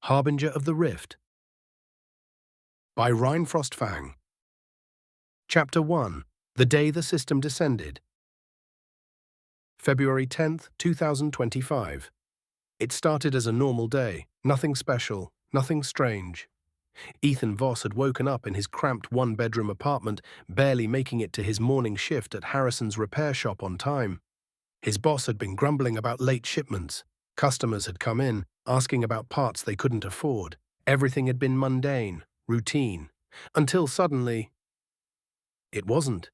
Harbinger of the Rift by RineFrostfang. Chapter 1. The Day the System Descended. February 10th, 2025. It started as a normal day, nothing special, nothing strange. Ethan Voss had woken up in his cramped one-bedroom apartment, barely making it to his morning shift at Harrison's repair shop on time. His boss had been grumbling about late shipments. Customers had come in, asking about parts they couldn't afford. Everything had been mundane, routine, until suddenly, it wasn't.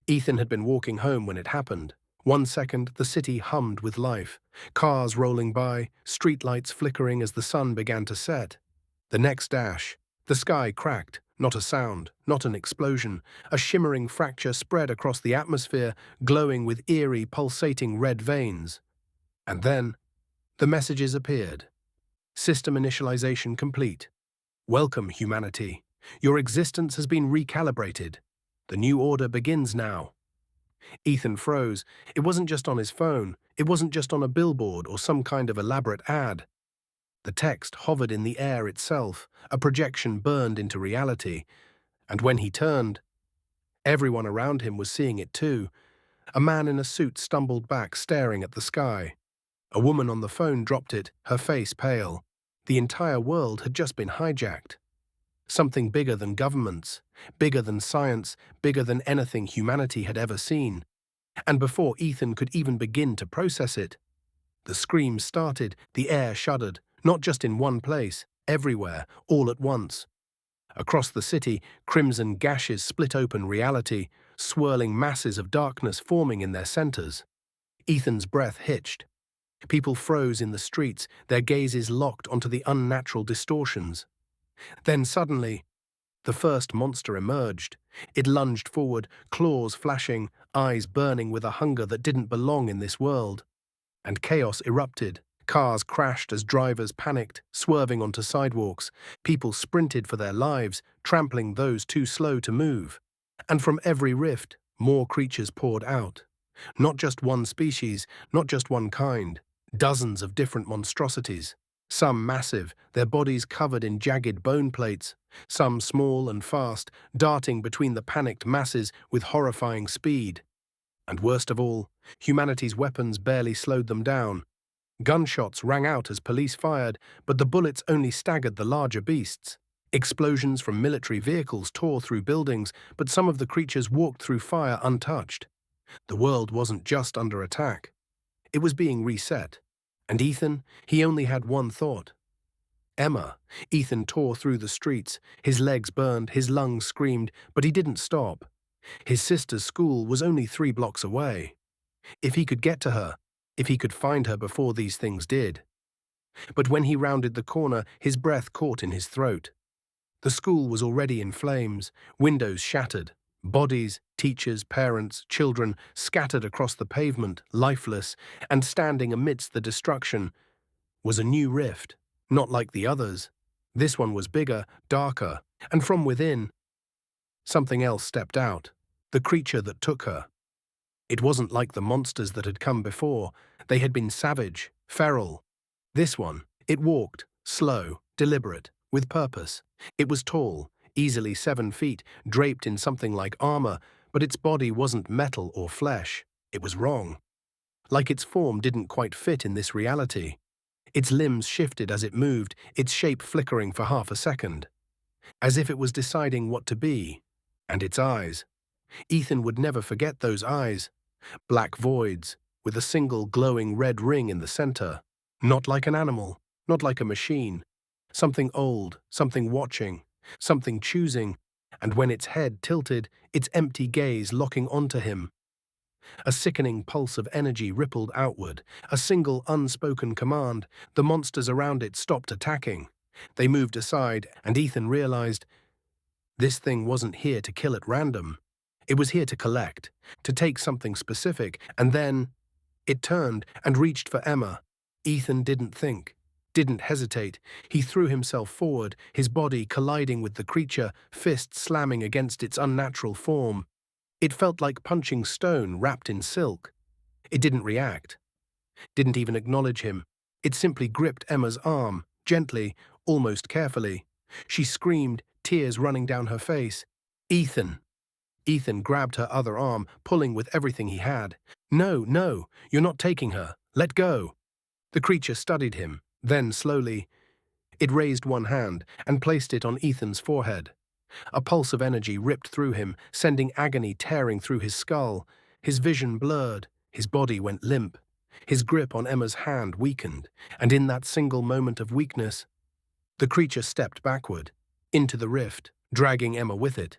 Ethan had been walking home when it happened. 1 second, the city hummed with life. Cars rolling by, streetlights flickering as the sun began to set. The next dash, the sky cracked, not a sound, not an explosion. A shimmering fracture spread across the atmosphere, glowing with eerie, pulsating red veins. And then, the messages appeared. System initialization complete. Welcome, humanity. Your existence has been recalibrated. The new order begins now. Ethan froze. It wasn't just on his phone. It wasn't just on a billboard or some kind of elaborate ad. The text hovered in the air itself, a projection burned into reality. And when he turned, everyone around him was seeing it too. A man in a suit stumbled back, staring at the sky. A woman on the phone dropped it, her face pale. The entire world had just been hijacked. Something bigger than governments, bigger than science, bigger than anything humanity had ever seen. And before Ethan could even begin to process it, the screams started, the air shuddered, not just in one place, everywhere, all at once. Across the city, crimson gashes split open reality, swirling masses of darkness forming in their centers. Ethan's breath hitched. People froze in the streets, their gazes locked onto the unnatural distortions. Then suddenly, the first monster emerged. It lunged forward, claws flashing, eyes burning with a hunger that didn't belong in this world. And chaos erupted. Cars crashed as drivers panicked, swerving onto sidewalks. People sprinted for their lives, trampling those too slow to move. And from every rift, more creatures poured out. Not just one species, not just one kind. Dozens of different monstrosities. Some massive, their bodies covered in jagged bone plates. Some small and fast, darting between the panicked masses with horrifying speed. And worst of all, humanity's weapons barely slowed them down. Gunshots rang out as police fired, but the bullets only staggered the larger beasts. Explosions from military vehicles tore through buildings, but some of the creatures walked through fire untouched. The world wasn't just under attack. It was being reset. And Ethan, he only had one thought. Emma. Ethan tore through the streets. His legs burned, his lungs screamed, but he didn't stop. His sister's school was only 3 blocks away. If he could get to her, if he could find her before these things did. But when he rounded the corner, his breath caught in his throat. The school was already in flames, windows shattered. Bodies, teachers, parents, children scattered across the pavement, lifeless, and standing amidst the destruction was a new rift, not like the others. This one was bigger, darker, and from within, something else stepped out, the creature that took her. It wasn't like the monsters that had come before. They had been savage, feral. This one, it walked, slow, deliberate, with purpose. It was tall, easily 7 feet, draped in something like armor, but its body wasn't metal or flesh. It was wrong. Like its form didn't quite fit in this reality. Its limbs shifted as it moved, its shape flickering for half a second. As if it was deciding what to be. And its eyes. Ethan would never forget those eyes. Black voids, with a single glowing red ring in the center. Not like an animal, not like a machine. Something old, something watching. Something choosing, and when its head tilted, its empty gaze locking onto him. A sickening pulse of energy rippled outward, a single unspoken command. The monsters around it stopped attacking. They moved aside, and Ethan realized this thing wasn't here to kill at random. It was here to collect, to take something specific, and then it turned and reached for Emma. Ethan didn't think. Didn't hesitate. He threw himself forward, his body colliding with the creature, fists slamming against its unnatural form. It felt like punching stone wrapped in silk. It didn't react. Didn't even acknowledge him. It simply gripped Emma's arm, gently, almost carefully. She screamed, tears running down her face. "Ethan!" Ethan grabbed her other arm, pulling with everything he had. "No, no, you're not taking her. Let go." The creature studied him, then slowly, it raised one hand and placed it on Ethan's forehead. A pulse of energy ripped through him, sending agony tearing through his skull. His vision blurred, his body went limp. His grip on Emma's hand weakened, and in that single moment of weakness, the creature stepped backward, into the rift, dragging Emma with it.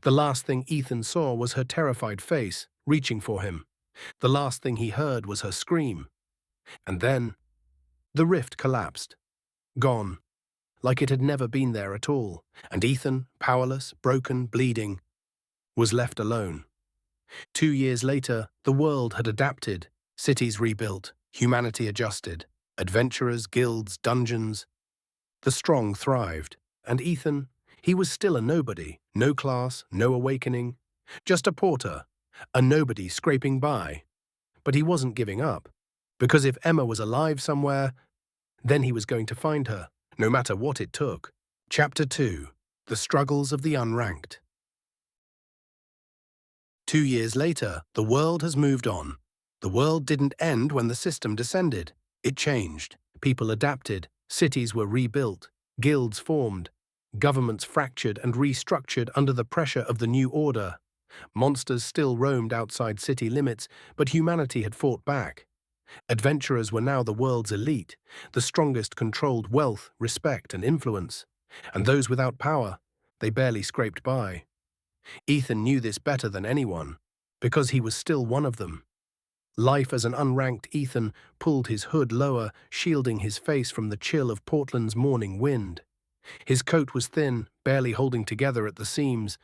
The last thing Ethan saw was her terrified face, reaching for him. The last thing he heard was her scream. And then, the rift collapsed. Gone. Like it had never been there at all, and Ethan, powerless, broken, bleeding, was left alone. 2 years later, the world had adapted, cities rebuilt, humanity adjusted, adventurers, guilds, dungeons. The strong thrived, and Ethan, he was still a nobody, no class, no awakening, just a porter, a nobody scraping by. But he wasn't giving up, because if Emma was alive somewhere, then he was going to find her, no matter what it took. Chapter 2. The Struggles of the Unranked. 2 years later, the world has moved on. The world didn't end when the system descended. It changed. People adapted. Cities were rebuilt. Guilds formed. Governments fractured and restructured under the pressure of the new order. Monsters still roamed outside city limits, but humanity had fought back. Adventurers were now the world's elite. The strongest controlled wealth, respect, and influence. And those without power, they barely scraped by. Ethan knew this better than anyone, because he was still one of them. Life as an unranked Ethan pulled his hood lower, shielding his face from the chill of Portland's morning wind. His coat was thin, barely holding together at the seams.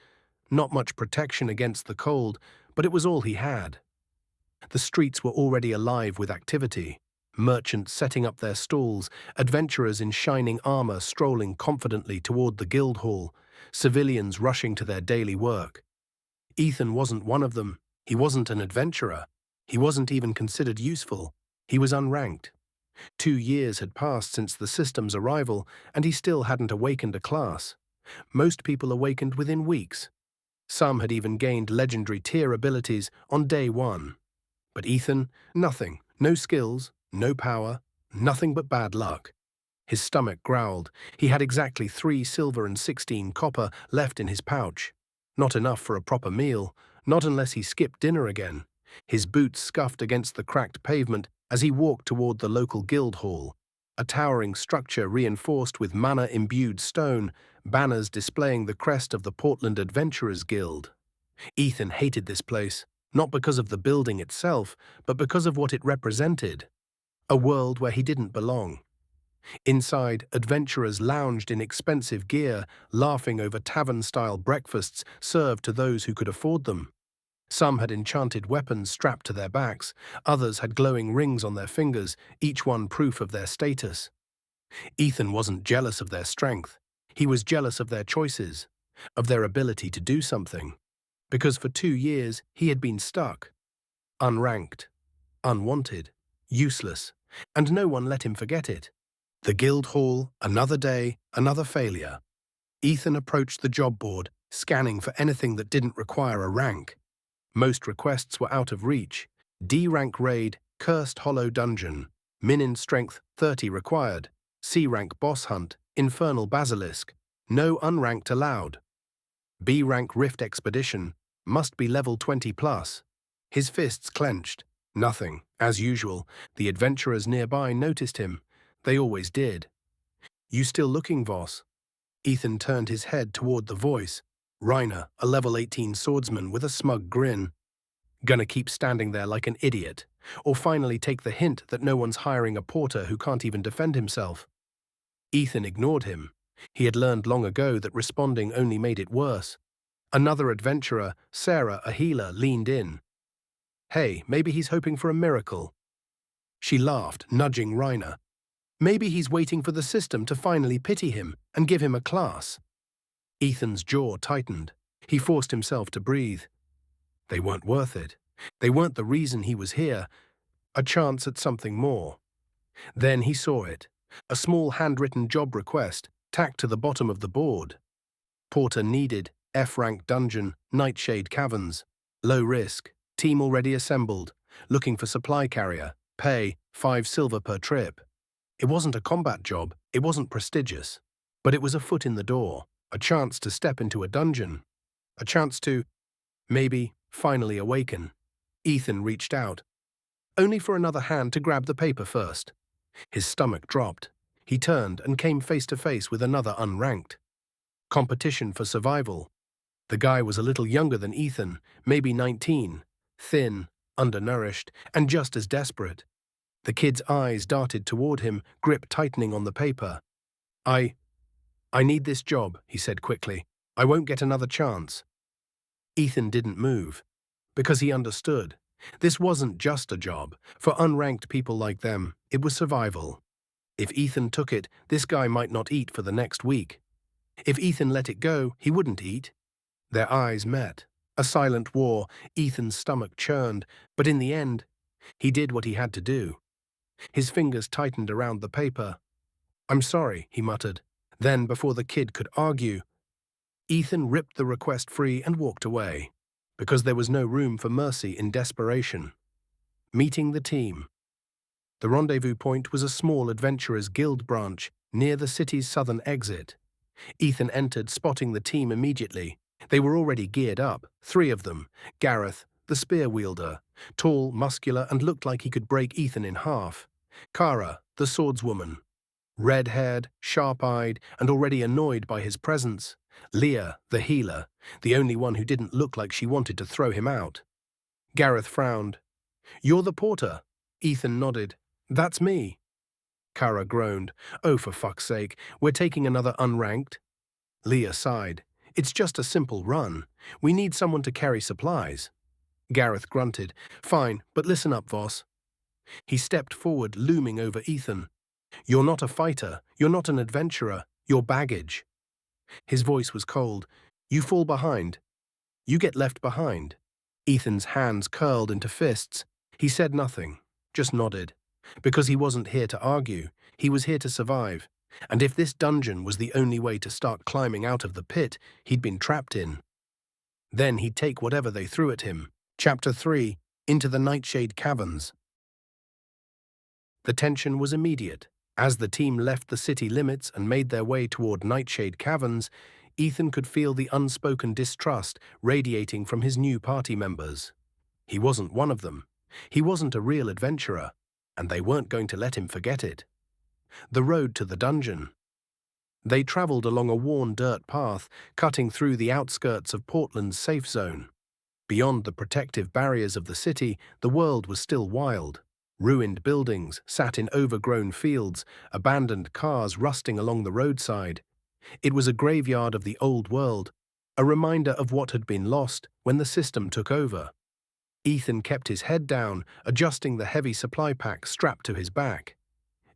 Not much protection against the cold, but it was all he had. The streets were already alive with activity. Merchants setting up their stalls, adventurers in shining armor strolling confidently toward the guild hall, civilians rushing to their daily work. Ethan wasn't one of them. He wasn't an adventurer. He wasn't even considered useful. He was unranked. 2 years had passed since the system's arrival, and he still hadn't awakened a class. Most people awakened within weeks. Some had even gained legendary tier abilities on day 1. But Ethan, nothing. No skills, no power, nothing but bad luck. His stomach growled. He had exactly 3 silver and 16 copper left in his pouch. Not enough for a proper meal, not unless he skipped dinner again. His boots scuffed against the cracked pavement as he walked toward the local guild hall, a towering structure reinforced with mana-imbued stone, banners displaying the crest of the Portland Adventurers Guild. Ethan hated this place, not because of the building itself, but because of what it represented. A world where he didn't belong. Inside, adventurers lounged in expensive gear, laughing over tavern-style breakfasts served to those who could afford them. Some had enchanted weapons strapped to their backs, others had glowing rings on their fingers, each one proof of their status. Ethan wasn't jealous of their strength. He was jealous of their choices, of their ability to do something. Because for 2 years, he had been stuck. Unranked, unwanted, useless, and no one let him forget it. The guild hall, another day, another failure. Ethan approached the job board, scanning for anything that didn't require a rank. Most requests were out of reach. D-rank raid, cursed hollow dungeon. Min in strength 30 required. C-rank boss hunt, infernal basilisk. No unranked allowed. B-rank rift expedition, must be level 20 plus. His fists clenched. Nothing. As usual, the adventurers nearby noticed him. They always did. "You still looking, Voss?" Ethan turned his head toward the voice. Reiner, a level 18 swordsman with a smug grin. Gonna keep standing there like an idiot, or finally take the hint that no one's hiring a porter who can't even defend himself? Ethan ignored him. He had learned long ago that responding only made it worse. Another adventurer, Sarah, a healer, leaned in. "Hey, maybe he's hoping for a miracle." She laughed, nudging Reiner. "Maybe he's waiting for the system to finally pity him and give him a class." Ethan's jaw tightened. He forced himself to breathe. They weren't worth it. They weren't the reason he was here. A chance at something more. Then he saw it. A small handwritten job request tacked to the bottom of the board. Porter needed, F-rank dungeon, Nightshade Caverns. Low risk, team already assembled, looking for supply carrier, pay 5 silver per trip. It wasn't a combat job, it wasn't prestigious, but it was a foot in the door, a chance to step into a dungeon, a chance to, maybe, finally awaken. Ethan reached out, only for another hand to grab the paper first. His stomach dropped. He turned and came face to face with another unranked. Competition for survival. The guy was a little younger than Ethan, maybe 19, thin, undernourished, and just as desperate. The kid's eyes darted toward him, grip tightening on the paper. I need this job, he said quickly. I won't get another chance. Ethan didn't move, because he understood. This wasn't just a job. For unranked people like them, it was survival. If Ethan took it, this guy might not eat for the next week. If Ethan let it go, he wouldn't eat. Their eyes met. A silent war. Ethan's stomach churned, but in the end, he did what he had to do. His fingers tightened around the paper. I'm sorry, he muttered. Then, before the kid could argue, Ethan ripped the request free and walked away, because there was no room for mercy in desperation. Meeting the team. The rendezvous point was a small adventurers' guild branch near the city's southern exit. Ethan entered, spotting the team immediately. They were already geared up, 3 of them. Gareth, the spear wielder, tall, muscular, and looked like he could break Ethan in half. Kara, the swordswoman, red-haired, sharp-eyed, and already annoyed by his presence. Leah, the healer, the only one who didn't look like she wanted to throw him out. Gareth frowned. You're the porter. Ethan nodded. That's me. Kara groaned. Oh, for fuck's sake, we're taking another unranked? Leah sighed. It's just a simple run. We need someone to carry supplies. Gareth grunted. Fine, but listen up, Voss. He stepped forward, looming over Ethan. You're not a fighter. You're not an adventurer. You're baggage. His voice was cold. You fall behind. You get left behind. Ethan's hands curled into fists. He said nothing, just nodded. Because he wasn't here to argue, he was here to survive. And if this dungeon was the only way to start climbing out of the pit he'd been trapped in, then he'd take whatever they threw at him. Chapter 3. Into the Nightshade Caverns. The tension was immediate. As the team left the city limits and made their way toward Nightshade Caverns, Ethan could feel the unspoken distrust radiating from his new party members. He wasn't one of them. He wasn't a real adventurer, and they weren't going to let him forget it. The road to the dungeon. They traveled along a worn dirt path, cutting through the outskirts of Portland's safe zone. Beyond the protective barriers of the city, the world was still wild. Ruined buildings sat in overgrown fields, abandoned cars rusting along the roadside. It was a graveyard of the old world, a reminder of what had been lost when the system took over. Ethan kept his head down, adjusting the heavy supply pack strapped to his back.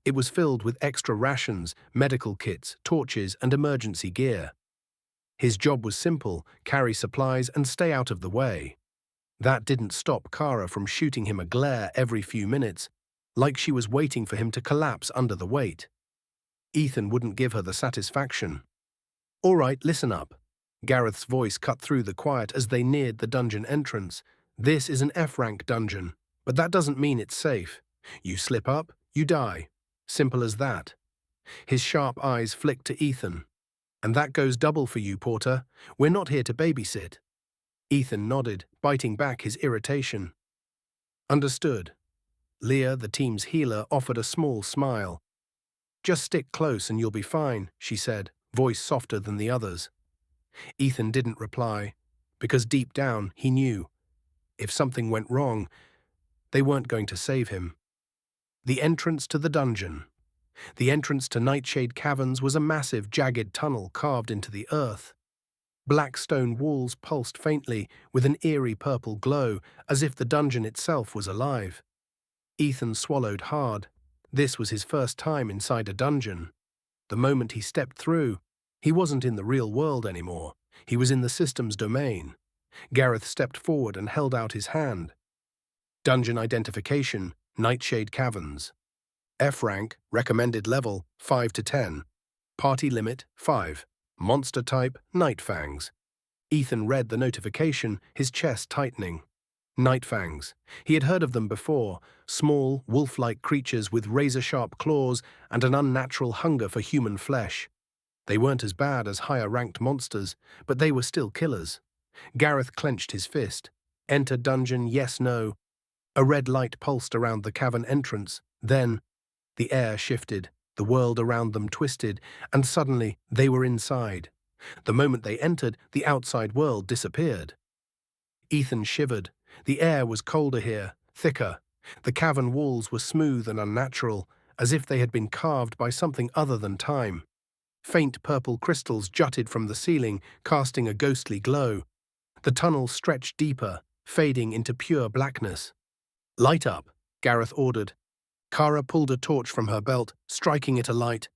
It was filled with extra rations, medical kits, torches, and emergency gear. His job was simple: carry supplies and stay out of the way. That didn't stop Kara from shooting him a glare every few minutes, like she was waiting for him to collapse under the weight. Ethan wouldn't give her the satisfaction. All right, listen up. Gareth's voice cut through the quiet as they neared the dungeon entrance. This is an F-rank dungeon, but that doesn't mean it's safe. You slip up, you die. Simple as that. His sharp eyes flicked to Ethan. And that goes double for you, Porter. We're not here to babysit. Ethan nodded, biting back his irritation. Understood. Leah, the team's healer, offered a small smile. Just stick close and you'll be fine, she said, voice softer than the others. Ethan didn't reply, because deep down he knew. If something went wrong, they weren't going to save him. The entrance to the dungeon. The entrance to Nightshade Caverns was a massive, jagged tunnel carved into the earth. Black stone walls pulsed faintly with an eerie purple glow, as if the dungeon itself was alive. Ethan swallowed hard. This was his first time inside a dungeon. The moment he stepped through, he wasn't in the real world anymore. He was in the system's domain. Gareth stepped forward and held out his hand. Dungeon identification, Nightshade Caverns. F rank, recommended level 5 to 10. Party limit 5. Monster type Nightfangs. Ethan read the notification, his chest tightening. Nightfangs. He had heard of them before, small, wolf-like creatures with razor-sharp claws and an unnatural hunger for human flesh. They weren't as bad as higher-ranked monsters, but they were still killers. Gareth clenched his fist. Enter dungeon, yes, no. A red light pulsed around the cavern entrance. Then, the air shifted, the world around them twisted, and suddenly they were inside. The moment they entered, the outside world disappeared. Ethan shivered. The air was colder here, thicker. The cavern walls were smooth and unnatural, as if they had been carved by something other than time. Faint purple crystals jutted from the ceiling, casting a ghostly glow. The tunnel stretched deeper, fading into pure blackness. "Light up," Gareth ordered. Kara pulled a torch from her belt, striking it alight.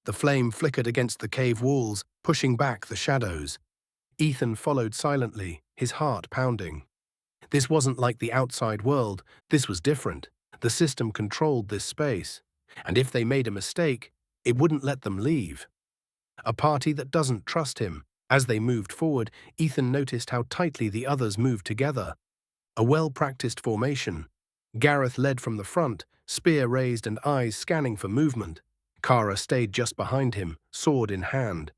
The flame flickered against the cave walls, pushing back the shadows. Ethan followed silently, his heart pounding. This wasn't like the outside world, this was different. The system controlled this space, and if they made a mistake, it wouldn't let them leave. A party that doesn't trust him. As they moved forward, Ethan noticed how tightly the others moved together. A well-practiced formation. Gareth led from the front, spear raised and eyes scanning for movement. Kara stayed just behind him, sword in hand.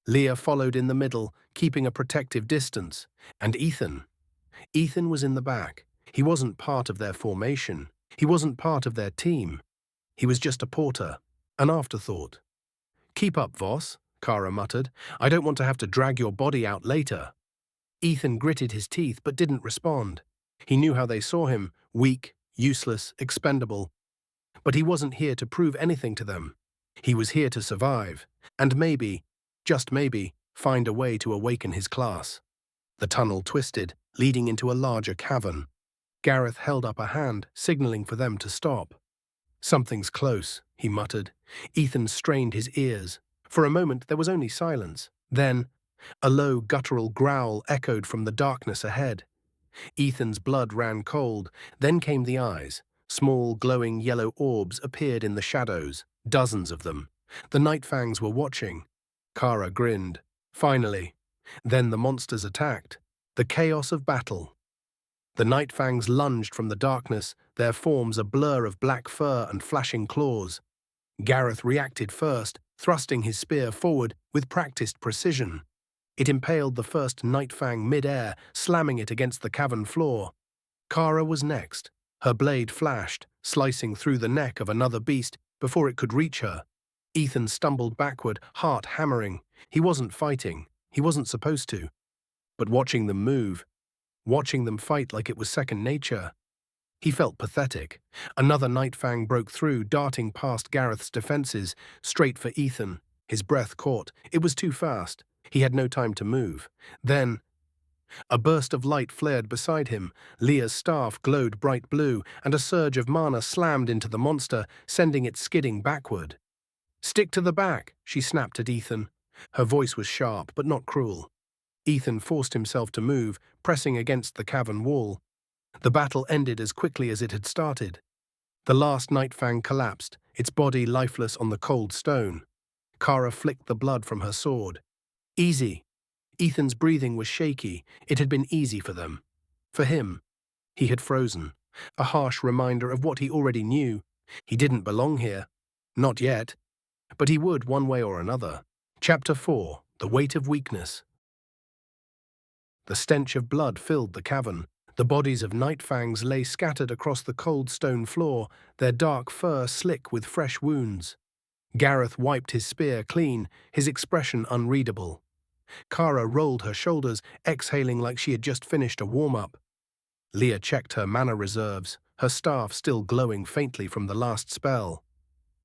Leah followed in the middle, keeping a protective distance. And Ethan was in the back. He wasn't part of their formation. He wasn't part of their team. He was just a porter, an afterthought. "Keep up, Voss," Kara muttered. "I don't want to have to drag your body out later." Ethan gritted his teeth but didn't respond. He knew how they saw him, weak, useless, expendable. But he wasn't here to prove anything to them. He was here to survive, and maybe, just maybe, find a way to awaken his class. The tunnel twisted, leading into a larger cavern. Gareth held up a hand, signaling for them to stop. "Something's close," he muttered. Ethan strained his ears. For a moment there was only silence. Then, a low, guttural growl echoed from the darkness ahead. Ethan's blood ran cold. Then came the eyes. Small, glowing yellow orbs appeared in the shadows, dozens of them. The Nightfangs were watching. Kara grinned. Finally. Then the monsters attacked. The chaos of battle. The Nightfangs lunged from the darkness, their forms a blur of black fur and flashing claws. Gareth reacted first, thrusting his spear forward with practiced precision. It impaled the first Nightfang mid-air, slamming it against the cavern floor. Kara was next. Her blade flashed, slicing through the neck of another beast before it could reach her. Ethan stumbled backward, heart hammering. He wasn't fighting. He wasn't supposed to. But watching them move, watching them fight like it was second nature, he felt pathetic. Another Nightfang broke through, darting past Gareth's defenses, straight for Ethan. His breath caught. It was too fast. He had no time to move. Then, a burst of light flared beside him. Leah's staff glowed bright blue, and a surge of mana slammed into the monster, sending it skidding backward. "Stick to the back," she snapped at Ethan. Her voice was sharp, but not cruel. Ethan forced himself to move, pressing against the cavern wall. The battle ended as quickly as it had started. The last Nightfang collapsed, its body lifeless on the cold stone. Kara flicked the blood from her sword. Easy. Ethan's breathing was shaky. It had been easy for them. For him. He had frozen. A harsh reminder of what he already knew. He didn't belong here. Not yet. But he would one way or another. Chapter 4. The Weight of Weakness. The stench of blood filled the cavern. The bodies of Nightfangs lay scattered across the cold stone floor, their dark fur slick with fresh wounds. Gareth wiped his spear clean, his expression unreadable. Kara rolled her shoulders, exhaling like she had just finished a warm-up. Leah checked her mana reserves, her staff still glowing faintly from the last spell.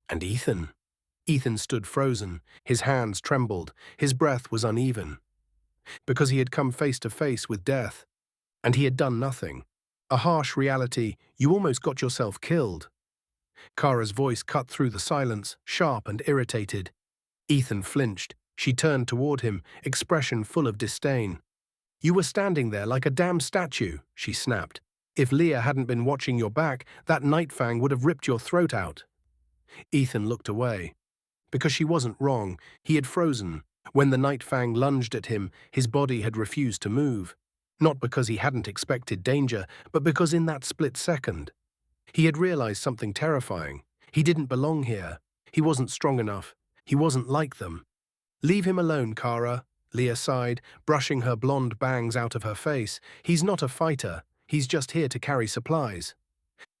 And Ethan? Ethan stood frozen, his hands trembled, his breath was uneven. Because he had come face to face with death. And he had done nothing. A harsh reality, you almost got yourself killed. Kara's voice cut through the silence, sharp and irritated. Ethan flinched. She turned toward him, expression full of disdain. "You were standing there like a damn statue," she snapped. "If Leah hadn't been watching your back, that Nightfang would have ripped your throat out." Ethan looked away. Because she wasn't wrong, he had frozen. When the Night Fang lunged at him, his body had refused to move. Not because he hadn't expected danger, but because in that split second, he had realized something terrifying. He didn't belong here. He wasn't strong enough. He wasn't like them. "Leave him alone, Kara," Leah sighed, brushing her blonde bangs out of her face. "He's not a fighter. He's just here to carry supplies."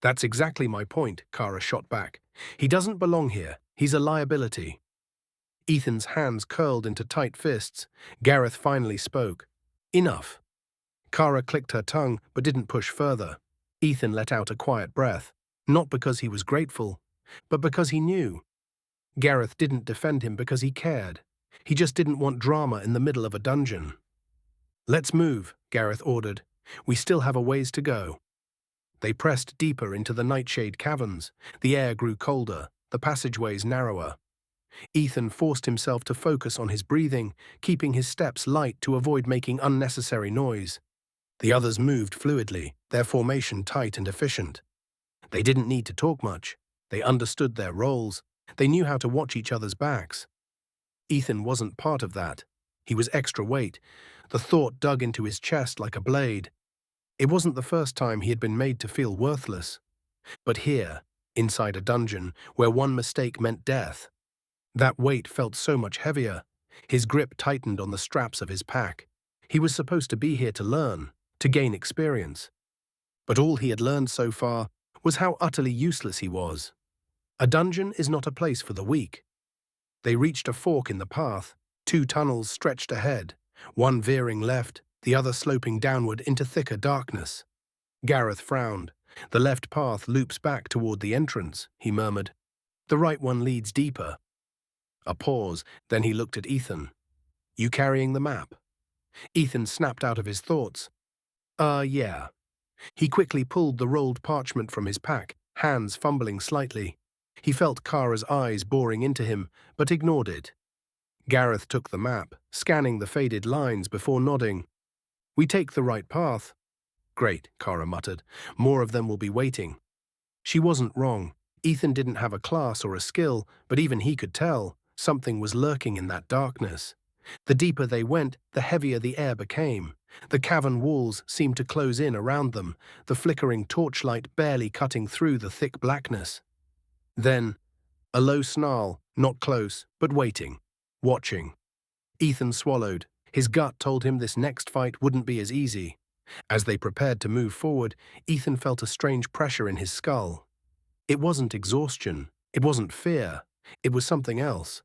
"That's exactly my point," Kara shot back. "He doesn't belong here. He's a liability." Ethan's hands curled into tight fists. Gareth finally spoke. "Enough." Kara clicked her tongue but didn't push further. Ethan let out a quiet breath, not because he was grateful, but because he knew. Gareth didn't defend him because he cared. He just didn't want drama in the middle of a dungeon. "Let's move," Gareth ordered. "We still have a ways to go." They pressed deeper into the nightshade caverns. The air grew colder, the passageways narrower. Ethan forced himself to focus on his breathing, keeping his steps light to avoid making unnecessary noise. The others moved fluidly, their formation tight and efficient. They didn't need to talk much. They understood their roles. They knew how to watch each other's backs. Ethan wasn't part of that. He was extra weight. The thought dug into his chest like a blade. It wasn't the first time he had been made to feel worthless. But here, inside a dungeon, where one mistake meant death, that weight felt so much heavier. His grip tightened on the straps of his pack. He was supposed to be here to learn, to gain experience. But all he had learned so far was how utterly useless he was. A dungeon is not a place for the weak. They reached a fork in the path. 2 tunnels stretched ahead, one veering left, the other sloping downward into thicker darkness. Gareth frowned. "The left path loops back toward the entrance," he murmured. "The right one leads deeper." A pause, then he looked at Ethan. "You carrying the map?" Ethan snapped out of his thoughts. Yeah." He quickly pulled the rolled parchment from his pack, hands fumbling slightly. He felt Kara's eyes boring into him, but ignored it. Gareth took the map, scanning the faded lines before nodding. "We take the right path." "Great," Kara muttered. "More of them will be waiting." She wasn't wrong. Ethan didn't have a class or a skill, but even he could tell something was lurking in that darkness. The deeper they went, the heavier the air became. The cavern walls seemed to close in around them, the flickering torchlight barely cutting through the thick blackness. Then, a low snarl, not close, but waiting, watching. Ethan swallowed. His gut told him this next fight wouldn't be as easy. As they prepared to move forward, Ethan felt a strange pressure in his skull. It wasn't exhaustion. It wasn't fear. It was something else.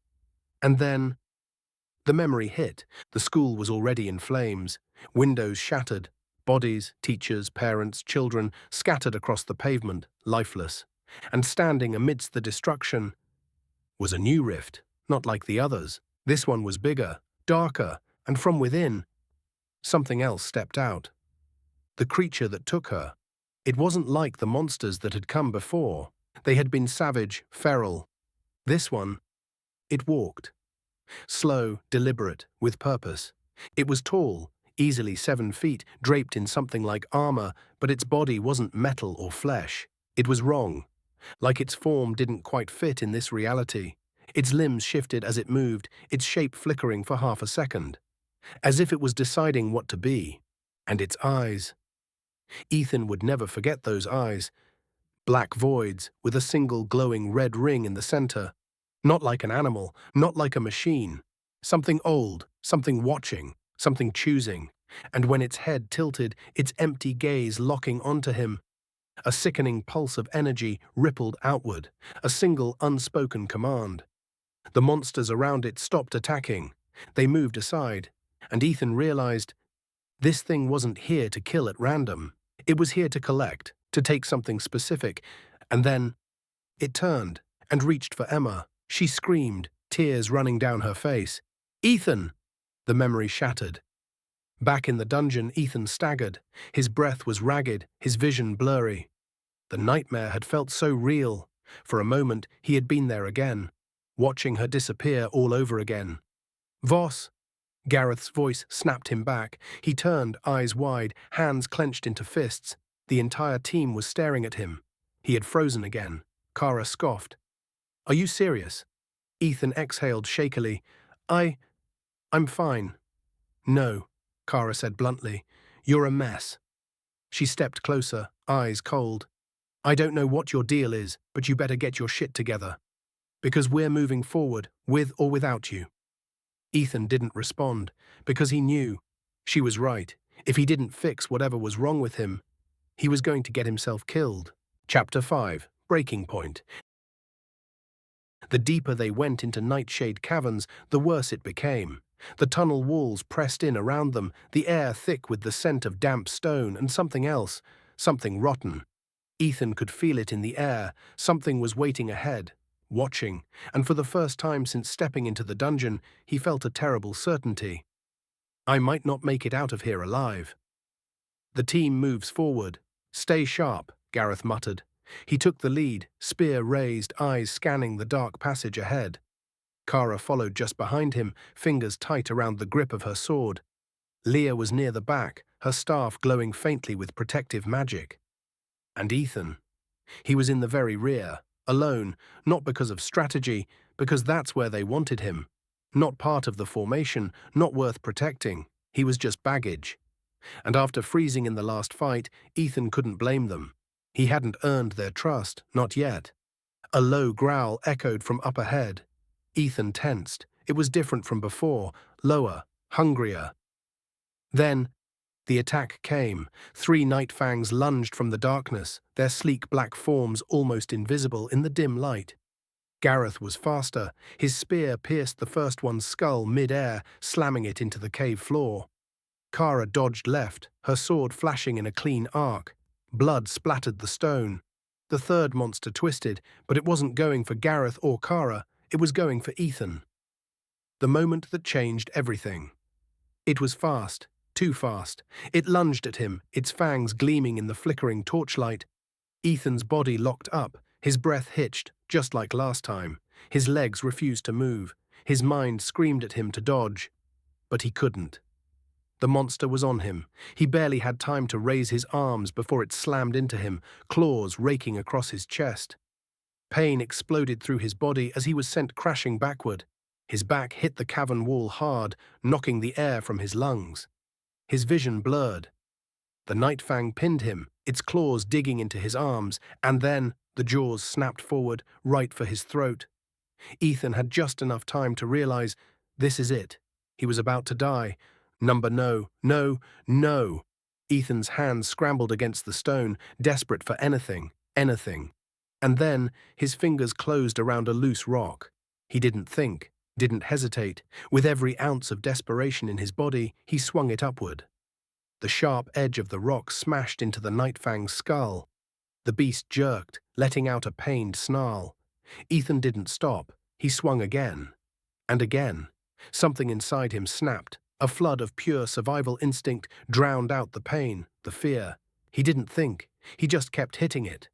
And then, the memory hit. The school was already in flames. Windows shattered. Bodies, teachers, parents, children scattered across the pavement, lifeless. And standing amidst the destruction was a new rift, not like the others. This one was bigger, darker, and from within, something else stepped out. The creature that took her. It wasn't like the monsters that had come before. They had been savage, feral. This one, it walked. Slow, deliberate, with purpose. It was tall, easily 7 feet, draped in something like armor, but its body wasn't metal or flesh. It was wrong. Like its form didn't quite fit in this reality. Its limbs shifted as it moved, its shape flickering for half a second. As if it was deciding what to be. And its eyes. Ethan would never forget those eyes. Black voids with a single glowing red ring in the center. Not like an animal, not like a machine. Something old, something watching, something choosing. And when its head tilted, its empty gaze locking onto him, a sickening pulse of energy rippled outward, a single unspoken command. The monsters around it stopped attacking. They moved aside, and Ethan realized this thing wasn't here to kill at random. It was here to collect, to take something specific, and then it turned and reached for Emma. She screamed, tears running down her face. "Ethan!" The memory shattered. Back in the dungeon, Ethan staggered. His breath was ragged, his vision blurry. The nightmare had felt so real. For a moment, he had been there again, watching her disappear all over again. "Voss!" Gareth's voice snapped him back. He turned, eyes wide, hands clenched into fists. The entire team was staring at him. He had frozen again. Kara scoffed. Are you serious? Ethan exhaled shakily. I'm fine. No, Kara said bluntly. You're a mess. She stepped closer, eyes cold. I don't know what your deal is, but you better get your shit together. Because we're moving forward, with or without you. Ethan didn't respond, because he knew. She was right. If he didn't fix whatever was wrong with him, he was going to get himself killed. Chapter 5, Breaking Point. The deeper they went into Nightshade Caverns, the worse it became. The tunnel walls pressed in around them, the air thick with the scent of damp stone and something else, something rotten. Ethan could feel it in the air. Something was waiting ahead, watching, and for the first time since stepping into the dungeon, he felt a terrible certainty. I might not make it out of here alive. The team moves forward. Stay sharp, Gareth muttered. He took the lead, spear raised, eyes scanning the dark passage ahead. Kara followed just behind him, fingers tight around the grip of her sword. Leah was near the back, her staff glowing faintly with protective magic. And Ethan? He was in the very rear, alone, not because of strategy, because that's where they wanted him. Not part of the formation, not worth protecting. He was just baggage. And after freezing in the last fight, Ethan couldn't blame them. He hadn't earned their trust, not yet. A low growl echoed from up ahead. Ethan tensed. It was different from before, lower, hungrier. Then, the attack came. 3 Nightfangs lunged from the darkness, their sleek black forms almost invisible in the dim light. Gareth was faster. His spear pierced the first one's skull mid-air, slamming it into the cave floor. Kara dodged left, her sword flashing in a clean arc. Blood splattered the stone. The third monster twisted, but it wasn't going for Gareth or Kara, it was going for Ethan. The moment that changed everything. It was fast, too fast. It lunged at him, its fangs gleaming in the flickering torchlight. Ethan's body locked up, his breath hitched, just like last time. His legs refused to move. His mind screamed at him to dodge. But he couldn't. The monster was on him. He barely had time to raise his arms before it slammed into him, claws raking across his chest. Pain exploded through his body as he was sent crashing backward. His back hit the cavern wall hard, knocking the air from his lungs. His vision blurred. The Nightfang pinned him, its claws digging into his arms, and then the jaws snapped forward, right for his throat. Ethan had just enough time to realize, this is it. He was about to die. No, no, no. Ethan's hands scrambled against the stone, desperate for anything. And then his fingers closed around a loose rock. He didn't think, didn't hesitate. With every ounce of desperation in his body, he swung it upward. The sharp edge of the rock smashed into the Nightfang's skull. The beast jerked, letting out a pained snarl. Ethan didn't stop. He swung again. And again. Something inside him snapped. A flood of pure survival instinct drowned out the pain, the fear. He didn't think. He just kept hitting it.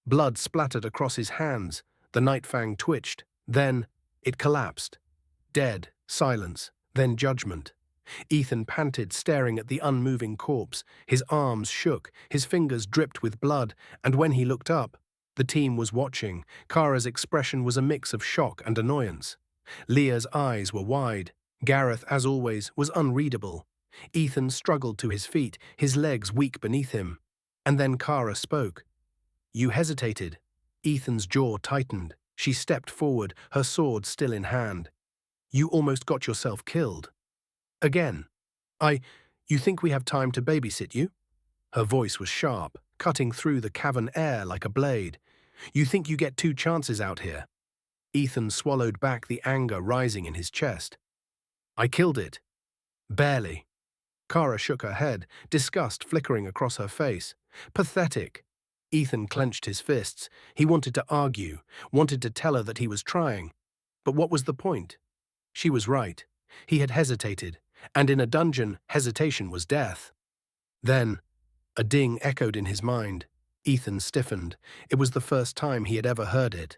Blood splattered across his hands. The Nightfang twitched. Then it collapsed. Dead, silence, then judgment. Ethan panted, staring at the unmoving corpse. His arms shook, his fingers dripped with blood, and when he looked up, the team was watching. Kara's expression was a mix of shock and annoyance. Leah's eyes were wide. Gareth, as always, was unreadable. Ethan struggled to his feet, his legs weak beneath him. And then Kara spoke. You hesitated. Ethan's jaw tightened. She stepped forward, her sword still in hand. You almost got yourself killed. Again. You think we have time to babysit you? Her voice was sharp, cutting through the cavern air like a blade. You think you get 2 chances out here? Ethan swallowed back the anger rising in his chest. I killed it. Barely. Kara shook her head, disgust flickering across her face. Pathetic. Ethan clenched his fists. He wanted to argue, wanted to tell her that he was trying. But what was the point? She was right. He had hesitated, and in a dungeon, hesitation was death. Then, a ding echoed in his mind. Ethan stiffened. It was the first time he had ever heard it.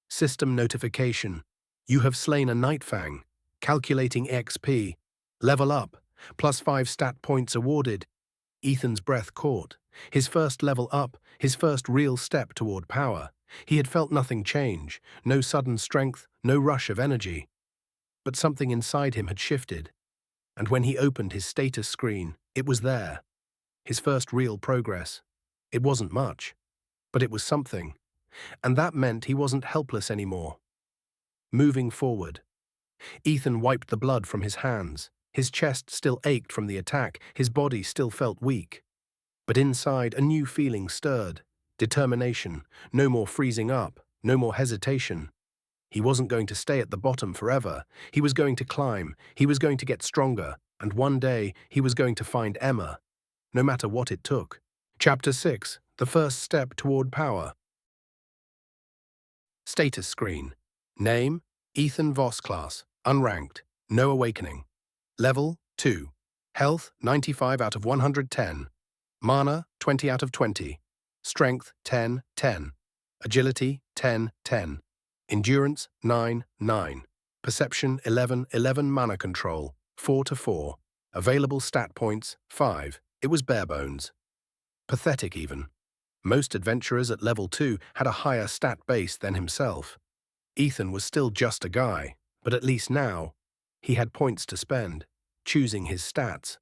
System notification. You have slain a Nightfang. Calculating XP. Level up. +5 stat points awarded. Ethan's breath caught. His first level up, his first real step toward power. He had felt nothing change, no sudden strength, no rush of energy. But something inside him had shifted, and when he opened his status screen, it was there. His first real progress. It wasn't much, but it was something, and that meant he wasn't helpless anymore. Moving forward. Ethan wiped the blood from his hands. His chest still ached from the attack, his body still felt weak. But inside, a new feeling stirred. Determination, no more freezing up, no more hesitation. He wasn't going to stay at the bottom forever. He was going to climb, he was going to get stronger, and one day he was going to find Emma, no matter what it took. Chapter 6, The First Step Toward Power. Status screen. Name, Ethan Voss class, unranked, no awakening. Level, 2. Health, 95 out of 110. Mana, 20 out of 20. Strength, 10, 10. Agility, 10, 10. Endurance, 9, 9. Perception, 11, 11. Mana control, 4 to 4. Available stat points, 5. It was bare bones. Pathetic even. Most adventurers at level 2 had a higher stat base than himself. Ethan was still just a guy, but at least now, he had points to spend, choosing his stats.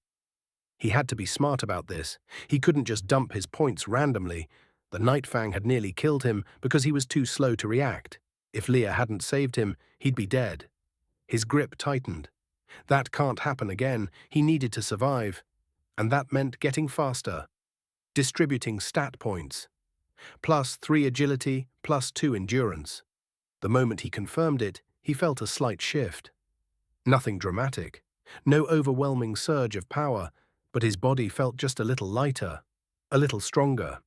He had to be smart about this. He couldn't just dump his points randomly. The Nightfang had nearly killed him because he was too slow to react. If Leah hadn't saved him, he'd be dead. His grip tightened. That can't happen again. He needed to survive. And that meant getting faster. Distributing stat points. +3 agility, +2 endurance. The moment he confirmed it, he felt a slight shift. Nothing dramatic. No overwhelming surge of power, but his body felt just a little lighter, a little stronger.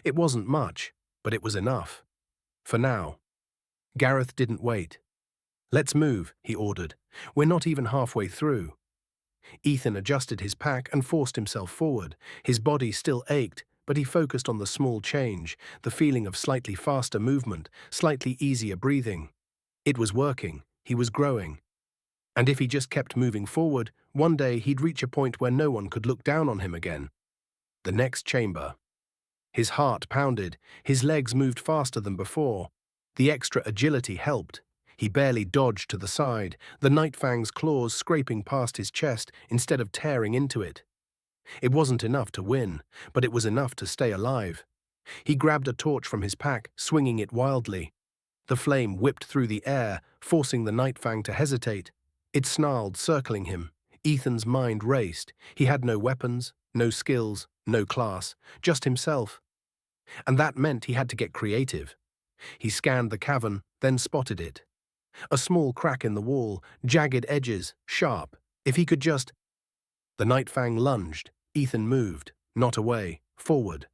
It wasn't much, but it was enough. For now. Gareth didn't wait. "Let's move," he ordered. "We're not even halfway through." Ethan adjusted his pack and forced himself forward. His body still ached, but he focused on the small change, the feeling of slightly faster movement, slightly easier breathing. It was working. He was growing. And if he just kept moving forward, one day he'd reach a point where no one could look down on him again. The next chamber. His heart pounded. His legs moved faster than before. The extra agility helped. He barely dodged to the side, the Nightfang's claws scraping past his chest instead of tearing into it. It wasn't enough to win, but it was enough to stay alive. He grabbed a torch from his pack, swinging it wildly. The flame whipped through the air, forcing the Nightfang to hesitate. It snarled, circling him. Ethan's mind raced. He had no weapons, no skills, no class, just himself. And that meant he had to get creative. He scanned the cavern, then spotted it. A small crack in the wall, jagged edges, sharp. If he could just... The Nightfang lunged. Ethan moved, not away, forward.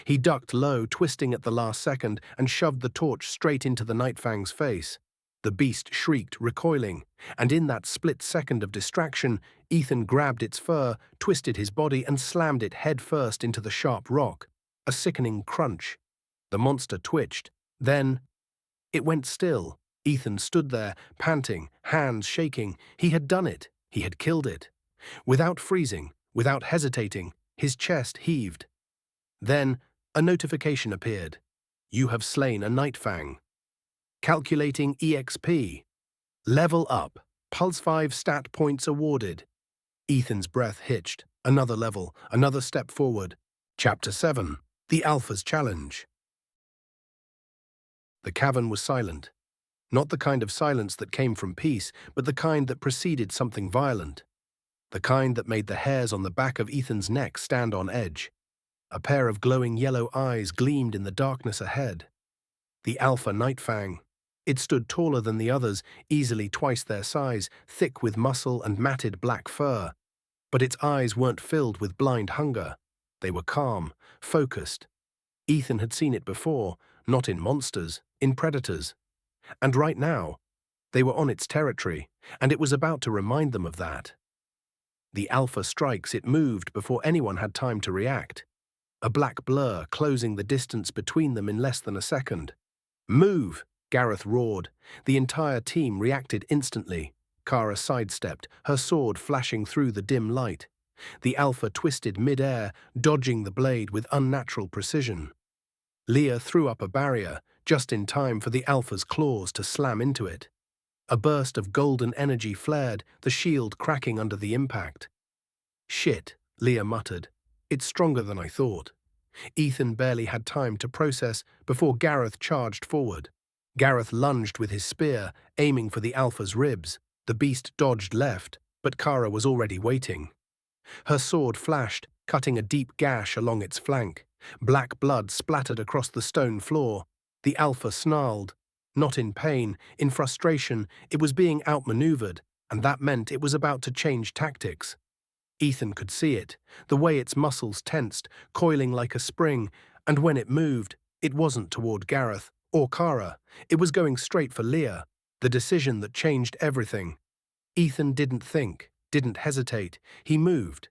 He ducked low, twisting at the last second, and shoved the torch straight into the Nightfang's face. The beast shrieked, recoiling, and in that split second of distraction, Ethan grabbed its fur, twisted his body, and slammed it head-first into the sharp rock. A sickening crunch. The monster twitched. Then, it went still. Ethan stood there, panting, hands shaking. He had done it. He had killed it. Without freezing, without hesitating, his chest heaved. Then, a notification appeared. "You have slain a Nightfang. Calculating EXP. Level up. +5 stat points awarded." Ethan's breath hitched. Another level, another step forward. Chapter 7. The Alpha's Challenge. The cavern was silent. Not the kind of silence that came from peace, but the kind that preceded something violent. The kind that made the hairs on the back of Ethan's neck stand on edge. A pair of glowing yellow eyes gleamed in the darkness ahead. The Alpha Nightfang. It stood taller than the others, easily twice their size, thick with muscle and matted black fur. But its eyes weren't filled with blind hunger. They were calm, focused. Ethan had seen it before, not in monsters, in predators. And right now, they were on its territory, and it was about to remind them of that. The Alpha strikes, it moved before anyone had time to react. A black blur closing the distance between them in less than a second. "Move!" Gareth roared. The entire team reacted instantly. Kara sidestepped, her sword flashing through the dim light. The Alpha twisted mid-air, dodging the blade with unnatural precision. Leah threw up a barrier, just in time for the Alpha's claws to slam into it. A burst of golden energy flared, the shield cracking under the impact. "Shit," Leah muttered. "It's stronger than I thought." Ethan barely had time to process before Gareth charged forward. Gareth lunged with his spear, aiming for the Alpha's ribs. The beast dodged left, but Kara was already waiting. Her sword flashed, cutting a deep gash along its flank. Black blood splattered across the stone floor. The Alpha snarled. Not in pain, in frustration, it was being outmaneuvered, and that meant it was about to change tactics. Ethan could see it, the way its muscles tensed, coiling like a spring, and when it moved, it wasn't toward Gareth or Kara. It was going straight for Leah, the decision that changed everything. Ethan didn't think, didn't hesitate. He moved.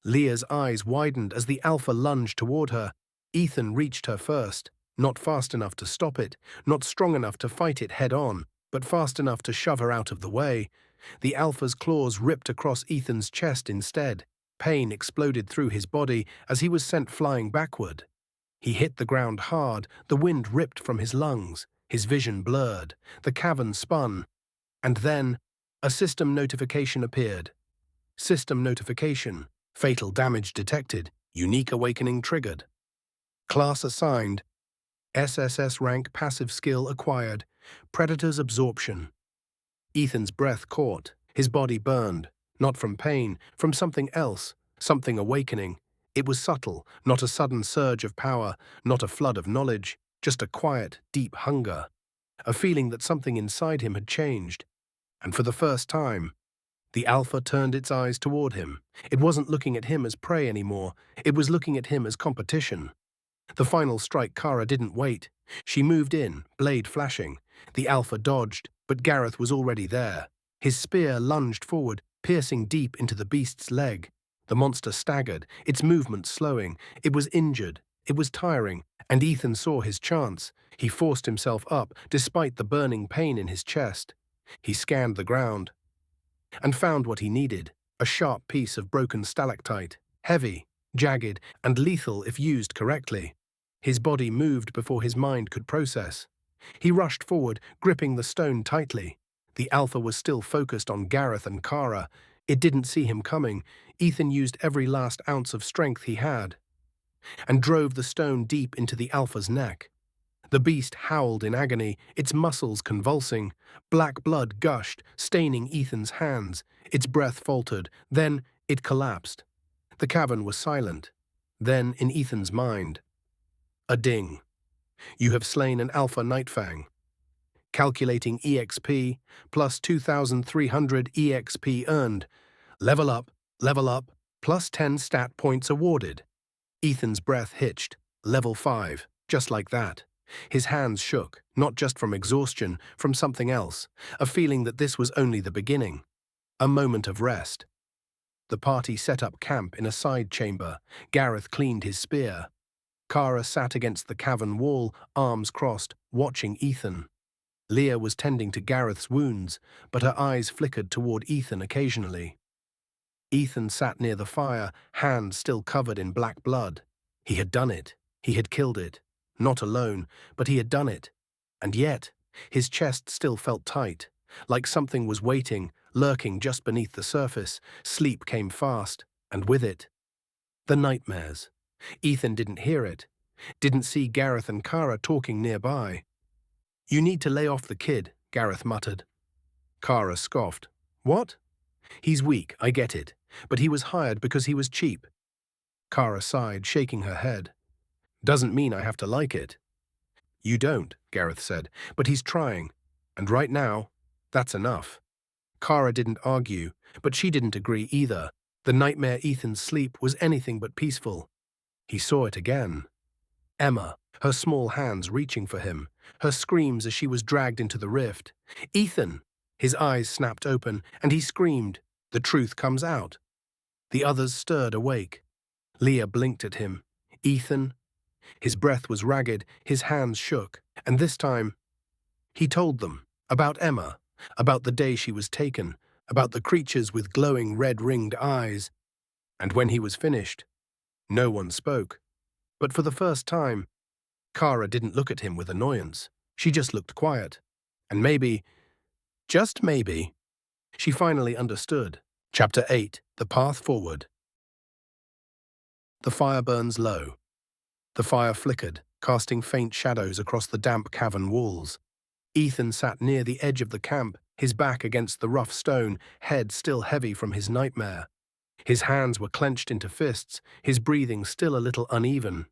Leah's eyes widened as the Alpha lunged toward her. Ethan reached her first, not fast enough to stop it, not strong enough to fight it head-on, but fast enough to shove her out of the way. The Alpha's claws ripped across Ethan's chest instead. Pain exploded through his body as he was sent flying backward. He hit the ground hard, the wind ripped from his lungs, his vision blurred, the cavern spun. And then, a system notification appeared. System notification. Fatal damage detected. Unique awakening triggered. Class assigned. SSS-rank passive skill acquired. Predator's absorption. Ethan's breath caught. His body burned. Not from pain, from something else, something awakening. It was subtle, not a sudden surge of power, not a flood of knowledge, just a quiet, deep hunger. A feeling that something inside him had changed. And for the first time, the Alpha turned its eyes toward him. It wasn't looking at him as prey anymore. It was looking at him as competition. The final strike. Kara didn't wait. She moved in, blade flashing. The Alpha dodged, but Gareth was already there. His spear lunged forward, piercing deep into the beast's leg. The monster staggered, its movement slowing. It was injured. It was tiring, and Ethan saw his chance. He forced himself up, despite the burning pain in his chest. He scanned the ground and found what he needed, a sharp piece of broken stalactite, heavy, jagged, and lethal if used correctly. His body moved before his mind could process. He rushed forward, gripping the stone tightly. The Alpha was still focused on Gareth and Kara. It didn't see him coming. Ethan used every last ounce of strength he had and drove the stone deep into the Alpha's neck. The beast howled in agony, its muscles convulsing. Black blood gushed, staining Ethan's hands. Its breath faltered. Then it collapsed. The cavern was silent. Then, in Ethan's mind, a ding. You have slain an Alpha Nightfang. Calculating EXP, plus 2,300 EXP earned. Level up, plus 10 stat points awarded. Ethan's breath hitched. Level 5, just like that. His hands shook, not just from exhaustion, from something else, a feeling that this was only the beginning. A moment of rest. The party set up camp in a side chamber. Gareth cleaned his spear. Kara sat against the cavern wall, arms crossed, watching Ethan. Leah was tending to Gareth's wounds, but her eyes flickered toward Ethan occasionally. Ethan sat near the fire, hands still covered in black blood. He had done it. He had killed it. Not alone, but he had done it. And yet, his chest still felt tight, like something was waiting, lurking just beneath the surface. Sleep came fast, and with it, the nightmares. Ethan didn't hear it, didn't see Gareth and Kara talking nearby. You need to lay off the kid, Gareth muttered. Kara scoffed. What? He's weak, I get it, but he was hired because he was cheap. Kara sighed, shaking her head. Doesn't mean I have to like it. You don't, Gareth said, but he's trying. And right now, that's enough. Kara didn't argue, but she didn't agree either. The nightmare Ethan's sleep was anything but peaceful. He saw it again. Emma, her small hands reaching for him, her screams as she was dragged into the rift. Ethan! His eyes snapped open, and he screamed. The truth comes out. The others stirred awake. Leah blinked at him. Ethan? His breath was ragged, his hands shook, and this time, he told them about Emma, about the day she was taken, about the creatures with glowing red-ringed eyes. And when he was finished, no one spoke. But for the first time, Kara didn't look at him with annoyance. She just looked quiet. And maybe, just maybe, she finally understood. Chapter 8. The Path Forward. The fire burns low. The fire flickered, casting faint shadows across the damp cavern walls. Ethan sat near the edge of the camp, his back against the rough stone, head still heavy from his nightmare. His hands were clenched into fists, his breathing still a little uneven.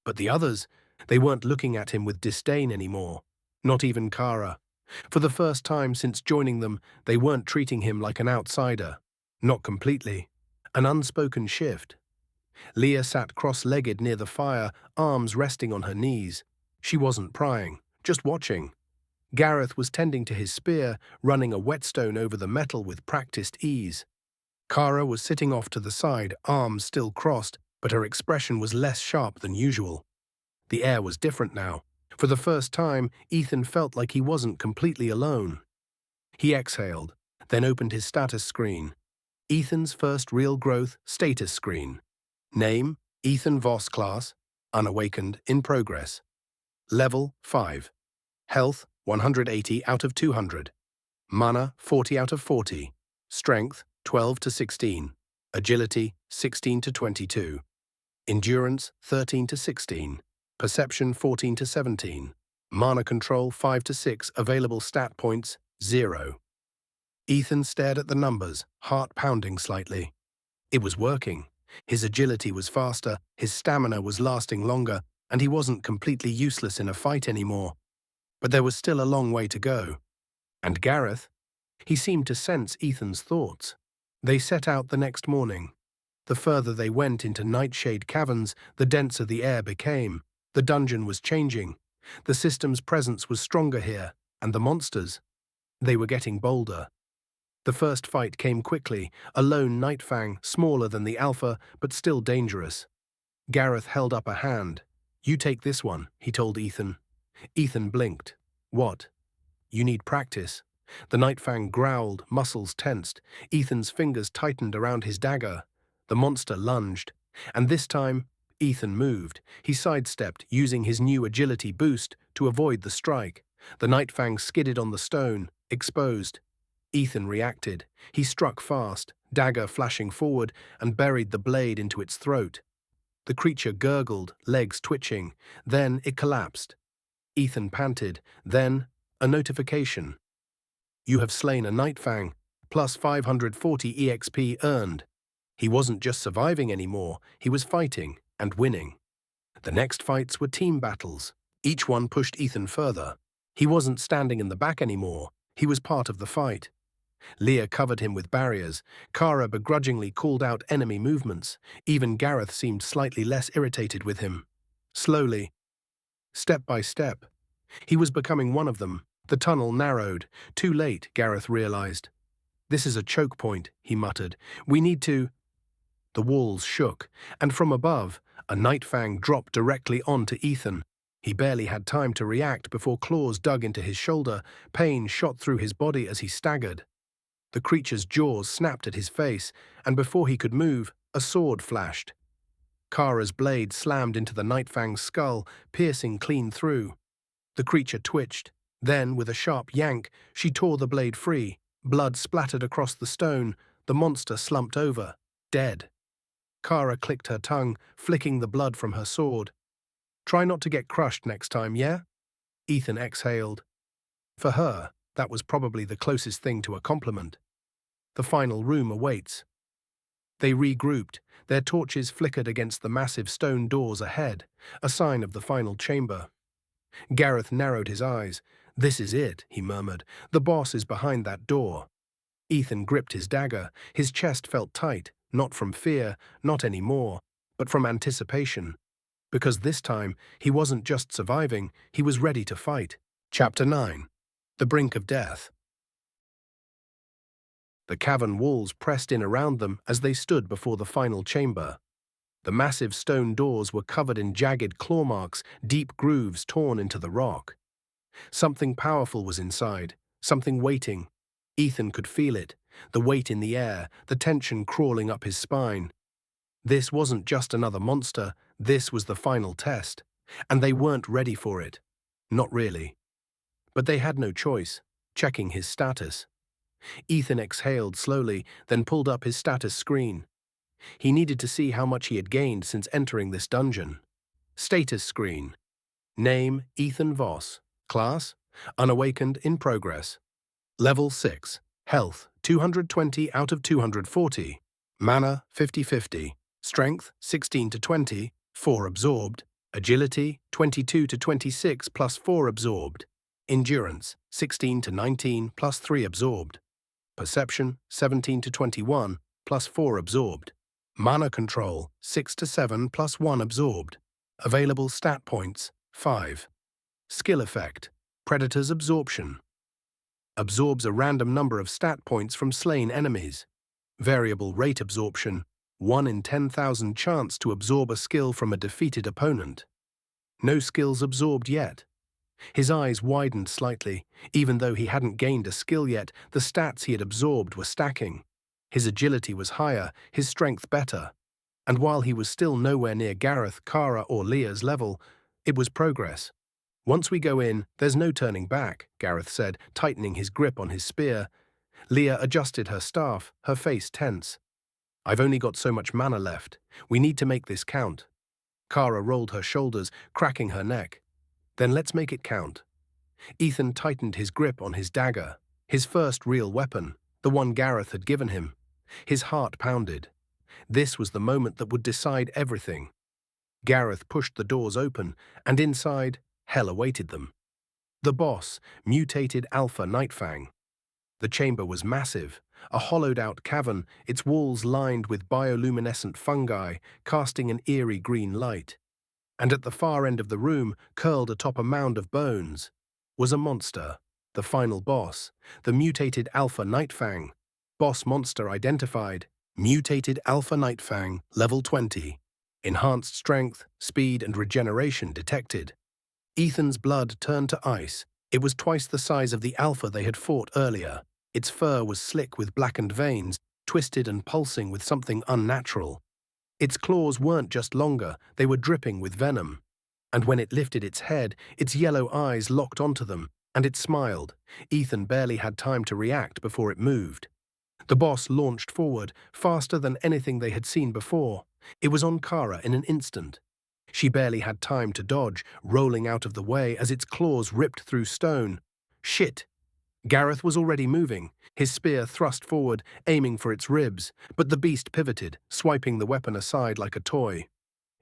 But the others, they weren't looking at him with disdain anymore. Not even Kara. For the first time since joining them, they weren't treating him like an outsider. Not completely. An unspoken shift. Leah sat cross-legged near the fire, arms resting on her knees. She wasn't prying, just watching. Gareth was tending to his spear, running a whetstone over the metal with practiced ease. Kara was sitting off to the side, arms still crossed, but her expression was less sharp than usual. The air was different now. For the first time, Ethan felt like he wasn't completely alone. He exhaled, then opened his status screen. Ethan's first real growth status screen. Name, Ethan Voss class, unawakened, in progress. Level, 5. Health, 180 out of 200. Mana, 40 out of 40. Strength, 12 to 16. Agility, 16 to 22. Endurance, 13 to 16. Perception, 14 to 17. Mana control, 5 to 6. Available stat points, 0. Ethan stared at the numbers, heart pounding slightly. It was working. His agility was faster, his stamina was lasting longer, and he wasn't completely useless in a fight anymore. But there was still a long way to go. And Gareth? He seemed to sense Ethan's thoughts. They set out the next morning. The further they went into Nightshade Caverns, the denser the air became. The dungeon was changing. The system's presence was stronger here, and the monsters, they were getting bolder. The first fight came quickly, a lone Nightfang, smaller than the Alpha, but still dangerous. Gareth held up a hand. "You take this one," he told Ethan. Ethan blinked. "What?" "You need practice." The Nightfang growled, muscles tensed. Ethan's fingers tightened around his dagger. The monster lunged. And this time, Ethan moved. He sidestepped, using his new agility boost to avoid the strike. The Nightfang skidded on the stone, exposed. Ethan reacted. He struck fast, dagger flashing forward, and buried the blade into its throat. The creature gurgled, legs twitching. Then it collapsed. Ethan panted. Then, a notification. "You have slain a Nightfang, plus 540 EXP earned." He wasn't just surviving anymore, he was fighting, and winning. The next fights were team battles. Each one pushed Ethan further. He wasn't standing in the back anymore, he was part of the fight. Leah covered him with barriers. Kara begrudgingly called out enemy movements. Even Gareth seemed slightly less irritated with him. Slowly, step by step, he was becoming one of them. The tunnel narrowed. Too late, Gareth realized. "This is a choke point," he muttered. "We need to—" The walls shook, and from above, a Nightfang dropped directly onto Ethan. He barely had time to react before claws dug into his shoulder. Pain shot through his body as he staggered. The creature's jaws snapped at his face, and before he could move, a sword flashed. Kara's blade slammed into the Nightfang's skull, piercing clean through. The creature twitched. Then, with a sharp yank, she tore the blade free. Blood splattered across the stone. The monster slumped over, dead. Kara clicked her tongue, flicking the blood from her sword. "Try not to get crushed next time, yeah?" Ethan exhaled. For her, that was probably the closest thing to a compliment. The final room awaits. They regrouped. Their torches flickered against the massive stone doors ahead, a sign of the final chamber. Gareth narrowed his eyes. "This is it," he murmured. "The boss is behind that door." Ethan gripped his dagger. His chest felt tight, not from fear, not anymore, but from anticipation. Because this time, he wasn't just surviving, he was ready to fight. Chapter 9. The Brink of Death. The cavern walls pressed in around them as they stood before the final chamber. The massive stone doors were covered in jagged claw marks, deep grooves torn into the rock. Something powerful was inside, something waiting. Ethan could feel it, the weight in the air, the tension crawling up his spine. This wasn't just another monster, this was the final test. And they weren't ready for it. Not really. But they had no choice, checking his status. Ethan exhaled slowly, then pulled up his status screen. He needed to see how much he had gained since entering this dungeon. Status screen. Name, Ethan Voss. Class, unawakened in progress. Level 6. Health, 220 out of 240. Mana, 50-50. Strength, 16 to 20, 4 absorbed. Agility, 22 to 26 plus 4 absorbed. Endurance, 16 to 19 plus 3 absorbed. Perception, 17 to 21 plus 4 absorbed. Mana control, 6 to 7 plus 1 absorbed. Available stat points, 5. Skill effect, Predator's Absorption. Absorbs a random number of stat points from slain enemies. Variable rate absorption, 1 in 10,000 chance to absorb a skill from a defeated opponent. No skills absorbed yet. His eyes widened slightly. Even though he hadn't gained a skill yet, the stats he had absorbed were stacking. His agility was higher, his strength better. And while he was still nowhere near Gareth, Kara, or Leah's level, it was progress. Once we go in, there's no turning back, Gareth said, tightening his grip on his spear. Leah adjusted her staff, her face tense. I've only got so much mana left. We need to make this count. Kara rolled her shoulders, cracking her neck. Then let's make it count. Ethan tightened his grip on his dagger, his first real weapon, the one Gareth had given him. His heart pounded. This was the moment that would decide everything. Gareth pushed the doors open, and inside, hell awaited them. The boss, mutated Alpha Nightfang. The chamber was massive, a hollowed-out cavern, its walls lined with bioluminescent fungi, casting an eerie green light. And at the far end of the room, curled atop a mound of bones, was a monster, the final boss, the mutated Alpha Nightfang. Boss monster identified, mutated Alpha Nightfang, level 20. Enhanced strength, speed, and regeneration detected. Ethan's blood turned to ice. It was twice the size of the Alpha they had fought earlier. Its fur was slick with blackened veins, twisted and pulsing with something unnatural. Its claws weren't just longer, they were dripping with venom. And when it lifted its head, its yellow eyes locked onto them, and it smiled. Ethan barely had time to react before it moved. The boss launched forward, faster than anything they had seen before. It was on Kara in an instant. She barely had time to dodge, rolling out of the way as its claws ripped through stone. Shit! Gareth was already moving, his spear thrust forward, aiming for its ribs, but the beast pivoted, swiping the weapon aside like a toy.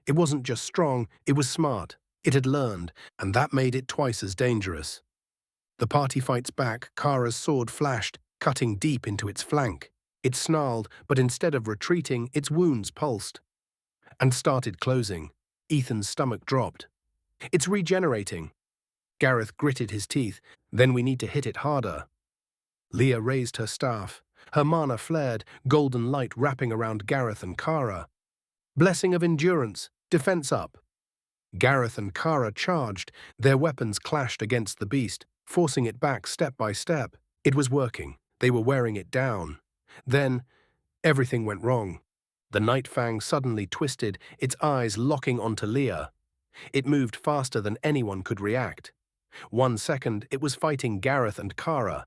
It wasn't just strong, it was smart. It had learned, and that made it twice as dangerous. The party fights back, Kara's sword flashed, cutting deep into its flank. It snarled, but instead of retreating, its wounds pulsed. And started closing. Ethan's stomach dropped. It's regenerating. Gareth gritted his teeth. Then we need to hit it harder. Leah raised her staff. Her mana flared, golden light wrapping around Gareth and Kara. Blessing of endurance, defense up. Gareth and Kara charged. Their weapons clashed against the beast, forcing it back step by step. It was working. They were wearing it down. Then, everything went wrong. The Nightfang suddenly twisted, its eyes locking onto Leah. It moved faster than anyone could react. 1 second, it was fighting Gareth and Kara.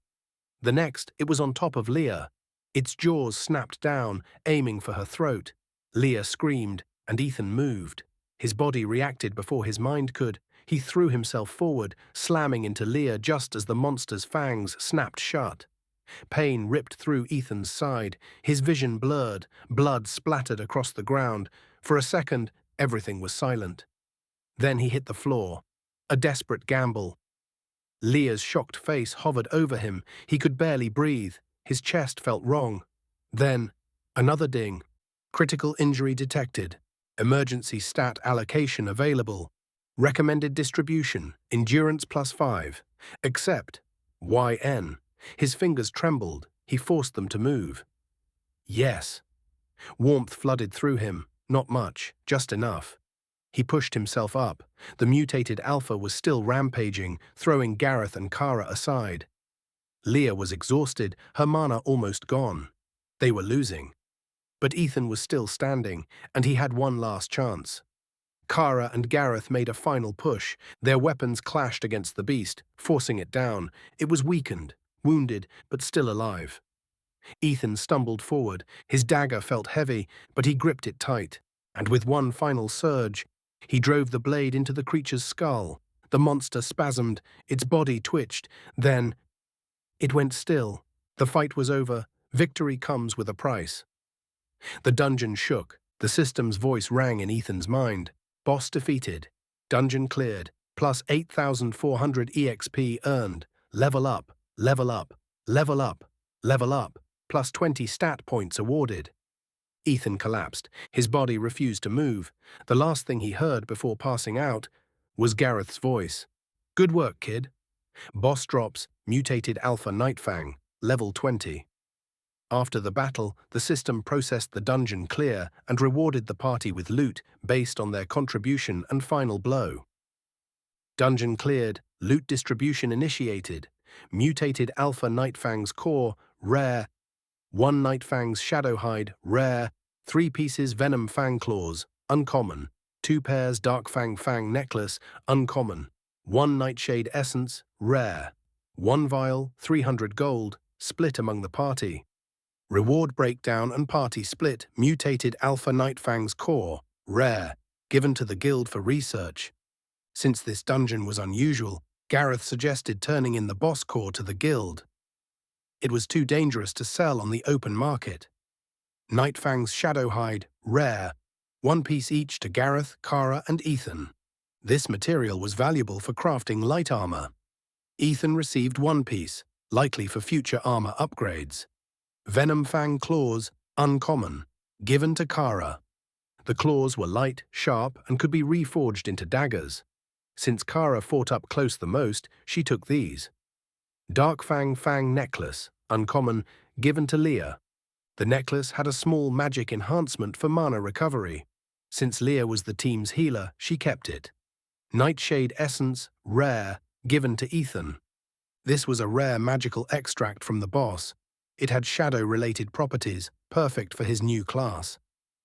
The next, it was on top of Leah. Its jaws snapped down, aiming for her throat. Leah screamed, and Ethan moved. His body reacted before his mind could. He threw himself forward, slamming into Leah just as the monster's fangs snapped shut. Pain ripped through Ethan's side, his vision blurred, blood splattered across the ground. For a second, everything was silent. Then he hit the floor. A desperate gamble. Leah's shocked face hovered over him. He could barely breathe. His chest felt wrong. Then, another ding. Critical injury detected. Emergency stat allocation available. Recommended distribution, endurance +5. Accept. YN. His fingers trembled. He forced them to move. Yes. Warmth flooded through him. Not much, just enough. He pushed himself up. The mutated Alpha was still rampaging, throwing Gareth and Kara aside. Leah was exhausted, her mana almost gone. They were losing. But Ethan was still standing, and he had one last chance. Kara and Gareth made a final push. Their weapons clashed against the beast, forcing it down. It was weakened, wounded, but still alive. Ethan stumbled forward. His dagger felt heavy, but he gripped it tight. And with one final surge, he drove the blade into the creature's skull. The monster spasmed, its body twitched. Then it went still. The fight was over. Victory comes with a price. The dungeon shook. The system's voice rang in Ethan's mind. Boss defeated. Dungeon cleared. Plus 8,400 EXP earned. Level up, level up, level up, level up. Plus 20 stat points awarded. Ethan collapsed. His body refused to move. The last thing he heard before passing out was Gareth's voice. Good work, kid. Boss drops, mutated Alpha Nightfang, level 20. After the battle, the system processed the dungeon clear and rewarded the party with loot based on their contribution and final blow. Dungeon cleared, loot distribution initiated. Mutated Alpha Nightfang's core, rare. 1 Nightfang's Shadowhide, rare. 3 pieces Venom Fang Claws, uncommon. 2 pairs Dark Fang necklace, uncommon. 1 Nightshade Essence, rare. 1 vial, 300 gold, split among the party. Reward breakdown and party split, mutated Alpha Nightfang's core, rare, given to the guild for research. Since this dungeon was unusual, Gareth suggested turning in the boss core to the guild. It was too dangerous to sell on the open market. Nightfang's Shadowhide, rare, 1 piece each to Gareth, Kara, and Ethan. This material was valuable for crafting light armor. Ethan received 1 piece, likely for future armor upgrades. Venom Fang Claws, uncommon, given to Kara. The claws were light, sharp, and could be reforged into daggers. Since Kara fought up close the most, she took these. Dark Fang necklace, uncommon, given to Leah. The necklace had a small magic enhancement for mana recovery. Since Leah was the team's healer, she kept it. Nightshade Essence, rare, given to Ethan. This was a rare magical extract from the boss. It had shadow-related properties, perfect for his new class.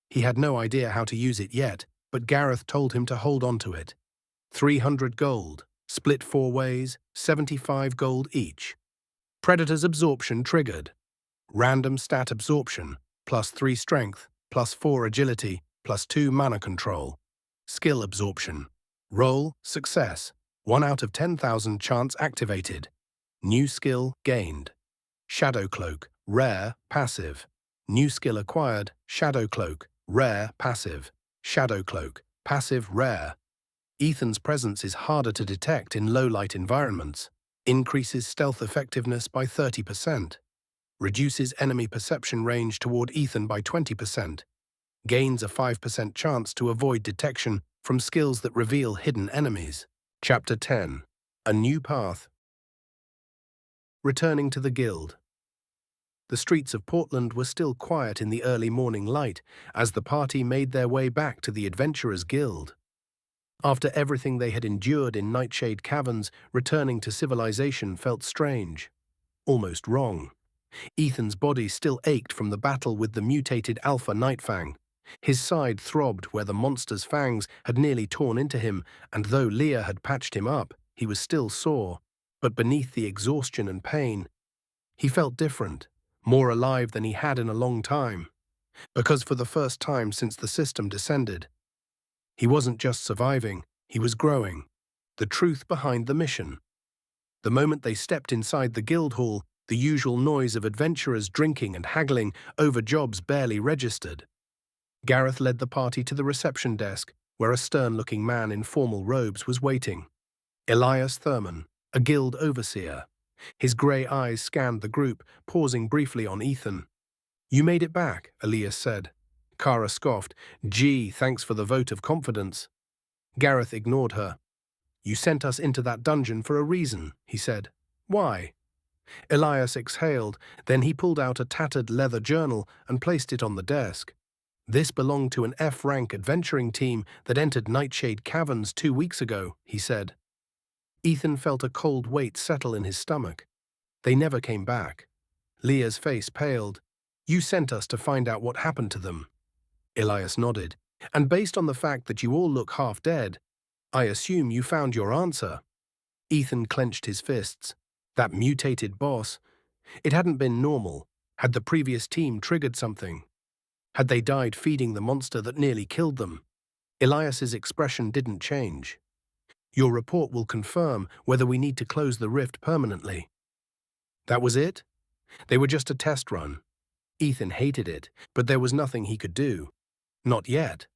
He had no idea how to use it yet, but Gareth told him to hold on to it. 300 gold, split 4 ways, 75 gold each. Predator's Absorption triggered. Random stat absorption, plus 3 strength, plus 4 agility, plus 2 mana control. Skill absorption. Roll, success. 1 out of 10,000 chance activated. New skill gained. Shadow Cloak, rare, passive. New skill acquired, Shadow Cloak, rare, passive. Shadow Cloak, passive, rare. Ethan's presence is harder to detect in low-light environments. Increases stealth effectiveness by 30%. Reduces enemy perception range toward Ethan by 20%. Gains a 5% chance to avoid detection from skills that reveal hidden enemies. Chapter 10. A New Path. Returning to the guild. The streets of Portland were still quiet in the early morning light as the party made their way back to the Adventurers Guild. After everything they had endured in Nightshade Caverns, returning to civilization felt strange, almost wrong. Ethan's body still ached from the battle with the mutated Alpha Nightfang. His side throbbed where the monster's fangs had nearly torn into him, and though Leah had patched him up, he was still sore. But beneath the exhaustion and pain, he felt different, more alive than he had in a long time. Because for the first time since the system descended, he wasn't just surviving, he was growing. The truth behind the mission. The moment they stepped inside the guild hall, the usual noise of adventurers drinking and haggling over jobs barely registered. Gareth led the party to the reception desk, where a stern-looking man in formal robes was waiting. Elias Thurman, a guild overseer. His grey eyes scanned the group, pausing briefly on Ethan. "You made it back," Elias said. Kara scoffed. "Gee, thanks for the vote of confidence." Gareth ignored her. "You sent us into that dungeon for a reason," he said. "Why?" Elias exhaled, then he pulled out a tattered leather journal and placed it on the desk. "This belonged to an F-rank adventuring team that entered Nightshade Caverns 2 weeks ago," he said. Ethan felt a cold weight settle in his stomach. They never came back. Leah's face paled. "You sent us to find out what happened to them." Elias nodded. And based on the fact that you all look half dead, I assume you found your answer. Ethan clenched his fists. That mutated boss. It hadn't been normal. Had the previous team triggered something? Had they died feeding the monster that nearly killed them? Elias's expression didn't change. Your report will confirm whether we need to close the rift permanently. That was it? They were just a test run. Ethan hated it, but there was nothing he could do. Not yet.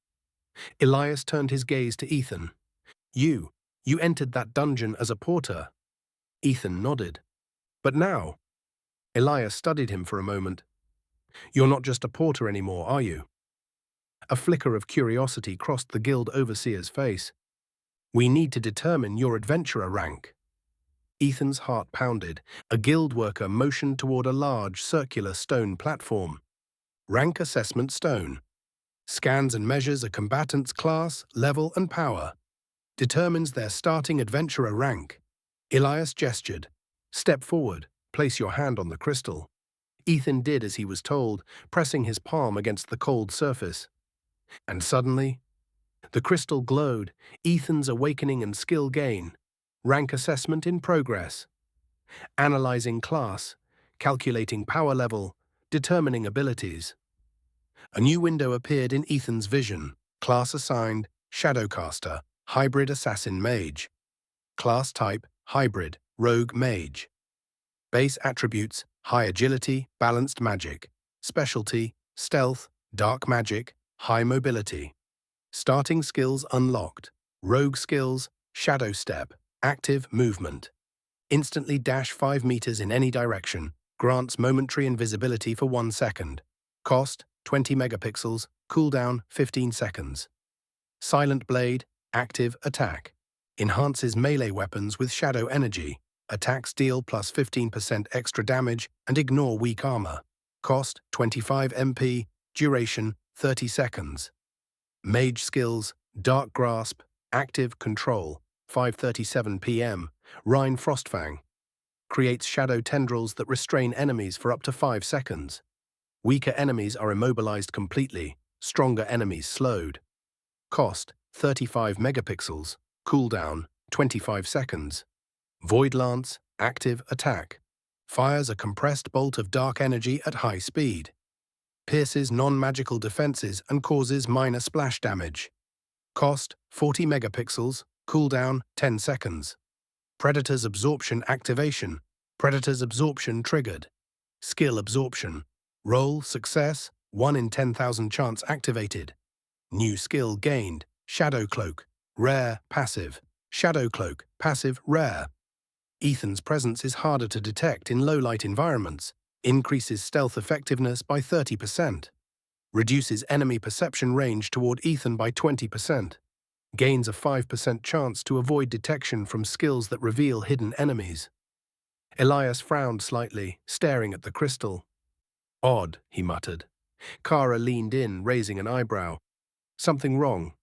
Elias turned his gaze to Ethan. You entered that dungeon as a porter. Ethan nodded. But now? Elias studied him for a moment. You're not just a porter anymore, are you? A flicker of curiosity crossed the guild overseer's face. We need to determine your adventurer rank. Ethan's heart pounded. A guild worker motioned toward a large, circular stone platform. Rank assessment stone. Scans and measures a combatant's class, level, and power. Determines their starting adventurer rank. Elias gestured. Step forward. Place your hand on the crystal. Ethan did as he was told, pressing his palm against the cold surface. And suddenly, the crystal glowed. Ethan's awakening and skill gain. Rank assessment in progress. Analyzing class. Calculating power level. Determining abilities. A new window appeared in Ethan's vision. Class assigned, Shadowcaster, Hybrid Assassin Mage. Class type, Hybrid, Rogue Mage. Base attributes, High Agility, Balanced Magic. Specialty, Stealth, Dark Magic, High Mobility. Starting skills unlocked. Rogue skills, Shadow Step, Active Movement. Instantly dash 5 meters in any direction. Grants momentary invisibility for 1 second. Cost, 20 megapixels, cooldown 15 seconds. Silent Blade, active attack. Enhances melee weapons with shadow energy. Attacks deal plus 15% extra damage and ignore weak armor. Cost 25 MP, duration 30 seconds. Mage skills, Dark Grasp, active control, 5:37 PM, RineFrostfang. Creates shadow tendrils that restrain enemies for up to 5 seconds. Weaker enemies are immobilized completely, stronger enemies slowed. Cost, 35 megapixels, cooldown, 25 seconds. Void Lance, active attack. Fires a compressed bolt of dark energy at high speed. Pierces non-magical defenses and causes minor splash damage. Cost, 40 megapixels, cooldown, 10 seconds. Predator's Absorption activation. Predator's Absorption triggered. Skill Absorption. Roll, success, 1 in 10,000 chance activated. New skill gained, Shadow Cloak, rare, passive. Shadow Cloak, passive, rare. Ethan's presence is harder to detect in low-light environments, increases stealth effectiveness by 30%. Reduces enemy perception range toward Ethan by 20%. Gains a 5% chance to avoid detection from skills that reveal hidden enemies. Elias frowned slightly, staring at the crystal. Odd, he muttered. Kara leaned in, raising an eyebrow. Something wrong?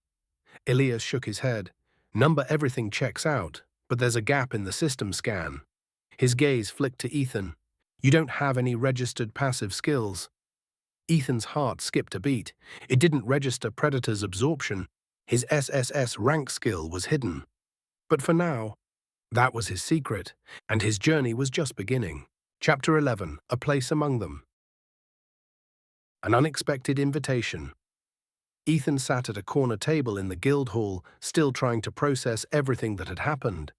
Elias shook his head. Number everything checks out, but there's a gap in the system scan. His gaze flicked to Ethan. You don't have any registered passive skills. Ethan's heart skipped a beat. It didn't register Predator's Absorption. His SSS-rank skill was hidden. But for now, that was his secret, and his journey was just beginning. Chapter 11, A Place Among Them. An unexpected invitation. Ethan sat at a corner table in the guild hall, still trying to process everything that had happened.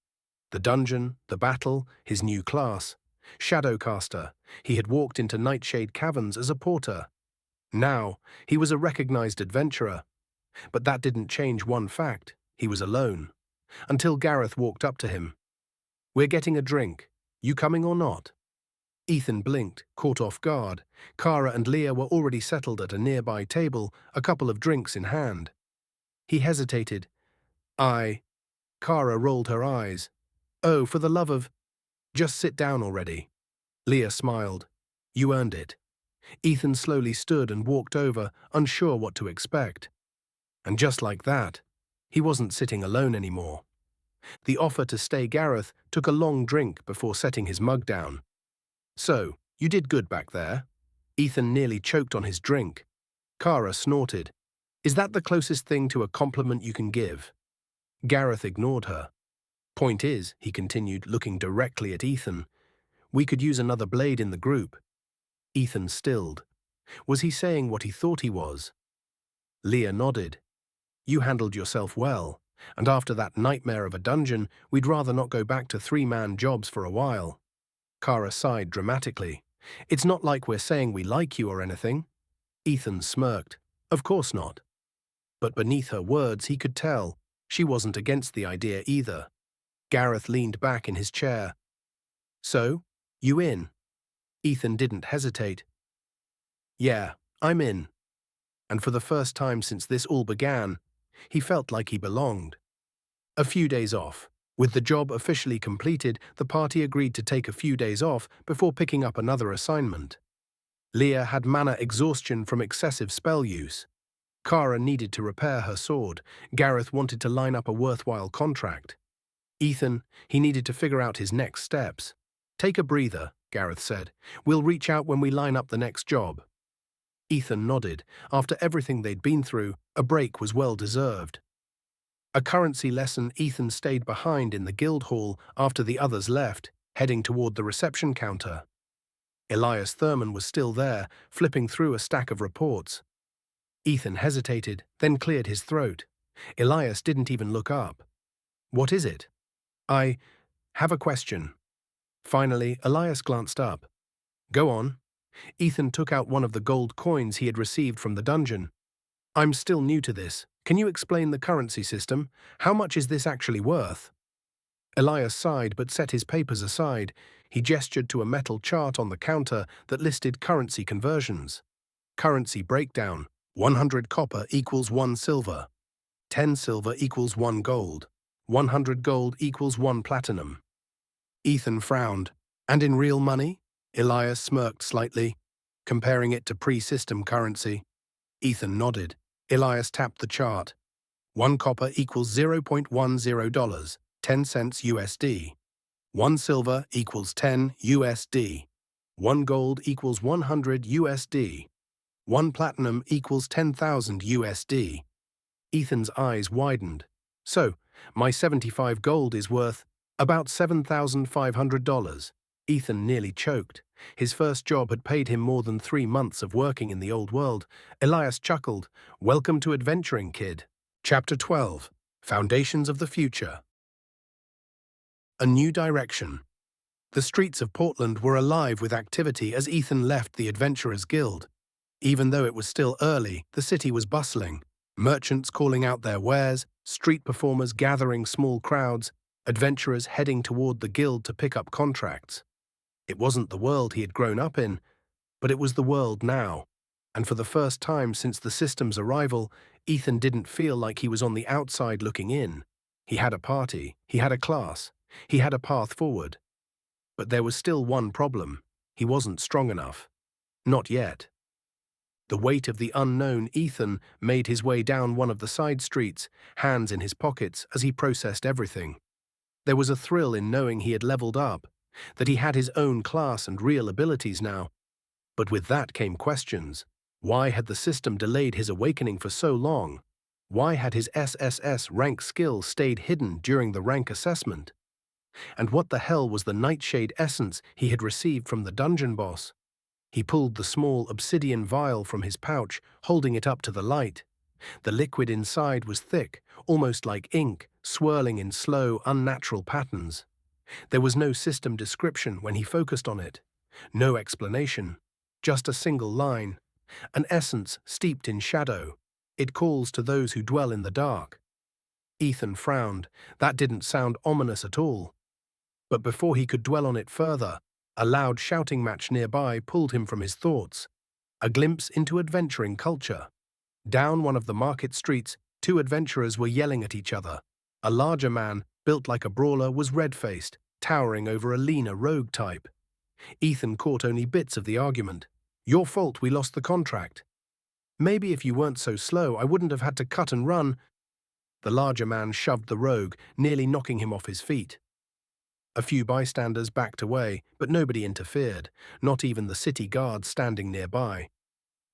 The dungeon, the battle, his new class. Shadowcaster. He had walked into Nightshade Caverns as a porter. Now, he was a recognized adventurer. But that didn't change one fact. He was alone. Until Gareth walked up to him. We're getting a drink. You coming or not? Ethan blinked, caught off guard. Kara and Leah were already settled at a nearby table, a couple of drinks in hand. He hesitated. Kara rolled her eyes. Oh, for the love of... Just sit down already. Leah smiled. You earned it. Ethan slowly stood and walked over, unsure what to expect. And just like that, he wasn't sitting alone anymore. The offer to stay Gareth took a long drink before setting his mug down. So, you did good back there. Ethan nearly choked on his drink. Kara snorted. Is that the closest thing to a compliment you can give? Gareth ignored her. Point is, he continued, looking directly at Ethan, we could use another blade in the group. Ethan stilled. Was he saying what he thought he was? Leah nodded. You handled yourself well, and after that nightmare of a dungeon, we'd rather not go back to three-man jobs for a while. Kara sighed dramatically. It's not like we're saying we like you or anything. Ethan smirked. Of course not. But beneath her words, he could tell she wasn't against the idea either. Gareth leaned back in his chair. So, you in? Ethan didn't hesitate. Yeah, I'm in. And for the first time since this all began, he felt like he belonged. A few days off. With the job officially completed, the party agreed to take a few days off before picking up another assignment. Leah had mana exhaustion from excessive spell use. Kara needed to repair her sword. Gareth wanted to line up a worthwhile contract. Ethan, he needed to figure out his next steps. Take a breather, Gareth said. We'll reach out when we line up the next job. Ethan nodded. After everything they'd been through, a break was well deserved. A currency lesson, Ethan stayed behind in the guild hall after the others left, heading toward the reception counter. Elias Thurman was still there, flipping through a stack of reports. Ethan hesitated, then cleared his throat. Elias didn't even look up. What is it? I have a question. Finally, Elias glanced up. Go on. Ethan took out one of the gold coins he had received from the dungeon. I'm still new to this. Can you explain the currency system? How much is this actually worth? Elias sighed but set his papers aside. He gestured to a metal chart on the counter that listed currency conversions. Currency breakdown. 100 copper equals 1 silver. 10 silver equals 1 gold. 100 gold equals 1 platinum. Ethan frowned. And in real money? Elias smirked slightly, comparing it to pre-system currency. Ethan nodded. Elias tapped the chart. 1 copper equals $0.10, 10 cents USD. 1 silver equals 10 USD. 1 gold equals 100 USD. 1 platinum equals 10,000 USD. Ethan's eyes widened. So, my 75 gold is worth about $7,500. Ethan nearly choked. His first job had paid him more than 3 months of working in the old world. Elias chuckled. Welcome to adventuring, kid. Chapter 12. Foundations of the Future. A new direction. The streets of Portland were alive with activity as Ethan left the Adventurers Guild. Even though it was still early, the city was bustling. Merchants calling out their wares, street performers gathering small crowds, adventurers heading toward the guild to pick up contracts. It wasn't the world he had grown up in, but it was the world now. And for the first time since the system's arrival, Ethan didn't feel like he was on the outside looking in. He had a party, he had a class, he had a path forward. But there was still one problem. He wasn't strong enough. Not yet. The weight of the unknown Ethan made his way down one of the side streets, hands in his pockets as he processed everything. There was a thrill in knowing he had leveled up, that he had his own class and real abilities now. But with that came questions. Why had the system delayed his awakening for so long? Why had his SSS-rank skill stayed hidden during the rank assessment? And what the hell was the nightshade essence he had received from the dungeon boss? He pulled the small obsidian vial from his pouch, holding it up to the light. The liquid inside was thick, almost like ink, swirling in slow, unnatural patterns. There was no system description when he focused on it. No explanation. Just a single line. An essence steeped in shadow. It calls to those who dwell in the dark. Ethan frowned. That didn't sound ominous at all. But before he could dwell on it further, a loud shouting match nearby pulled him from his thoughts. A glimpse into adventuring culture. Down one of the market streets, 2 adventurers were yelling at each other. A larger man, built like a brawler, was red-faced, towering over a leaner rogue type. Ethan caught only bits of the argument. Your fault we lost the contract. Maybe if you weren't so slow, I wouldn't have had to cut and run. The larger man shoved the rogue, nearly knocking him off his feet. A few bystanders backed away, but nobody interfered, not even the city guards standing nearby.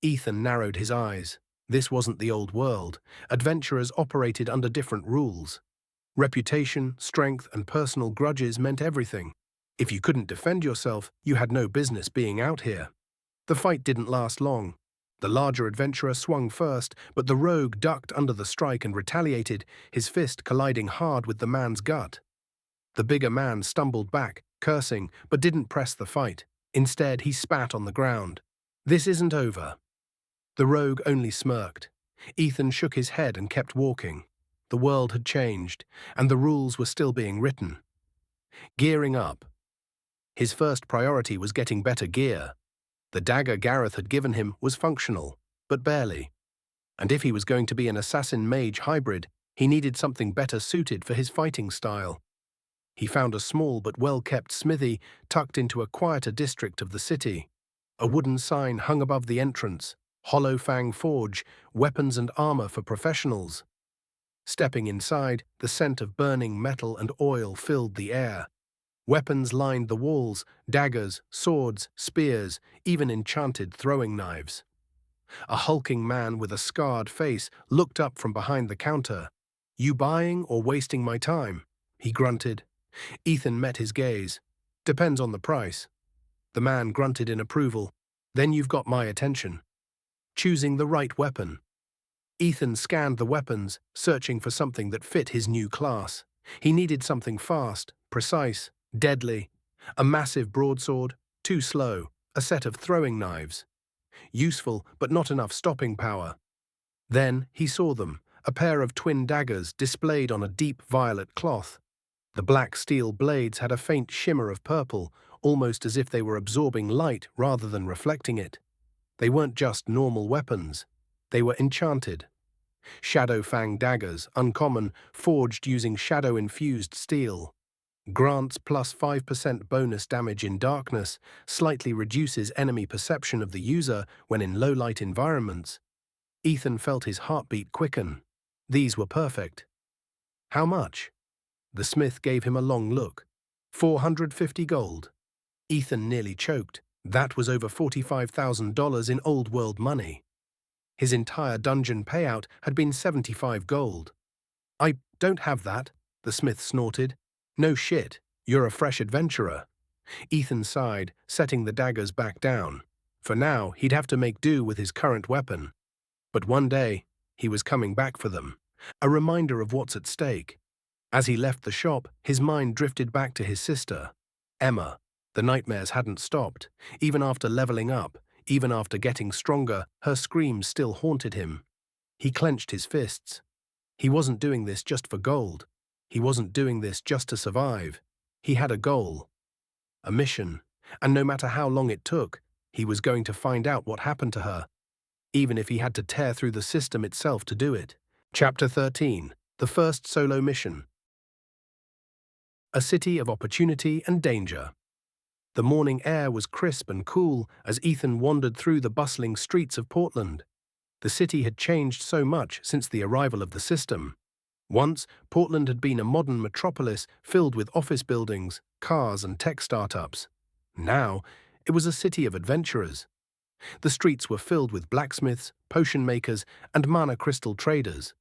Ethan narrowed his eyes. This wasn't the old world. Adventurers operated under different rules. Reputation, strength, and personal grudges meant everything. If you couldn't defend yourself, you had no business being out here. The fight didn't last long. The larger adventurer swung first, but the rogue ducked under the strike and retaliated, his fist colliding hard with the man's gut. The bigger man stumbled back, cursing, but didn't press the fight. Instead, he spat on the ground. "This isn't over." The rogue only smirked. Ethan shook his head and kept walking. The world had changed, and the rules were still being written. Gearing up. His first priority was getting better gear. The dagger Gareth had given him was functional, but barely. And if he was going to be an assassin-mage hybrid, he needed something better suited for his fighting style. He found a small but well-kept smithy tucked into a quieter district of the city. A wooden sign hung above the entrance, "Hollow Fang Forge, weapons and armor for professionals." Stepping inside, the scent of burning metal and oil filled the air. Weapons lined the walls, daggers, swords, spears, even enchanted throwing knives. A hulking man with a scarred face looked up from behind the counter. "You buying or wasting my time?" he grunted. Ethan met his gaze. "Depends on the price." The man grunted in approval. "Then you've got my attention." Choosing the right weapon. Ethan scanned the weapons, searching for something that fit his new class. He needed something fast, precise, deadly. A massive broadsword, too slow. A set of throwing knives. Useful, but not enough stopping power. Then he saw them, a pair of twin daggers displayed on a deep violet cloth. The black steel blades had a faint shimmer of purple, almost as if they were absorbing light rather than reflecting it. They weren't just normal weapons. They were enchanted. Shadow Fang daggers, uncommon, forged using shadow-infused steel. Grants plus 5% bonus damage in darkness, slightly reduces enemy perception of the user when in low-light environments. Ethan felt his heartbeat quicken. These were perfect. How much? The smith gave him a long look. 450 gold. Ethan nearly choked. That was over $45,000 in old world money. His entire dungeon payout had been 75 gold. "I don't have that," the smith snorted. "No shit, you're a fresh adventurer." Ethan sighed, setting the daggers back down. For now, he'd have to make do with his current weapon. But one day, he was coming back for them. A reminder of what's at stake. As he left the shop, his mind drifted back to his sister, Emma. The nightmares hadn't stopped. Even after leveling up, even after getting stronger, her screams still haunted him. He clenched his fists. He wasn't doing this just for gold. He wasn't doing this just to survive. He had a goal, a mission, and no matter how long it took, he was going to find out what happened to her, even if he had to tear through the system itself to do it. Chapter 13. The First Solo Mission. A city of opportunity and danger. The morning air was crisp and cool as Ethan wandered through the bustling streets of Portland. The city had changed so much since the arrival of the system. Once, Portland had been a modern metropolis filled with office buildings, cars, and tech startups. Now, it was a city of adventurers. The streets were filled with blacksmiths, potion makers, and mana crystal traders.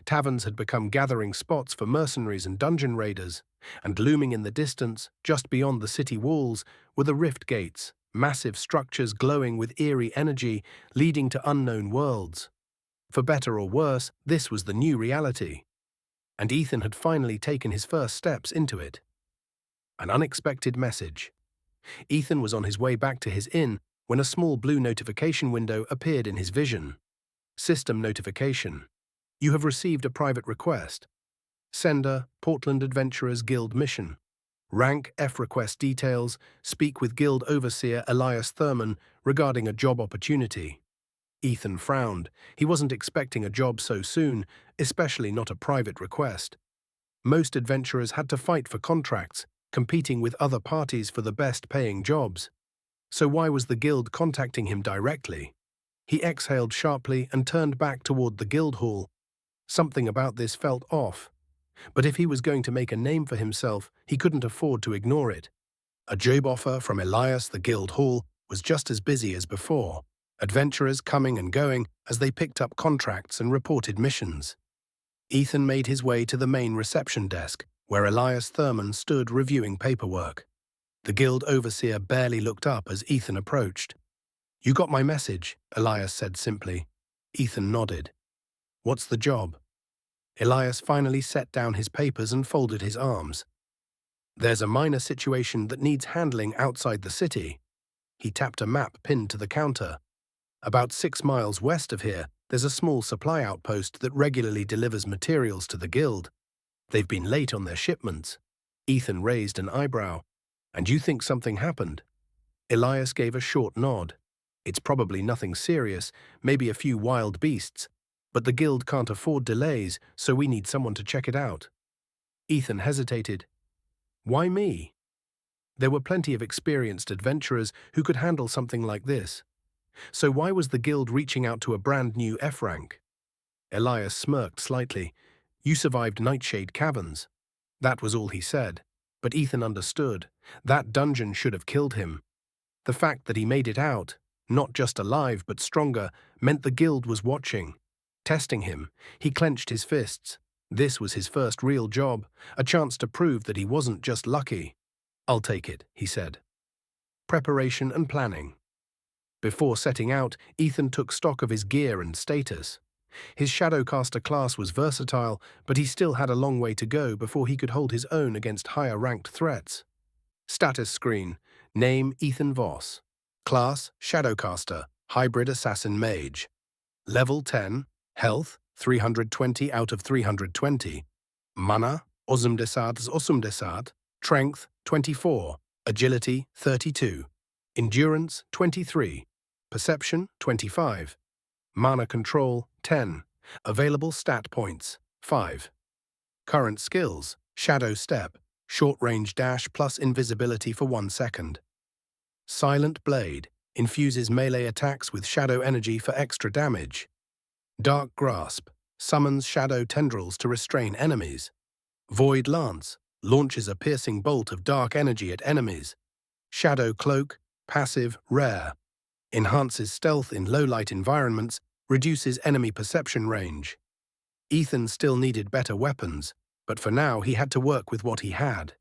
Taverns had become gathering spots for mercenaries and dungeon raiders, and looming in the distance, just beyond the city walls, were the rift gates, massive structures glowing with eerie energy leading to unknown worlds. For better or worse, this was the new reality. And Ethan had finally taken his first steps into it. An unexpected message. Ethan was on his way back to his inn when a small blue notification window appeared in his vision. System notification. You have received a private request. Sender, Portland Adventurers Guild Mission. Rank, F request details, speak with Guild Overseer Elias Thurman regarding a job opportunity. Ethan frowned. He wasn't expecting a job so soon, especially not a private request. Most adventurers had to fight for contracts, competing with other parties for the best-paying jobs. So why was the guild contacting him directly? He exhaled sharply and turned back toward the guild hall. Something about this felt off. But if he was going to make a name for himself, he couldn't afford to ignore it. A job offer from Elias the guild hall was just as busy as before. adventurers coming and going as they picked up contracts and reported missions. Ethan made his way to the main reception desk, where Elias Thurman stood reviewing paperwork. The guild overseer barely looked up as Ethan approached. "You got my message," Elias said simply. Ethan nodded. "What's the job?" Elias finally set down his papers and folded his arms. "There's a minor situation that needs handling outside the city." He tapped a map pinned to the counter. "About 6 miles west of here, there's a small supply outpost that regularly delivers materials to the guild. They've been late on their shipments." Ethan raised an eyebrow. "And you think something happened?" Elias gave a short nod. "It's probably nothing serious, maybe a few wild beasts. But the guild can't afford delays, so we need someone to check it out." Ethan hesitated. "Why me?" There were plenty of experienced adventurers who could handle something like this. So why was the guild reaching out to a brand new F-rank? Elias smirked slightly. "You survived Nightshade Caverns." That was all he said. But Ethan understood. That dungeon should have killed him. The fact that he made it out, not just alive but stronger, meant the guild was watching, testing him. He clenched his fists. This was his first real job, a chance to prove that he wasn't just lucky. "I'll take it," he said. Preparation and planning. Before setting out, Ethan took stock of his gear and status. His Shadowcaster class was versatile, but he still had a long way to go before he could hold his own against higher-ranked threats. Status screen. Name Ethan Voss. Class Shadowcaster, Hybrid Assassin Mage. Level 10. Health 320 out of 320. Mana 80 Strength 24. Agility 32. Endurance 23. Perception 25. Mana control 10. Available stat points 5. Current skills: Shadow Step, short-range dash plus invisibility for 1 second. Silent Blade, infuses melee attacks with shadow energy for extra damage. Dark Grasp, summons shadow tendrils to restrain enemies. Void Lance, launches a piercing bolt of dark energy at enemies. Shadow Cloak, passive, rare. Enhances stealth in low-light environments, reduces enemy perception range. Ethan still needed better weapons, but for now he had to work with what he had.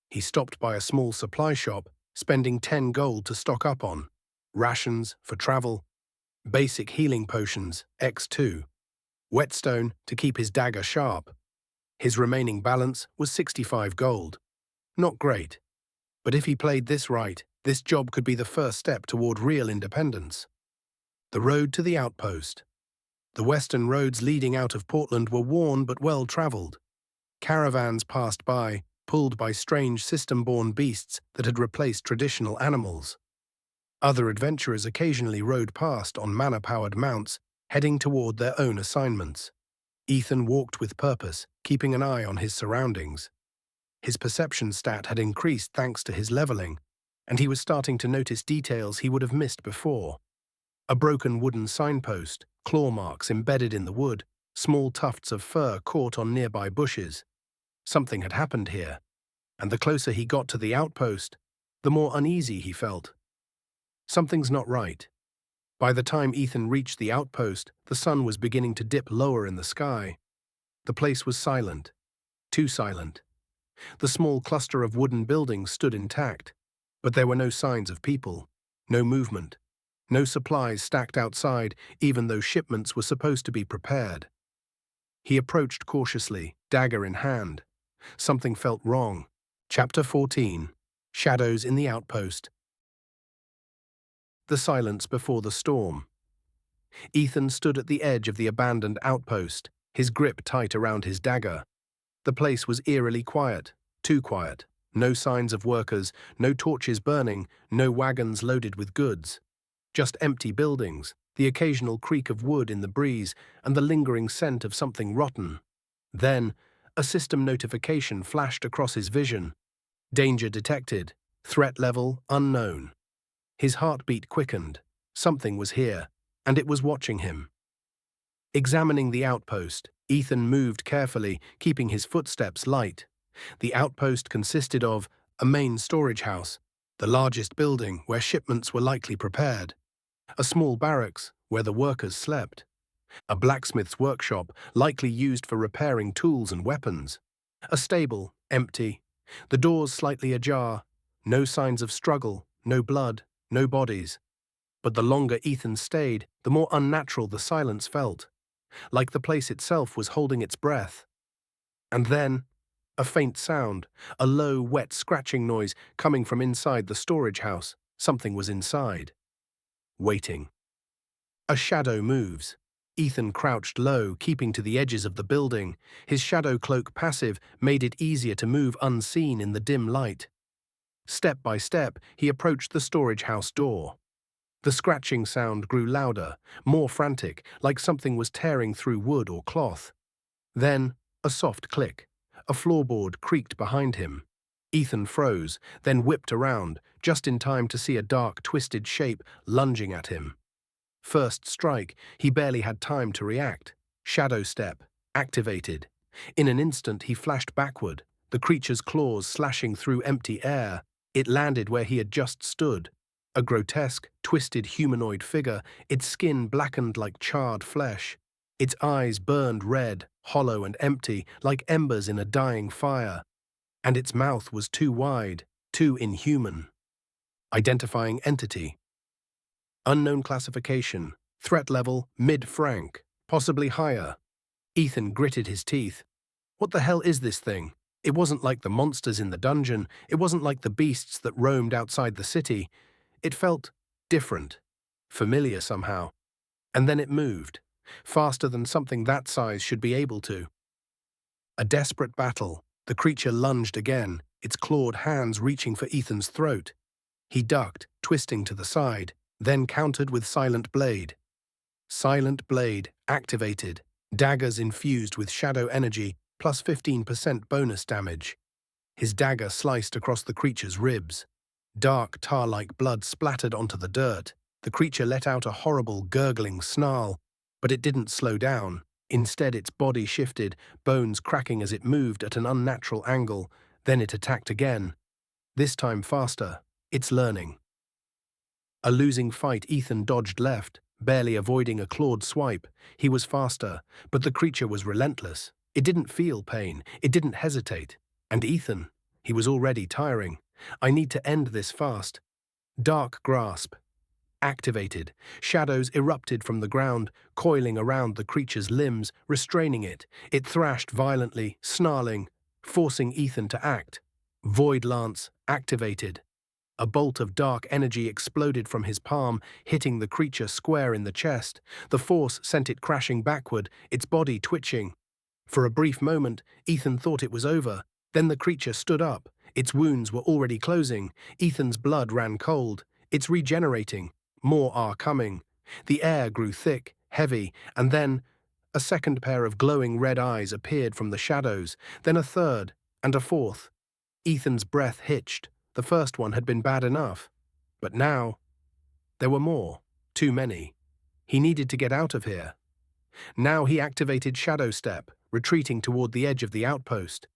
He stopped by a small supply shop, spending 10 gold to stock up on. Rations for travel. Basic healing potions, X2. Whetstone to keep his dagger sharp. His remaining balance was 65 gold. Not great. But if he played this right, this job could be the first step toward real independence. The road to the outpost. The western roads leading out of Portland were worn but well-traveled. Caravans passed by, pulled by strange system-born beasts that had replaced traditional animals. Other adventurers occasionally rode past on mana-powered mounts, heading toward their own assignments. Ethan walked with purpose, keeping an eye on his surroundings. His perception stat had increased thanks to his leveling, and he was starting to notice details he would have missed before. A broken wooden signpost, claw marks embedded in the wood, small tufts of fur caught on nearby bushes. Something had happened here, and the closer he got to the outpost, the more uneasy he felt. Something's not right. By the time Ethan reached the outpost, the sun was beginning to dip lower in the sky. The place was silent. Too silent. The small cluster of wooden buildings stood intact, but there were no signs of people, no movement, no supplies stacked outside, even though shipments were supposed to be prepared. He approached cautiously, dagger in hand. Something felt wrong. Chapter 14. Shadows in the Outpost. The silence before the storm. Ethan stood at the edge of the abandoned outpost, his grip tight around his dagger. The place was eerily quiet, too quiet. No signs of workers, no torches burning, no wagons loaded with goods. Just empty buildings, the occasional creak of wood in the breeze, and the lingering scent of something rotten. Then, a system notification flashed across his vision. Danger detected. Threat level unknown. His heartbeat quickened. Something was here, and it was watching him. Examining the outpost, Ethan moved carefully, keeping his footsteps light. The outpost consisted of a main storage house, the largest building where shipments were likely prepared. A small barracks where the workers slept. A blacksmith's workshop, likely used for repairing tools and weapons. A stable, empty. The doors slightly ajar. No signs of struggle, no blood, no bodies. But the longer Ethan stayed, the more unnatural the silence felt, like the place itself was holding its breath. And then, a faint sound, a low, wet scratching noise coming from inside the storage house. Something was inside. Waiting. A shadow moves. Ethan crouched low, keeping to the edges of the building. His shadow cloak passive made it easier to move unseen in the dim light. Step by step, he approached the storage house door. The scratching sound grew louder, more frantic, like something was tearing through wood or cloth. Then, a soft click. A floorboard creaked behind him. Ethan froze, then whipped around, just in time to see a dark, twisted shape lunging at him. First strike, he barely had time to react. Shadow step, activated. In an instant, he flashed backward, the creature's claws slashing through empty air. It landed where he had just stood. A grotesque, twisted humanoid figure, its skin blackened like charred flesh. Its eyes burned red, hollow and empty, like embers in a dying fire. And its mouth was too wide, too inhuman. Identifying entity. Unknown classification. Threat level, mid-frank, possibly higher. Ethan gritted his teeth. What the hell is this thing? It wasn't like the monsters in the dungeon. It wasn't like the beasts that roamed outside the city. It felt different, familiar somehow. And then it moved, faster than something that size should be able to. A desperate battle. The creature lunged again, its clawed hands reaching for Ethan's throat. He ducked, twisting to the side, then countered with Silent Blade. Silent Blade activated. Daggers infused with shadow energy, plus 15% bonus damage. His dagger sliced across the creature's ribs. Dark, tar-like blood splattered onto the dirt. The creature let out a horrible, gurgling snarl, but it didn't slow down. Instead, its body shifted, bones cracking as it moved at an unnatural angle. Then it attacked again. This time faster. It's learning. A losing fight, Ethan dodged left, barely avoiding a clawed swipe. He was faster, but the creature was relentless. It didn't feel pain. It didn't hesitate. And Ethan, he was already tiring. I need to end this fast. Dark grasp. Activated. Shadows erupted from the ground, coiling around the creature's limbs, restraining it. It thrashed violently, snarling, forcing Ethan to act. Void Lance activated. A bolt of dark energy exploded from his palm, hitting the creature square in the chest. The force sent it crashing backward, its body twitching. For a brief moment, Ethan thought it was over. Then the creature stood up. Its wounds were already closing. Ethan's blood ran cold. It's regenerating. More are coming. The air grew thick, heavy, and then a second pair of glowing red eyes appeared from the shadows, then a third, and a fourth. Ethan's breath hitched. The first one had been bad enough. But now, there were more. Too many. He needed to get out of here. Now he activated Shadow Step, retreating toward the edge of the outpost.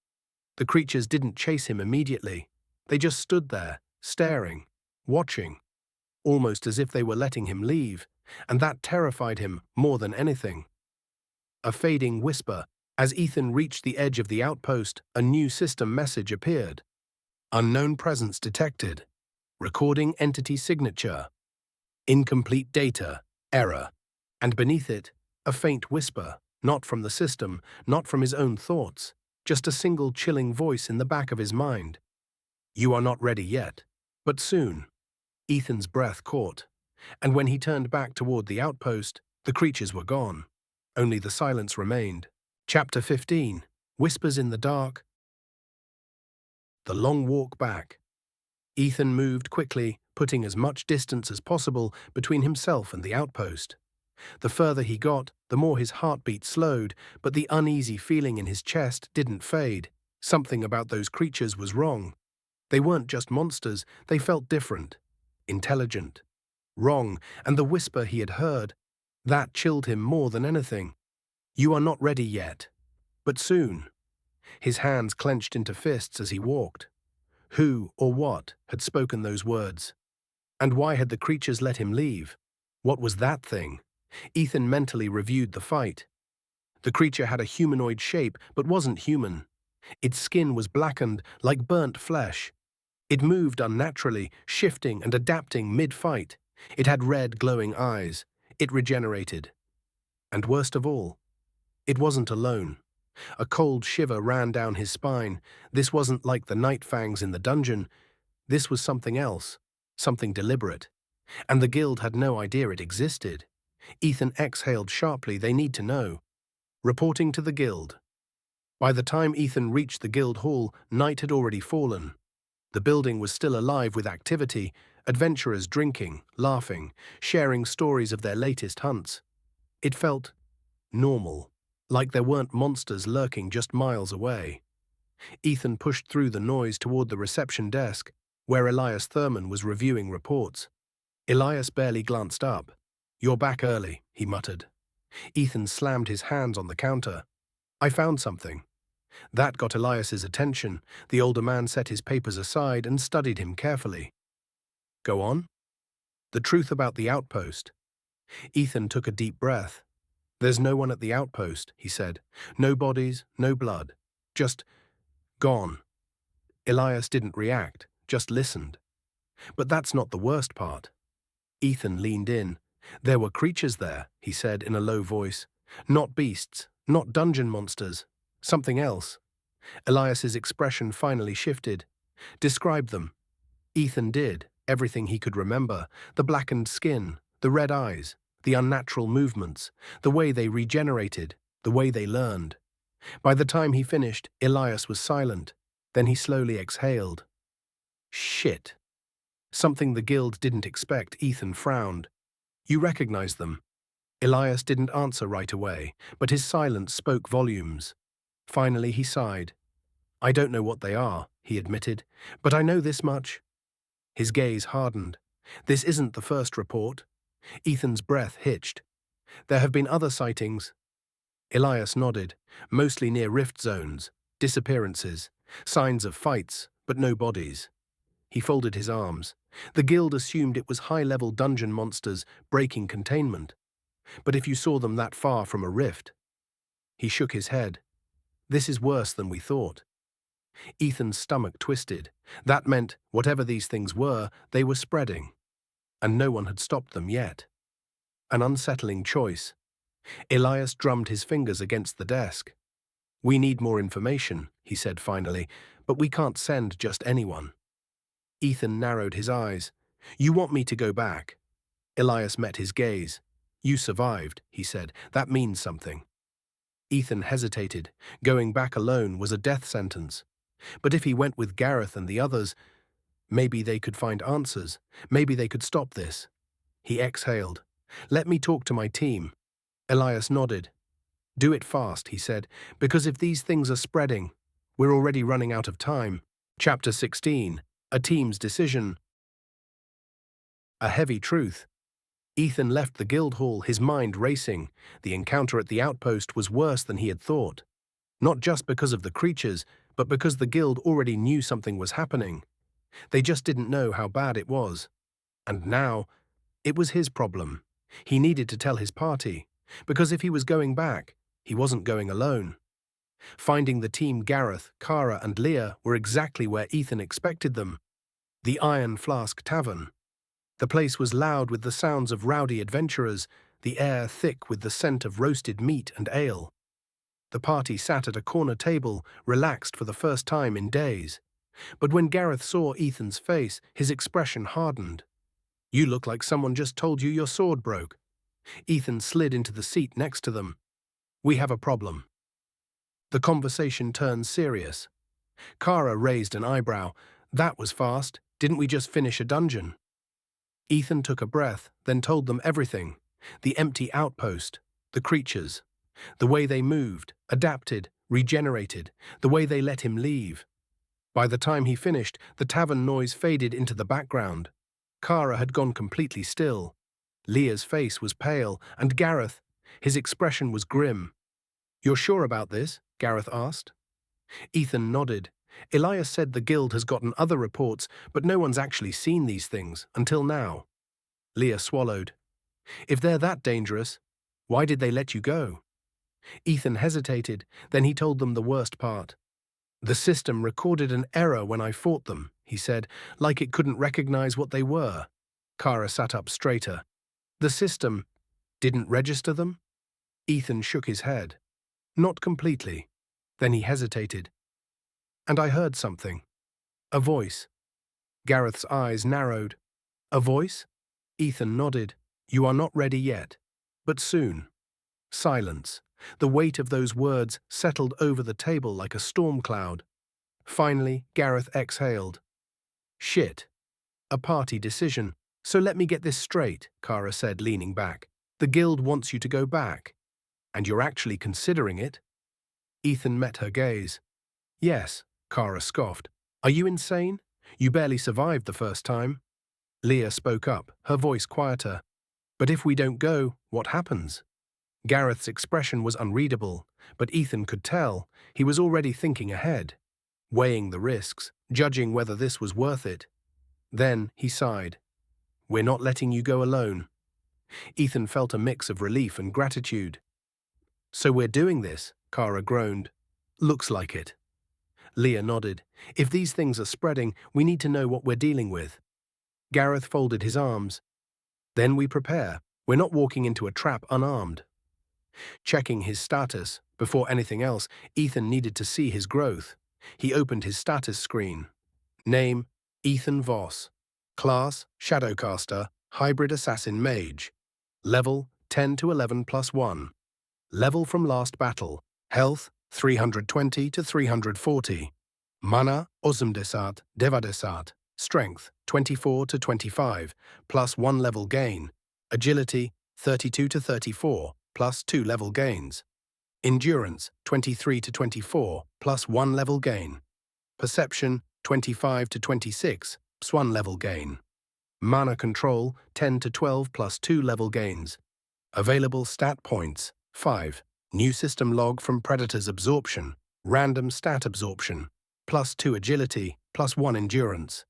The creatures didn't chase him immediately. They just stood there, staring, watching, almost as if they were letting him leave, and that terrified him more than anything. A fading whisper. As Ethan reached the edge of the outpost, a new system message appeared. Unknown presence detected. Recording entity signature. Incomplete data. Error. And beneath it, a faint whisper, not from the system, not from his own thoughts, just a single chilling voice in the back of his mind. You are not ready yet, but soon. Ethan's breath caught, and when he turned back toward the outpost, the creatures were gone. Only the silence remained. Chapter 15. Whispers in the Dark. The long walk back. Ethan moved quickly, putting as much distance as possible between himself and the outpost. The further he got, the more his heartbeat slowed, but the uneasy feeling in his chest didn't fade. Something about those creatures was wrong. They weren't just monsters, they felt different, intelligent, wrong, and the whisper he had heard, that chilled him more than anything. You are not ready yet, but soon. His hands clenched into fists as he walked. Who or what had spoken those words? And why had the creatures let him leave? What was that thing? Ethan mentally reviewed the fight. The creature had a humanoid shape but wasn't human. Its skin was blackened like burnt flesh. It moved unnaturally, shifting and adapting mid-fight. It had red, glowing eyes. It regenerated. And worst of all, it wasn't alone. A cold shiver ran down his spine. This wasn't like the night fangs in the dungeon. This was something else, something deliberate. And the guild had no idea it existed. Ethan exhaled sharply. They need to know. Reporting to the guild. By the time Ethan reached the guild hall, night had already fallen. The building was still alive with activity, adventurers drinking, laughing, sharing stories of their latest hunts. It felt normal, like there weren't monsters lurking just miles away. Ethan pushed through the noise toward the reception desk, where Elias Thurman was reviewing reports. Elias barely glanced up. "You're back early," he muttered. Ethan slammed his hands on the counter. "I found something." That got Elias's attention. The older man set his papers aside and studied him carefully. "Go on." "The truth about the outpost." Ethan took a deep breath. "There's no one at the outpost," he said. "No bodies, no blood. Just gone." Elias didn't react, just listened. "But that's not the worst part." Ethan leaned in. "There were creatures there," he said in a low voice. "Not beasts, not dungeon monsters. Something else." Elias's expression finally shifted. "Describe them." Ethan did, everything he could remember. The blackened skin, the red eyes, the unnatural movements, the way they regenerated, the way they learned. By the time he finished, Elias was silent. Then he slowly exhaled. "Shit." Something the guild didn't expect. Ethan frowned. "You recognize them?" Elias didn't answer right away, but his silence spoke volumes. Finally he sighed. "I don't know what they are," he admitted, "but I know this much." His gaze hardened. "This isn't the first report." Ethan's breath hitched. "There have been other sightings." Elias nodded, "Mostly near rift zones, disappearances, signs of fights, but no bodies." He folded his arms. The guild assumed it was high-level dungeon monsters breaking containment. But if you saw them that far from a rift... He shook his head. "This is worse than we thought." Ethan's stomach twisted. That meant, whatever these things were, they were spreading. And no one had stopped them yet. An unsettling choice. Elias drummed his fingers against the desk. "We need more information," he said finally, "but we can't send just anyone." Ethan narrowed his eyes. "You want me to go back?" Elias met his gaze. "You survived," he said. "That means something." Ethan hesitated. Going back alone was a death sentence. But if he went with Gareth and the others, maybe they could find answers. Maybe they could stop this. He exhaled. "Let me talk to my team." Elias nodded. "Do it fast," he said, "because if these things are spreading, we're already running out of time." Chapter 16. A Team's Decision. A heavy truth. Ethan left the guild hall, his mind racing. The encounter at the outpost was worse than he had thought. Not just because of the creatures, but because the guild already knew something was happening. They just didn't know how bad it was. And now, it was his problem. He needed to tell his party, because if he was going back, he wasn't going alone. Finding the team Gareth, Kara and Leah were exactly where Ethan expected them. The Iron Flask Tavern. The place was loud with the sounds of rowdy adventurers, the air thick with the scent of roasted meat and ale. The party sat at a corner table, relaxed for the first time in days. But when Gareth saw Ethan's face, his expression hardened. "You look like someone just told you your sword broke." Ethan slid into the seat next to them. "We have a problem." The conversation turned serious. Kara raised an eyebrow. "That was fast. Didn't we just finish a dungeon?" Ethan took a breath, then told them everything. The empty outpost, the creatures, the way they moved, adapted, regenerated, the way they let him leave. By the time he finished, the tavern noise faded into the background. Kara had gone completely still. Leah's face was pale, and Gareth, his expression was grim. "You're sure about this?" Gareth asked. Ethan nodded. "Elias said the guild has gotten other reports, but no one's actually seen these things, until now." Leah swallowed. If they're that dangerous, why did they let you go? Ethan hesitated, then he told them the worst part. The system recorded an error when I fought them, he said, like it couldn't recognize what they were. Kara sat up straighter. The system didn't register them? Ethan shook his head. Not completely. Then he hesitated. And I heard something. A voice. Gareth's eyes narrowed. A voice? Ethan nodded. You are not ready yet. But soon. Silence. The weight of those words settled over the table like a storm cloud. Finally, Gareth exhaled. Shit. A party decision. So let me get this straight, Kara said, leaning back. The guild wants you to go back. And you're actually considering it? Ethan met her gaze. Yes, Kara scoffed. Are you insane? You barely survived the first time. Leah spoke up, her voice quieter. But if we don't go, what happens? Gareth's expression was unreadable, but Ethan could tell he was already thinking ahead, weighing the risks, judging whether this was worth it. Then he sighed. We're not letting you go alone. Ethan felt a mix of relief and gratitude. So we're doing this, Kara groaned. Looks like it. Leah nodded. If these things are spreading, we need to know what we're dealing with. Gareth folded his arms. Then we prepare. We're not walking into a trap unarmed. Checking his status, before anything else, Ethan needed to see his growth. He opened his status screen. Name, Ethan Voss. Class, Shadowcaster, Hybrid Assassin Mage. Level, 10 to 11 plus 1. Level from last battle. Health, 320 to 340. Mana, Ozmdesat, Devadesat. Strength, 24 to 25, plus 1 level gain. Agility, 32 to 34, plus 2 level gains. Endurance, 23 to 24, plus 1 level gain. Perception, 25 to 26, plus 1 level gain. Mana control, 10 to 12 plus 2 level gains. Available stat points, 5. New system log from Predator's Absorption. Random stat absorption. Plus 2 agility, plus 1 endurance.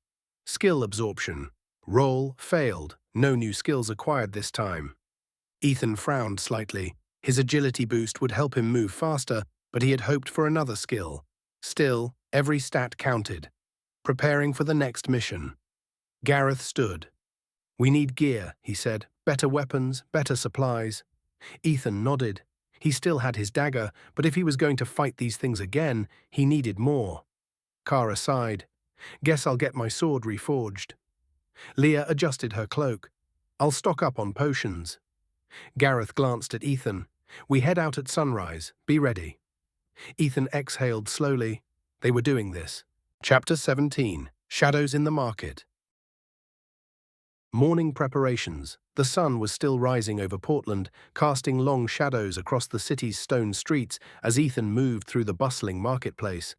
Skill absorption. Roll failed. No new skills acquired this time. Ethan frowned slightly. His agility boost would help him move faster, but he had hoped for another skill. Still, every stat counted. Preparing for the next mission. Gareth stood. We need gear, he said. Better weapons, better supplies. Ethan nodded. He still had his dagger, but if he was going to fight these things again, he needed more. Kara sighed. Guess I'll get my sword reforged. Leah adjusted her cloak. I'll stock up on potions. Gareth glanced at Ethan. We head out at sunrise. Be ready. Ethan exhaled slowly. They were doing this. Chapter 17. Shadows in the Market. Morning preparations. The sun was still rising over Portland, casting long shadows across the city's stone streets as Ethan moved through the bustling marketplace.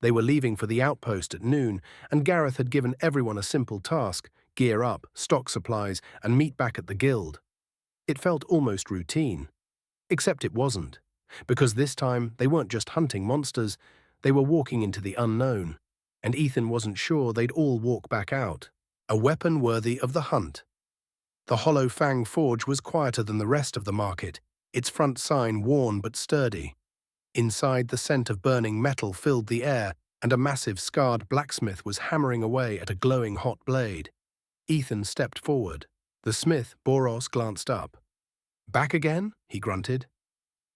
They were leaving for the outpost at noon, and Gareth had given everyone a simple task: gear up, stock supplies, and meet back at the guild. It felt almost routine. Except it wasn't, because this time they weren't just hunting monsters, they were walking into the unknown, and Ethan wasn't sure they'd all walk back out. A weapon worthy of the hunt. The Hollow Fang Forge was quieter than the rest of the market, its front sign worn but sturdy. Inside, the scent of burning metal filled the air, and a massive scarred blacksmith was hammering away at a glowing hot blade. Ethan stepped forward. The smith, Voss, glanced up. Back again? He grunted.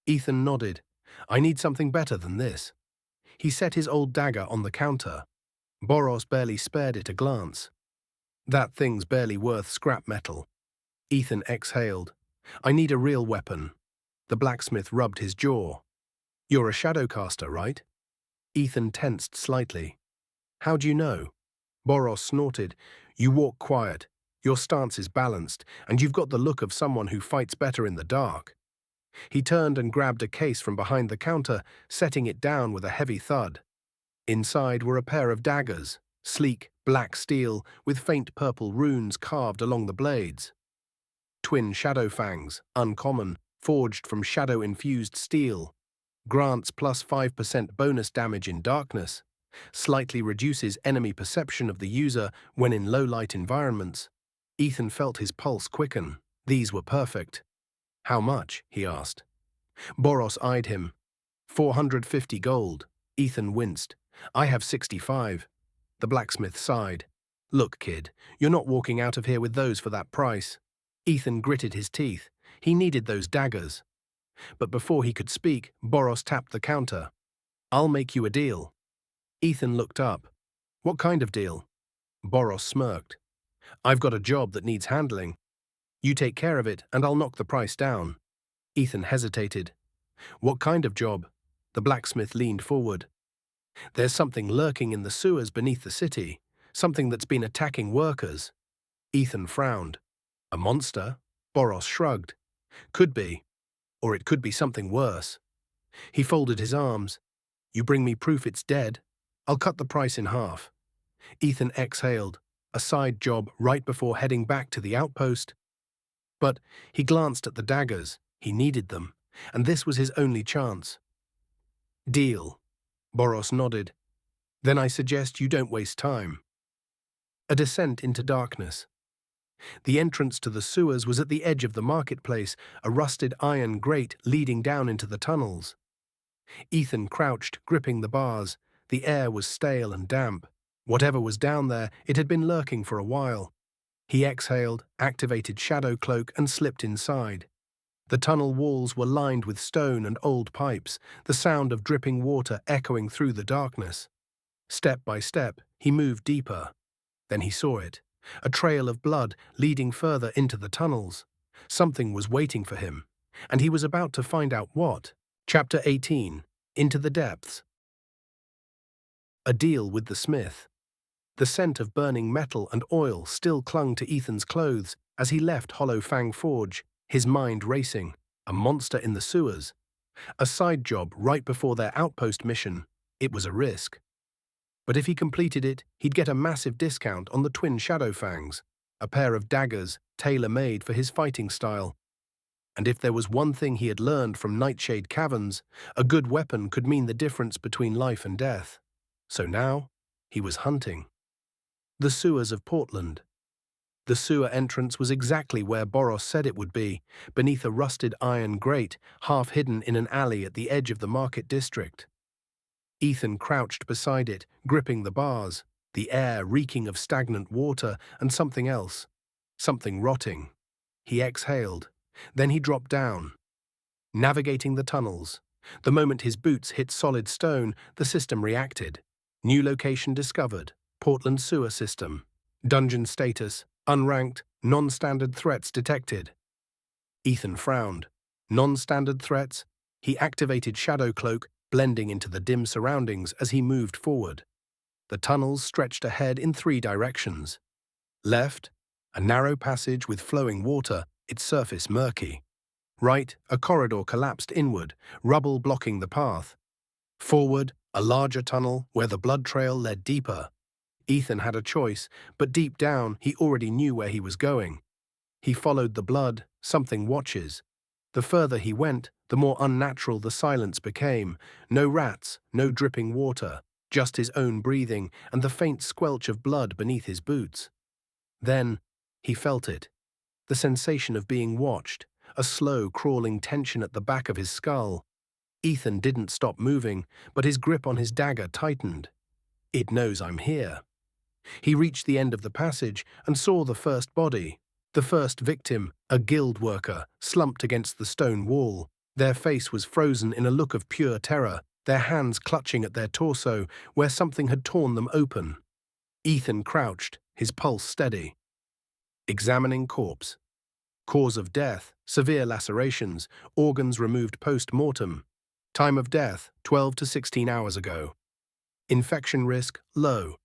Ethan nodded. I need something better than this. He set his old dagger on the counter. Voss barely spared it a glance. That thing's barely worth scrap metal. Ethan exhaled. I need a real weapon. The blacksmith rubbed his jaw. You're a shadowcaster, right? Ethan tensed slightly. How do you know? Voss snorted. You walk quiet. Your stance is balanced, and you've got the look of someone who fights better in the dark. He turned and grabbed a case from behind the counter, setting it down with a heavy thud. Inside were a pair of daggers, sleek, black steel with faint purple runes carved along the blades. Twin shadow fangs, uncommon, forged from shadow-infused steel. Grants plus 5% bonus damage in darkness. Slightly reduces enemy perception of the user when in low-light environments. Ethan felt his pulse quicken. These were perfect. How much? He asked. Boros eyed him. 450 gold. Ethan winced. I have 65. The blacksmith sighed. Look, kid, you're not walking out of here with those for that price. Ethan gritted his teeth. He needed those daggers. But before he could speak, Boros tapped the counter. I'll make you a deal. Ethan looked up. What kind of deal? Boros smirked. I've got a job that needs handling. You take care of it, and I'll knock the price down. Ethan hesitated. What kind of job? The blacksmith leaned forward. There's something lurking in the sewers beneath the city, something that's been attacking workers. Ethan frowned. A monster? Boros shrugged. Could be. Or it could be something worse. He folded his arms. You bring me proof it's dead, I'll cut the price in half. Ethan exhaled, a side job right before heading back to the outpost. But he glanced at the daggers. He needed them, and this was his only chance. Deal. Boros nodded. Then I suggest you don't waste time. A descent into darkness. The entrance to the sewers was at the edge of the marketplace, a rusted iron grate leading down into the tunnels. Ethan crouched, gripping the bars. The air was stale and damp. Whatever was down there, it had been lurking for a while. He exhaled, activated Shadow Cloak, and slipped inside. The tunnel walls were lined with stone and old pipes, the sound of dripping water echoing through the darkness. Step by step, he moved deeper. Then he saw it, a trail of blood leading further into the tunnels. Something was waiting for him, and he was about to find out what. Chapter 18. Into the Depths. A deal with the smith. The scent of burning metal and oil still clung to Ethan's clothes as he left Hollow Fang Forge, his mind racing. A monster in the sewers. A side job right before their outpost mission. It was a risk. But if he completed it, he'd get a massive discount on the twin Shadow Fangs, a pair of daggers tailor-made for his fighting style. And if there was one thing he had learned from Nightshade Caverns, a good weapon could mean the difference between life and death. So now, he was hunting. The sewers of Portland. The sewer entrance was exactly where Boros said it would be, beneath a rusted iron grate, half hidden in an alley at the edge of the market district. Ethan crouched beside it, gripping the bars, the air reeking of stagnant water and something else, something rotting. He exhaled. Then he dropped down. Navigating the tunnels. The moment his boots hit solid stone, the system reacted. New location discovered. Portland sewer system. Dungeon status. Unranked. Non-standard threats detected. Ethan frowned. Non-standard threats? He activated Shadow Cloak, blending into the dim surroundings as he moved forward. The tunnels stretched ahead in 3 directions. Left, a narrow passage with flowing water, its surface murky. Right, a corridor collapsed inward, rubble blocking the path. Forward, a larger tunnel where the blood trail led deeper. Ethan had a choice, but deep down he already knew where he was going. He followed the blood, something watches. The further he went, the more unnatural the silence became. No rats, no dripping water, just his own breathing and the faint squelch of blood beneath his boots. Then, he felt it. The sensation of being watched, a slow, crawling tension at the back of his skull. Ethan didn't stop moving, but his grip on his dagger tightened. It knows I'm here. He reached the end of the passage and saw the first body. The first victim, a guild worker, slumped against the stone wall. Their face was frozen in a look of pure terror, their hands clutching at their torso, where something had torn them open. Ethan crouched, his pulse steady. Examining corpse. Cause of death, severe lacerations, organs removed post-mortem. Time of death, 12 to 16 hours ago. Infection risk, low.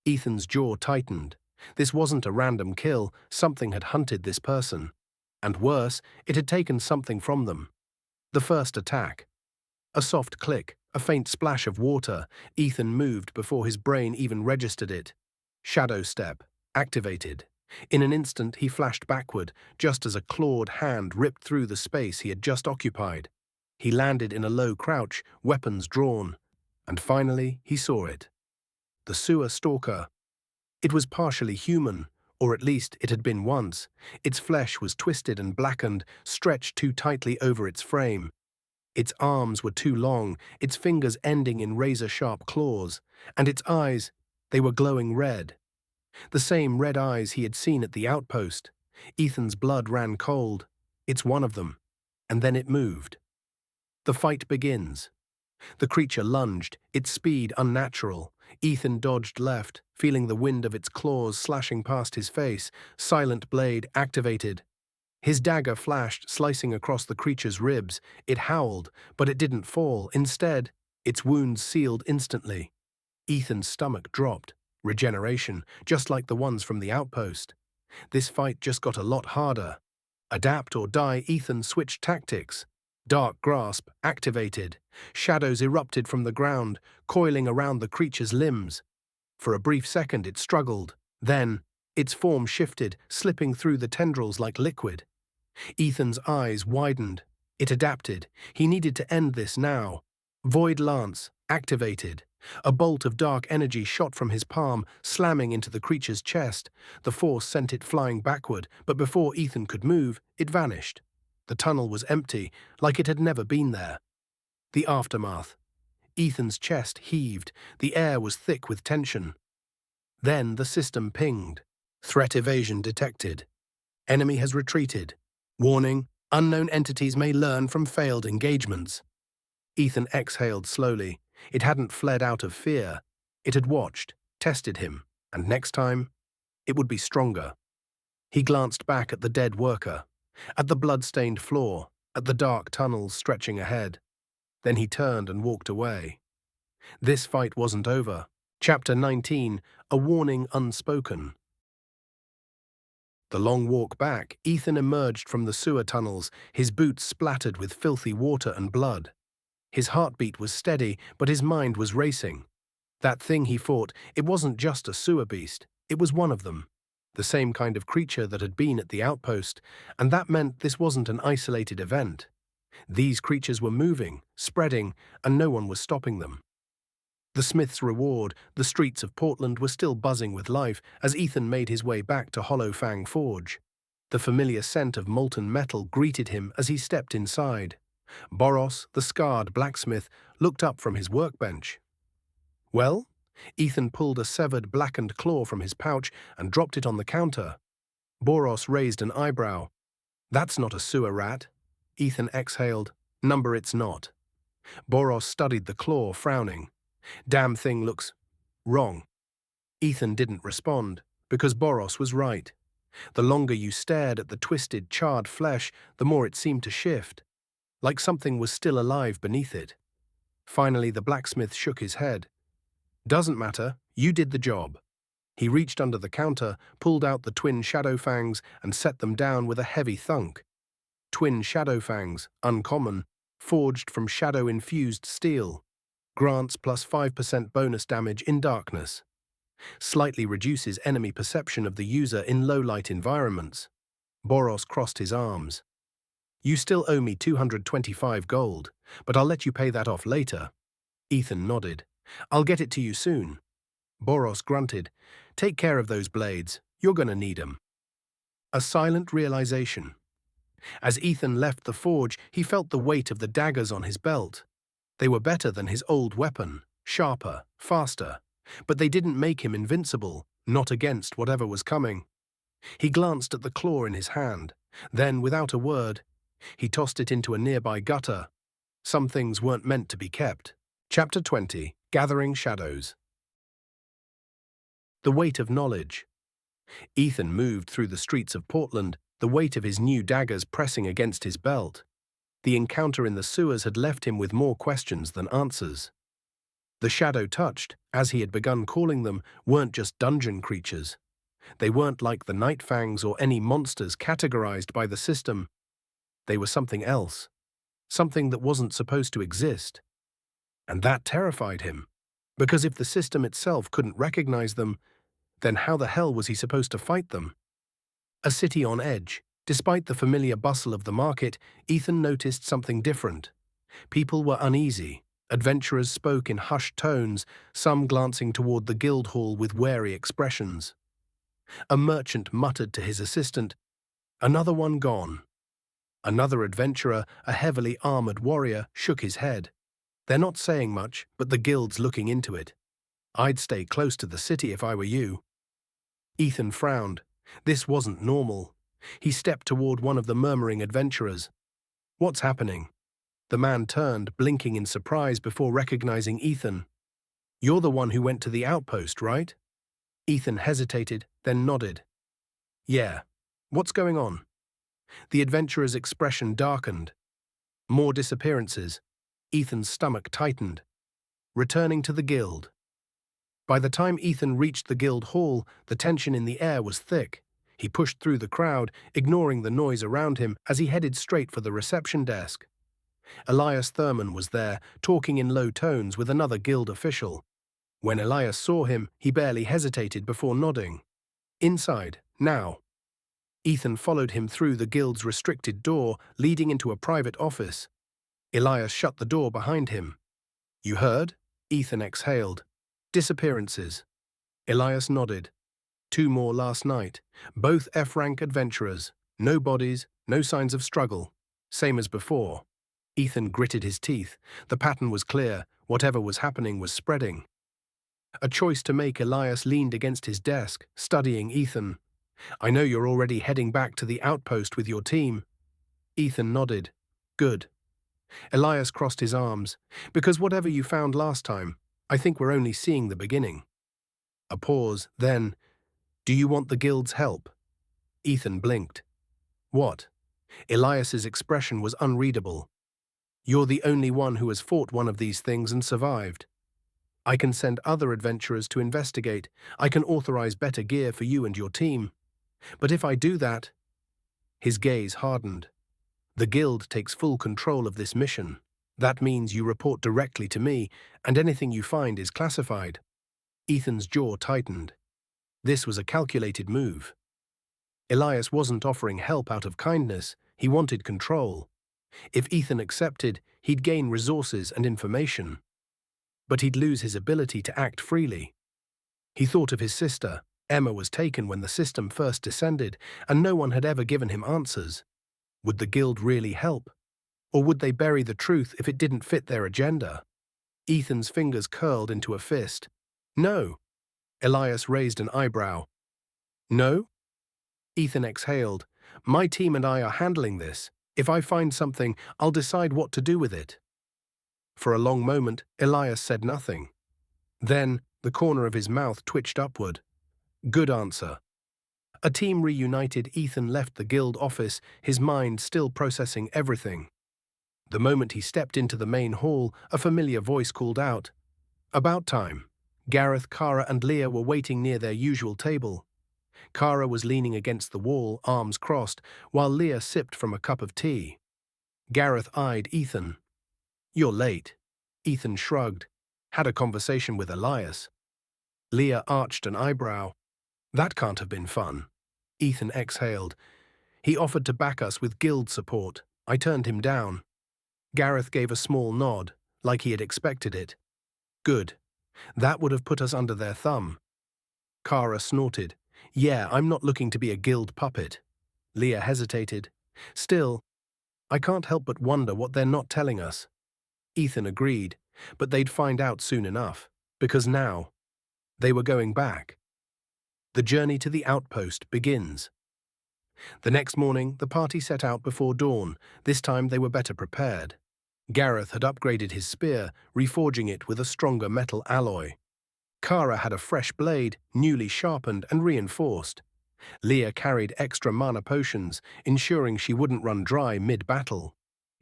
Ethan's jaw tightened. This wasn't a random kill, something had hunted this person. And worse, it had taken something from them. The first attack. A soft click, a faint splash of water. Ethan moved before his brain even registered it. Shadow step, activated. In an instant he flashed backward, just as a clawed hand ripped through the space he had just occupied. He landed in a low crouch, weapons drawn. And finally he saw it. The sewer stalker. It was partially human, Or at least it had been once. Its flesh was twisted and blackened, stretched too tightly over its frame. Its arms were too long, its fingers ending in razor-sharp claws, and its eyes, they were glowing red. The same red eyes he had seen at the outpost. Ethan's blood ran cold. It's one of them. And then it moved. The fight begins. The creature lunged, its speed unnatural. Ethan dodged left, feeling the wind of its claws slashing past his face. Silent blade activated. His dagger flashed, slicing across the creature's ribs. It howled, but it didn't fall. Instead, its wounds sealed instantly. Ethan's stomach dropped. Regeneration, just like the ones from the outpost. This fight just got a lot harder. Adapt or die, Ethan switched tactics. Dark grasp activated. Shadows erupted from the ground, coiling around the creature's limbs. For a brief second it struggled. Then, its form shifted, slipping through the tendrils like liquid. Ethan's eyes widened. It adapted. He needed to end this now. Void Lance activated. A bolt of dark energy shot from his palm, slamming into the creature's chest. The force sent it flying backward, but before Ethan could move, it vanished. The tunnel was empty, like it had never been there. The aftermath. Ethan's chest heaved. The air was thick with tension. Then the system pinged. Threat evasion detected. Enemy has retreated. Warning, unknown entities may learn from failed engagements. Ethan exhaled slowly. It hadn't fled out of fear. It had watched, tested him, and next time, it would be stronger. He glanced back at the dead worker, at the blood-stained floor, at the dark tunnels stretching ahead. Then he turned and walked away. This fight wasn't over. Chapter 19, A Warning Unspoken. The long walk back, Ethan emerged from the sewer tunnels, his boots splattered with filthy water and blood. His heartbeat was steady, but his mind was racing. That thing he fought, it wasn't just a sewer beast, it was one of them. The same kind of creature that had been at the outpost, and that meant this wasn't an isolated event. These creatures were moving, spreading, and no one was stopping them. The Smith's Reward, the streets of Portland were still buzzing with life as Ethan made his way back to Hollow Fang Forge. The familiar scent of molten metal greeted him as he stepped inside. Boros, the scarred blacksmith, looked up from his workbench. Well? Ethan pulled a severed, blackened claw from his pouch and dropped it on the counter. Boros raised an eyebrow. That's not a sewer rat. Ethan exhaled. Number it's not. Boros studied the claw, frowning. Damn thing looks wrong. Ethan didn't respond, because Boros was right. The longer you stared at the twisted, charred flesh, the more it seemed to shift, like something was still alive beneath it. Finally, the blacksmith shook his head. Doesn't matter, you did the job. He reached under the counter, pulled out the twin shadow fangs, and set them down with a heavy thunk. Twin shadow fangs, uncommon, forged from shadow-infused steel. Grants plus 5% bonus damage in darkness. Slightly reduces enemy perception of the user in low-light environments. Boros crossed his arms. You still owe me 225 gold, but I'll let you pay that off later. Ethan nodded. I'll get it to you soon. Boros grunted. Take care of those blades. You're gonna need 'em. A silent realization. As Ethan left the forge, he felt the weight of the daggers on his belt. They were better than his old weapon, sharper, faster, but they didn't make him invincible, not against whatever was coming. He glanced at the claw in his hand. Then, without a word, he tossed it into a nearby gutter. Some things weren't meant to be kept. Chapter 20, Gathering Shadows. The weight of knowledge. Ethan moved through the streets of Portland, the weight of his new daggers pressing against his belt. The encounter in the sewers had left him with more questions than answers. The shadow touched, as he had begun calling them, weren't just dungeon creatures. They weren't like the Night Fangs or any monsters categorized by the system. They were something else, something that wasn't supposed to exist. And that terrified him, because if the system itself couldn't recognize them, then how the hell was he supposed to fight them? A city on edge. Despite the familiar bustle of the market, Ethan noticed something different. People were uneasy. Adventurers spoke in hushed tones, some glancing toward the guild hall with wary expressions. A merchant muttered to his assistant, "Another one gone." Another adventurer, a heavily armored warrior, shook his head. "They're not saying much, but the guild's looking into it. I'd stay close to the city if I were you." Ethan frowned. This wasn't normal. He stepped toward one of the murmuring adventurers. "What's happening?" The man turned, blinking in surprise before recognizing Ethan. "You're the one who went to the outpost, right?" Ethan hesitated, then nodded. "Yeah. What's going on?" The adventurer's expression darkened. More disappearances. Ethan's stomach tightened. Returning to the guild. By the time Ethan reached the guild hall, the tension in the air was thick. He pushed through the crowd, ignoring the noise around him as he headed straight for the reception desk. Elias Thurman was there, talking in low tones with another guild official. When Elias saw him, he barely hesitated before nodding. "Inside, now." Ethan followed him through the guild's restricted door, leading into a private office. Elias shut the door behind him. "You heard?" Ethan exhaled. "Disappearances." Elias nodded. 2 more last night. Both F-rank adventurers. No bodies, no signs of struggle. Same as before. Ethan gritted his teeth. The pattern was clear. Whatever was happening was spreading. A choice to make. Elias leaned against his desk, studying Ethan. "I know you're already heading back to the outpost with your team." Ethan nodded. "Good." Elias crossed his arms. "Because whatever you found last time, I think we're only seeing the beginning." A pause, then, "Do you want the guild's help?" Ethan blinked. "What?" Elias's expression was unreadable. "You're the only one who has fought one of these things and survived. I can send other adventurers to investigate. I can authorize better gear for you and your team. But if I do that..." His gaze hardened. "The guild takes full control of this mission. That means you report directly to me, and anything you find is classified." Ethan's jaw tightened. This was a calculated move. Elias wasn't offering help out of kindness. He wanted control. If Ethan accepted, he'd gain resources and information. But he'd lose his ability to act freely. He thought of his sister. Emma was taken when the system first descended, and no one had ever given him answers. Would the guild really help? Or would they bury the truth if it didn't fit their agenda? Ethan's fingers curled into a fist. "No." Elias raised an eyebrow. "No?" Ethan exhaled. "My team and I are handling this. If I find something, I'll decide what to do with it." For a long moment, Elias said nothing. Then, the corner of his mouth twitched upward. "Good answer." A team reunited. Ethan left the guild office, his mind still processing everything. The moment he stepped into the main hall, a familiar voice called out. "About time." Gareth, Kara, and Leah were waiting near their usual table. Kara was leaning against the wall, arms crossed, while Leah sipped from a cup of tea. Gareth eyed Ethan. "You're late." Ethan shrugged. "Had a conversation with Elias." Leah arched an eyebrow. "That can't have been fun." Ethan exhaled. "He offered to back us with guild support. I turned him down." Gareth gave a small nod, like he had expected it. "Good. That would have put us under their thumb." Kara snorted. "Yeah, I'm not looking to be a guild puppet." Leah hesitated. "Still, I can't help but wonder what they're not telling us." Ethan agreed, but they'd find out soon enough, because now, they were going back. The journey to the outpost begins. The next morning, the party set out before dawn. This time they were better prepared. Gareth had upgraded his spear, reforging it with a stronger metal alloy. Kara had a fresh blade, newly sharpened and reinforced. Leah carried extra mana potions, ensuring she wouldn't run dry mid-battle.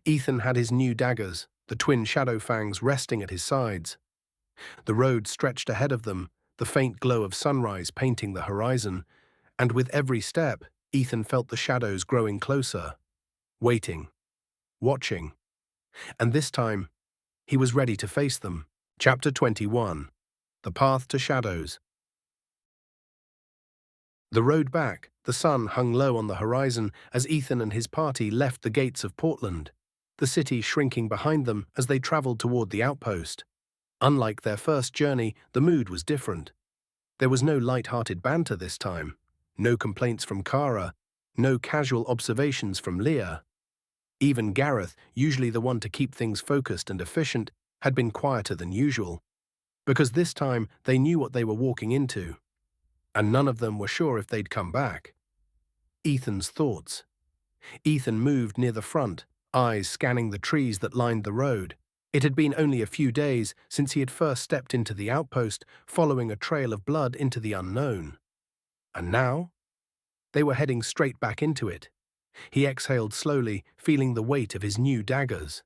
Ethan had his new daggers, the twin shadow fangs resting at his sides. The road stretched ahead of them, the faint glow of sunrise painting the horizon, and with every step, Ethan felt the shadows growing closer. Waiting. Watching. And this time, he was ready to face them. Chapter 21. The Path to Shadows. The road back, the sun hung low on the horizon as Ethan and his party left the gates of Portland, the city shrinking behind them as they traveled toward the outpost. Unlike their first journey, the mood was different. There was no light-hearted banter this time. No complaints from Kara, no casual observations from Leah. Even Gareth, usually the one to keep things focused and efficient, had been quieter than usual, because this time they knew what they were walking into, and none of them were sure if they'd come back. Ethan's thoughts. Ethan moved near the front, eyes scanning the trees that lined the road. It had been only a few days since he had first stepped into the outpost, following a trail of blood into the unknown. And now? They were heading straight back into it. He exhaled slowly, feeling the weight of his new daggers.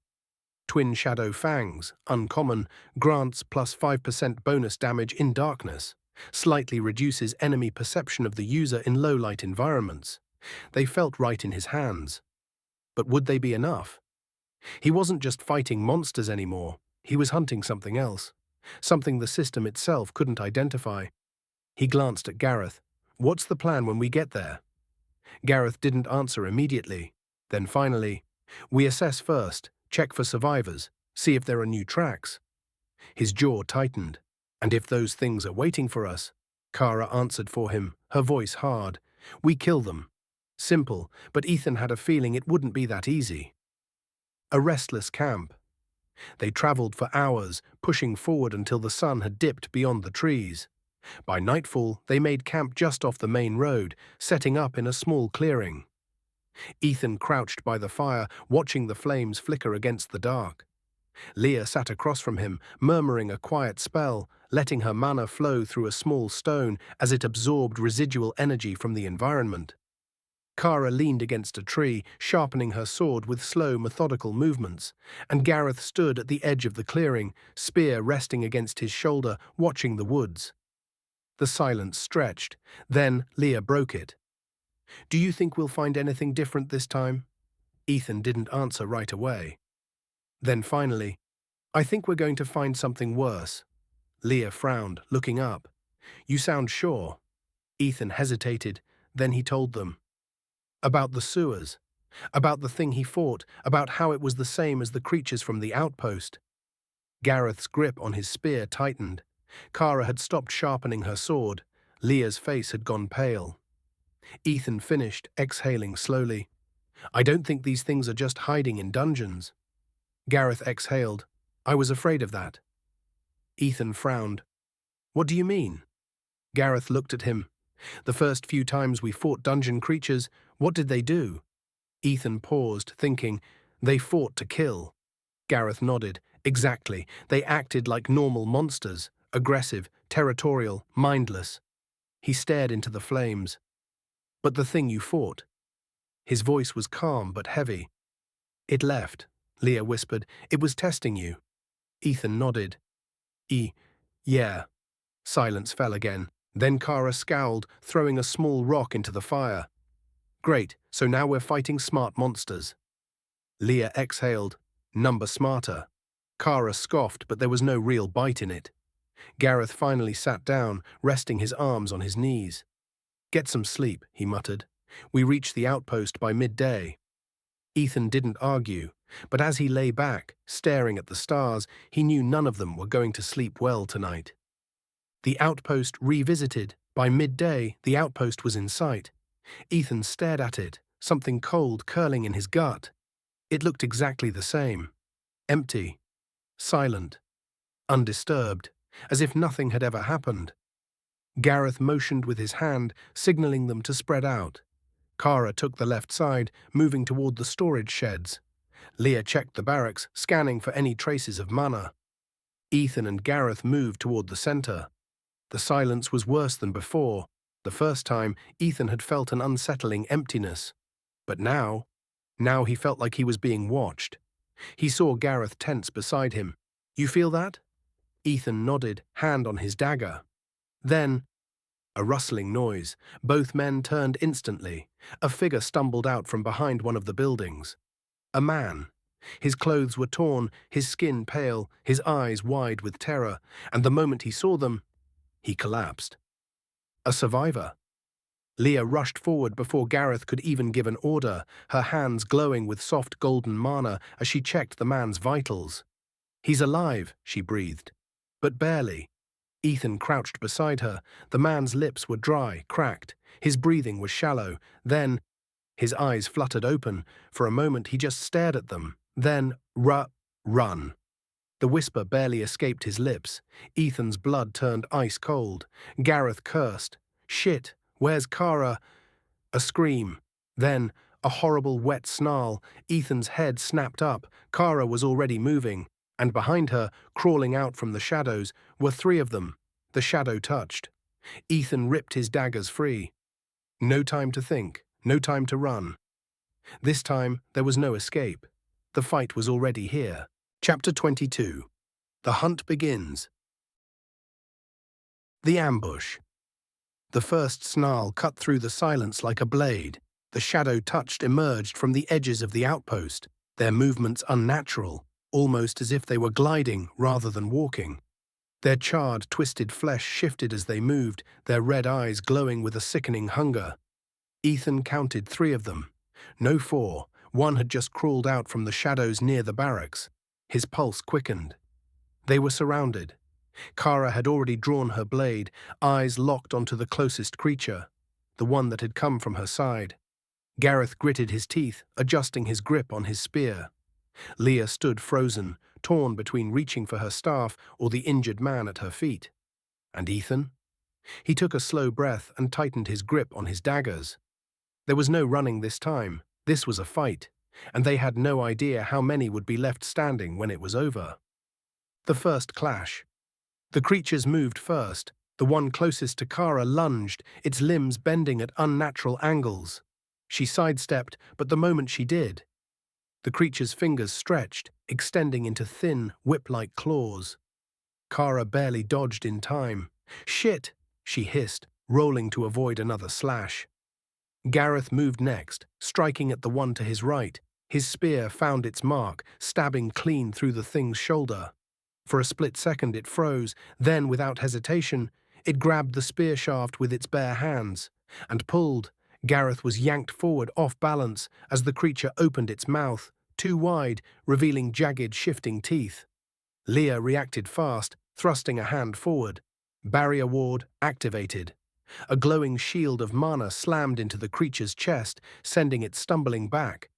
Twin Shadow Fangs, uncommon, grants plus 5% bonus damage in darkness. Slightly reduces enemy perception of the user in low-light environments. They felt right in his hands. But would they be enough? He wasn't just fighting monsters anymore. He was hunting something else. Something the system itself couldn't identify. He glanced at Gareth. "What's the plan when we get there?" Gareth didn't answer immediately. Then finally, "We assess first, check for survivors, see if there are new tracks." His jaw tightened. "And if those things are waiting for us?" Kara answered for him, her voice hard. "We kill them." Simple, but Ethan had a feeling it wouldn't be that easy. A restless camp. They traveled for hours, pushing forward until the sun had dipped beyond the trees. By nightfall, they made camp just off the main road, setting up in a small clearing. Ethan crouched by the fire, watching the flames flicker against the dark. Leah sat across from him, murmuring a quiet spell, letting her mana flow through a small stone as it absorbed residual energy from the environment. Kara leaned against a tree, sharpening her sword with slow, methodical movements, and Gareth stood at the edge of the clearing, spear resting against his shoulder, watching the woods. The silence stretched. Then Leah broke it. "Do you think we'll find anything different this time?" Ethan didn't answer right away. Then finally, "I think we're going to find something worse." Leah frowned, looking up. "You sound sure." Ethan hesitated, then he told them. About the sewers. About the thing he fought, about how it was the same as the creatures from the outpost. Gareth's grip on his spear tightened. Kara had stopped sharpening her sword. Leah's face had gone pale. Ethan finished, exhaling slowly. "I don't think these things are just hiding in dungeons." Gareth exhaled. "I was afraid of that." Ethan frowned. "What do you mean?" Gareth looked at him. "The first few times we fought dungeon creatures, what did they do?" Ethan paused, thinking. "They fought to kill." Gareth nodded. "Exactly. They acted like normal monsters. Aggressive, territorial, mindless." He stared into the flames. "But the thing you fought?" His voice was calm but heavy. "It left," Leah whispered. "It was testing you." Ethan nodded. Yeah." Silence fell again. Then Kara scowled, throwing a small rock into the fire. "Great, so now we're fighting smart monsters." Leah exhaled. "Number smarter." Kara scoffed, but there was no real bite in it. Gareth finally sat down, resting his arms on his knees. "Get some sleep," he muttered. "We reach the outpost by midday." Ethan didn't argue, but as he lay back, staring at the stars, he knew none of them were going to sleep well tonight. The outpost revisited. By midday, the outpost was in sight. Ethan stared at it, something cold curling in his gut. It looked exactly the same. Empty. Silent. Undisturbed. As if nothing had ever happened. Gareth motioned with his hand, signaling them to spread out. Kara took the left side, moving toward the storage sheds. Leah checked the barracks, scanning for any traces of mana. Ethan and Gareth moved toward the center. The silence was worse than before. The first time, Ethan had felt an unsettling emptiness. But now he felt like he was being watched. He saw Gareth tense beside him. "You feel that?" Ethan nodded, hand on his dagger. Then, a rustling noise. Both men turned instantly. A figure stumbled out from behind one of the buildings. A man. His clothes were torn, his skin pale, his eyes wide with terror, and the moment he saw them, he collapsed. A survivor. Leah rushed forward before Gareth could even give an order, her hands glowing with soft golden mana as she checked the man's vitals. "He's alive," she breathed. But barely. Ethan crouched beside her. The man's lips were dry, cracked. His breathing was shallow. Then, his eyes fluttered open. For a moment, he just stared at them. Then, run. The whisper barely escaped his lips. Ethan's blood turned ice cold. Gareth cursed. Shit, where's Kara? A scream. Then, a horrible wet snarl. Ethan's head snapped up. Kara was already moving. And behind her, crawling out from the shadows, were three of them. The shadow touched. Ethan ripped his daggers free. No time to think. No time to run. This time, there was no escape. The fight was already here. Chapter 22. The hunt begins. The ambush. The first snarl cut through the silence like a blade. The shadow touched emerged from the edges of the outpost, their movements unnatural, almost as if they were gliding rather than walking. Their charred, twisted flesh shifted as they moved, their red eyes glowing with a sickening hunger. Ethan counted three of them. No four. One had just crawled out from the shadows near the barracks. His pulse quickened. They were surrounded. Kara had already drawn her blade, eyes locked onto the closest creature, the one that had come from her side. Gareth gritted his teeth, adjusting his grip on his spear. Leah stood frozen, torn between reaching for her staff or the injured man at her feet. And Ethan? He took a slow breath and tightened his grip on his daggers. There was no running this time. This was a fight, and they had no idea how many would be left standing when it was over. The first clash. The creatures moved first. The one closest to Kara lunged, its limbs bending at unnatural angles. She sidestepped, but the moment she did, the creature's fingers stretched, extending into thin, whip-like claws. Kara barely dodged in time. Shit, she hissed, rolling to avoid another slash. Gareth moved next, striking at the one to his right. His spear found its mark, stabbing clean through the thing's shoulder. For a split second it froze, then, without hesitation, it grabbed the spear shaft with its bare hands, and pulled. Gareth was yanked forward off balance as the creature opened its mouth, too wide, revealing jagged, shifting teeth. Leah reacted fast, thrusting a hand forward. Barrier ward activated. A glowing shield of mana slammed into the creature's chest, sending it stumbling back.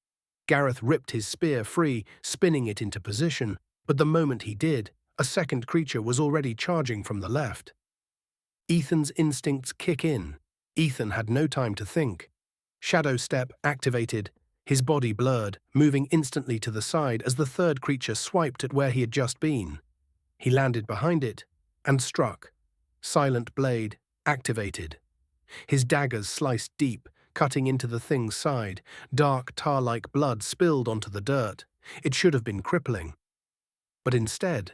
Gareth ripped his spear free, spinning it into position, but the moment he did, a second creature was already charging from the left. Ethan's instincts kick in. Ethan had no time to think. Shadow step activated, his body blurred, moving instantly to the side as the third creature swiped at where he had just been. He landed behind it and struck. Silent blade activated. His daggers sliced deep, cutting into the thing's side. Dark, tar-like blood spilled onto the dirt. It should have been crippling. But instead,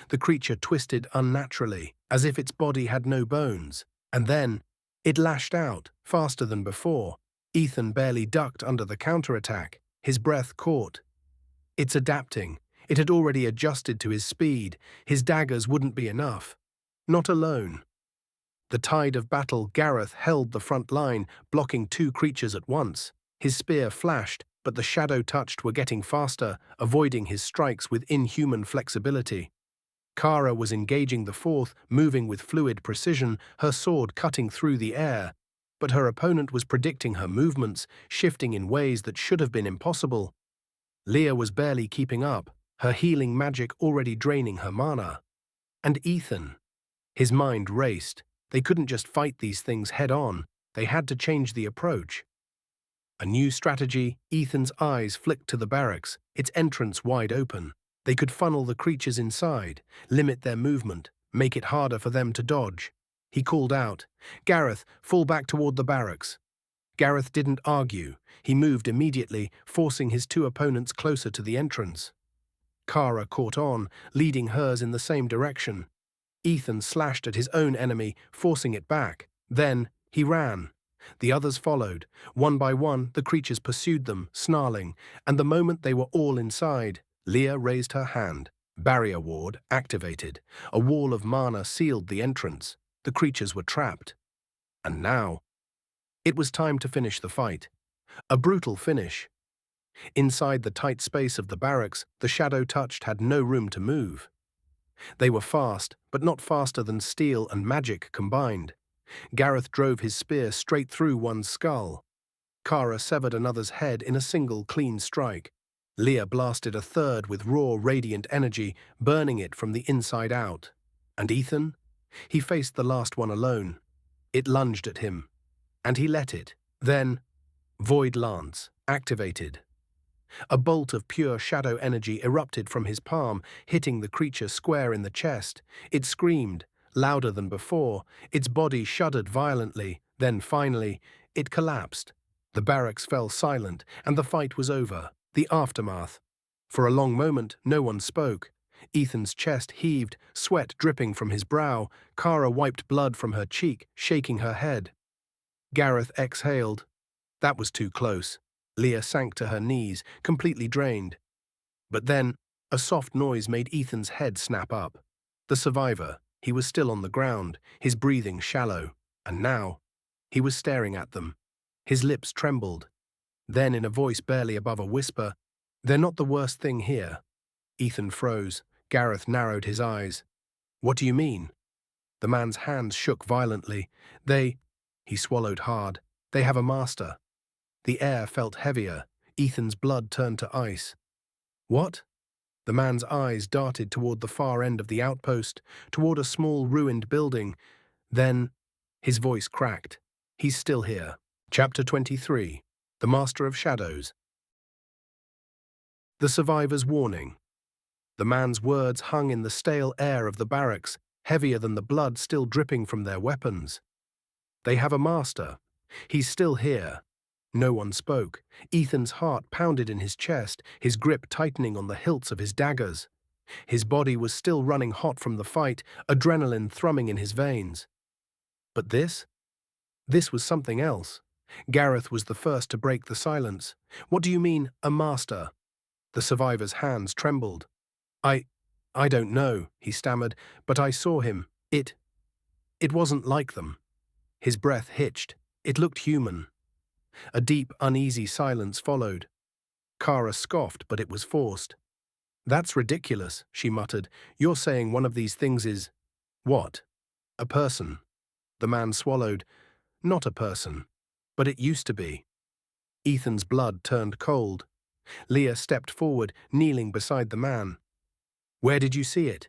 the creature twisted unnaturally, as if its body had no bones, and then it lashed out, faster than before. Ethan barely ducked under the counterattack, his breath caught. It's adapting. It had already adjusted to his speed. His daggers wouldn't be enough. Not alone. The tide of battle, Gareth held the front line, blocking two creatures at once. His spear flashed, but the shadow-touched were getting faster, avoiding his strikes with inhuman flexibility. Kara was engaging the fourth, moving with fluid precision, her sword cutting through the air. But her opponent was predicting her movements, shifting in ways that should have been impossible. Leah was barely keeping up, her healing magic already draining her mana. And Ethan? His mind raced. They couldn't just fight these things head-on. They had to change the approach. A new strategy. Ethan's eyes flicked to the barracks, its entrance wide open. They could funnel the creatures inside, limit their movement, make it harder for them to dodge. He called out, "Gareth, fall back toward the barracks." Gareth didn't argue. He moved immediately, forcing his two opponents closer to the entrance. Kara caught on, leading hers in the same direction. Ethan slashed at his own enemy, forcing it back. Then he ran. The others followed. One by one, the creatures pursued them, snarling, and the moment they were all inside, Leah raised her hand. Barrier ward activated. A wall of mana sealed the entrance. The creatures were trapped. And now, it was time to finish the fight. A brutal finish. Inside the tight space of the barracks, the shadow-touched had no room to move. They were fast, but not faster than steel and magic combined. Gareth drove his spear straight through one's skull. Kara severed another's head in a single clean strike. Leah blasted a third with raw, radiant energy, burning it from the inside out. And Ethan? He faced the last one alone. It lunged at him, and he let it. Then, Void Lance, activated. A bolt of pure shadow energy erupted from his palm, hitting the creature square in the chest. It screamed, louder than before. Its body shuddered violently. Then, finally, it collapsed. The barracks fell silent, and the fight was over. The aftermath. For a long moment, no one spoke. Ethan's chest heaved, sweat dripping from his brow. Kara wiped blood from her cheek, shaking her head. Gareth exhaled. That was too close. Leah sank to her knees, completely drained. But then, a soft noise made Ethan's head snap up. The survivor. He was still on the ground, his breathing shallow. And now, he was staring at them. His lips trembled. Then, in a voice barely above a whisper, "They're not the worst thing here." Ethan froze. Gareth narrowed his eyes. "What do you mean?" The man's hands shook violently. He swallowed hard. "They have a master." The air felt heavier. Ethan's blood turned to ice. "What?" The man's eyes darted toward the far end of the outpost, toward a small ruined building. Then, his voice cracked. "He's still here." Chapter 23. The Master of Shadows. The survivor's warning. The man's words hung in the stale air of the barracks, heavier than the blood still dripping from their weapons. They have a master. He's still here. No one spoke. Ethan's heart pounded in his chest, his grip tightening on the hilts of his daggers. His body was still running hot from the fight, adrenaline thrumming in his veins. But this? This was something else. Gareth was the first to break the silence. "What do you mean, a master?" The survivor's hands trembled. I don't know," he stammered, "but I saw him. It wasn't like them." His breath hitched. It looked human. A deep, uneasy silence followed. Kara scoffed, but it was forced. "That's ridiculous," she muttered. "You're saying one of these things is—" "What?" "A person." The man swallowed. "Not a person. But it used to be." Ethan's blood turned cold. Leah stepped forward, kneeling beside the man. "Where did you see it?"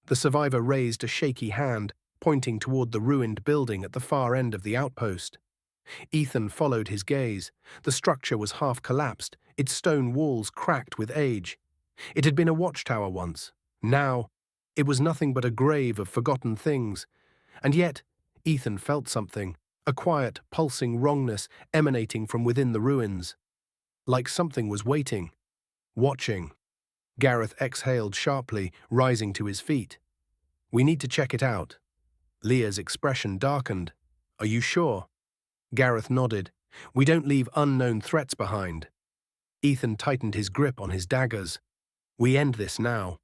The survivor raised a shaky hand, pointing toward the ruined building at the far end of the outpost. Ethan followed his gaze. The structure was half collapsed, its stone walls cracked with age. It had been a watchtower once. Now, it was nothing but a grave of forgotten things. And yet, Ethan felt something, a quiet, pulsing wrongness emanating from within the ruins. Like something was waiting, watching. Gareth exhaled sharply, rising to his feet. "We need to check it out." Leah's expression darkened. "Are you sure?" Gareth nodded. "We don't leave unknown threats behind." Ethan tightened his grip on his daggers. "We end this now."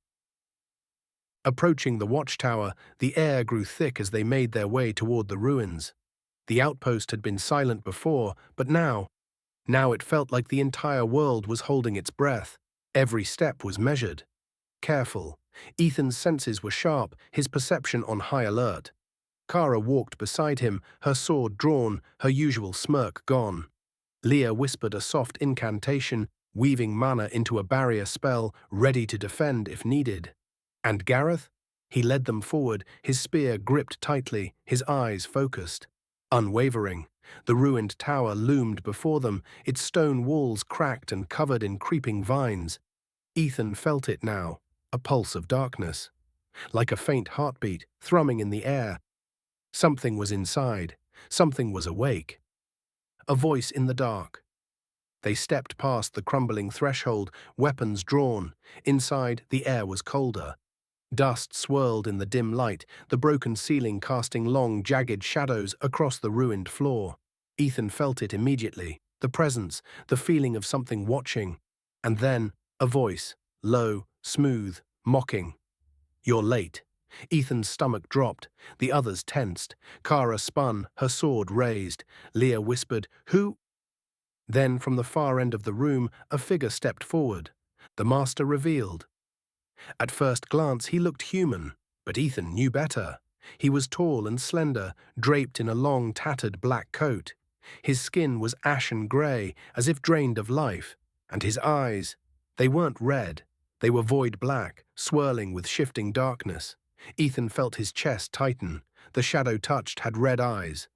Approaching the watchtower, the air grew thick as they made their way toward the ruins. The outpost had been silent before, but now it felt like the entire world was holding its breath. Every step was measured. Careful. Ethan's senses were sharp, his perception on high alert. Kara walked beside him, her sword drawn, her usual smirk gone. Leah whispered a soft incantation, weaving mana into a barrier spell, ready to defend if needed. And Gareth? He led them forward, his spear gripped tightly, his eyes focused. Unwavering, the ruined tower loomed before them, its stone walls cracked and covered in creeping vines. Ethan felt it now, a pulse of darkness. Like a faint heartbeat, thrumming in the air. Something was inside, something was awake. A voice in the dark. They stepped past the crumbling threshold, weapons drawn. Inside, the air was colder. Dust swirled in the dim light, the broken ceiling casting long, jagged shadows across the ruined floor. Ethan felt it immediately, the presence, the feeling of something watching. And then, a voice, low, smooth, mocking. "You're late." Ethan's stomach dropped, the others tensed. Kara spun, her sword raised. Leah whispered, "Who?" Then, from the far end of the room, a figure stepped forward. The master revealed. At first glance, he looked human, but Ethan knew better. He was tall and slender, draped in a long, tattered black coat. His skin was ashen grey, as if drained of life, and his eyes, they weren't red. They were void black, swirling with shifting darkness. Ethan felt his chest tighten. The shadow touched had red eyes.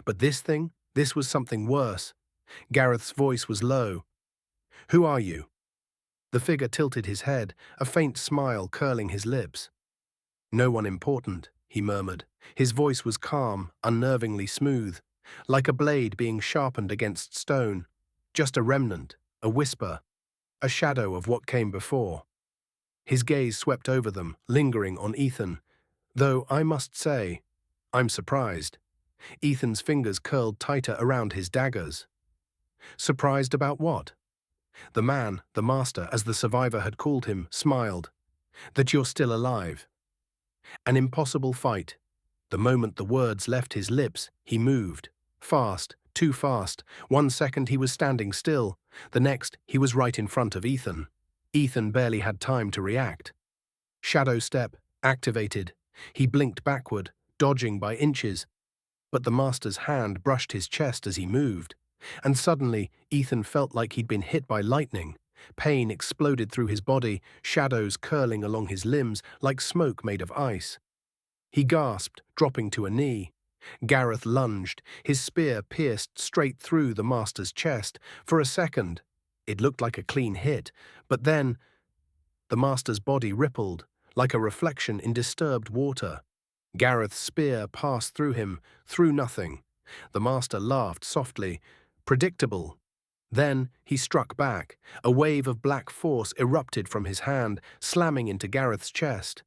But this was something worse. Gareth's voice was low. "Who are you?" The figure tilted his head, a faint smile curling his lips. "No one important," he murmured. His voice was calm, unnervingly smooth, like a blade being sharpened against stone. Just a remnant, a whisper, a shadow of what came before. His gaze swept over them, lingering on Ethan. Though I must say, I'm surprised. Ethan's fingers curled tighter around his daggers. Surprised about what? The man, the master, as the survivor had called him, smiled. That you're still alive. An impossible fight. The moment the words left his lips, he moved. Fast, too fast. 1 second he was standing still. The next, he was right in front of Ethan. Ethan barely had time to react. Shadow step, activated. He blinked backward, dodging by inches. But the master's hand brushed his chest as he moved. And suddenly, Ethan felt like he'd been hit by lightning. Pain exploded through his body, shadows curling along his limbs like smoke made of ice. He gasped, dropping to a knee. Gareth lunged, his spear pierced straight through the master's chest. For a second, it looked like a clean hit, but then the master's body rippled, like a reflection in disturbed water. Gareth's spear passed through him, through nothing. The master laughed softly. Predictable. Then he struck back. A wave of black force erupted from his hand, slamming into Gareth's chest.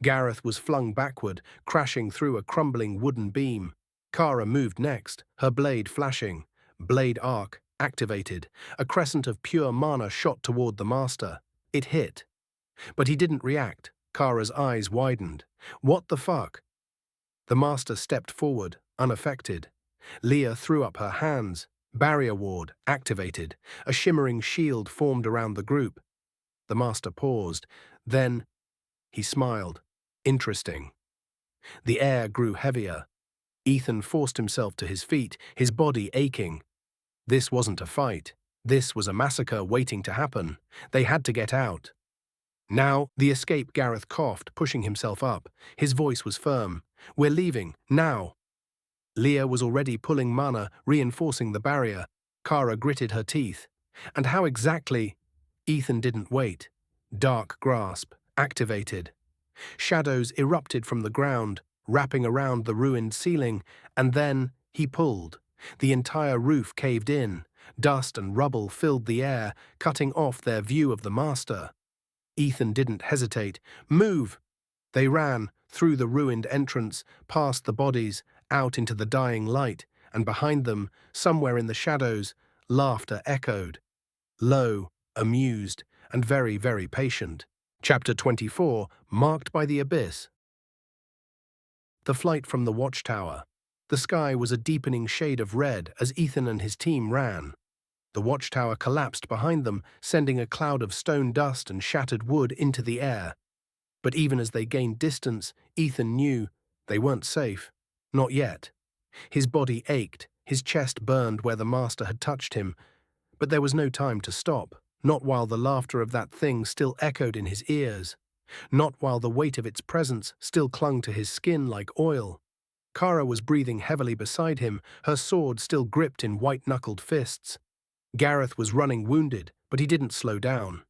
Gareth was flung backward, crashing through a crumbling wooden beam. Kara moved next, her blade flashing. Blade arc activated. A crescent of pure mana shot toward the master. It hit. But he didn't react. Kara's eyes widened. What the fuck? The master stepped forward, unaffected. Leah threw up her hands. Barrier ward activated. A shimmering shield formed around the group. The master paused. Then he smiled. Interesting. The air grew heavier. Ethan forced himself to his feet, his body aching. This wasn't a fight. This was a massacre waiting to happen. They had to get out. Now, the escape. Gareth coughed, pushing himself up. His voice was firm. We're leaving, now. Leah was already pulling mana, reinforcing the barrier. Kara gritted her teeth. And how exactly? Ethan didn't wait. Dark grasp, activated. Shadows erupted from the ground, wrapping around the ruined ceiling, and then he pulled. The entire roof caved in. Dust and rubble filled the air, cutting off their view of the master. Ethan didn't hesitate. Move! They ran, through the ruined entrance, past the bodies, out into the dying light, and behind them, somewhere in the shadows, laughter echoed. Low, amused, and very, very patient. Chapter 24, marked by the abyss. The flight from the watchtower. The sky was a deepening shade of red as Ethan and his team ran. The watchtower collapsed behind them, sending a cloud of stone dust and shattered wood into the air. But even as they gained distance, Ethan knew they weren't safe. Not yet. His body ached, his chest burned where the master had touched him. But there was no time to stop, not while the laughter of that thing still echoed in his ears, not while the weight of its presence still clung to his skin like oil. Kara was breathing heavily beside him, her sword still gripped in white-knuckled fists. Gareth was running wounded, but he didn't slow down.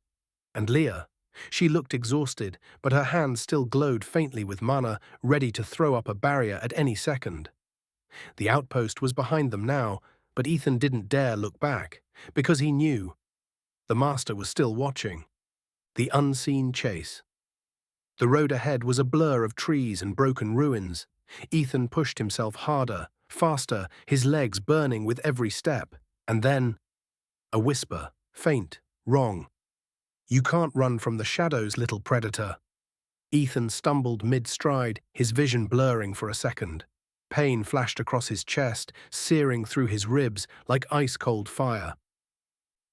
And Leah? She looked exhausted, but her hands still glowed faintly with mana, ready to throw up a barrier at any second. The outpost was behind them now, but Ethan didn't dare look back, because he knew the master was still watching. The unseen chase. The road ahead was a blur of trees and broken ruins. Ethan pushed himself harder, faster, his legs burning with every step. And then, a whisper, faint, wrong. You can't run from the shadows, little predator. Ethan stumbled mid-stride, his vision blurring for a second. Pain flashed across his chest, searing through his ribs like ice-cold fire.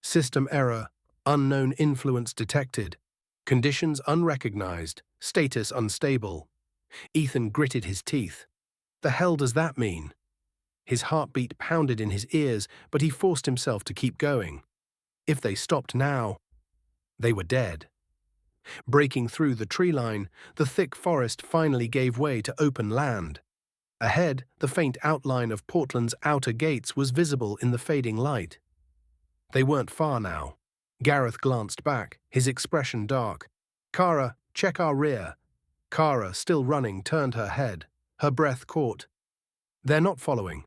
System error, unknown influence detected. Conditions unrecognized, status unstable. Ethan gritted his teeth. The hell does that mean? His heartbeat pounded in his ears, but he forced himself to keep going. If they stopped now, they were dead. Breaking through the tree line, the thick forest finally gave way to open land. Ahead, the faint outline of Portland's outer gates was visible in the fading light. They weren't far now. Gareth glanced back, his expression dark. "Kara, check our rear." Kara, still running, turned her head. Her breath caught. "They're not following."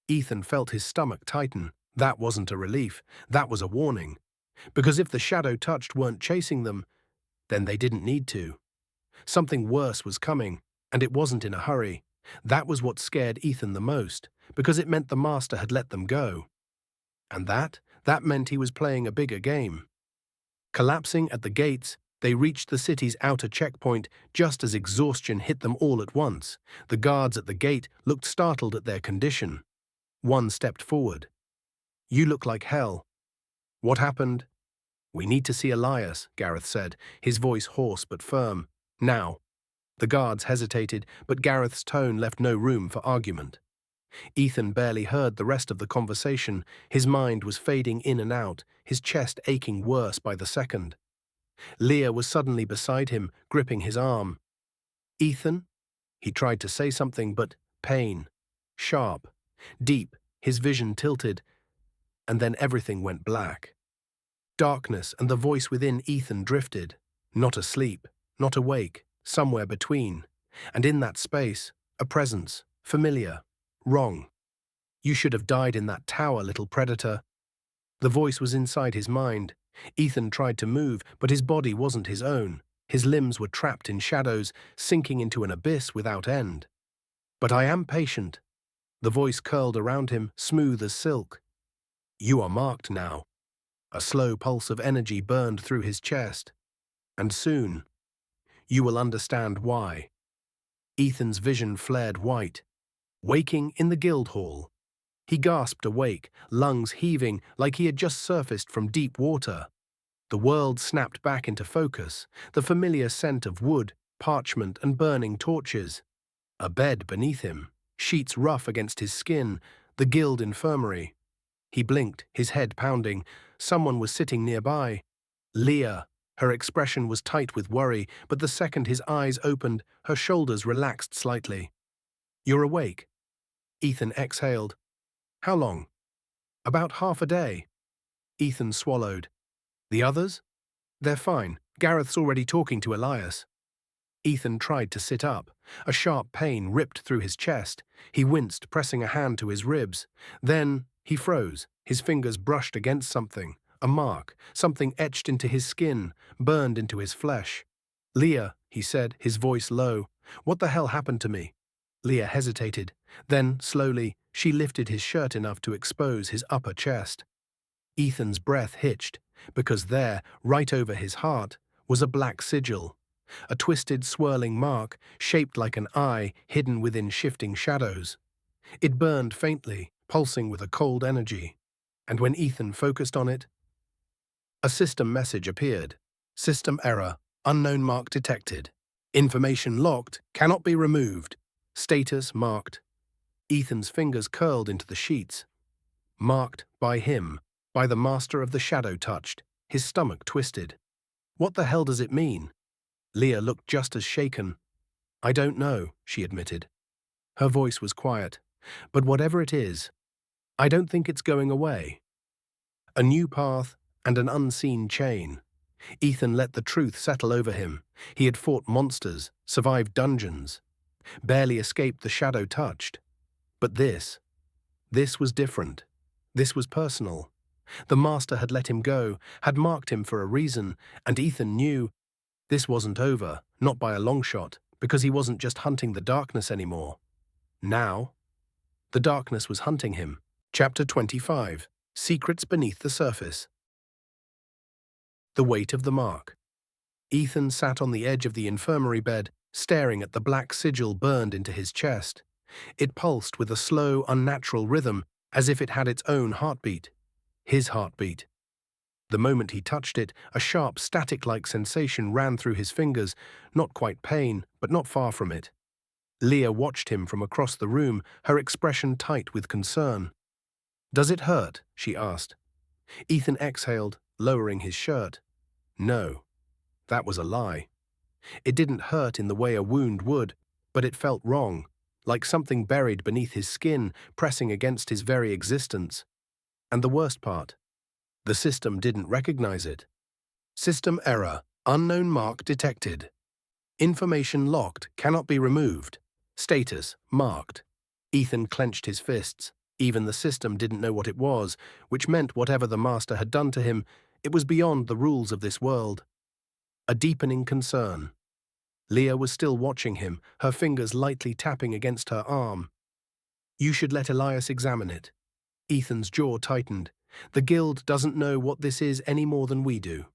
Ethan felt his stomach tighten. That wasn't a relief, that was a warning. Because if the shadow touched weren't chasing them, then they didn't need to. Something worse was coming, and it wasn't in a hurry. That was what scared Ethan the most, because it meant the master had let them go. And that meant he was playing a bigger game. Collapsing at the gates, they reached the city's outer checkpoint just as exhaustion hit them all at once. The guards at the gate looked startled at their condition. One stepped forward. "You look like hell." "What happened?" "We need to see Elias," Gareth said, his voice hoarse but firm. "Now." The guards hesitated, but Gareth's tone left no room for argument. Ethan barely heard the rest of the conversation. His mind was fading in and out, his chest aching worse by the second. Leah was suddenly beside him, gripping his arm. "Ethan?" He tried to say something, but pain. Sharp. Deep, his vision tilted, and then everything went black. Darkness, and the voice within Ethan drifted. Not asleep, not awake, somewhere between. And in that space, a presence, familiar, wrong. "You should have died in that tower, little predator." The voice was inside his mind. Ethan tried to move, but his body wasn't his own. His limbs were trapped in shadows, sinking into an abyss without end. "But I am patient." The voice curled around him, smooth as silk. "You are marked now." A slow pulse of energy burned through his chest. "And soon, you will understand why." Ethan's vision flared white. Waking in the guild hall. He gasped awake, lungs heaving like he had just surfaced from deep water. The world snapped back into focus, the familiar scent of wood, parchment, and burning torches. A bed beneath him, sheets rough against his skin, the guild infirmary. He blinked, his head pounding. Someone was sitting nearby. Leah. Her expression was tight with worry, but the second his eyes opened, her shoulders relaxed slightly. "You're awake." Ethan exhaled. "How long?" "About half a day." Ethan swallowed. "The others?" "They're fine. Gareth's already talking to Elias." Ethan tried to sit up. A sharp pain ripped through his chest. He winced, pressing a hand to his ribs. Then he froze. His fingers brushed against something. A mark, something etched into his skin, burned into his flesh. "Leah," he said, his voice low. "What the hell happened to me?" Leah hesitated. Then, slowly, she lifted his shirt enough to expose his upper chest. Ethan's breath hitched, because there, right over his heart, was a black sigil. A twisted, swirling mark, shaped like an eye, hidden within shifting shadows. It burned faintly, pulsing with a cold energy. And when Ethan focused on it, a system message appeared. "System error. Unknown mark detected. Information locked. Cannot be removed. Status marked." Ethan's fingers curled into the sheets. Marked by him, by the master of the shadow touched. His stomach twisted. "What the hell does it mean?" Leah looked just as shaken. "I don't know," she admitted. Her voice was quiet. "But whatever it is, I don't think it's going away." A new path and an unseen chain. Ethan let the truth settle over him. He had fought monsters, survived dungeons, barely escaped the shadow touched. But this was different. This was personal. The master had let him go, had marked him for a reason, and Ethan knew this wasn't over, not by a long shot, because he wasn't just hunting the darkness anymore. Now, the darkness was hunting him. Chapter 25. Secrets Beneath the Surface. The weight of the mark. Ethan sat on the edge of the infirmary bed, staring at the black sigil burned into his chest. It pulsed with a slow, unnatural rhythm, as if it had its own heartbeat. His heartbeat. The moment he touched it, a sharp, static-like sensation ran through his fingers, not quite pain, but not far from it. Leah watched him from across the room, her expression tight with concern. "Does it hurt?" she asked. Ethan exhaled, lowering his shirt. No, that was a lie. It didn't hurt in the way a wound would, but it felt wrong, like something buried beneath his skin, pressing against his very existence. And the worst part, the system didn't recognize it. System error, unknown mark detected. Information locked, cannot be removed. Status marked. Ethan clenched his fists. Even the system didn't know what it was, which meant whatever the master had done to him, it was beyond the rules of this world. A deepening concern. Leah was still watching him, her fingers lightly tapping against her arm. "You should let Elias examine it." Ethan's jaw tightened. "The guild doesn't know what this is any more than we do."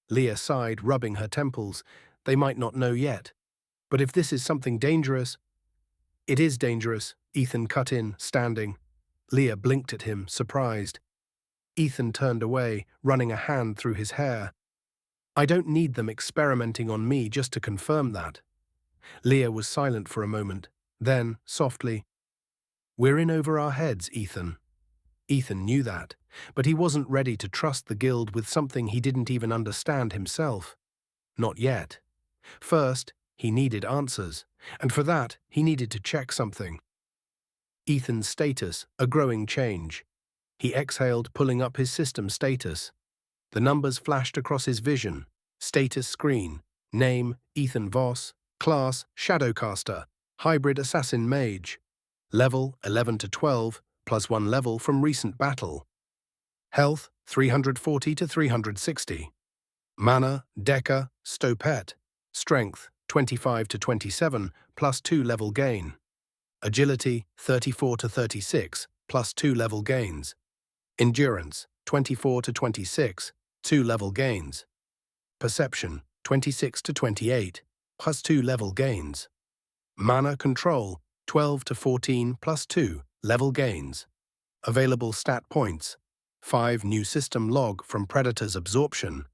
Leah sighed, rubbing her temples. "They might not know yet. But if this is something dangerous—" "It is dangerous," Ethan cut in, standing. Leah blinked at him, surprised. Ethan turned away, running a hand through his hair. "I don't need them experimenting on me just to confirm that." Leah was silent for a moment. Then, softly, "We're in over our heads, Ethan." Ethan knew that, but he wasn't ready to trust the guild with something he didn't even understand himself. Not yet. First, he needed answers, and for that, he needed to check something. Ethan's status, a growing change. He exhaled, pulling up his system status. The numbers flashed across his vision. Status screen. Name, Ethan Voss. Class, Shadowcaster. Hybrid Assassin Mage. Level, 11 to 12, +1 level from recent battle. Health, 340 to 360. Mana, Deca, Stopette. Strength, 25 to 27, +2 level gain. Agility, 34 to 36, +2 level gains. Endurance, 24 to 26, 2 level gains. Perception, 26 to 28, +2 level gains. Mana Control, 12 to 14, +2 level gains. Available stat points, 5 new system log from Predator's Absorption.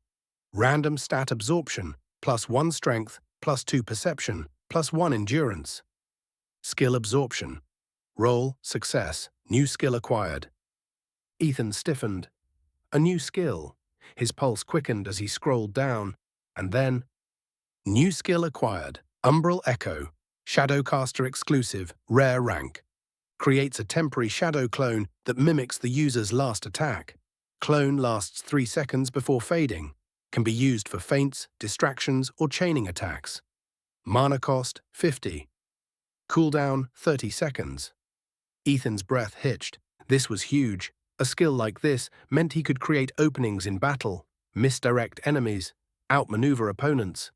Random stat Absorption, +1 strength, +2 perception, +1 endurance. Skill Absorption. Roll, success, new skill acquired. Ethan stiffened. A new skill. His pulse quickened as he scrolled down, and then, new skill acquired, Umbral Echo, Shadowcaster exclusive, rare rank. Creates a temporary shadow clone that mimics the user's last attack. Clone lasts 3 seconds before fading. Can be used for feints, distractions, or chaining attacks. Mana cost, 50. Cooldown, 30 seconds. Ethan's breath hitched. This was huge. A skill like this meant he could create openings in battle, misdirect enemies, outmaneuver opponents.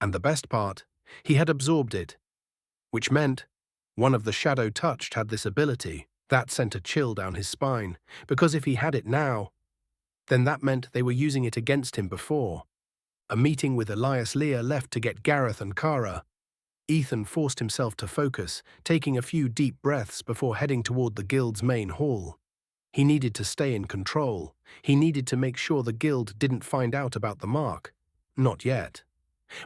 And the best part, he had absorbed it. Which meant, one of the Shadow Touched had this ability. That sent a chill down his spine, because if he had it now, then that meant they were using it against him before. A meeting with Elias Leah left to get Gareth and Kara. Ethan forced himself to focus, taking a few deep breaths before heading toward the guild's main hall. He needed to stay in control. He needed to make sure the guild didn't find out about the mark. Not yet.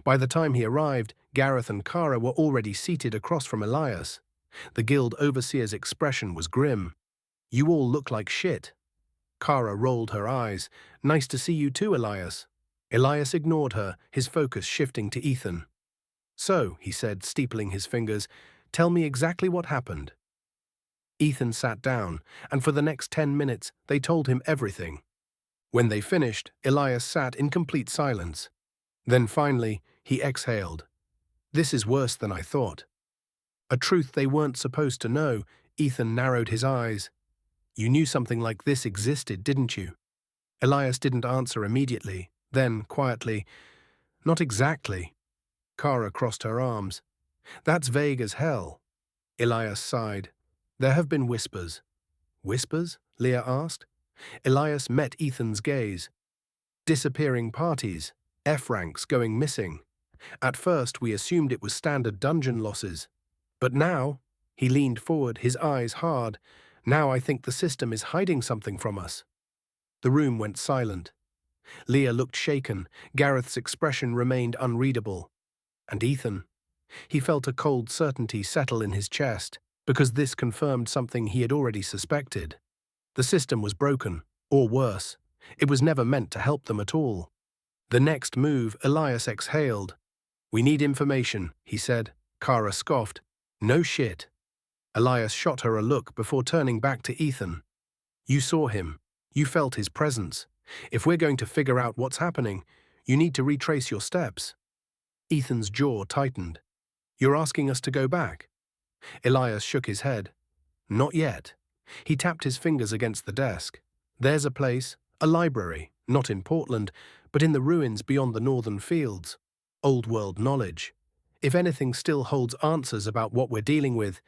By the time he arrived, Gareth and Kara were already seated across from Elias. The guild overseer's expression was grim. "You all look like shit." Kara rolled her eyes. "Nice to see you too, Elias." Elias ignored her, his focus shifting to Ethan. "So," he said, steepling his fingers, "tell me exactly what happened." Ethan sat down, and for the next 10 minutes they told him everything. When they finished, Elias sat in complete silence. Then finally, he exhaled. "This is worse than I thought." A truth they weren't supposed to know. Ethan narrowed his eyes. "You knew something like this existed, didn't you?" Elias didn't answer immediately. Then, quietly, "Not exactly." Kara crossed her arms. "That's vague as hell." Elias sighed. "There have been whispers." "Whispers?" Leah asked. Elias met Ethan's gaze. "Disappearing parties, F-ranks going missing. At first we assumed it was standard dungeon losses. But now," he leaned forward, his eyes hard, "now I think the system is hiding something from us." The room went silent. Leah looked shaken. Gareth's expression remained unreadable. And Ethan? He felt a cold certainty settle in his chest, because this confirmed something he had already suspected. The system was broken, or worse, it was never meant to help them at all. The next move, Elias exhaled. "We need information," he said. Kara scoffed. "No shit." Elias shot her a look before turning back to Ethan. "You saw him. You felt his presence. If we're going to figure out what's happening, you need to retrace your steps." Ethan's jaw tightened. "You're asking us to go back?" Elias shook his head. "Not yet." He tapped his fingers against the desk. "There's a place, a library, not in Portland, but in the ruins beyond the northern fields. Old-world knowledge. If anything still holds answers about what we're dealing with,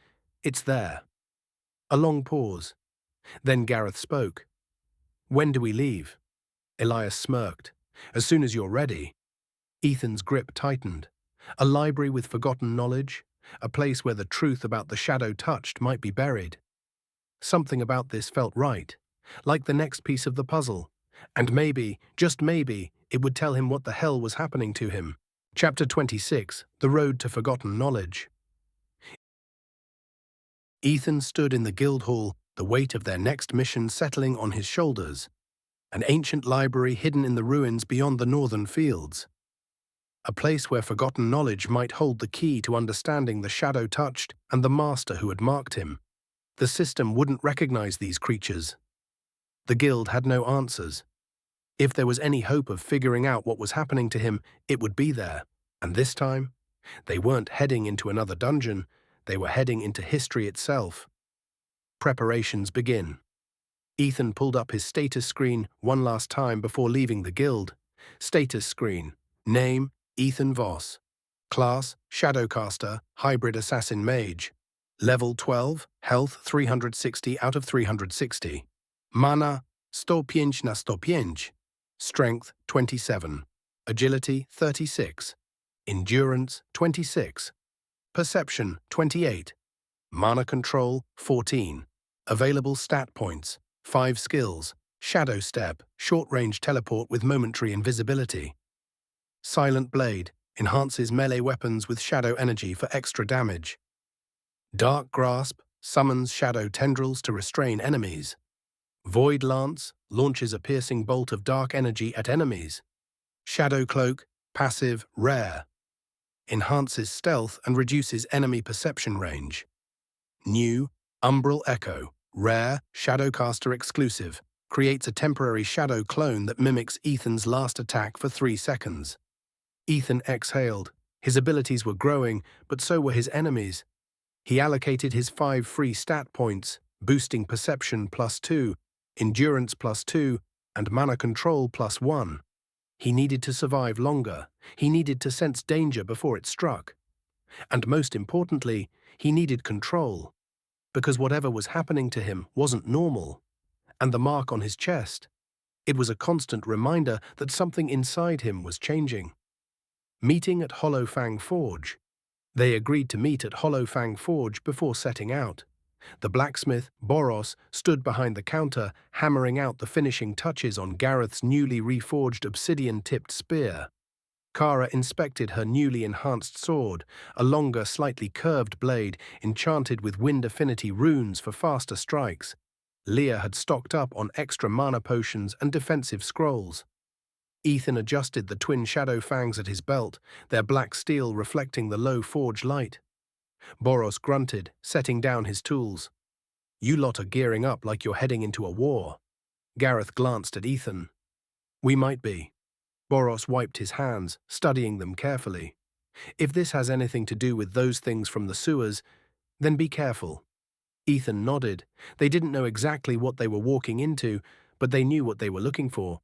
it's there." A long pause. Then Gareth spoke. "When do we leave?" Elias smirked. "As soon as you're ready." Ethan's grip tightened. A library with forgotten knowledge, a place where the truth about the shadow touched might be buried. Something about this felt right, like the next piece of the puzzle. And maybe, just maybe, it would tell him what the hell was happening to him. Chapter 26, The Road to Forgotten Knowledge. Ethan stood in the guild hall, the weight of their next mission settling on his shoulders. An ancient library hidden in the ruins beyond the northern fields. A place where forgotten knowledge might hold the key to understanding the shadow touched and the master who had marked him. The system wouldn't recognize these creatures. The guild had no answers. If there was any hope of figuring out what was happening to him, it would be there. And this time, they weren't heading into another dungeon, they were heading into history itself. Preparations begin. Ethan pulled up his status screen one last time before leaving the guild. Status screen. Name, Ethan Voss. Class, Shadowcaster, Hybrid Assassin Mage. Level 12, Health 360 out of 360. Mana, 105 na 105. Strength, 27. Agility, 36. Endurance, 26. Perception, 28. Mana Control, 14. Available stat points, 5 skills. Shadow Step, short-range teleport with momentary invisibility. Silent Blade, enhances melee weapons with shadow energy for extra damage. Dark Grasp, summons shadow tendrils to restrain enemies. Void Lance, launches a piercing bolt of dark energy at enemies. Shadow Cloak, passive, rare. Enhances stealth and reduces enemy perception range. New, Umbral Echo, rare, Shadowcaster exclusive. Creates a temporary shadow clone that mimics Ethan's last attack for 3 seconds. Ethan exhaled. His abilities were growing, but so were his enemies. He allocated his 5 free stat points, boosting Perception +2, Endurance +2, and Mana Control +1. He needed to survive longer. He needed to sense danger before it struck. And most importantly, he needed control. Because whatever was happening to him wasn't normal. And the mark on his chest, it was a constant reminder that something inside him was changing. Meeting at Hollowfang Forge. They agreed to meet at Hollowfang Forge before setting out. The blacksmith, Boros, stood behind the counter, hammering out the finishing touches on Gareth's newly reforged obsidian-tipped spear. Kara inspected her newly enhanced sword, a longer, slightly curved blade enchanted with wind affinity runes for faster strikes. Leah had stocked up on extra mana potions and defensive scrolls. Ethan adjusted the twin shadow fangs at his belt, their black steel reflecting the low forge light. Boros grunted, setting down his tools. "You lot are gearing up like you're heading into a war." Gareth glanced at Ethan. "We might be." Boros wiped his hands, studying them carefully. "If this has anything to do with those things from the sewers, then be careful." Ethan nodded. They didn't know exactly what they were walking into, but they knew what they were looking for.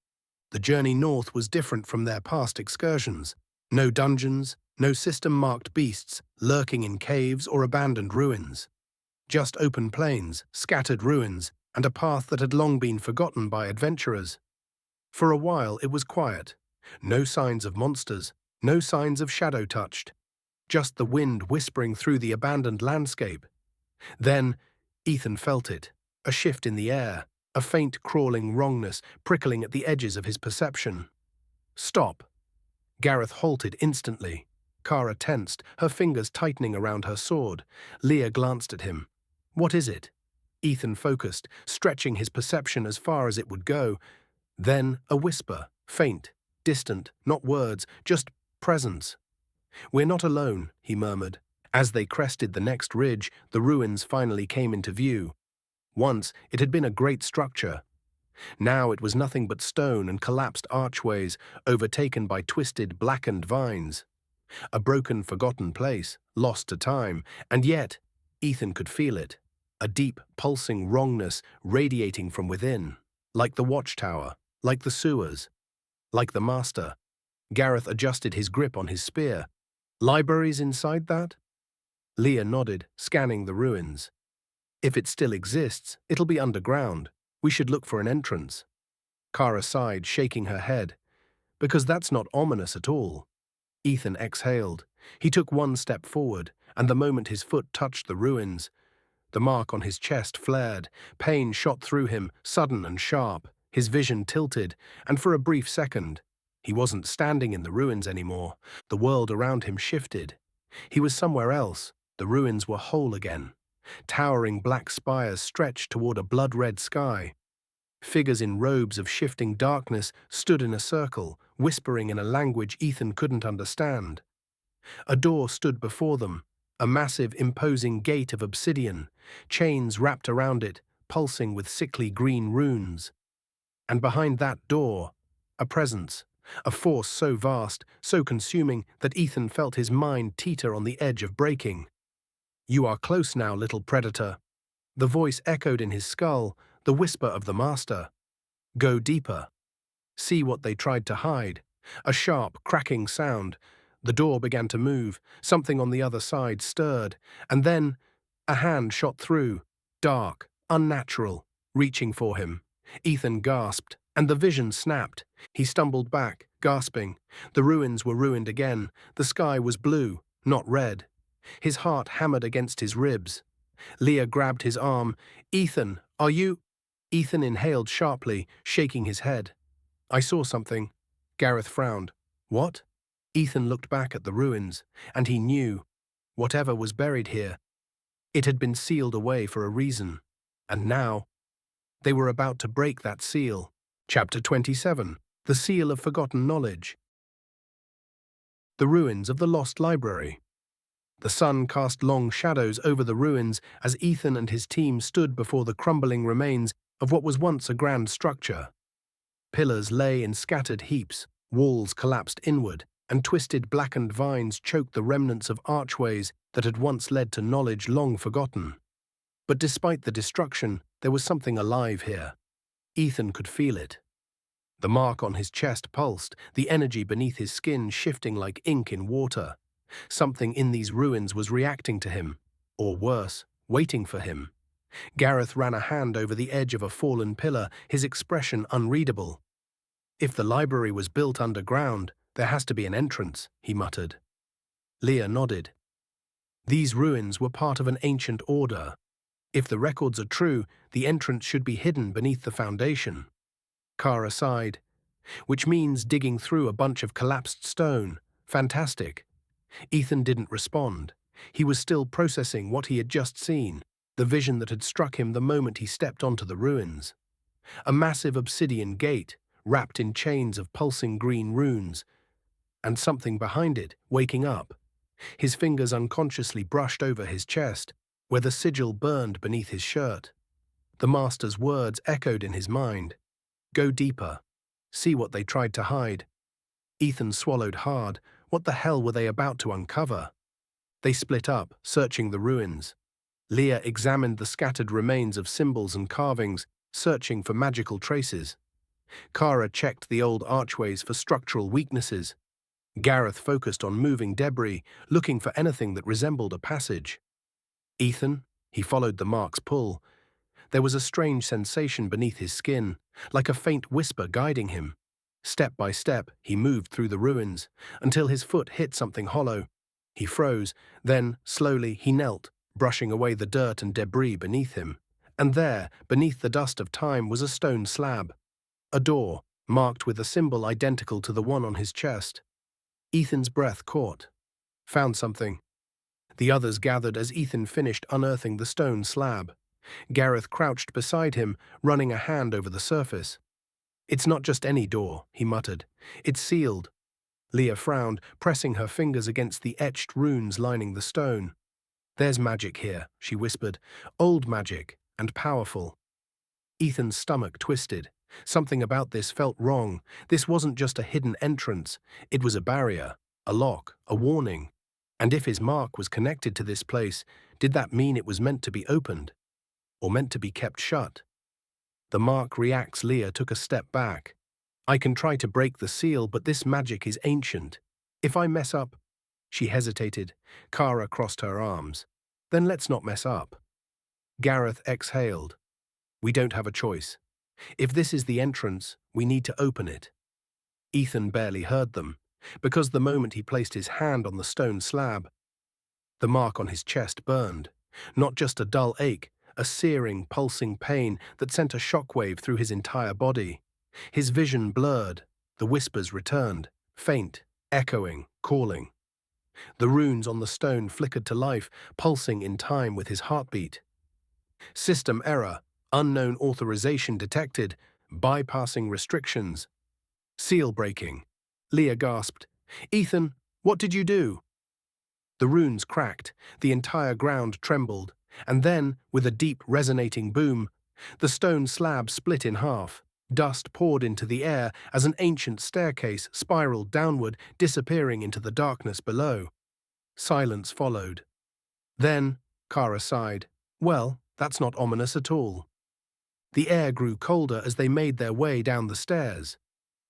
The journey north was different from their past excursions. No dungeons, no system-marked beasts lurking in caves or abandoned ruins. Just open plains, scattered ruins, and a path that had long been forgotten by adventurers. For a while it was quiet. No signs of monsters, no signs of shadow touched. Just the wind whispering through the abandoned landscape. Then, Ethan felt it, a shift in the air, a faint crawling wrongness prickling at the edges of his perception. Stop! Gareth halted instantly. Kara tensed, her fingers tightening around her sword. Leah glanced at him. What is it? Ethan focused, stretching his perception as far as it would go. Then a whisper, faint, distant, not words, just presence. We're not alone, he murmured. As they crested the next ridge, the ruins finally came into view. Once, it had been a great structure. Now it was nothing but stone and collapsed archways, overtaken by twisted, blackened vines. A broken, forgotten place, lost to time, and yet, Ethan could feel it. A deep, pulsing wrongness radiating from within. Like the watchtower, like the sewers, like the master. Gareth adjusted his grip on his spear. Libraries inside that? Leah nodded, scanning the ruins. If it still exists, it'll be underground. We should look for an entrance. Kara sighed, shaking her head. Because that's not ominous at all. Ethan exhaled. He took one step forward, and the moment his foot touched the ruins, the mark on his chest flared. Pain shot through him, sudden and sharp. His vision tilted, and for a brief second, he wasn't standing in the ruins anymore. The world around him shifted. He was somewhere else. The ruins were whole again. Towering black spires stretched toward a blood-red sky. Figures in robes of shifting darkness stood in a circle, whispering in a language Ethan couldn't understand. A door stood before them, a massive, imposing gate of obsidian, chains wrapped around it, pulsing with sickly green runes. And behind that door, a presence, a force so vast, so consuming that Ethan felt his mind teeter on the edge of breaking. You are close now, little predator. The voice echoed in his skull, the whisper of the master. Go deeper. See what they tried to hide. A sharp, cracking sound. The door began to move, something on the other side stirred, and then a hand shot through, dark, unnatural, reaching for him. Ethan gasped, and the vision snapped. He stumbled back, gasping. The ruins were ruined again. The sky was blue, not red. His heart hammered against his ribs. Leah grabbed his arm. Ethan, are you? Ethan inhaled sharply, shaking his head. I saw something. Gareth frowned. What? Ethan looked back at the ruins, and he knew. Whatever was buried here, it had been sealed away for a reason. And now, they were about to break that seal. Chapter 27. The Seal of Forgotten Knowledge. The ruins of the lost library. The sun cast long shadows over the ruins as Ethan and his team stood before the crumbling remains of what was once a grand structure. Pillars lay in scattered heaps, walls collapsed inward, and twisted blackened vines choked the remnants of archways that had once led to knowledge long forgotten. But despite the destruction, there was something alive here. Ethan could feel it. The mark on his chest pulsed, the energy beneath his skin shifting like ink in water. Something in these ruins was reacting to him, or worse, waiting for him. Gareth ran a hand over the edge of a fallen pillar, his expression unreadable. If the library was built underground, there has to be an entrance, he muttered. Leah nodded. These ruins were part of an ancient order. If the records are true, the entrance should be hidden beneath the foundation. Kara sighed. Which means digging through a bunch of collapsed stone. Fantastic. Ethan didn't respond. He was still processing what he had just seen, the vision that had struck him the moment he stepped onto the ruins. A massive obsidian gate, wrapped in chains of pulsing green runes, and something behind it, waking up. His fingers unconsciously brushed over his chest, where the sigil burned beneath his shirt. The master's words echoed in his mind. Go deeper. See what they tried to hide. Ethan swallowed hard. What the hell were they about to uncover? They split up, searching the ruins. Leah examined the scattered remains of symbols and carvings, searching for magical traces. Kara checked the old archways for structural weaknesses. Gareth focused on moving debris, looking for anything that resembled a passage. Ethan, he followed the mark's pull. There was a strange sensation beneath his skin, like a faint whisper guiding him. Step by step, he moved through the ruins, until his foot hit something hollow. He froze, then, slowly, he knelt, brushing away the dirt and debris beneath him. And there, beneath the dust of time, was a stone slab. A door, marked with a symbol identical to the one on his chest. Ethan's breath caught. Found something. The others gathered as Ethan finished unearthing the stone slab. Gareth crouched beside him, running a hand over the surface. "It's not just any door," he muttered. "It's sealed." Leah frowned, pressing her fingers against the etched runes lining the stone. "There's magic here," she whispered. "Old magic, and powerful." Ethan's stomach twisted. Something about this felt wrong. This wasn't just a hidden entrance. It was a barrier, a lock, a warning. And if his mark was connected to this place, did that mean it was meant to be opened? Or meant to be kept shut? The mark reacts. Leah took a step back. "I can try to break the seal, but this magic is ancient. If I mess up—" She hesitated. Kara crossed her arms. "Then let's not mess up." Gareth exhaled. "We don't have a choice. If this is the entrance, we need to open it." Ethan barely heard them, because the moment he placed his hand on the stone slab, the mark on his chest burned. Not just a dull ache, a searing, pulsing pain that sent a shockwave through his entire body. His vision blurred. The whispers returned, faint, echoing, calling. The runes on the stone flickered to life, pulsing in time with his heartbeat. "System error. Unknown authorization detected. Bypassing restrictions." "Seal breaking." Leah gasped. "Ethan, what did you do?" The runes cracked, the entire ground trembled, and then, with a deep, resonating boom, the stone slab split in half. Dust poured into the air as an ancient staircase spiraled downward, disappearing into the darkness below. Silence followed. Then, Kara sighed. "Well, that's not ominous at all." The air grew colder as they made their way down the stairs.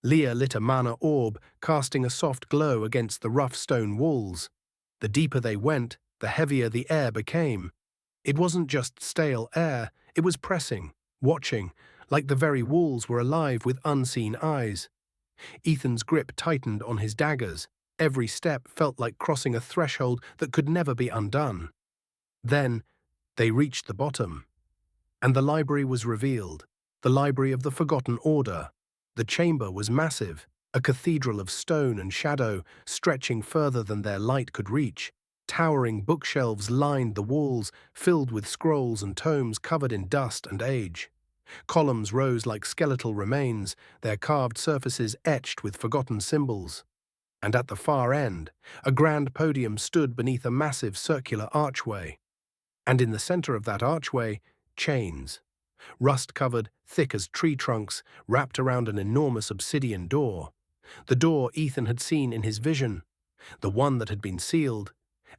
Leah lit a mana orb, casting a soft glow against the rough stone walls. The deeper they went, the heavier the air became. It wasn't just stale air, it was pressing, watching, like the very walls were alive with unseen eyes. Ethan's grip tightened on his daggers. Every step felt like crossing a threshold that could never be undone. Then, they reached the bottom. And the library was revealed, the library of the Forgotten Order. The chamber was massive, a cathedral of stone and shadow, stretching further than their light could reach. Towering bookshelves lined the walls, filled with scrolls and tomes covered in dust and age. Columns rose like skeletal remains, their carved surfaces etched with forgotten symbols. And at the far end, a grand podium stood beneath a massive circular archway. And in the center of that archway, chains. Rust-covered, thick as tree trunks, wrapped around an enormous obsidian door. The door Ethan had seen in his vision, the one that had been sealed.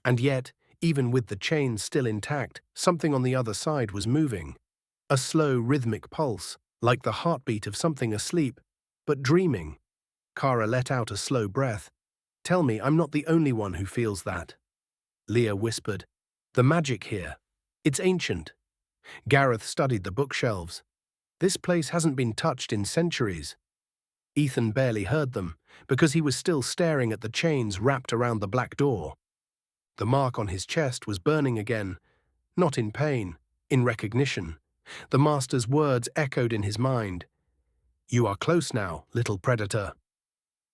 And yet, even with the chains still intact, something on the other side was moving. A slow, rhythmic pulse, like the heartbeat of something asleep, but dreaming. Kara let out a slow breath. "Tell me I'm not the only one who feels that." Leah whispered. "The magic here. It's ancient." Gareth studied the bookshelves. "This place hasn't been touched in centuries." Ethan barely heard them, because he was still staring at the chains wrapped around the black door. The mark on his chest was burning again, not in pain, in recognition. The master's words echoed in his mind. "You are close now, little predator."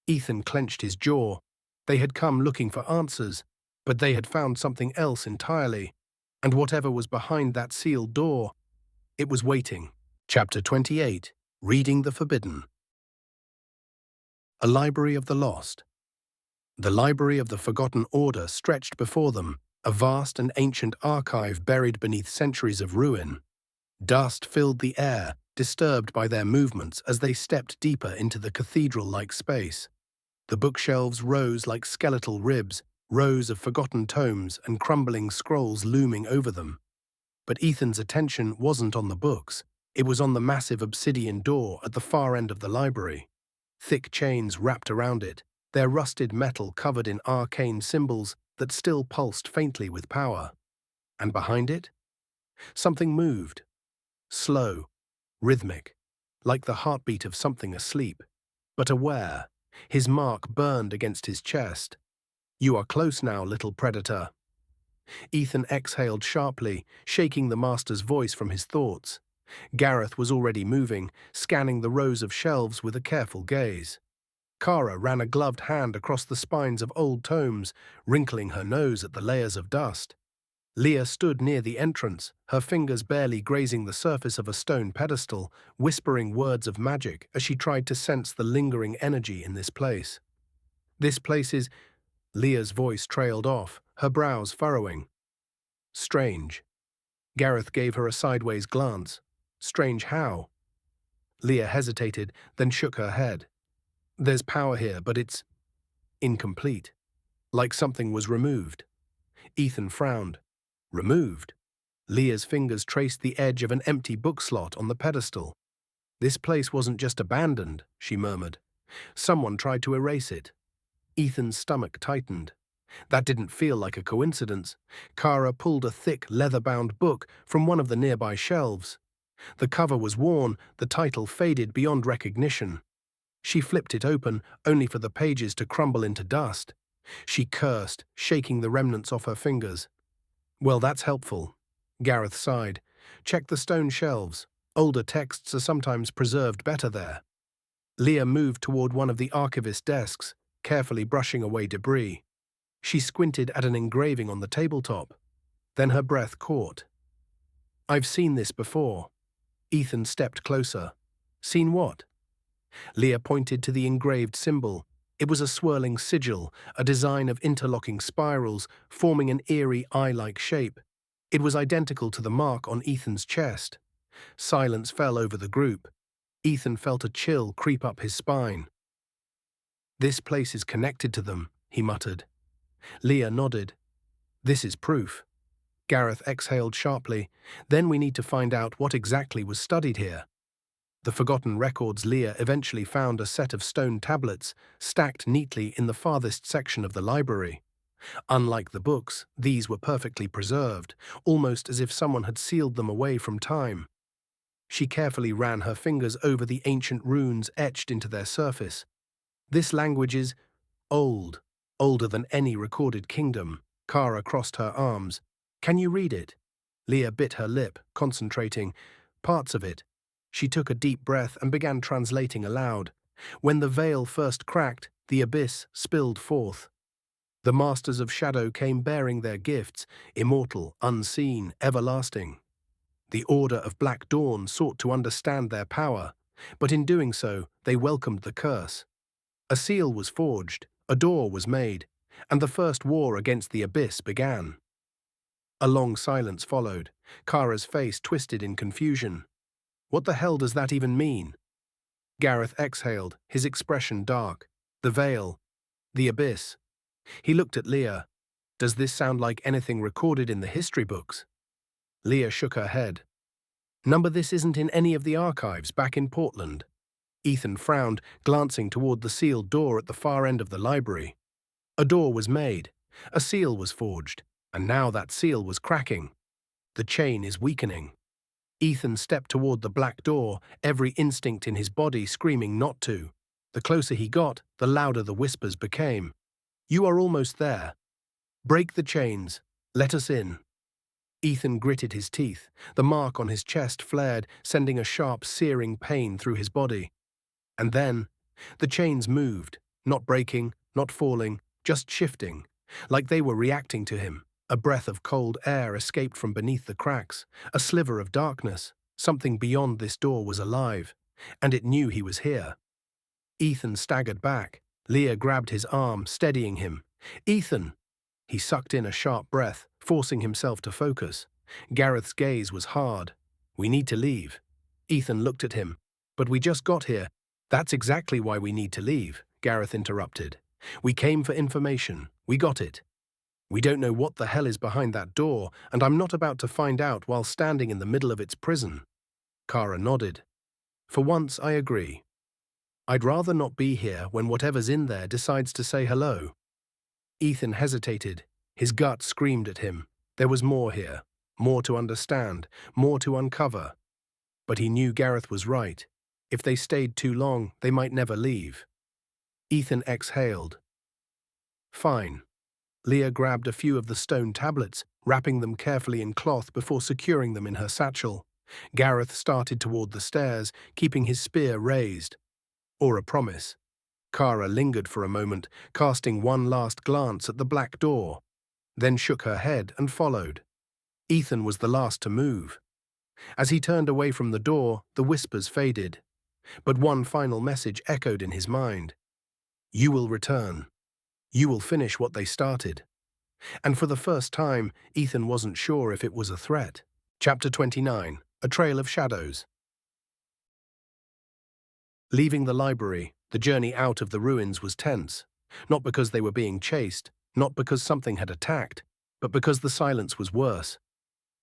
Ethan clenched his jaw. They had come looking for answers, but they had found something else entirely. And whatever was behind that sealed door, it was waiting. Chapter 28. Reading the Forbidden. A library of the lost. The library of the Forgotten Order stretched before them, a vast and ancient archive buried beneath centuries of ruin. Dust filled the air, disturbed by their movements as they stepped deeper into the cathedral-like space. The bookshelves rose like skeletal ribs, rows of forgotten tomes and crumbling scrolls looming over them. But Ethan's attention wasn't on the books. It was on the massive obsidian door at the far end of the library. Thick chains wrapped around it, their rusted metal covered in arcane symbols that still pulsed faintly with power. And behind it? Something moved. Slow, rhythmic, like the heartbeat of something asleep, but aware. His mark burned against his chest. "You are close now, little predator." Ethan exhaled sharply, shaking the master's voice from his thoughts. Gareth was already moving, scanning the rows of shelves with a careful gaze. Kara ran a gloved hand across the spines of old tomes, wrinkling her nose at the layers of dust. Leah stood near the entrance, her fingers barely grazing the surface of a stone pedestal, whispering words of magic as she tried to sense the lingering energy in this place. This place is... Leah's voice trailed off, her brows furrowing. Strange. Gareth gave her a sideways glance. Strange how? Leah hesitated, then shook her head. There's power here, but it's incomplete. Like something was removed. Ethan frowned. Removed? Leah's fingers traced the edge of an empty book slot on the pedestal. This place wasn't just abandoned, she murmured. Someone tried to erase it. Ethan's stomach tightened. That didn't feel like a coincidence. Kara pulled a thick, leather-bound book from one of the nearby shelves. The cover was worn, the title faded beyond recognition. She flipped it open, only for the pages to crumble into dust. She cursed, shaking the remnants off her fingers. Well, that's helpful. Gareth sighed. Check the stone shelves. Older texts are sometimes preserved better there. Leah moved toward one of the archivist's desks, carefully brushing away debris. She squinted at an engraving on the tabletop. Then her breath caught. I've seen this before. Ethan stepped closer. Seen what? Leah pointed to the engraved symbol. It was a swirling sigil, a design of interlocking spirals, forming an eerie eye-like shape. It was identical to the mark on Ethan's chest. Silence fell over the group. Ethan felt a chill creep up his spine. This place is connected to them, he muttered. Leah nodded. This is proof. Gareth exhaled sharply. Then we need to find out what exactly was studied here. The forgotten records. Leah eventually found a set of stone tablets, stacked neatly in the farthest section of the library. Unlike the books, these were perfectly preserved, almost as if someone had sealed them away from time. She carefully ran her fingers over the ancient runes etched into their surface. This language is old, older than any recorded kingdom. Kara crossed her arms. Can you read it? Leah bit her lip, concentrating. Parts of it. She took a deep breath and began translating aloud. When the veil first cracked, the abyss spilled forth. The masters of shadow came bearing their gifts, immortal, unseen, everlasting. The Order of Black Dawn sought to understand their power, but in doing so, they welcomed the curse. A seal was forged, a door was made, and the first war against the abyss began. A long silence followed. Kara's face twisted in confusion. What the hell does that even mean? Gareth exhaled, his expression dark. The veil. The abyss. He looked at Leah. Does this sound like anything recorded in the history books? Leah shook her head. This isn't in any of the archives back in Portland. Ethan frowned, glancing toward the sealed door at the far end of the library. A door was made. A seal was forged, and now that seal was cracking. The chain is weakening. Ethan stepped toward the black door, every instinct in his body screaming not to. The closer he got, the louder the whispers became. You are almost there. Break the chains. Let us in. Ethan gritted his teeth. The mark on his chest flared, sending a sharp, searing pain through his body. And then, the chains moved, not breaking, not falling, just shifting, like they were reacting to him. A breath of cold air escaped from beneath the cracks, a sliver of darkness. Something beyond this door was alive, and it knew he was here. Ethan staggered back. Leah grabbed his arm, steadying him. Ethan! He sucked in a sharp breath, forcing himself to focus. Gareth's gaze was hard. We need to leave. Ethan looked at him. But we just got here. That's exactly why we need to leave, Gareth interrupted. We came for information. We got it. We don't know what the hell is behind that door, and I'm not about to find out while standing in the middle of its prison. Kara nodded. For once, I agree. I'd rather not be here when whatever's in there decides to say hello. Ethan hesitated. His gut screamed at him. There was more here, more to understand, more to uncover. But he knew Gareth was right. If they stayed too long, they might never leave. Ethan exhaled. Fine. Leah grabbed a few of the stone tablets, wrapping them carefully in cloth before securing them in her satchel. Gareth started toward the stairs, keeping his spear raised. Or a promise. Kara lingered for a moment, casting one last glance at the black door, then shook her head and followed. Ethan was the last to move. As he turned away from the door, the whispers faded. But one final message echoed in his mind. You will return. You will finish what they started. And for the first time, Ethan wasn't sure if it was a threat. Chapter 29. A Trail of Shadows. Leaving the library, the journey out of the ruins was tense. Not because they were being chased, not because something had attacked, but because the silence was worse.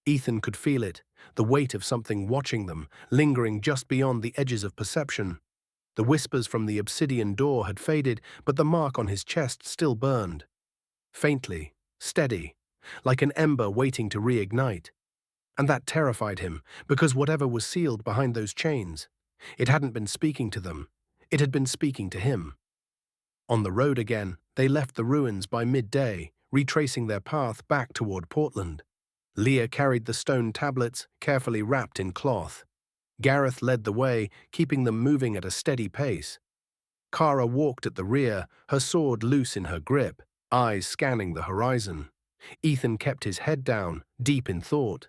Ethan could feel it, the weight of something watching them, lingering just beyond the edges of perception. The whispers from the obsidian door had faded, but the mark on his chest still burned. Faintly, steady, like an ember waiting to reignite. And that terrified him, because whatever was sealed behind those chains, it hadn't been speaking to them, it had been speaking to him. On the road again, they left the ruins by midday, retracing their path back toward Portland. Leah carried the stone tablets, carefully wrapped in cloth. Gareth led the way, keeping them moving at a steady pace. Kara walked at the rear, her sword loose in her grip, eyes scanning the horizon. Ethan kept his head down, deep in thought.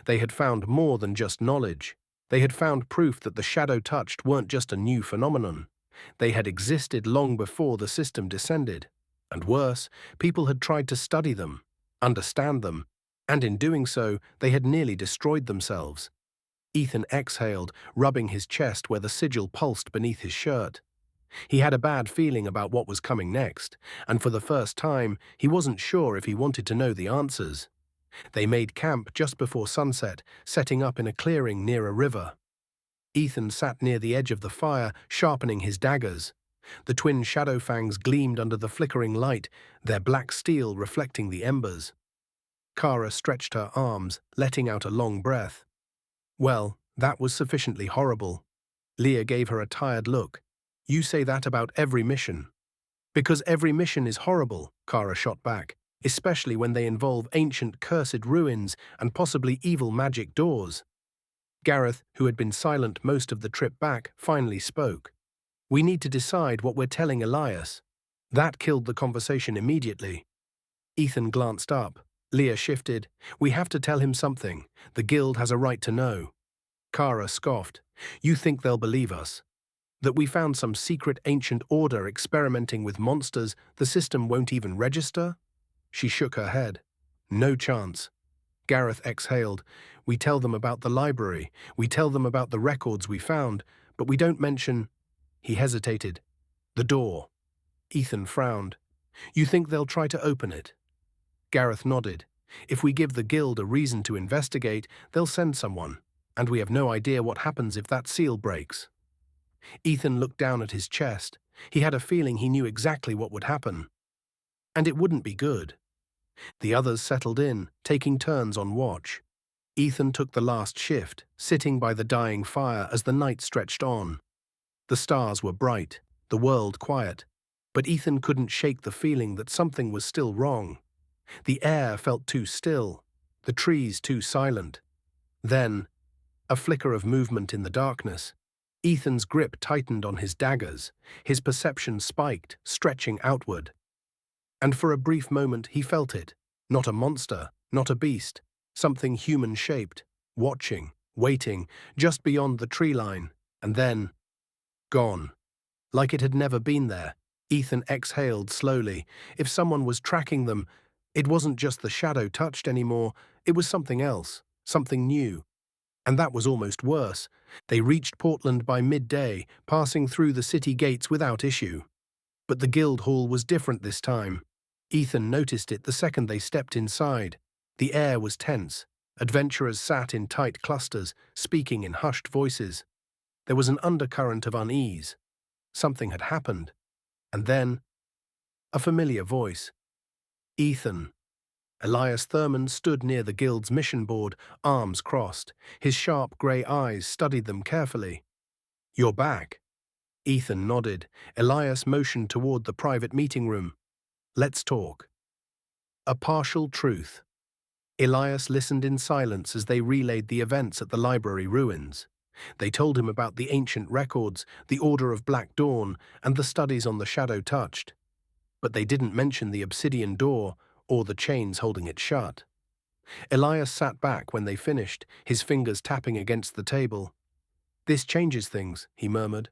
They had found more than just knowledge. They had found proof that the shadow-touched weren't just a new phenomenon. They had existed long before the system descended. And worse, people had tried to study them, understand them, and in doing so, they had nearly destroyed themselves. Ethan exhaled, rubbing his chest where the sigil pulsed beneath his shirt. He had a bad feeling about what was coming next, and for the first time, he wasn't sure if he wanted to know the answers. They made camp just before sunset, setting up in a clearing near a river. Ethan sat near the edge of the fire, sharpening his daggers. The twin shadow fangs gleamed under the flickering light, their black steel reflecting the embers. Kara stretched her arms, letting out a long breath. Well, that was sufficiently horrible. Leah gave her a tired look. You say that about every mission. Because every mission is horrible, Kara shot back, especially when they involve ancient cursed ruins and possibly evil magic doors. Gareth, who had been silent most of the trip back, finally spoke. We need to decide what we're telling Elias. That killed the conversation immediately. Ethan glanced up. Leah shifted. We have to tell him something. The guild has a right to know. Kara scoffed. You think they'll believe us? That we found some secret ancient order experimenting with monsters the system won't even register? She shook her head. No chance. Gareth exhaled. We tell them about the library. We tell them about the records we found, but we don't mention... He hesitated. The door. Ethan frowned. You think they'll try to open it? Gareth nodded. If we give the guild a reason to investigate, they'll send someone, and we have no idea what happens if that seal breaks. Ethan looked down at his chest. He had a feeling he knew exactly what would happen. And it wouldn't be good. The others settled in, taking turns on watch. Ethan took the last shift, sitting by the dying fire as the night stretched on. The stars were bright, the world quiet, but Ethan couldn't shake the feeling that something was still wrong. The air felt too still, the trees too silent. Then, a flicker of movement in the darkness. Ethan's grip tightened on his daggers, his perception spiked, stretching outward. And for a brief moment he felt it. Not a monster, not a beast, something human-shaped, watching, waiting, just beyond the tree line, and then... gone. Like it had never been there. Ethan exhaled slowly. If someone was tracking them, it wasn't just the shadow touched anymore, it was something else, something new. And that was almost worse. They reached Portland by midday, passing through the city gates without issue. But the guild hall was different this time. Ethan noticed it the second they stepped inside. The air was tense. Adventurers sat in tight clusters, speaking in hushed voices. There was an undercurrent of unease. Something had happened. And then, a familiar voice. Ethan. Elias Thurman stood near the guild's mission board, arms crossed. His sharp grey eyes studied them carefully. You're back. Ethan nodded. Elias motioned toward the private meeting room. Let's talk. A partial truth. Elias listened in silence as they relayed the events at the library ruins. They told him about the ancient records, the Order of Black Dawn, and the studies on the shadow touched. But they didn't mention the obsidian door or the chains holding it shut. Elias sat back when they finished, his fingers tapping against the table. "This changes things," he murmured.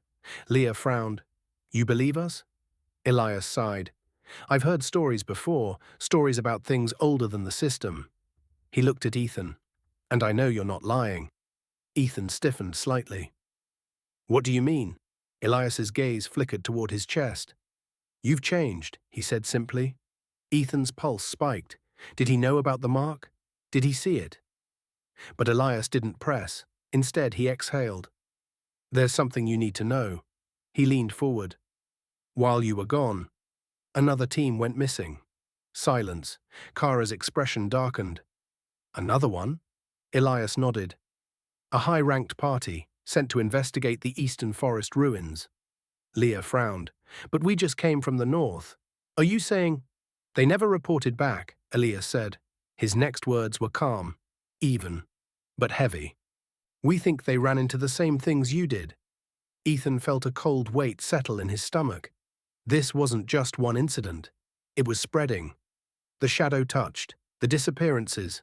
Leah frowned. "You believe us?" Elias sighed. "I've heard stories before, stories about things older than the system." He looked at Ethan. "And I know you're not lying." Ethan stiffened slightly. "What do you mean?" Elias's gaze flickered toward his chest. "You've changed," he said simply. Ethan's pulse spiked. Did he know about the mark? Did he see it? But Elias didn't press. Instead, he exhaled. "There's something you need to know." He leaned forward. "While you were gone, another team went missing." Silence. Kara's expression darkened. "Another one?" Elias nodded. "A high-ranked party, sent to investigate the Eastern Forest ruins." Leah frowned. "But we just came from the north. Are you saying—" "They never reported back," Elias said. His next words were calm, even, but heavy. "We think they ran into the same things you did." Ethan felt a cold weight settle in his stomach. This wasn't just one incident. It was spreading. The shadow touched, the disappearances.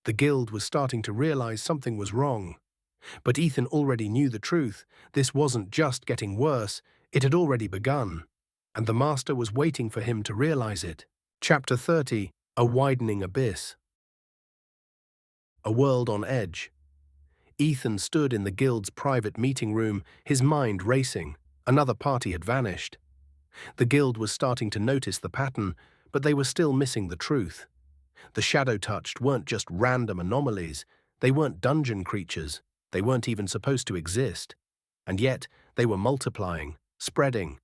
The guild was starting to realize something was wrong. But Ethan already knew the truth. This wasn't just getting worse, it had already begun. And the Master was waiting for him to realize it. Chapter 30, A Widening Abyss. A world on edge. Ethan stood in the guild's private meeting room, his mind racing. Another party had vanished. The guild was starting to notice the pattern, but they were still missing the truth. The shadow-touched weren't just random anomalies. They weren't dungeon creatures. They weren't even supposed to exist. And yet, they were multiplying, spreading.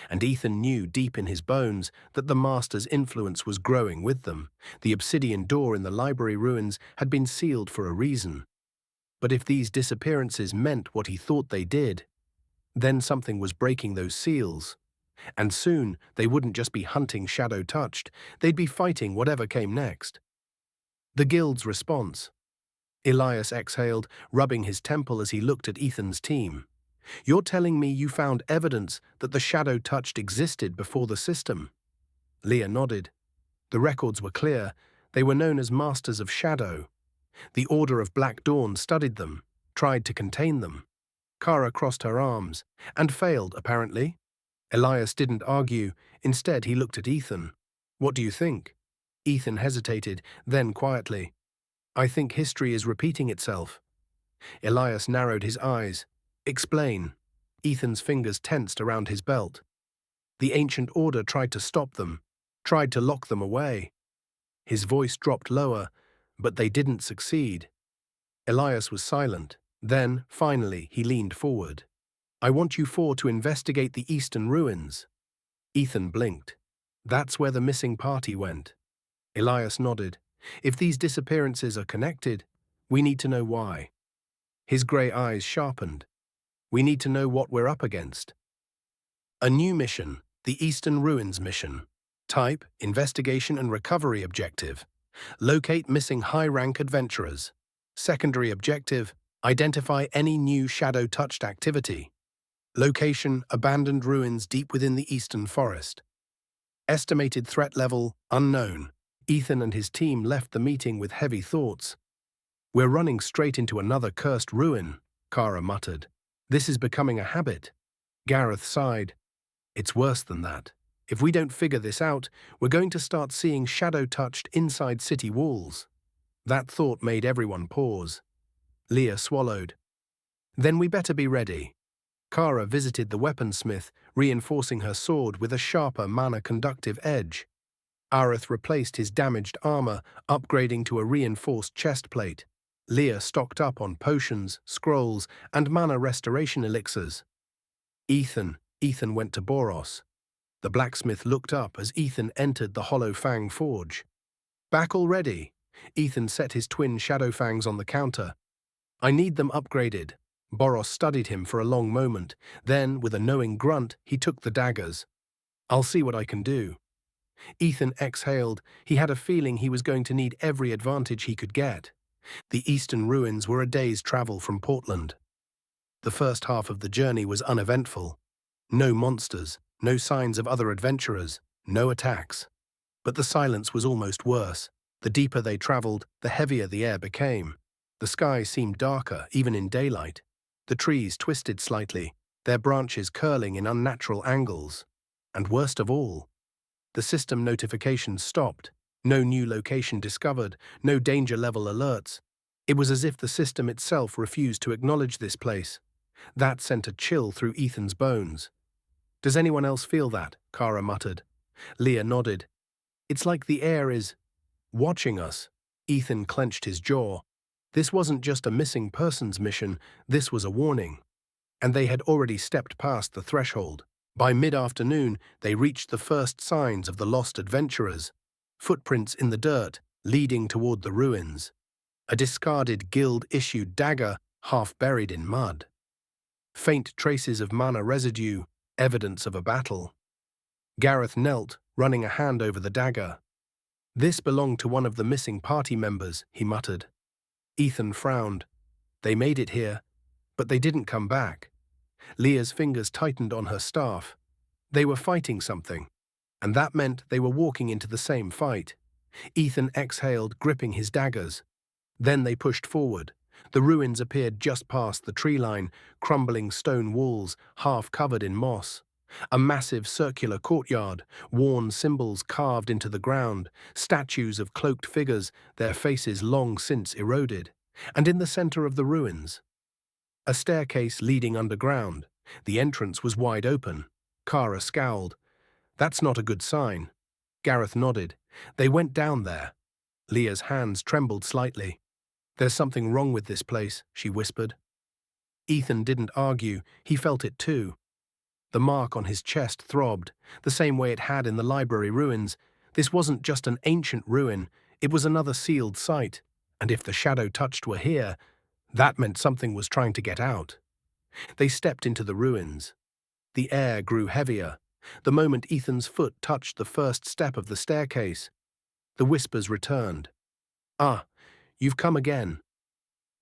And Ethan knew deep in his bones that the Master's influence was growing with them. The obsidian door in the library ruins had been sealed for a reason. But if these disappearances meant what he thought they did, then something was breaking those seals. And soon, they wouldn't just be hunting shadow-touched, they'd be fighting whatever came next. The guild's response. Elias exhaled, rubbing his temple as he looked at Ethan's team. "You're telling me you found evidence that the shadow-touched existed before the system?" Leah nodded. The records were clear. They were known as Masters of Shadow. The Order of Black Dawn studied them, tried to contain them. Kara crossed her arms, and failed, apparently. Elias didn't argue. Instead, he looked at Ethan. "What do you think?" Ethan hesitated, then quietly. "I think history is repeating itself." Elias narrowed his eyes. "Explain." Ethan's fingers tensed around his belt. "The ancient order tried to stop them, tried to lock them away." His voice dropped lower, but they didn't succeed. Elias was silent. Then, finally, he leaned forward. "I want you four to investigate the eastern ruins." Ethan blinked. "That's where the missing party went." Elias nodded. "If these disappearances are connected, we need to know why." His grey eyes sharpened. "We need to know what we're up against." A new mission, the Eastern Ruins mission. Type, Investigation and Recovery Objective. Locate missing high-rank adventurers. Secondary objective, identify any new shadow-touched activity. Location, abandoned ruins deep within the Eastern Forest. Estimated threat level, unknown. Ethan and his team left the meeting with heavy thoughts. "We're running straight into another cursed ruin," Kara muttered. "This is becoming a habit." Gareth sighed. "It's worse than that. If we don't figure this out, we're going to start seeing shadow-touched inside city walls." That thought made everyone pause. Leah swallowed. "Then we better be ready." Kara visited the weaponsmith, reinforcing her sword with a sharper mana-conductive edge. Arith replaced his damaged armor, upgrading to a reinforced chest plate. Leah stocked up on potions, scrolls, and mana restoration elixirs. Ethan went to Boros. The blacksmith looked up as Ethan entered the Hollow Fang forge. "Back already?" Ethan set his twin Shadow Fangs on the counter. "I need them upgraded." Boros studied him for a long moment. Then, with a knowing grunt, he took the daggers. "I'll see what I can do." Ethan exhaled. He had a feeling he was going to need every advantage he could get. The eastern ruins were a day's travel from Portland. The first half of the journey was uneventful. No monsters, no signs of other adventurers, no attacks. But the silence was almost worse. The deeper they traveled, the heavier the air became. The sky seemed darker, even in daylight. The trees twisted slightly, their branches curling in unnatural angles. And worst of all, the system notifications stopped. No new location discovered, no danger level alerts. It was as if the system itself refused to acknowledge this place. That sent a chill through Ethan's bones. "Does anyone else feel that?" Kara muttered. Leah nodded. "It's like the air is watching us." Ethan clenched his jaw. This wasn't just a missing persons mission, this was a warning. And they had already stepped past the threshold. By mid-afternoon, they reached the first signs of the lost adventurers. Footprints in the dirt, leading toward the ruins. A discarded guild-issued dagger, half buried in mud. Faint traces of mana residue, evidence of a battle. Gareth knelt, running a hand over the dagger. "This belonged to one of the missing party members," he muttered. Ethan frowned. "They made it here, but they didn't come back." Leah's fingers tightened on her staff. They were fighting something, and that meant they were walking into the same fight. Ethan exhaled, gripping his daggers. Then they pushed forward. The ruins appeared just past the tree line, crumbling stone walls, half covered in moss. A massive circular courtyard, worn symbols carved into the ground, statues of cloaked figures, their faces long since eroded. And in the center of the ruins, a staircase leading underground. The entrance was wide open. Kara scowled. "That's not a good sign." Gareth nodded. "They went down there." Leah's hands trembled slightly. "There's something wrong with this place," she whispered. Ethan didn't argue. He felt it too. The mark on his chest throbbed, the same way it had in the library ruins. This wasn't just an ancient ruin, it was another sealed site. And if the shadow touched were here, that meant something was trying to get out. They stepped into the ruins. The air grew heavier. The moment Ethan's foot touched the first step of the staircase, the whispers returned. "Ah, you've come again."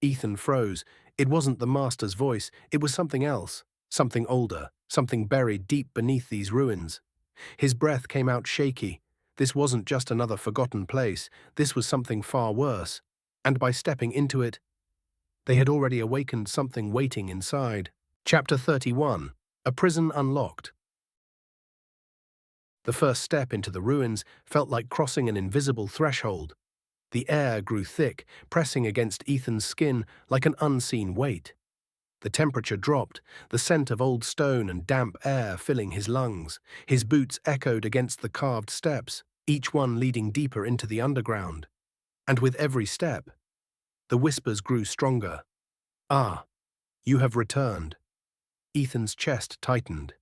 Ethan froze. It wasn't the master's voice, it was something else, something older, something buried deep beneath these ruins. His breath came out shaky. This wasn't just another forgotten place, this was something far worse. And by stepping into it, they had already awakened something waiting inside. Chapter 31. A Prison Unlocked. The first step into the ruins felt like crossing an invisible threshold. The air grew thick, pressing against Ethan's skin like an unseen weight. The temperature dropped, the scent of old stone and damp air filling his lungs. His boots echoed against the carved steps, each one leading deeper into the underground. And with every step, the whispers grew stronger. "Ah, you have returned." Ethan's chest tightened.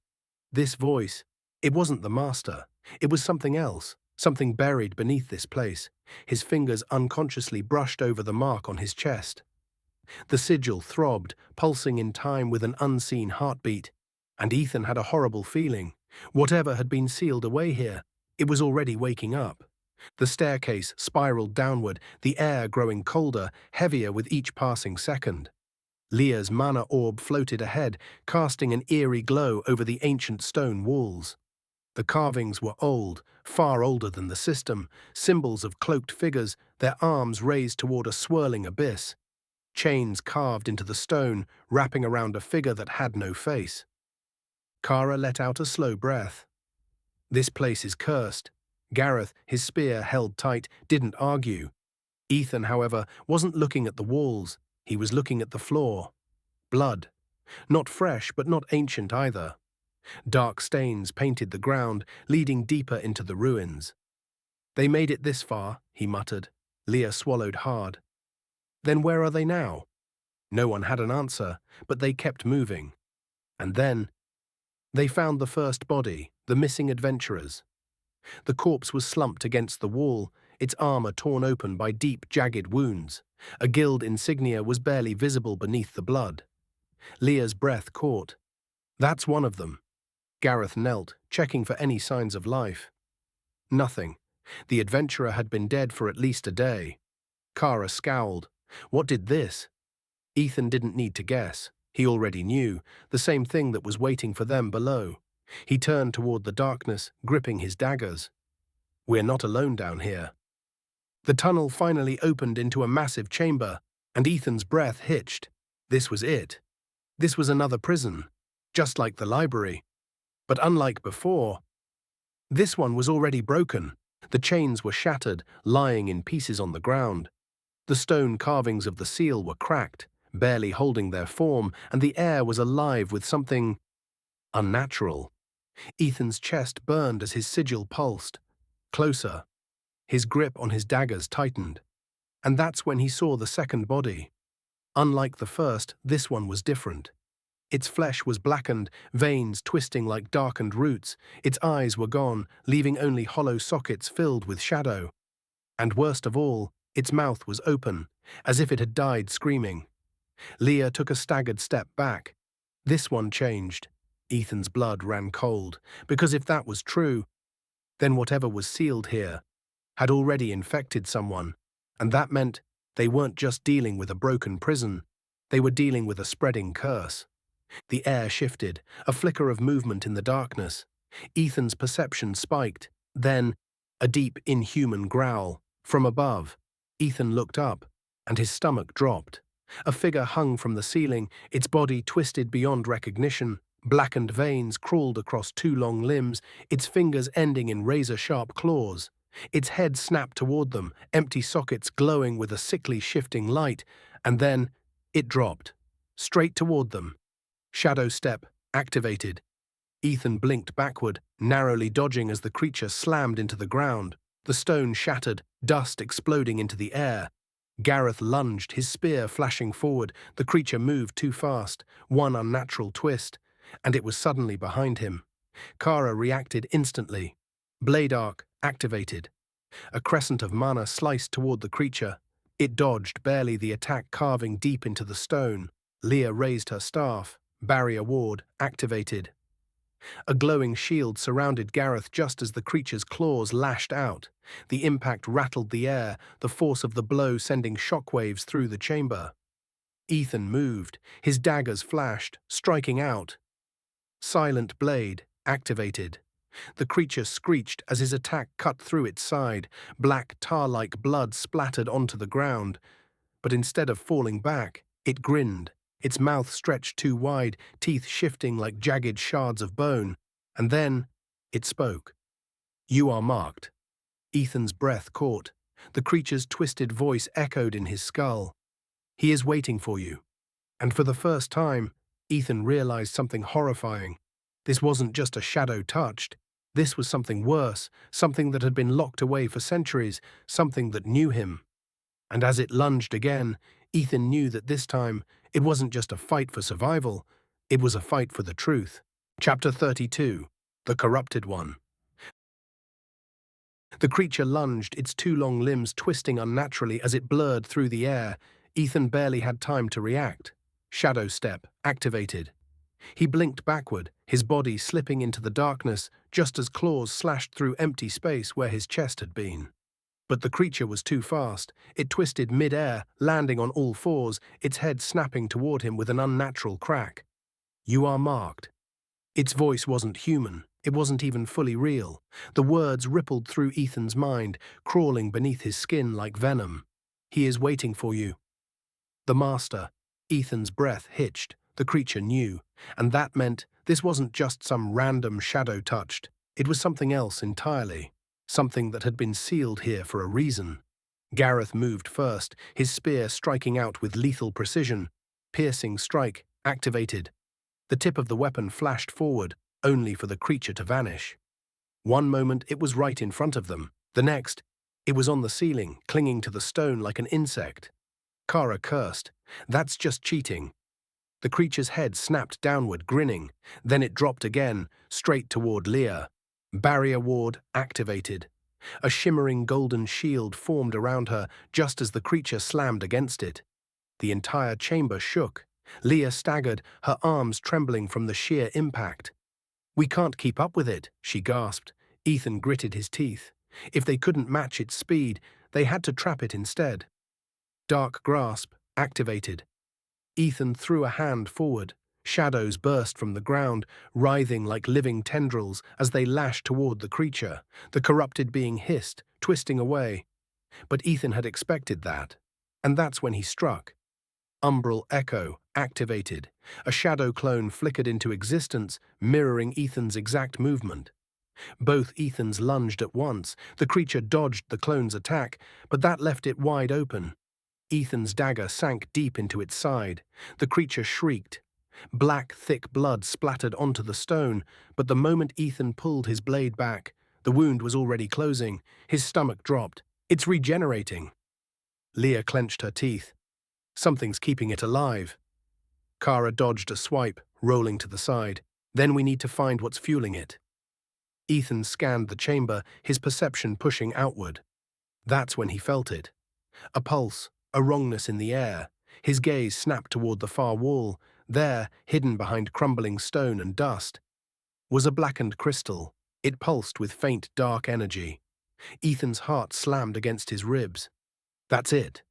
This voice, it wasn't the master. It was something else, something buried beneath this place. His fingers unconsciously brushed over the mark on his chest. The sigil throbbed, pulsing in time with an unseen heartbeat. And Ethan had a horrible feeling. Whatever had been sealed away here, it was already waking up. The staircase spiraled downward, the air growing colder, heavier with each passing second. Leah's mana orb floated ahead, casting an eerie glow over the ancient stone walls. The carvings were old, far older than the system, symbols of cloaked figures, their arms raised toward a swirling abyss. Chains carved into the stone, wrapping around a figure that had no face. Kara let out a slow breath. "This place is cursed." Gareth, his spear held tight, didn't argue. Ethan, however, wasn't looking at the walls. He was looking at the floor. Blood. Not fresh, but not ancient either. Dark stains painted the ground, leading deeper into the ruins. "They made it this far," he muttered. Leah swallowed hard. "Then where are they now?" No one had an answer, but they kept moving. And then they found the first body, the missing adventurers. The corpse was slumped against the wall, its armor torn open by deep, jagged wounds. A guild insignia was barely visible beneath the blood. Leah's breath caught. "That's one of them." Gareth knelt, checking for any signs of life. Nothing. The adventurer had been dead for at least a day. Kara scowled. What did this? Ethan didn't need to guess. He already knew, the same thing that was waiting for them below. He turned toward the darkness, gripping his daggers. We're not alone down here. The tunnel finally opened into a massive chamber, and Ethan's breath hitched. This was it. This was another prison, just like the library. But unlike before, this one was already broken. The chains were shattered, lying in pieces on the ground. The stone carvings of the seal were cracked, barely holding their form, and the air was alive with something unnatural. Ethan's chest burned as his sigil pulsed. Closer. His grip on his daggers tightened. And that's when he saw the second body. Unlike the first, this one was different. Its flesh was blackened, veins twisting like darkened roots. Its eyes were gone, leaving only hollow sockets filled with shadow. And worst of all, its mouth was open, as if it had died screaming. Leah took a staggered step back. This one changed. Ethan's blood ran cold, because if that was true, then whatever was sealed here had already infected someone, and that meant they weren't just dealing with a broken prison, they were dealing with a spreading curse. The air shifted, a flicker of movement in the darkness. Ethan's perception spiked. Then, a deep, inhuman growl. From above, Ethan looked up, and his stomach dropped. A figure hung from the ceiling, its body twisted beyond recognition. Blackened veins crawled across two long limbs, its fingers ending in razor-sharp claws. Its head snapped toward them, empty sockets glowing with a sickly shifting light, and then it dropped, straight toward them. Shadow step activated. Ethan blinked backward, narrowly dodging as the creature slammed into the ground. The stone shattered, dust exploding into the air. Gareth lunged, his spear flashing forward. The creature moved too fast, one unnatural twist, and it was suddenly behind him. Kara reacted instantly. Blade arc activated. A crescent of mana sliced toward the creature. It dodged, barely, the attack carving deep into the stone. Leah raised her staff. Barrier ward activated. A glowing shield surrounded Gareth just as the creature's claws lashed out. The impact rattled the air, the force of the blow sending shockwaves through the chamber. Ethan moved. His daggers flashed, striking out. Silent blade activated. The creature screeched as his attack cut through its side. Black tar-like blood splattered onto the ground. But instead of falling back, it grinned. Its mouth stretched too wide, teeth shifting like jagged shards of bone. And then it spoke. "You are marked." Ethan's breath caught. The creature's twisted voice echoed in his skull. "He is waiting for you." And for the first time, Ethan realized something horrifying. This wasn't just a shadow touched. This was something worse, something that had been locked away for centuries, something that knew him. And as it lunged again, Ethan knew that this time it wasn't just a fight for survival, it was a fight for the truth. Chapter 32. The Corrupted One. The creature lunged, its two long limbs twisting unnaturally as it blurred through the air. Ethan barely had time to react. Shadow step activated. He blinked backward, his body slipping into the darkness just as claws slashed through empty space where his chest had been. But the creature was too fast. It twisted mid-air, landing on all fours, its head snapping toward him with an unnatural crack. "You are marked." Its voice wasn't human. It wasn't even fully real. The words rippled through Ethan's mind, crawling beneath his skin like venom. "He is waiting for you." The master. Ethan's breath hitched. The creature knew. And that meant this wasn't just some random shadow touched. It was something else entirely. Something that had been sealed here for a reason. Gareth moved first, his spear striking out with lethal precision. Piercing strike activated. The tip of the weapon flashed forward, only for the creature to vanish. One moment it was right in front of them. The next, it was on the ceiling, clinging to the stone like an insect. Kara cursed. "That's just cheating." The creature's head snapped downward, grinning. Then it dropped again, straight toward Leah. Barrier ward activated. A shimmering golden shield formed around her just as the creature slammed against it. The entire chamber shook. Leah staggered, her arms trembling from the sheer impact. "We can't keep up with it," she gasped. Ethan gritted his teeth. If they couldn't match its speed, they had to trap it instead. Dark grasp activated. Ethan threw a hand forward. Shadows burst from the ground, writhing like living tendrils as they lashed toward the creature. The corrupted being hissed, twisting away. But Ethan had expected that. And that's when he struck. Umbral Echo activated. A shadow clone flickered into existence, mirroring Ethan's exact movement. Both Ethans lunged at once. The creature dodged the clone's attack, but that left it wide open. Ethan's dagger sank deep into its side. The creature shrieked. Black, thick blood splattered onto the stone, but the moment Ethan pulled his blade back, the wound was already closing. His stomach dropped. It's regenerating. Leah clenched her teeth. Something's keeping it alive. Kara dodged a swipe, rolling to the side. Then we need to find what's fueling it. Ethan scanned the chamber, his perception pushing outward. That's when he felt it. A pulse, a wrongness in the air. His gaze snapped toward the far wall. There, hidden behind crumbling stone and dust, was a blackened crystal. It pulsed with faint, dark energy. Ethan's heart slammed against his ribs. That's it.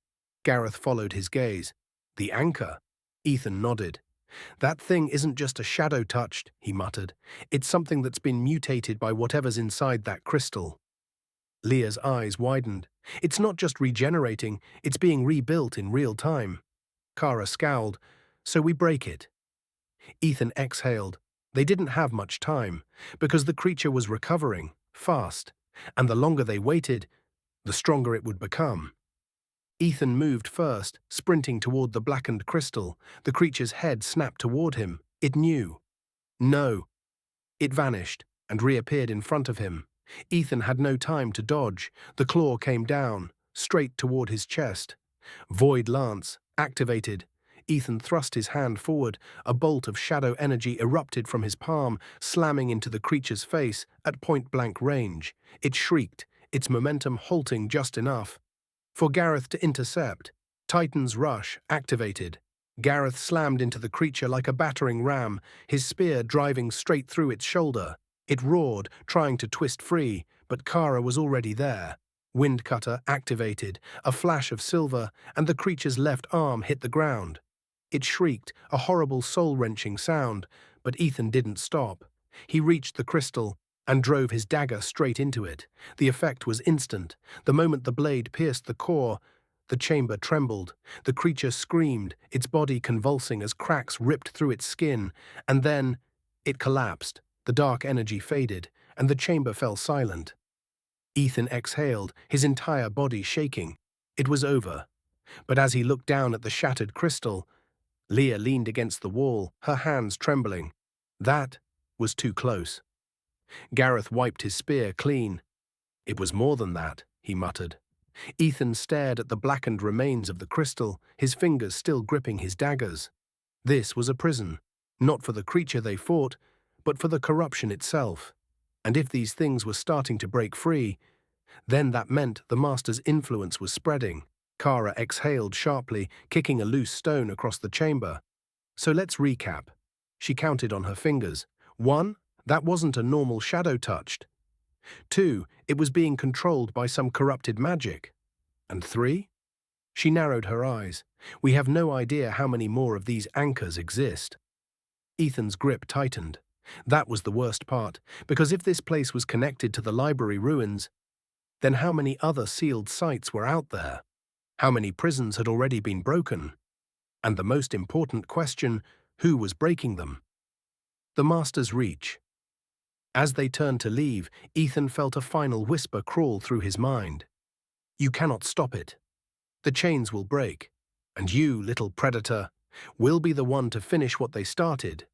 Gareth followed his gaze. The anchor. Ethan nodded. That thing isn't just a shadow touched, he muttered. It's something that's been mutated by whatever's inside that crystal. Leah's eyes widened. It's not just regenerating, it's being rebuilt in real time. Kara scowled. So we break it. Ethan exhaled. They didn't have much time, because the creature was recovering, fast, and the longer they waited, the stronger it would become. Ethan moved first, sprinting toward the blackened crystal. The creature's head snapped toward him. It knew. No. It vanished and reappeared in front of him. Ethan had no time to dodge. The claw came down, straight toward his chest. Void Lance activated. Ethan thrust his hand forward. A bolt of shadow energy erupted from his palm, slamming into the creature's face at point-blank range. It shrieked, its momentum halting just enough for Gareth to intercept. Titan's Rush activated. Gareth slammed into the creature like a battering ram, his spear driving straight through its shoulder. It roared, trying to twist free, but Kara was already there. Windcutter activated. A flash of silver, and the creature's left arm hit the ground. It shrieked, a horrible soul-wrenching sound, but Ethan didn't stop. He reached the crystal and drove his dagger straight into it. The effect was instant. The moment the blade pierced the core, the chamber trembled. The creature screamed, its body convulsing as cracks ripped through its skin, and then it collapsed. The dark energy faded, and the chamber fell silent. Ethan exhaled, his entire body shaking. It was over. But as he looked down at the shattered crystal, Leah leaned against the wall, her hands trembling. That was too close. Gareth wiped his spear clean. It was more than that, he muttered. Ethan stared at the blackened remains of the crystal, his fingers still gripping his daggers. This was a prison, not for the creature they fought, but for the corruption itself. And if these things were starting to break free, then that meant the Master's influence was spreading. Kara exhaled sharply, kicking a loose stone across the chamber. So let's recap. She counted on her fingers. 1, that wasn't a normal shadow touched. 2, it was being controlled by some corrupted magic. And 3? She narrowed her eyes. We have no idea how many more of these anchors exist. Ethan's grip tightened. That was the worst part, because if this place was connected to the library ruins, then how many other sealed sites were out there? How many prisons had already been broken? And the most important question, who was breaking them? The Master's reach. As they turned to leave, Ethan felt a final whisper crawl through his mind. You cannot stop it. The chains will break, and you, little predator, will be the one to finish what they started.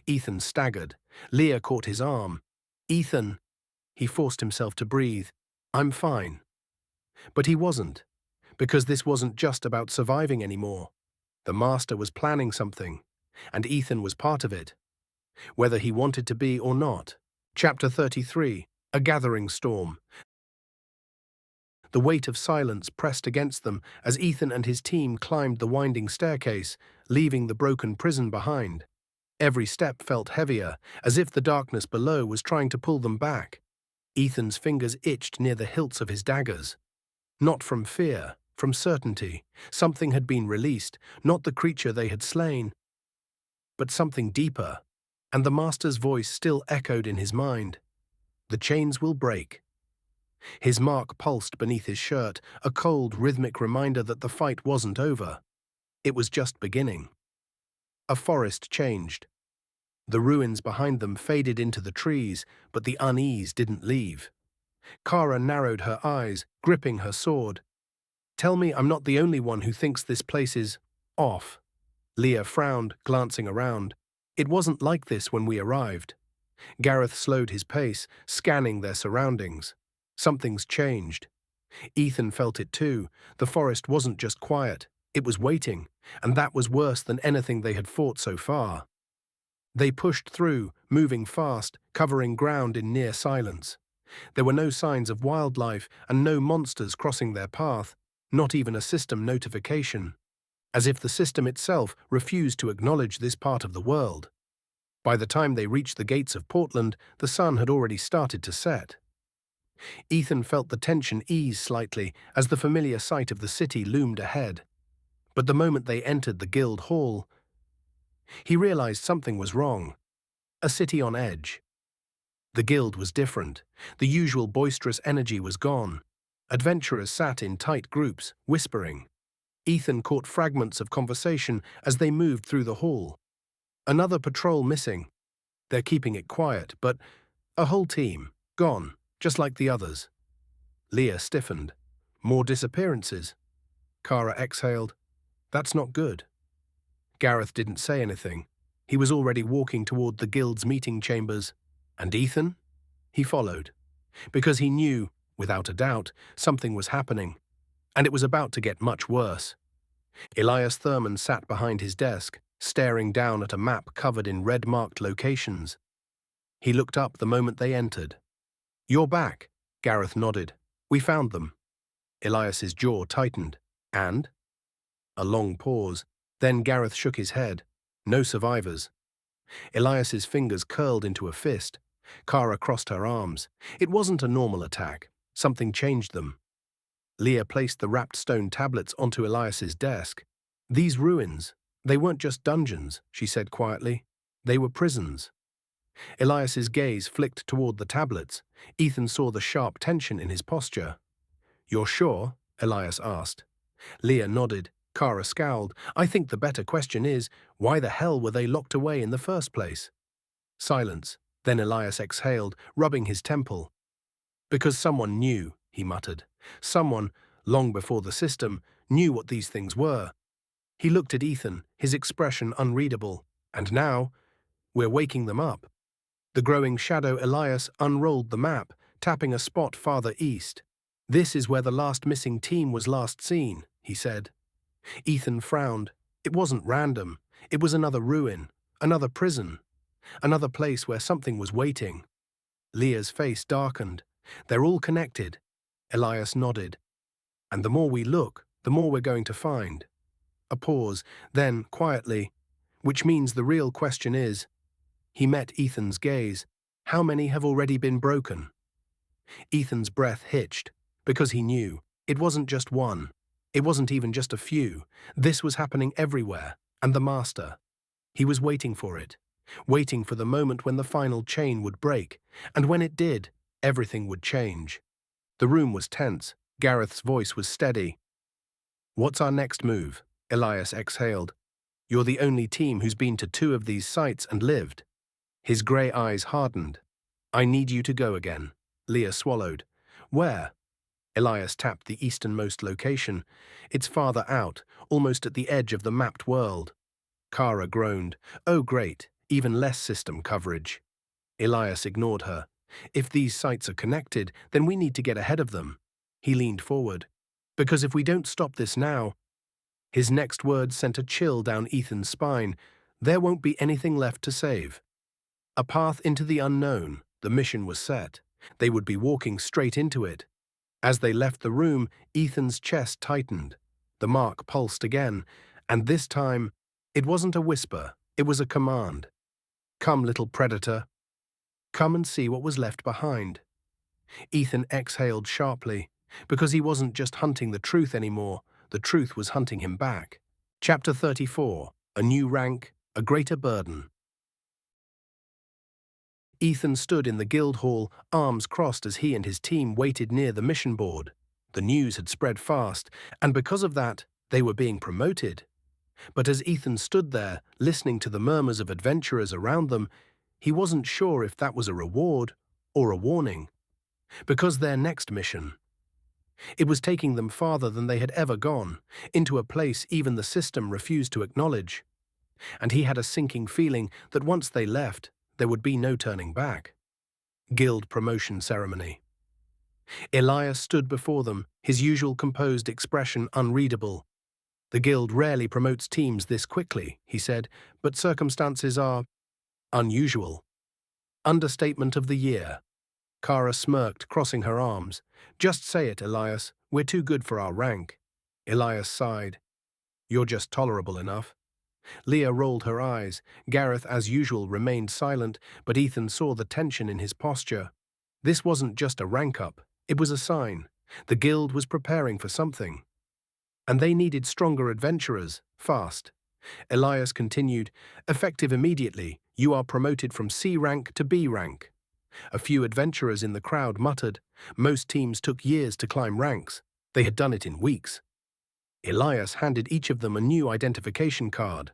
Ethan staggered. Leah caught his arm. Ethan. He forced himself to breathe. I'm fine. But he wasn't, because this wasn't just about surviving anymore. The Master was planning something, and Ethan was part of it, whether he wanted to be or not. Chapter 33. A Gathering Storm. The weight of silence pressed against them as Ethan and his team climbed the winding staircase, leaving the broken prison behind. Every step felt heavier, as if the darkness below was trying to pull them back. Ethan's fingers itched near the hilts of his daggers. Not from fear, from certainty. Something had been released, not the creature they had slain, but something deeper, and the master's voice still echoed in his mind. The chains will break. His mark pulsed beneath his shirt, a cold, rhythmic reminder that the fight wasn't over. It was just beginning. A forest changed. The ruins behind them faded into the trees, but the unease didn't leave. Kara narrowed her eyes, gripping her sword. "Tell me I'm not the only one who thinks this place is off." Leah frowned, glancing around. "It wasn't like this when we arrived." Gareth slowed his pace, scanning their surroundings. Something's changed. Ethan felt it too. The forest wasn't just quiet, it was waiting, and that was worse than anything they had fought so far. They pushed through, moving fast, covering ground in near silence. There were no signs of wildlife and no monsters crossing their path, not even a system notification, as if the system itself refused to acknowledge this part of the world. By the time they reached the gates of Portland, the sun had already started to set. Ethan felt the tension ease slightly as the familiar sight of the city loomed ahead. But the moment they entered the guild hall, he realized something was wrong. A city on edge. The guild was different. The usual boisterous energy was gone. Adventurers sat in tight groups, whispering. Ethan caught fragments of conversation as they moved through the hall. Another patrol missing. They're keeping it quiet, but a whole team, gone, just like the others. Leah stiffened. More disappearances. Kara exhaled. That's not good. Gareth didn't say anything. He was already walking toward the guild's meeting chambers. And Ethan? He followed. Because he knew, without a doubt, something was happening. And it was about to get much worse. Elias Thurman sat behind his desk, staring down at a map covered in red-marked locations. He looked up the moment they entered. "You're back," Gareth nodded. "We found them." Elias's jaw tightened. "And?" A long pause. Then Gareth shook his head. "No survivors." Elias's fingers curled into a fist. Kara crossed her arms. It wasn't a normal attack. Something changed them. Leah placed the wrapped stone tablets onto Elias's desk. "These ruins, they weren't just dungeons," she said quietly. "They were prisons." Elias's gaze flicked toward the tablets. Ethan saw the sharp tension in his posture. "You're sure?" Elias asked. Leah nodded. Kara scowled. "I think the better question is, why the hell were they locked away in the first place?" Silence. Then Elias exhaled, rubbing his temple. "Because someone knew," he muttered. "Someone, long before the system, knew what these things were." He looked at Ethan, his expression unreadable. "And now, we're waking them up." The growing shadow Elias unrolled the map, tapping a spot farther east. "This is where the last missing team was last seen," he said. Ethan frowned. It wasn't random. It was another ruin, another prison, another place where something was waiting. Leah's face darkened. "They're all connected." Elias nodded. "And the more we look, the more we're going to find." A pause, then, quietly, "Which means the real question is..." He met Ethan's gaze. "How many have already been broken?" Ethan's breath hitched, because he knew. It wasn't just one. It wasn't even just a few. This was happening everywhere, and the master. He was waiting for it, waiting for the moment when the final chain would break, and when it did, everything would change. The room was tense. Gareth's voice was steady. "What's our next move?" Elias exhaled. "You're the only team who's been to 2 of these sites and lived." His grey eyes hardened. "I need you to go again." Leah swallowed. "Where?" Elias tapped the easternmost location. "It's farther out, almost at the edge of the mapped world." Kara groaned. "Oh great, even less system coverage." Elias ignored her. "If these sites are connected, then we need to get ahead of them." He leaned forward. "Because if we don't stop this now..." His next words sent a chill down Ethan's spine. "There won't be anything left to save." A path into the unknown. The mission was set. They would be walking straight into it. As they left the room, Ethan's chest tightened. The mark pulsed again, and this time, it wasn't a whisper, it was a command. "Come, little predator. Come and see what was left behind." Ethan exhaled sharply, because he wasn't just hunting the truth anymore, the truth was hunting him back. Chapter 34. A New Rank, a Greater Burden. Ethan stood in the guild hall, arms crossed as he and his team waited near the mission board. The news had spread fast, and because of that, they were being promoted. But as Ethan stood there, listening to the murmurs of adventurers around them, he wasn't sure if that was a reward or a warning. Because their next mission, it was taking them farther than they had ever gone, into a place even the system refused to acknowledge. And he had a sinking feeling that once they left, there would be no turning back. Guild Promotion Ceremony. Elias stood before them, his usual composed expression unreadable. "The guild rarely promotes teams this quickly," he said, "but circumstances are unusual." Understatement of the year. Kara smirked, crossing her arms. "Just say it, Elias. We're too good for our rank." Elias sighed. "You're just tolerable enough." Leah rolled her eyes. Gareth, as usual, remained silent, but Ethan saw the tension in his posture. This wasn't just a rank up, it was a sign. The guild was preparing for something. And they needed stronger adventurers, fast. Elias continued, "Effective immediately, you are promoted from C rank to B rank." A few adventurers in the crowd muttered. Most teams took years to climb ranks. They had done it in weeks. Elias handed each of them a new identification card.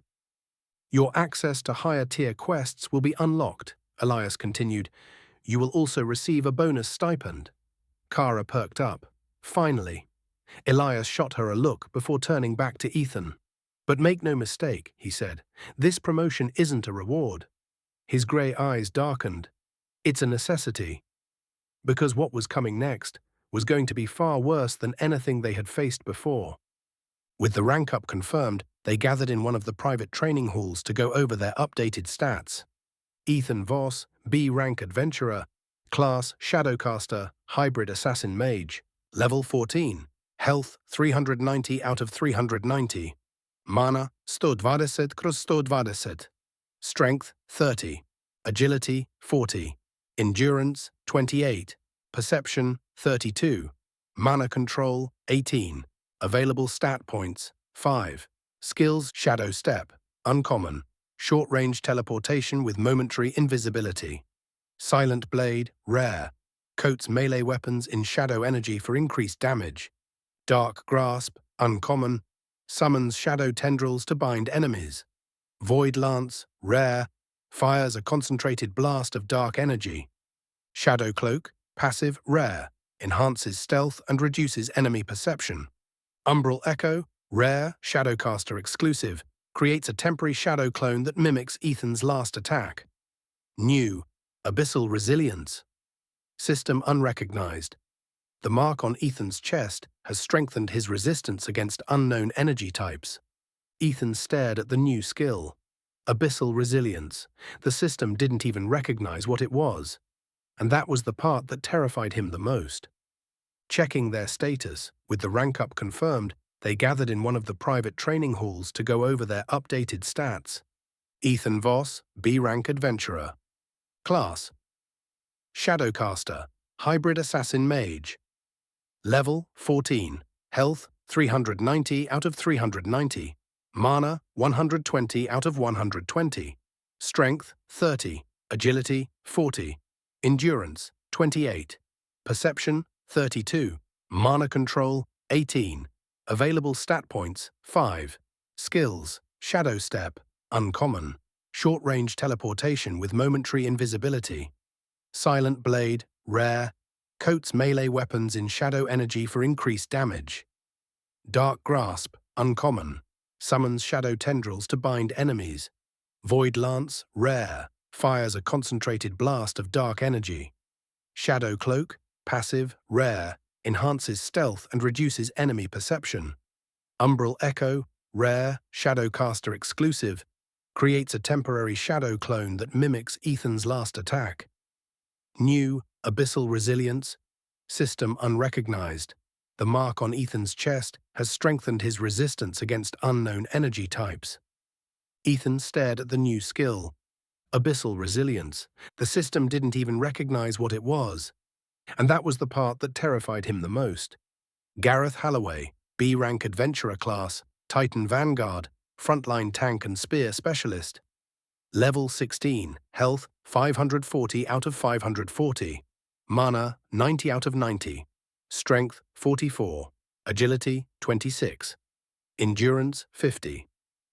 "Your access to higher-tier quests will be unlocked," Elias continued. "You will also receive a bonus stipend." Kara perked up. Finally. Elias shot her a look before turning back to Ethan. "But make no mistake," he said, "this promotion isn't a reward." His grey eyes darkened. "It's a necessity." Because what was coming next was going to be far worse than anything they had faced before. With the rank up confirmed, they gathered in one of the private training halls to go over their updated stats. Ethan Voss, B-rank adventurer, class Shadowcaster, hybrid assassin mage, level 14, health 390 out of 390, mana 120 cross 120, strength 30, agility 40, endurance 28, perception 32, mana control 18. Available stat points, 5. Skills, Shadow Step, uncommon. Short-range teleportation with momentary invisibility. Silent Blade, rare. Coats melee weapons in shadow energy for increased damage. Dark Grasp, uncommon. Summons shadow tendrils to bind enemies. Void Lance, rare. Fires a concentrated blast of dark energy. Shadow Cloak, passive, rare. Enhances stealth and reduces enemy perception. Umbral Echo, rare, Shadowcaster exclusive, creates a temporary shadow clone that mimics Ethan's last attack. New, Abyssal Resilience. System unrecognized. The mark on Ethan's chest has strengthened his resistance against unknown energy types. Ethan stared at the new skill. Abyssal Resilience. The system didn't even recognize what it was. And that was the part that terrified him the most. Checking their status, with the rank up confirmed, they gathered in one of the private training halls to go over their updated stats. Ethan Voss, B-rank adventurer. Class Shadowcaster, hybrid assassin mage. Level 14, health 390 out of 390, mana 120 out of 120, strength 30, agility 40, endurance 28, perception 32, mana control 18, available stat points 5, skills, Shadow Step, uncommon, short-range teleportation with momentary invisibility, Silent Blade, rare, coats melee weapons in shadow energy for increased damage, Dark Grasp, uncommon, summons shadow tendrils to bind enemies, Void Lance, rare, fires a concentrated blast of dark energy, Shadow Cloak, passive, rare, enhances stealth and reduces enemy perception. Umbral Echo, rare, Shadowcaster exclusive, creates a temporary shadow clone that mimics Ethan's last attack. New, Abyssal Resilience, system unrecognized. The mark on Ethan's chest has strengthened his resistance against unknown energy types. Ethan stared at the new skill. Abyssal Resilience. The system didn't even recognize what it was. And that was the part that terrified him the most. Gareth Halloway, B-rank adventurer class, Titan Vanguard, frontline tank and spear specialist. Level 16, health 540 out of 540. Mana 90 out of 90. Strength 44. Agility 26. Endurance 50.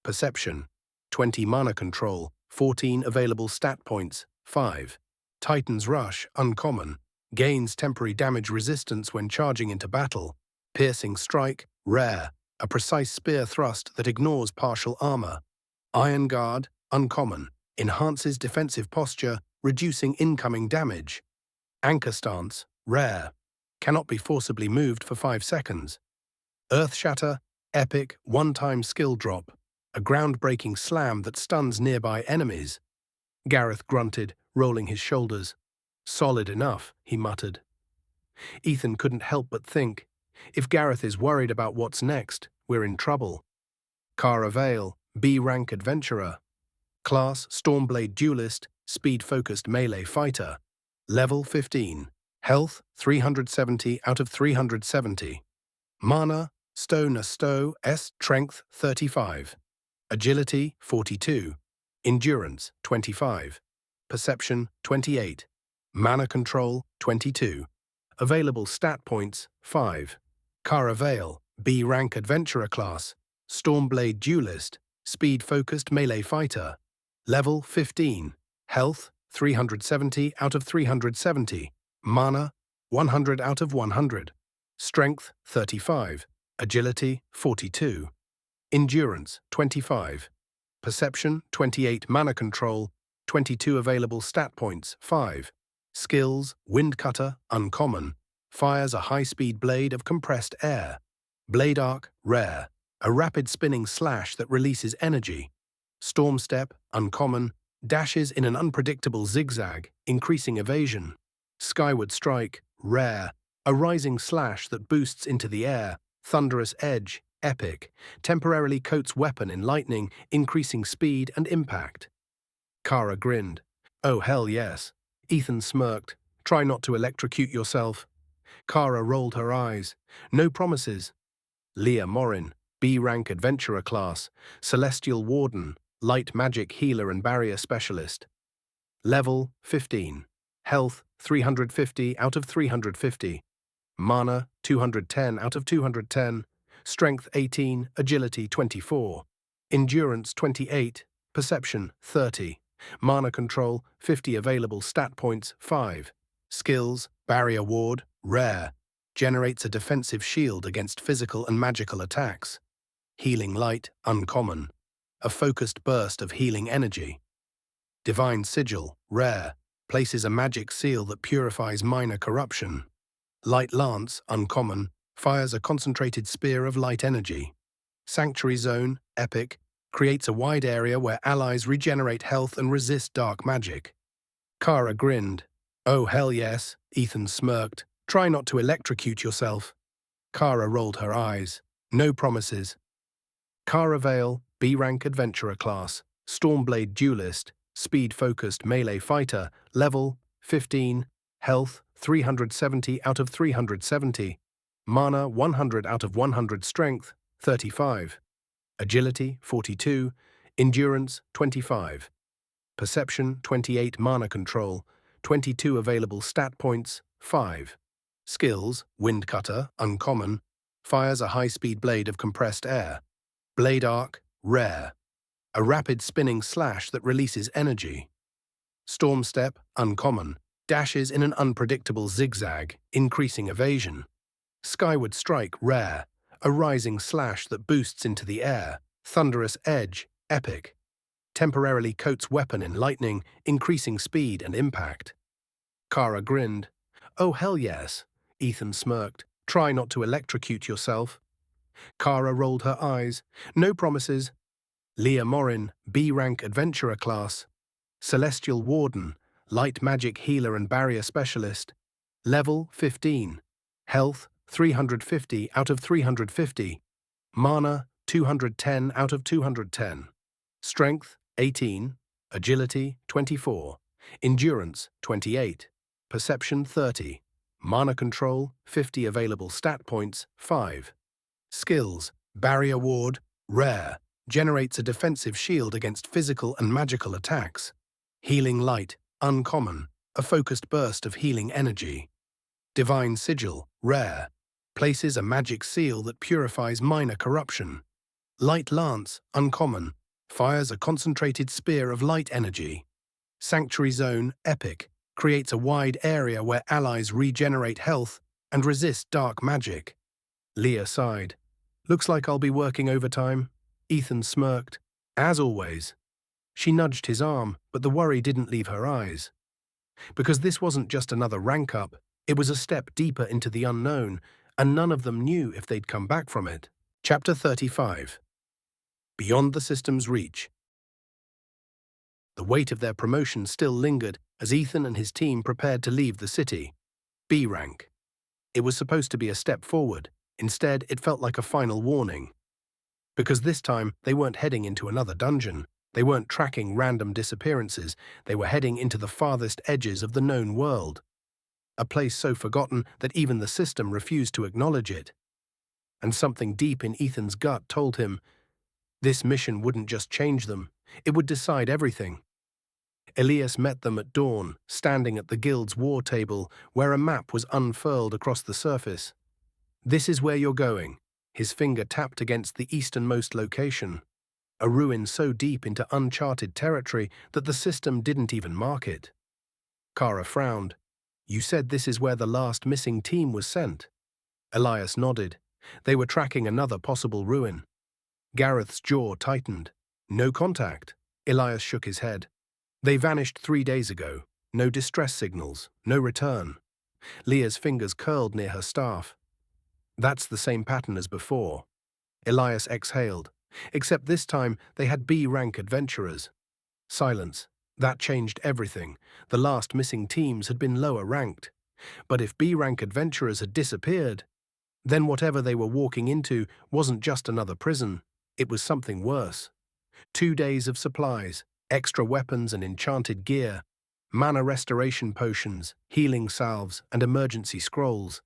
Perception 20. Mana control 14. Available stat points 5. Titan's Rush uncommon. Gains temporary damage resistance when charging into battle. Piercing Strike rare. A precise spear thrust that ignores partial armor. Iron Guard uncommon. Enhances defensive posture, reducing incoming damage. Anchor Stance rare. Cannot be forcibly moved for 5 seconds. Earth Shatter epic one-time skill drop. A groundbreaking slam that stuns nearby enemies. Gareth grunted, rolling his shoulders. Solid enough, he muttered. Ethan couldn't help but think, if Gareth is worried about what's next, we're in trouble. Cara Vale, B-rank adventurer. Class Stormblade Duelist, speed-focused melee fighter. Level 15. Health 370 out of 370. Mana Stow Strength 35. Agility 42. Endurance 25. Perception 28. Mana control 22. Available stat points 5. Cara Vale, B-rank adventurer class. Stormblade Duelist, speed-focused melee fighter. Level 15. Health 370 out of 370. Mana 100 out of 100. Strength 35. Agility 42. Endurance 25. Perception 28. Mana control 22. Available stat points 5. Skills Windcutter uncommon. Fires a high-speed blade of compressed air. Blade Arc rare. A rapid spinning slash that releases energy. Storm Step uncommon. Dashes in an unpredictable zigzag, increasing evasion. Skyward Strike rare. A rising slash that boosts into the air. Thunderous Edge epic. Temporarily coats weapon in lightning, increasing speed and impact. Cara grinned. Oh hell yes. Ethan smirked. Try not to electrocute yourself. Cara rolled her eyes. No promises. Leah Morin, B-rank adventurer class, Celestial Warden, light magic healer and barrier specialist. Level 15. Health 350 out of 350. Mana 210 out of 210. Strength 18, agility 24. Endurance 28, perception 30. Mana control 50. Available stat points 5. Skills Barrier Ward rare. Generates a defensive shield against physical and magical attacks. Healing Light uncommon. A focused burst of healing energy. Divine Sigil rare. Places a magic seal that purifies minor corruption. Light Lance uncommon. Fires a concentrated spear of light energy. Sanctuary Zone epic. Creates a wide area where allies regenerate health and resist dark magic. Cara grinned. Oh hell yes, Ethan smirked. Try not to electrocute yourself. Cara rolled her eyes. No promises. Cara Vale, B-rank adventurer class, Stormblade Duelist, speed-focused melee fighter, level 15, health 370 out of 370, mana 100 out of 100, strength 35, agility 42, endurance 25, perception 28, mana control 22. Available stat points 5. Skills Windcutter uncommon. Fires a high-speed blade of compressed air. Blade Arc rare. A rapid spinning slash that releases energy. Storm Step uncommon. Dashes in an unpredictable zigzag, increasing evasion. Skyward Strike rare. A rising slash that boosts into the air. Thunderous Edge epic. Temporarily coats weapon in lightning, increasing speed and impact. Cara grinned. Oh hell yes. Ethan smirked. Try not to electrocute yourself. Cara rolled her eyes. No promises. Leah Morin, B-rank adventurer class. Celestial Warden, light magic healer and barrier specialist. Level 15. Health 350 out of 350. Mana 210 out of 210. Strength 18. Agility 24. Endurance 28. Perception 30. Mana control, 50 available stat points, 5. Skills, Barrier Ward, rare, generates a defensive shield against physical and magical attacks. Healing Light, uncommon, a focused burst of healing energy. Divine Sigil, rare, places a magic seal that purifies minor corruption. Light Lance, uncommon, fires a concentrated spear of light energy. Sanctuary Zone, epic, creates a wide area where allies regenerate health and resist dark magic. Leah sighed. Looks like I'll be working overtime. Ethan smirked. As always. She nudged his arm, but the worry didn't leave her eyes. Because this wasn't just another rank up, it was a step deeper into the unknown, and none of them knew if they'd come back from it. Chapter 35. Beyond the system's reach. The weight of their promotion still lingered as Ethan and his team prepared to leave the city. B rank. It was supposed to be a step forward. Instead, it felt like a final warning. Because this time, they weren't heading into another dungeon. They weren't tracking random disappearances. They were heading into the farthest edges of the known world. A place so forgotten that even the system refused to acknowledge it. And something deep in Ethan's gut told him, this mission wouldn't just change them, it would decide everything. Elias met them at dawn, standing at the guild's war table, where a map was unfurled across the surface. This is where you're going. His finger tapped against the easternmost location, a ruin so deep into uncharted territory that the system didn't even mark it. Kara frowned. You said this is where the last missing team was sent. Elias nodded. They were tracking another possible ruin. Gareth's jaw tightened. No contact. Elias shook his head. They vanished 3 days ago. No distress signals, no return. Leah's fingers curled near her staff. That's the same pattern as before. Elias exhaled, except this time they had B-rank adventurers. Silence. That changed everything. The last missing teams had been lower ranked. But if B-rank adventurers had disappeared, then whatever they were walking into wasn't just another prison. It was something worse. 2 days of supplies, extra weapons and enchanted gear, mana restoration potions, healing salves, and emergency scrolls.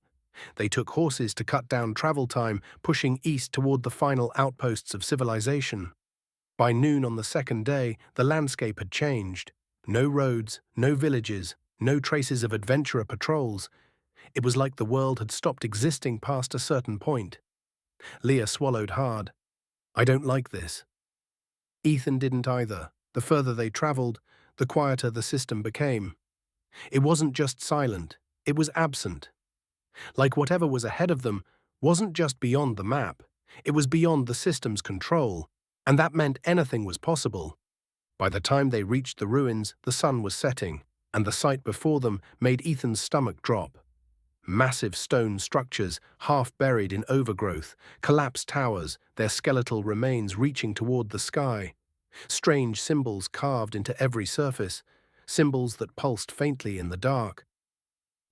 They took horses to cut down travel time, pushing east toward the final outposts of civilization. By noon on the second day, the landscape had changed. No roads, no villages, no traces of adventurer patrols. It was like the world had stopped existing past a certain point. Leah swallowed hard. I don't like this. Ethan didn't either. The further they traveled, the quieter the system became. It wasn't just silent, it was absent. Like whatever was ahead of them wasn't just beyond the map, it was beyond the system's control, and that meant anything was possible. By the time they reached the ruins, the sun was setting, and the sight before them made Ethan's stomach drop. Massive stone structures, half buried in overgrowth, collapsed towers, their skeletal remains reaching toward the sky. Strange symbols carved into every surface, symbols that pulsed faintly in the dark.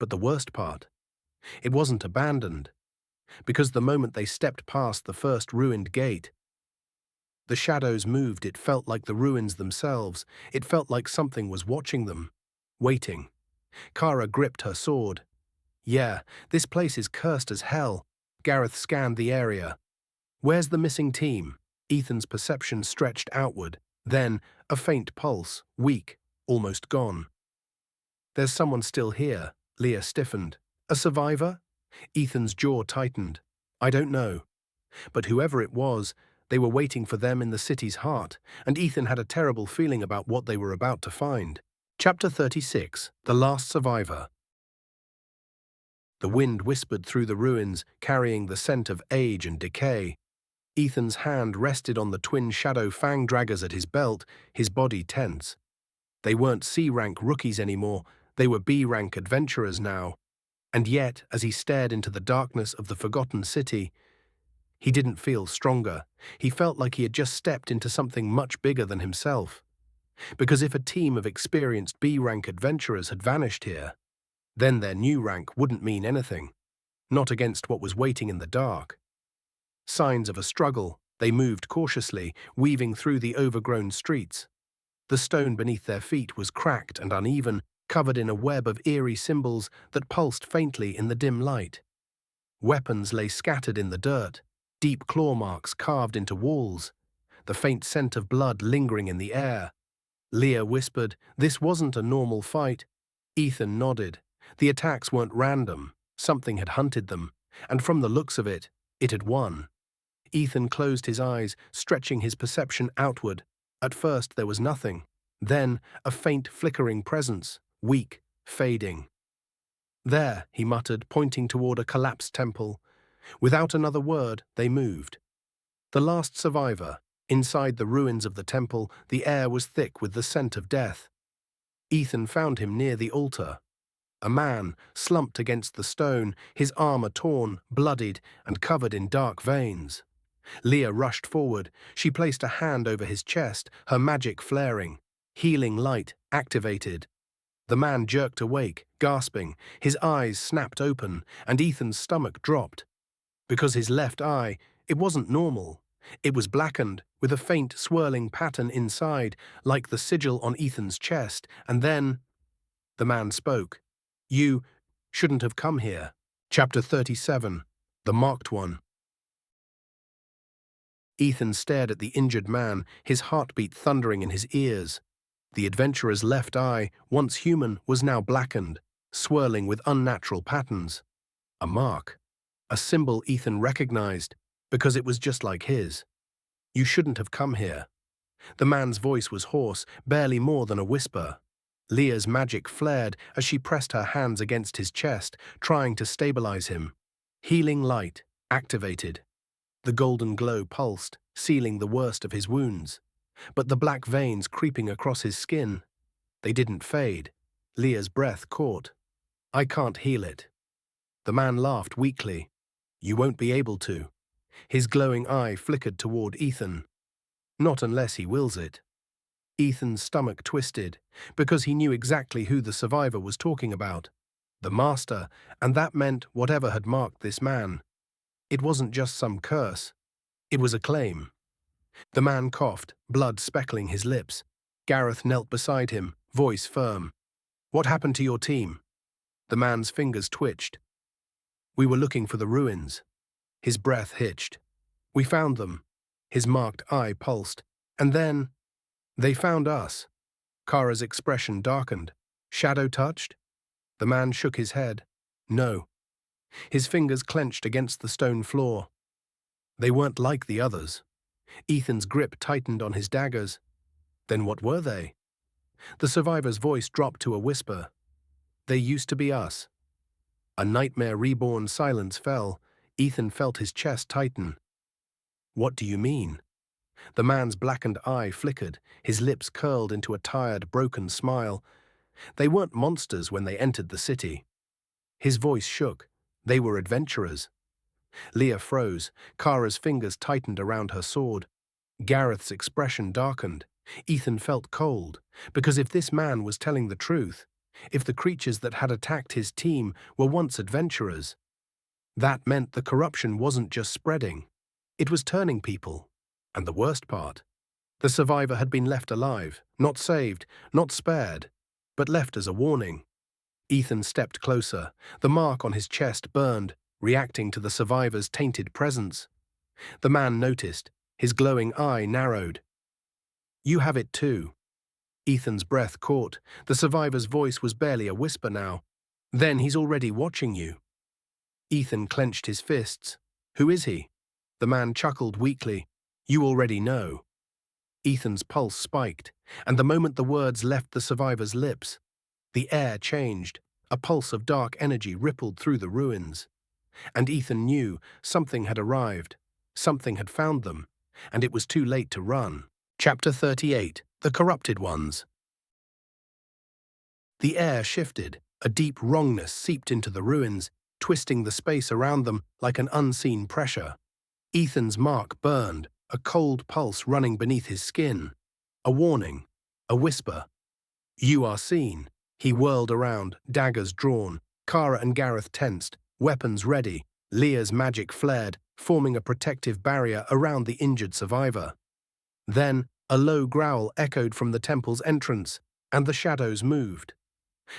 But the worst part, it wasn't abandoned, because the moment they stepped past the first ruined gate, the shadows moved. It felt like the ruins themselves. It felt like something was watching them, waiting. Kara gripped her sword. Yeah, this place is cursed as hell. Gareth scanned the area. Where's the missing team? Ethan's perception stretched outward. Then, a faint pulse, weak, almost gone. There's someone still here. Leah stiffened. A survivor? Ethan's jaw tightened. I don't know. But whoever it was, they were waiting for them in the city's heart, and Ethan had a terrible feeling about what they were about to find. Chapter 36. The Last Survivor. The wind whispered through the ruins, carrying the scent of age and decay. Ethan's hand rested on the twin shadow fang draggers at his belt, his body tense. They weren't C-rank rookies anymore, they were B-rank adventurers now. And yet, as he stared into the darkness of the forgotten city, he didn't feel stronger. He felt like he had just stepped into something much bigger than himself. Because if a team of experienced B-rank adventurers had vanished here, then their new rank wouldn't mean anything, not against what was waiting in the dark. Signs of a struggle, they moved cautiously, weaving through the overgrown streets. The stone beneath their feet was cracked and uneven, covered in a web of eerie symbols that pulsed faintly in the dim light. Weapons lay scattered in the dirt, deep claw marks carved into walls, the faint scent of blood lingering in the air. Leah whispered, "This wasn't a normal fight." Ethan nodded. The attacks weren't random. Something had hunted them, and from the looks of it, it had won. Ethan closed his eyes, stretching his perception outward. At first there was nothing. Then a faint flickering presence, weak, fading. "There," he muttered, pointing toward a collapsed temple. Without another word, they moved. The last survivor. Inside the ruins of the temple, the air was thick with the scent of death. Ethan found him near the altar. A man, slumped against the stone, his armor torn, bloodied, and covered in dark veins. Leah rushed forward. She placed a hand over his chest, her magic flaring. Healing light activated. The man jerked awake, gasping. His eyes snapped open, and Ethan's stomach dropped. Because his left eye, it wasn't normal. It was blackened, with a faint swirling pattern inside, like the sigil on Ethan's chest, and then the man spoke. "You shouldn't have come here." Chapter 37. The Marked One. Ethan stared at the injured man, his heartbeat thundering in his ears. The adventurer's left eye, once human, was now blackened, swirling with unnatural patterns. A mark. A symbol Ethan recognized, because it was just like his. "You shouldn't have come here." The man's voice was hoarse, barely more than a whisper. Leah's magic flared as she pressed her hands against his chest, trying to stabilize him. Healing light activated. The golden glow pulsed, sealing the worst of his wounds. But the black veins creeping across his skin, they didn't fade. Leah's breath caught. "I can't heal it." The man laughed weakly. "You won't be able to." His glowing eye flickered toward Ethan. "Not unless he wills it." Ethan's stomach twisted, because he knew exactly who the survivor was talking about. The master, and that meant whatever had marked this man. It wasn't just some curse. It was a claim. The man coughed, blood speckling his lips. Gareth knelt beside him, voice firm. "What happened to your team?" The man's fingers twitched. "We were looking for the ruins." His breath hitched. "We found them." His marked eye pulsed. "And then they found us." Kara's expression darkened. "Shadow touched?" The man shook his head. "No." His fingers clenched against the stone floor. "They weren't like the others." Ethan's grip tightened on his daggers. "Then what were they?" The survivor's voice dropped to a whisper. "They used to be us." A nightmare reborn silence fell. Ethan felt his chest tighten. "What do you mean?" The man's blackened eye flickered, his lips curled into a tired, broken smile. "They weren't monsters when they entered the city." His voice shook. "They were adventurers." Leah froze. Kara's fingers tightened around her sword. Gareth's expression darkened. Ethan felt cold, because if this man was telling the truth, if the creatures that had attacked his team were once adventurers, that meant the corruption wasn't just spreading. It was turning people. And the worst part, the survivor had been left alive, not saved, not spared, but left as a warning. Ethan stepped closer. The mark on his chest burned, reacting to the survivor's tainted presence. The man noticed. His glowing eye narrowed. "You have it too." Ethan's breath caught. The survivor's voice was barely a whisper now. "Then he's already watching you." Ethan clenched his fists. "Who is he?" The man chuckled weakly. "You already know." Ethan's pulse spiked, and the moment the words left the survivor's lips, the air changed. A pulse of dark energy rippled through the ruins. And Ethan knew something had arrived, something had found them, and it was too late to run. Chapter 38. The Corrupted Ones. The air shifted. A deep wrongness seeped into the ruins, twisting the space around them like an unseen pressure. Ethan's mark burned, a cold pulse running beneath his skin. A warning, a whisper. "You are seen." He whirled around, daggers drawn. Kara and Gareth tensed, weapons ready. Leah's magic flared, forming a protective barrier around the injured survivor. Then, a low growl echoed from the temple's entrance, and the shadows moved.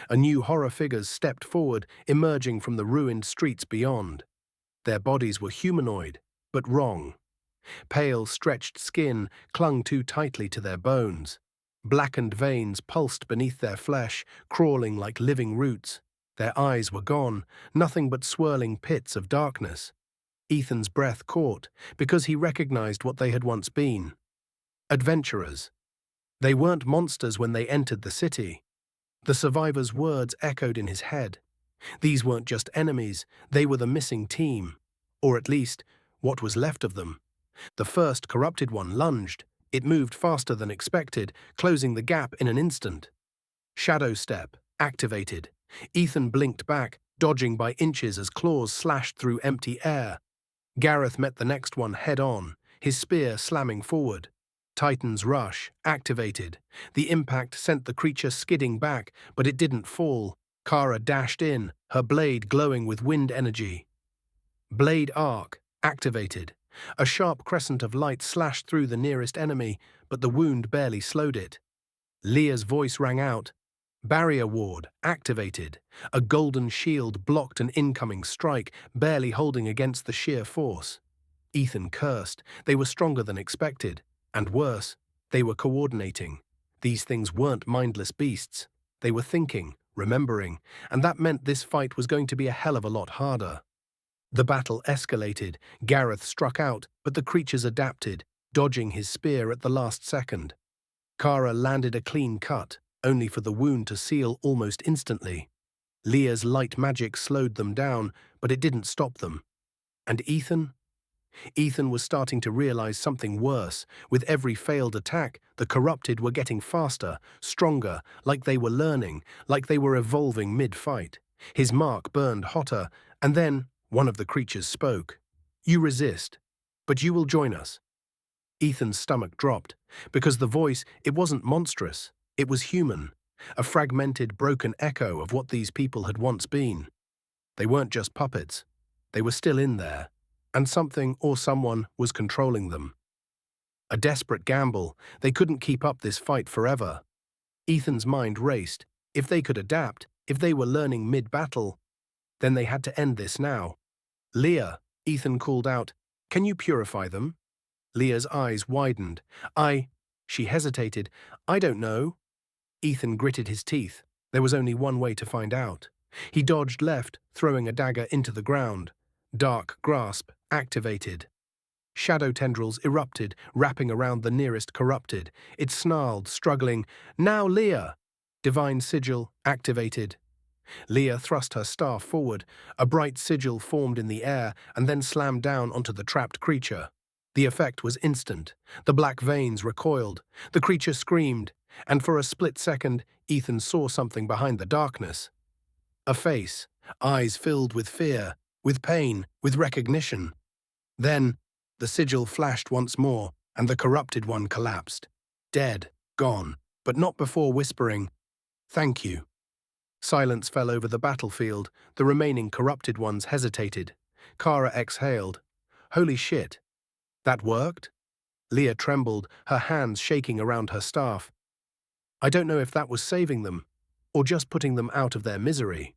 A new horror figures stepped forward, emerging from the ruined streets beyond. Their bodies were humanoid, but wrong. Pale, stretched skin clung too tightly to their bones. Blackened veins pulsed beneath their flesh, crawling like living roots. Their eyes were gone, nothing but swirling pits of darkness. Ethan's breath caught, because he recognized what they had once been. Adventurers. They weren't monsters when they entered the city. The survivor's words echoed in his head. These weren't just enemies, they were the missing team. Or at least, what was left of them. The first corrupted one lunged. It moved faster than expected, closing the gap in an instant. Shadow step, activated. Ethan blinked back, dodging by inches as claws slashed through empty air. Gareth met the next one head-on, his spear slamming forward. Titan's Rush, activated. The impact sent the creature skidding back, but it didn't fall. Kara dashed in, her blade glowing with wind energy. Blade Arc, activated. A sharp crescent of light slashed through the nearest enemy, but the wound barely slowed it. Leah's voice rang out. Barrier Ward, activated. A golden shield blocked an incoming strike, barely holding against the sheer force. Ethan cursed. They were stronger than expected. And worse, they were coordinating. These things weren't mindless beasts. They were thinking, remembering, and that meant this fight was going to be a hell of a lot harder. The battle escalated. Gareth struck out, but the creatures adapted, dodging his spear at the last second. Kara landed a clean cut, only for the wound to seal almost instantly. Leah's light magic slowed them down, but it didn't stop them. And Ethan? Ethan was starting to realize something worse. With every failed attack, the corrupted were getting faster, stronger, like they were learning, like they were evolving mid-fight. His mark burned hotter, and then one of the creatures spoke. You resist, but you will join us. Ethan's stomach dropped, because the voice, it wasn't monstrous, it was human, a fragmented, broken echo of what these people had once been. They weren't just puppets, they were still in there, and something or someone was controlling them. A desperate gamble, they couldn't keep up this fight forever. Ethan's mind raced. If they could adapt, if they were learning mid-battle, then they had to end this now. Leah, Ethan called out, can you purify them? Leah's eyes widened. She hesitated. I don't know. Ethan gritted his teeth. There was only one way to find out. He dodged left, throwing a dagger into the ground. Dark Grasp, activated. Shadow tendrils erupted, wrapping around the nearest corrupted. It snarled, struggling. Now Leah! Divine Sigil, activated. Leah thrust her staff forward. A bright sigil formed in the air and then slammed down onto the trapped creature. The effect was instant. The black veins recoiled. The creature screamed, and for a split second, Ethan saw something behind the darkness. A face, eyes filled with fear, with pain, with recognition. Then, the sigil flashed once more, and the corrupted one collapsed. Dead, gone, but not before whispering, "Thank you." Silence fell over the battlefield. The remaining corrupted ones hesitated. Kara exhaled. Holy shit. That worked? Leah trembled, her hands shaking around her staff. I don't know if that was saving them, or just putting them out of their misery.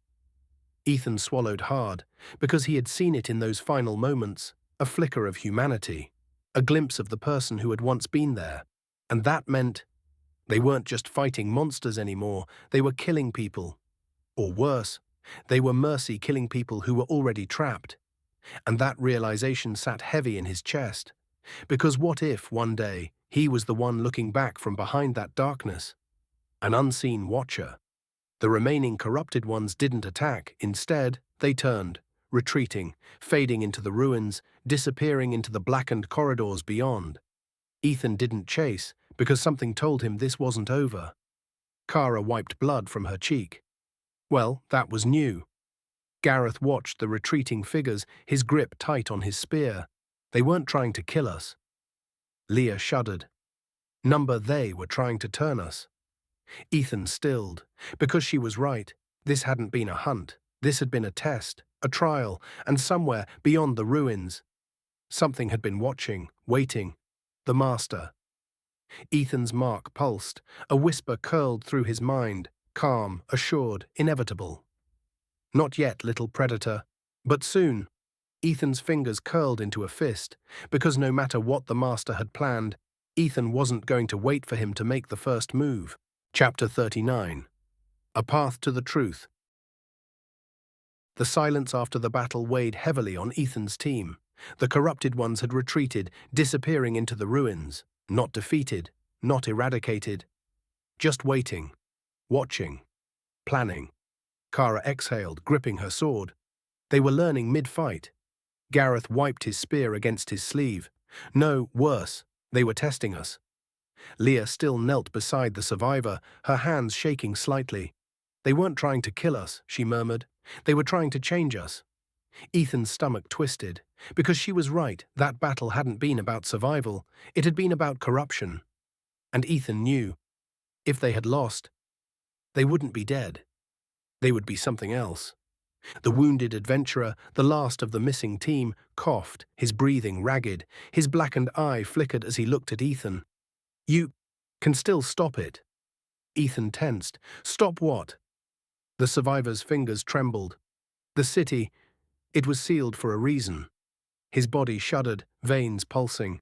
Ethan swallowed hard, because he had seen it in those final moments, a flicker of humanity, a glimpse of the person who had once been there. And that meant they weren't just fighting monsters anymore, they were killing people. Or worse, they were mercy killing people who were already trapped. And that realization sat heavy in his chest. Because what if, one day, he was the one looking back from behind that darkness? An unseen watcher. The remaining corrupted ones didn't attack. Instead, they turned, retreating, fading into the ruins, disappearing into the blackened corridors beyond. Ethan didn't chase, because something told him this wasn't over. Kara wiped blood from her cheek. Well, that was new. Gareth watched the retreating figures, his grip tight on his spear. They weren't trying to kill us. Leah shuddered. They were trying to turn us. Ethan stilled. Because she was right. This hadn't been a hunt. This had been a test, a trial, and somewhere beyond the ruins, something had been watching, waiting. The Master. Ethan's mark pulsed. A whisper curled through his mind. calm, assured, inevitable. Not yet, little predator. But soon. Ethan's fingers curled into a fist, because no matter what the master had planned, Ethan wasn't going to wait for him to make the first move. Chapter 39. A Path to the Truth. The silence after the battle weighed heavily on Ethan's team. The corrupted ones had retreated, disappearing into the ruins, not defeated, not eradicated. Just waiting, watching, planning. Kara exhaled, gripping her sword. They were learning mid-fight. Gareth wiped his spear against his sleeve. No, worse, they were testing us. Leah still knelt beside the survivor, her hands shaking slightly. They weren't trying to kill us, she murmured. They were trying to change us. Ethan's stomach twisted. Because she was right, that battle hadn't been about survival. It had been about corruption. And Ethan knew. If they had lost, they wouldn't be dead. They would be something else. The wounded adventurer, the last of the missing team, coughed, his breathing ragged. His blackened eye flickered as he looked at Ethan. You can still stop it. Ethan tensed. Stop what? The survivor's fingers trembled. The city, it was sealed for a reason. His body shuddered, veins pulsing.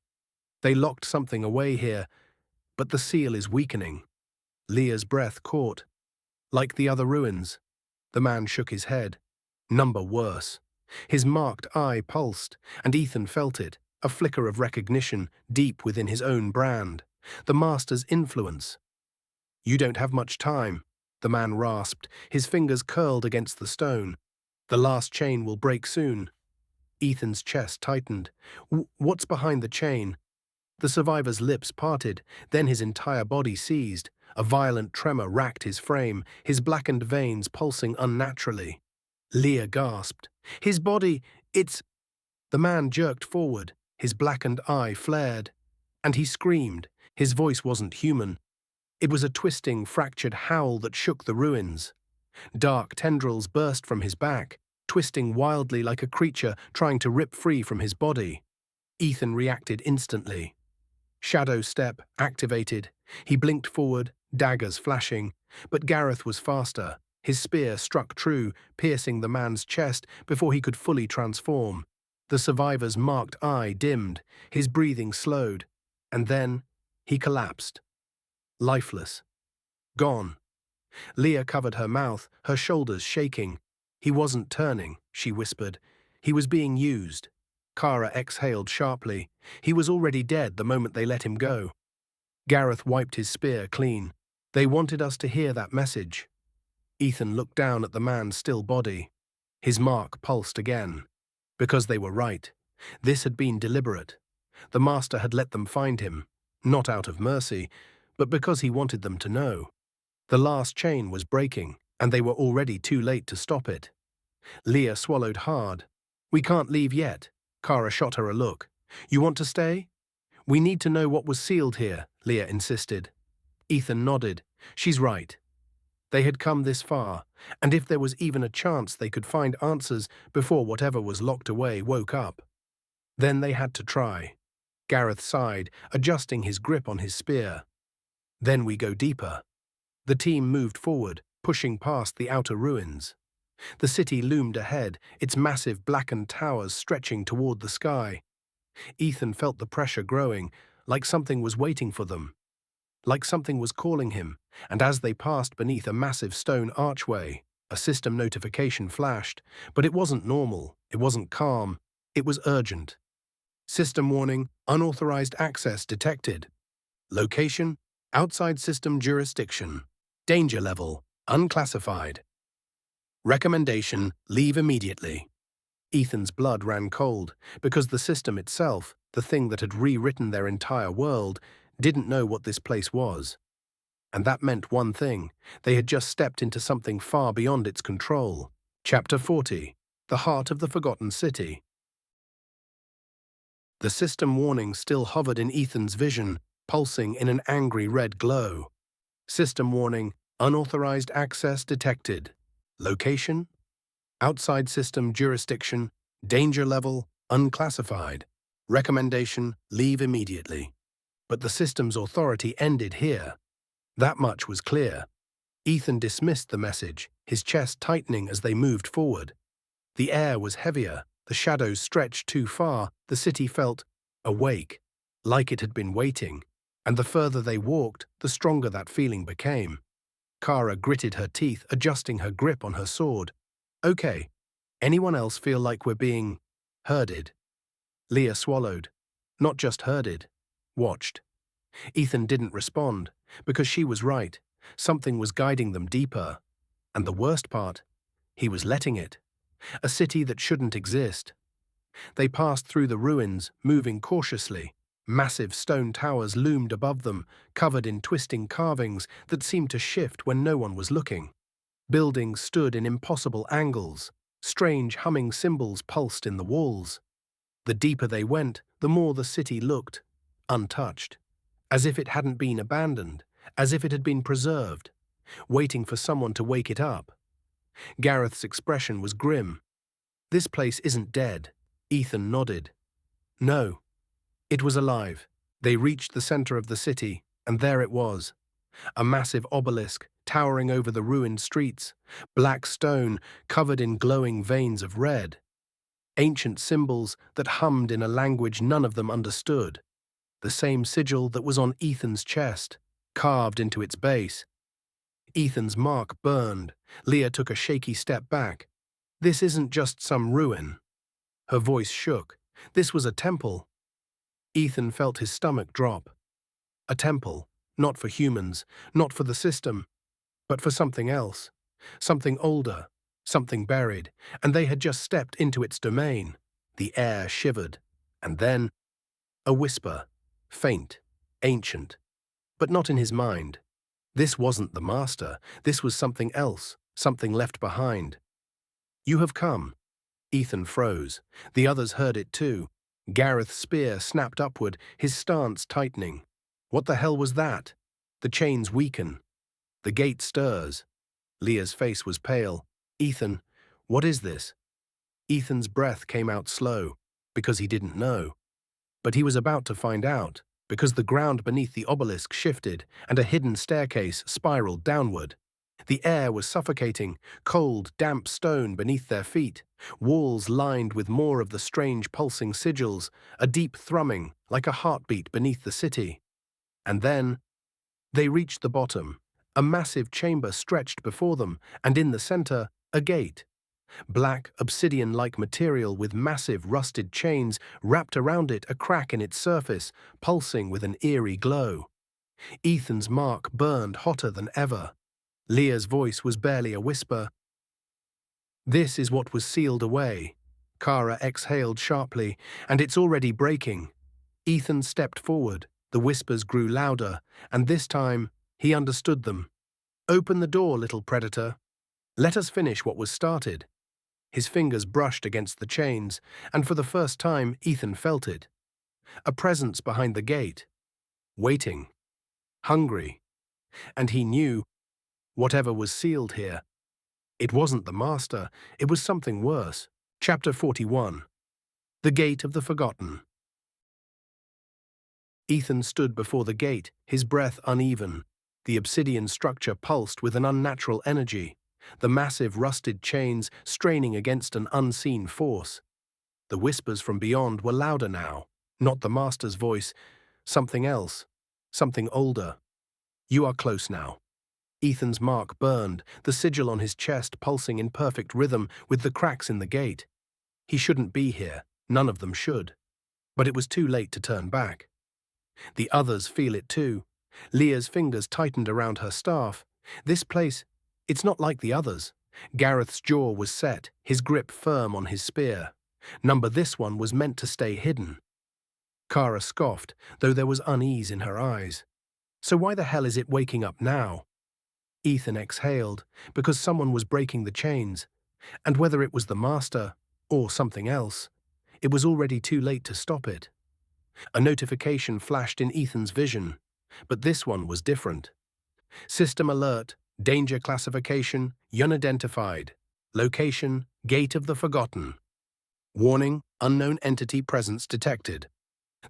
They locked something away here, but the seal is weakening. Leah's breath caught. Like the other ruins. The man shook his head. Number worse. His marked eye pulsed, and Ethan felt it, a flicker of recognition deep within his own brand. The master's influence. You don't have much time, the man rasped, his fingers curled against the stone. The last chain will break soon. Ethan's chest tightened. What's behind the chain? The survivor's lips parted, then his entire body seized. A violent tremor racked his frame, his blackened veins pulsing unnaturally. Leah gasped. His body, it's... The man jerked forward, his blackened eye flared. And he screamed. His voice wasn't human. It was a twisting, fractured howl that shook the ruins. Dark tendrils burst from his back, twisting wildly like a creature trying to rip free from his body. Ethan reacted instantly. Shadow step activated. He blinked forward, daggers flashing. But Gareth was faster. His spear struck true, piercing the man's chest before he could fully transform. The survivor's marked eye dimmed, his breathing slowed. And then he collapsed. Lifeless. Gone. Leah covered her mouth, her shoulders shaking. He wasn't turning, she whispered. He was being used. Kara exhaled sharply. He was already dead the moment they let him go. Gareth wiped his spear clean. They wanted us to hear that message. Ethan looked down at the man's still body. His mark pulsed again. Because they were right. This had been deliberate. The master had let them find him, not out of mercy, but because he wanted them to know. The last chain was breaking, and they were already too late to stop it. Leah swallowed hard. We can't leave yet. Kara shot her a look. You want to stay? We need to know what was sealed here, Leah insisted. Ethan nodded. She's right. They had come this far, and if there was even a chance they could find answers before whatever was locked away woke up, then they had to try. Gareth sighed, adjusting his grip on his spear. Then we go deeper. The team moved forward, pushing past the outer ruins. The city loomed ahead, its massive blackened towers stretching toward the sky. Ethan felt the pressure growing, like something was waiting for them. Like something was calling him, and as they passed beneath a massive stone archway, a system notification flashed, but it wasn't normal, it wasn't calm, it was urgent. System warning, unauthorized access detected. Location, outside system jurisdiction. Danger level, unclassified. Recommendation, leave immediately. Ethan's blood ran cold, because the system itself, the thing that had rewritten their entire world, didn't know what this place was. And that meant one thing, they had just stepped into something far beyond its control. Chapter 40, The Heart of the Forgotten City. The system warning still hovered in Ethan's vision, pulsing in an angry red glow. System warning, unauthorized access detected. Location, outside system jurisdiction, danger level, unclassified. Recommendation, leave immediately. But the system's authority ended here. That much was clear. Ethan dismissed the message, his chest tightening as they moved forward. The air was heavier, the shadows stretched too far, the city felt awake, like it had been waiting, and the further they walked, the stronger that feeling became. Kara gritted her teeth, adjusting her grip on her sword. Okay, anyone else feel like we're being herded? Leah swallowed. Not just herded, watched. Ethan didn't respond, because she was right. Something was guiding them deeper. And the worst part, he was letting it. A city that shouldn't exist. They passed through the ruins, moving cautiously. Massive stone towers loomed above them, covered in twisting carvings that seemed to shift when no one was looking. Buildings stood in impossible angles. Strange humming cymbals pulsed in the walls. The deeper they went, the more the city looked untouched, as if it hadn't been abandoned, as if it had been preserved, waiting for someone to wake it up. Gareth's expression was grim. This place isn't dead. Ethan nodded. No, it was alive. They reached the center of the city, and there it was. A massive obelisk, towering over the ruined streets, black stone covered in glowing veins of red. Ancient symbols that hummed in a language none of them understood. The same sigil that was on Ethan's chest, carved into its base. Ethan's mark burned. Leah took a shaky step back. This isn't just some ruin. Her voice shook. This was a temple. Ethan felt his stomach drop. A temple, not for humans, not for the system, but for something else. Something older, something buried, and they had just stepped into its domain. The air shivered. And then, a whisper, faint, ancient, but not in his mind. This wasn't the master. This was something else, something left behind. You have come. Ethan froze. The others heard it too. Gareth's spear snapped upward, his stance tightening. What the hell was that? The chains weaken. The gate stirs. Leah's face was pale. Ethan, what is this? Ethan's breath came out slow, because he didn't know. But he was about to find out, because the ground beneath the obelisk shifted and a hidden staircase spiraled downward. The air was suffocating, cold, damp stone beneath their feet, walls lined with more of the strange pulsing sigils, a deep thrumming like a heartbeat beneath the city. And then, they reached the bottom. A massive chamber stretched before them, and in the center, a gate. Black, obsidian-like material with massive rusted chains wrapped around it, a crack in its surface, pulsing with an eerie glow. Ethan's mark burned hotter than ever. Leah's voice was barely a whisper. This is what was sealed away. Kara exhaled sharply, and it's already breaking. Ethan stepped forward. The whispers grew louder, and this time, he understood them. Open the door, little predator. Let us finish what was started. His fingers brushed against the chains, and for the first time, Ethan felt it. A presence behind the gate. Waiting. Hungry. And he knew, whatever was sealed here, it wasn't the master, it was something worse. Chapter 41. The Gate of the Forgotten. Ethan stood before the gate, his breath uneven. The obsidian structure pulsed with an unnatural energy, the massive rusted chains straining against an unseen force. The whispers from beyond were louder now, not the master's voice, something else, something older. You are close now. Ethan's mark burned, the sigil on his chest pulsing in perfect rhythm with the cracks in the gate. He shouldn't be here, none of them should. But it was too late to turn back. The others feel it too. Leah's fingers tightened around her staff. This place, it's not like the others. Gareth's jaw was set, his grip firm on his spear. This one was meant to stay hidden. Kara scoffed, though there was unease in her eyes. So why the hell is it waking up now? Ethan exhaled, because someone was breaking the chains. And whether it was the master, or something else, it was already too late to stop it. A notification flashed in Ethan's vision, but this one was different. System alert, danger classification, unidentified. Location, Gate of the Forgotten. Warning, unknown entity presence detected.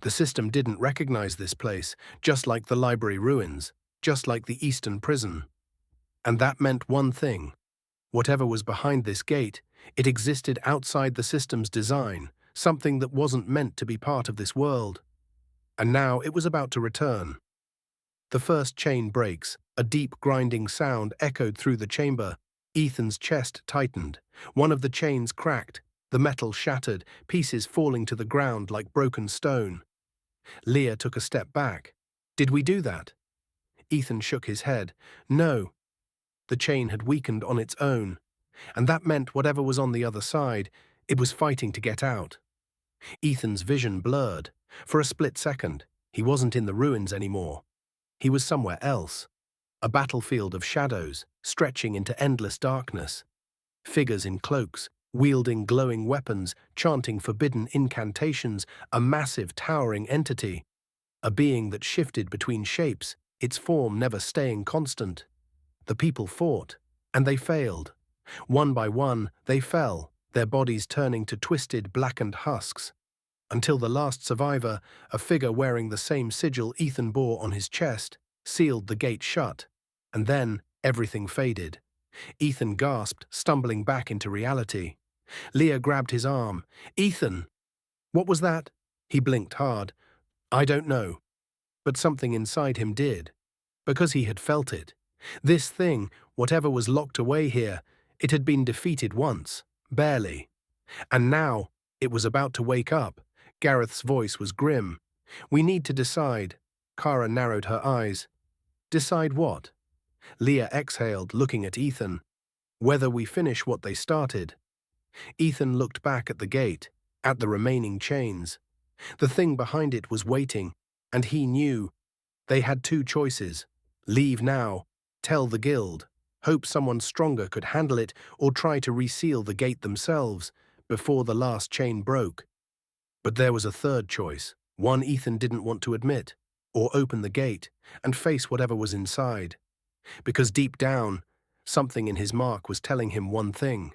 The system didn't recognize this place, just like the library ruins, just like the Eastern prison. And that meant one thing. Whatever was behind this gate, it existed outside the system's design, something that wasn't meant to be part of this world. And now it was about to return. The first chain breaks, a deep grinding sound echoed through the chamber. Ethan's chest tightened. One of the chains cracked, the metal shattered, pieces falling to the ground like broken stone. Leah took a step back. Did we do that? Ethan shook his head. No. The chain had weakened on its own, and that meant whatever was on the other side, it was fighting to get out. Ethan's vision blurred. For a split second, he wasn't in the ruins anymore. He was somewhere else. A battlefield of shadows, stretching into endless darkness. Figures in cloaks, wielding glowing weapons, chanting forbidden incantations, a massive towering entity. A being that shifted between shapes, its form never staying constant. The people fought, and they failed. One by one, they fell, their bodies turning to twisted, blackened husks. Until the last survivor, a figure wearing the same sigil Ethan bore on his chest, sealed the gate shut. And then, everything faded. Ethan gasped, stumbling back into reality. Leah grabbed his arm. Ethan! What was that? He blinked hard. I don't know. But something inside him did. Because he had felt it. This thing, whatever was locked away here, it had been defeated once. Barely. And now, it was about to wake up. Gareth's voice was grim. We need to decide. Kara narrowed her eyes. Decide what? Leah exhaled, looking at Ethan. Whether we finish what they started. Ethan looked back at the gate, at the remaining chains. The thing behind it was waiting, and he knew. They had two choices. Leave now, tell the guild, hope someone stronger could handle it, or try to reseal the gate themselves, before the last chain broke. But there was a third choice, one Ethan didn't want to admit, or open the gate, and face whatever was inside. Because deep down, something in his mark was telling him one thing.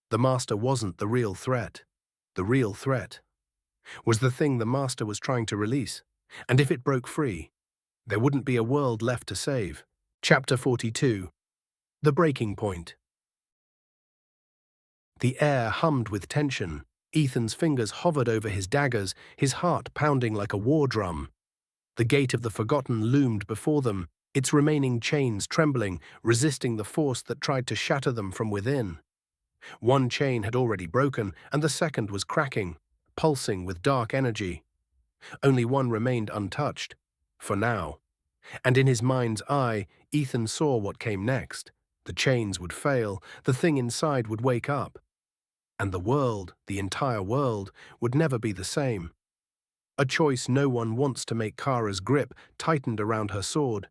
The Master wasn't the real threat. The real threat was the thing the Master was trying to release, and if it broke free, there wouldn't be a world left to save. Chapter 42. The Breaking Point. The air hummed with tension. Ethan's fingers hovered over his daggers, his heart pounding like a war drum. The gate of the Forgotten loomed before them, its remaining chains trembling, resisting the force that tried to shatter them from within. One chain had already broken, and the second was cracking, pulsing with dark energy. Only one remained untouched, for now. And in his mind's eye, Ethan saw what came next. The chains would fail, the thing inside would wake up. And the world, the entire world, would never be the same. A choice no one wants to make. Kara's grip tightened around her sword.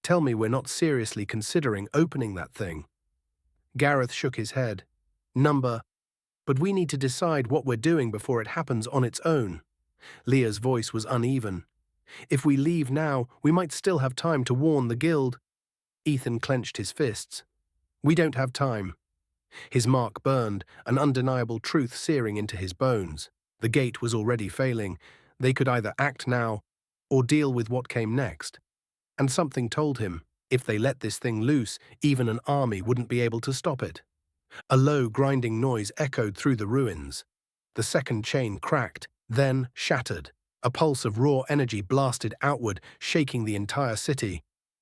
Tell me we're not seriously considering opening that thing. Gareth shook his head. But we need to decide what we're doing before it happens on its own. Leah's voice was uneven. If we leave now, we might still have time to warn the guild. Ethan clenched his fists. We don't have time. His mark burned, an undeniable truth searing into his bones. The gate was already failing. They could either act now, or deal with what came next. And something told him, if they let this thing loose, even an army wouldn't be able to stop it. A low, grinding noise echoed through the ruins. The second chain cracked, then shattered. A pulse of raw energy blasted outward, shaking the entire city.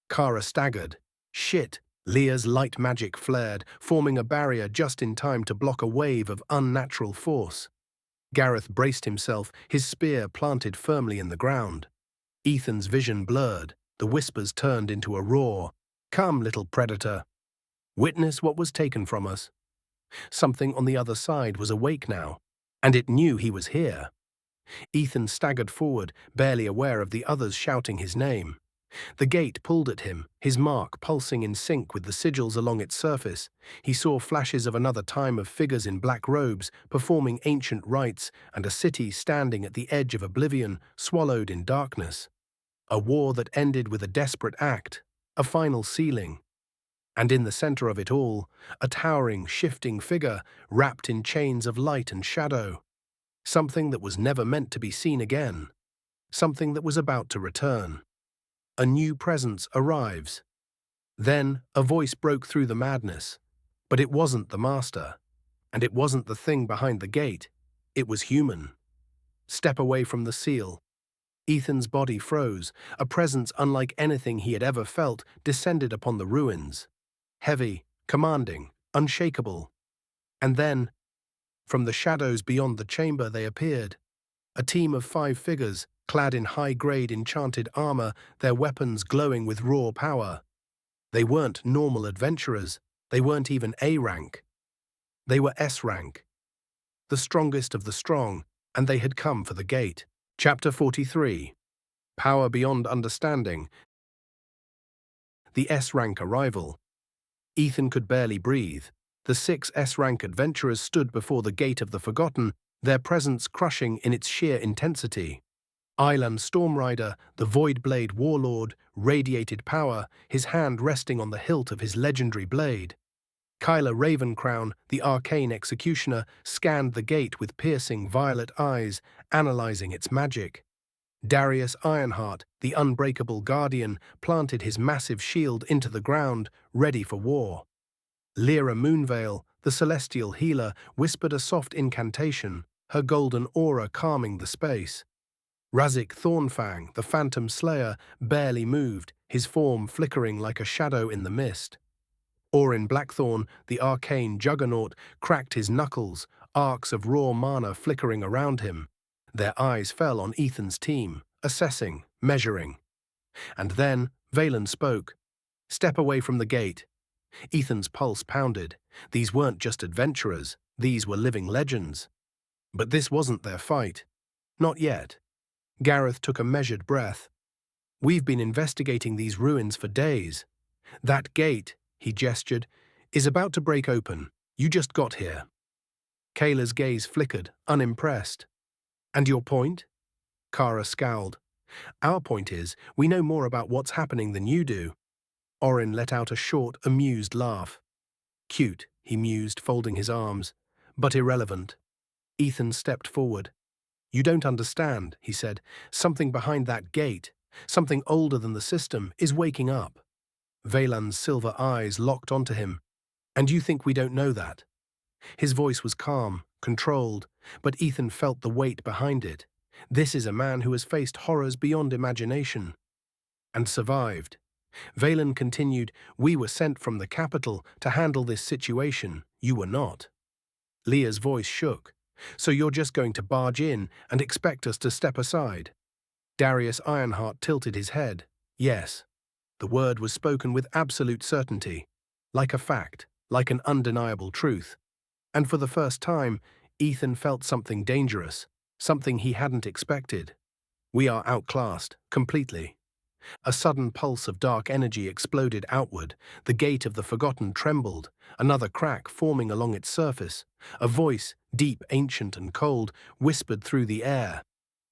Kara staggered. Shit! Leah's light magic flared, forming a barrier just in time to block a wave of unnatural force. Gareth braced himself, his spear planted firmly in the ground. Ethan's vision blurred. The whispers turned into a roar. Come, little predator. Witness what was taken from us. Something on the other side was awake now, and it knew he was here. Ethan staggered forward, barely aware of the others shouting his name. The gate pulled at him, his mark pulsing in sync with the sigils along its surface. He saw flashes of another time of figures in black robes, performing ancient rites, and a city standing at the edge of oblivion, swallowed in darkness. A war that ended with a desperate act, a final sealing. And in the center of it all, a towering, shifting figure, wrapped in chains of light and shadow. Something that was never meant to be seen again. Something that was about to return. A new presence arrives. Then a voice broke through the madness. But it wasn't the master. And it wasn't the thing behind the gate. It was human. Step away from the seal. Ethan's body froze. A presence unlike anything he had ever felt descended upon the ruins. Heavy, commanding, unshakable. And then, from the shadows beyond the chamber they appeared. A team of 5 figures, clad in high-grade enchanted armor, their weapons glowing with raw power. They weren't normal adventurers. They weren't even A rank. They were S rank. The strongest of the strong, and they had come for the gate. Chapter 43. Power Beyond Understanding. The S-rank arrival. Ethan could barely breathe. The 6 S-rank adventurers stood before the Gate of the Forgotten, their presence crushing in its sheer intensity. Island Stormrider, the Voidblade warlord, radiated power, his hand resting on the hilt of his legendary blade. Kyla Ravencrown, the arcane executioner, scanned the gate with piercing violet eyes, analyzing its magic. Darius Ironheart, the unbreakable guardian, planted his massive shield into the ground, ready for war. Lyra Moonveil, the celestial healer, whispered a soft incantation, her golden aura calming the space. Razik Thornfang, the phantom slayer, barely moved, his form flickering like a shadow in the mist. Orin Blackthorn, the arcane juggernaut, cracked his knuckles, arcs of raw mana flickering around him. Their eyes fell on Ethan's team, assessing, measuring. And then Valen spoke. "Step away from the gate." Ethan's pulse pounded. These weren't just adventurers, these were living legends. But this wasn't their fight. Not yet. Gareth took a measured breath. "We've been investigating these ruins for days. That gate," he gestured, "is about to break open. You just got here." Kayla's gaze flickered, unimpressed. "And your point?" Kara scowled. "Our point is, we know more about what's happening than you do." Orin let out a short, amused laugh. "Cute," he mused, folding his arms, "but irrelevant." Ethan stepped forward. "You don't understand," he said. "Something behind that gate, something older than the system, is waking up." Valan's silver eyes locked onto him. "And you think we don't know that?" His voice was calm, controlled, but Ethan felt the weight behind it. This is a man who has faced horrors beyond imagination. And survived. Valen continued, "We were sent from the capital to handle this situation. You were not." Leah's voice shook. "So you're just going to barge in and expect us to step aside?" Darius Ironheart tilted his head. "Yes." The word was spoken with absolute certainty, like a fact, like an undeniable truth. And for the first time, Ethan felt something dangerous, something he hadn't expected. "We are outclassed, completely." A sudden pulse of dark energy exploded outward. The Gate of the Forgotten trembled, another crack forming along its surface. A voice, deep, ancient, and cold, whispered through the air.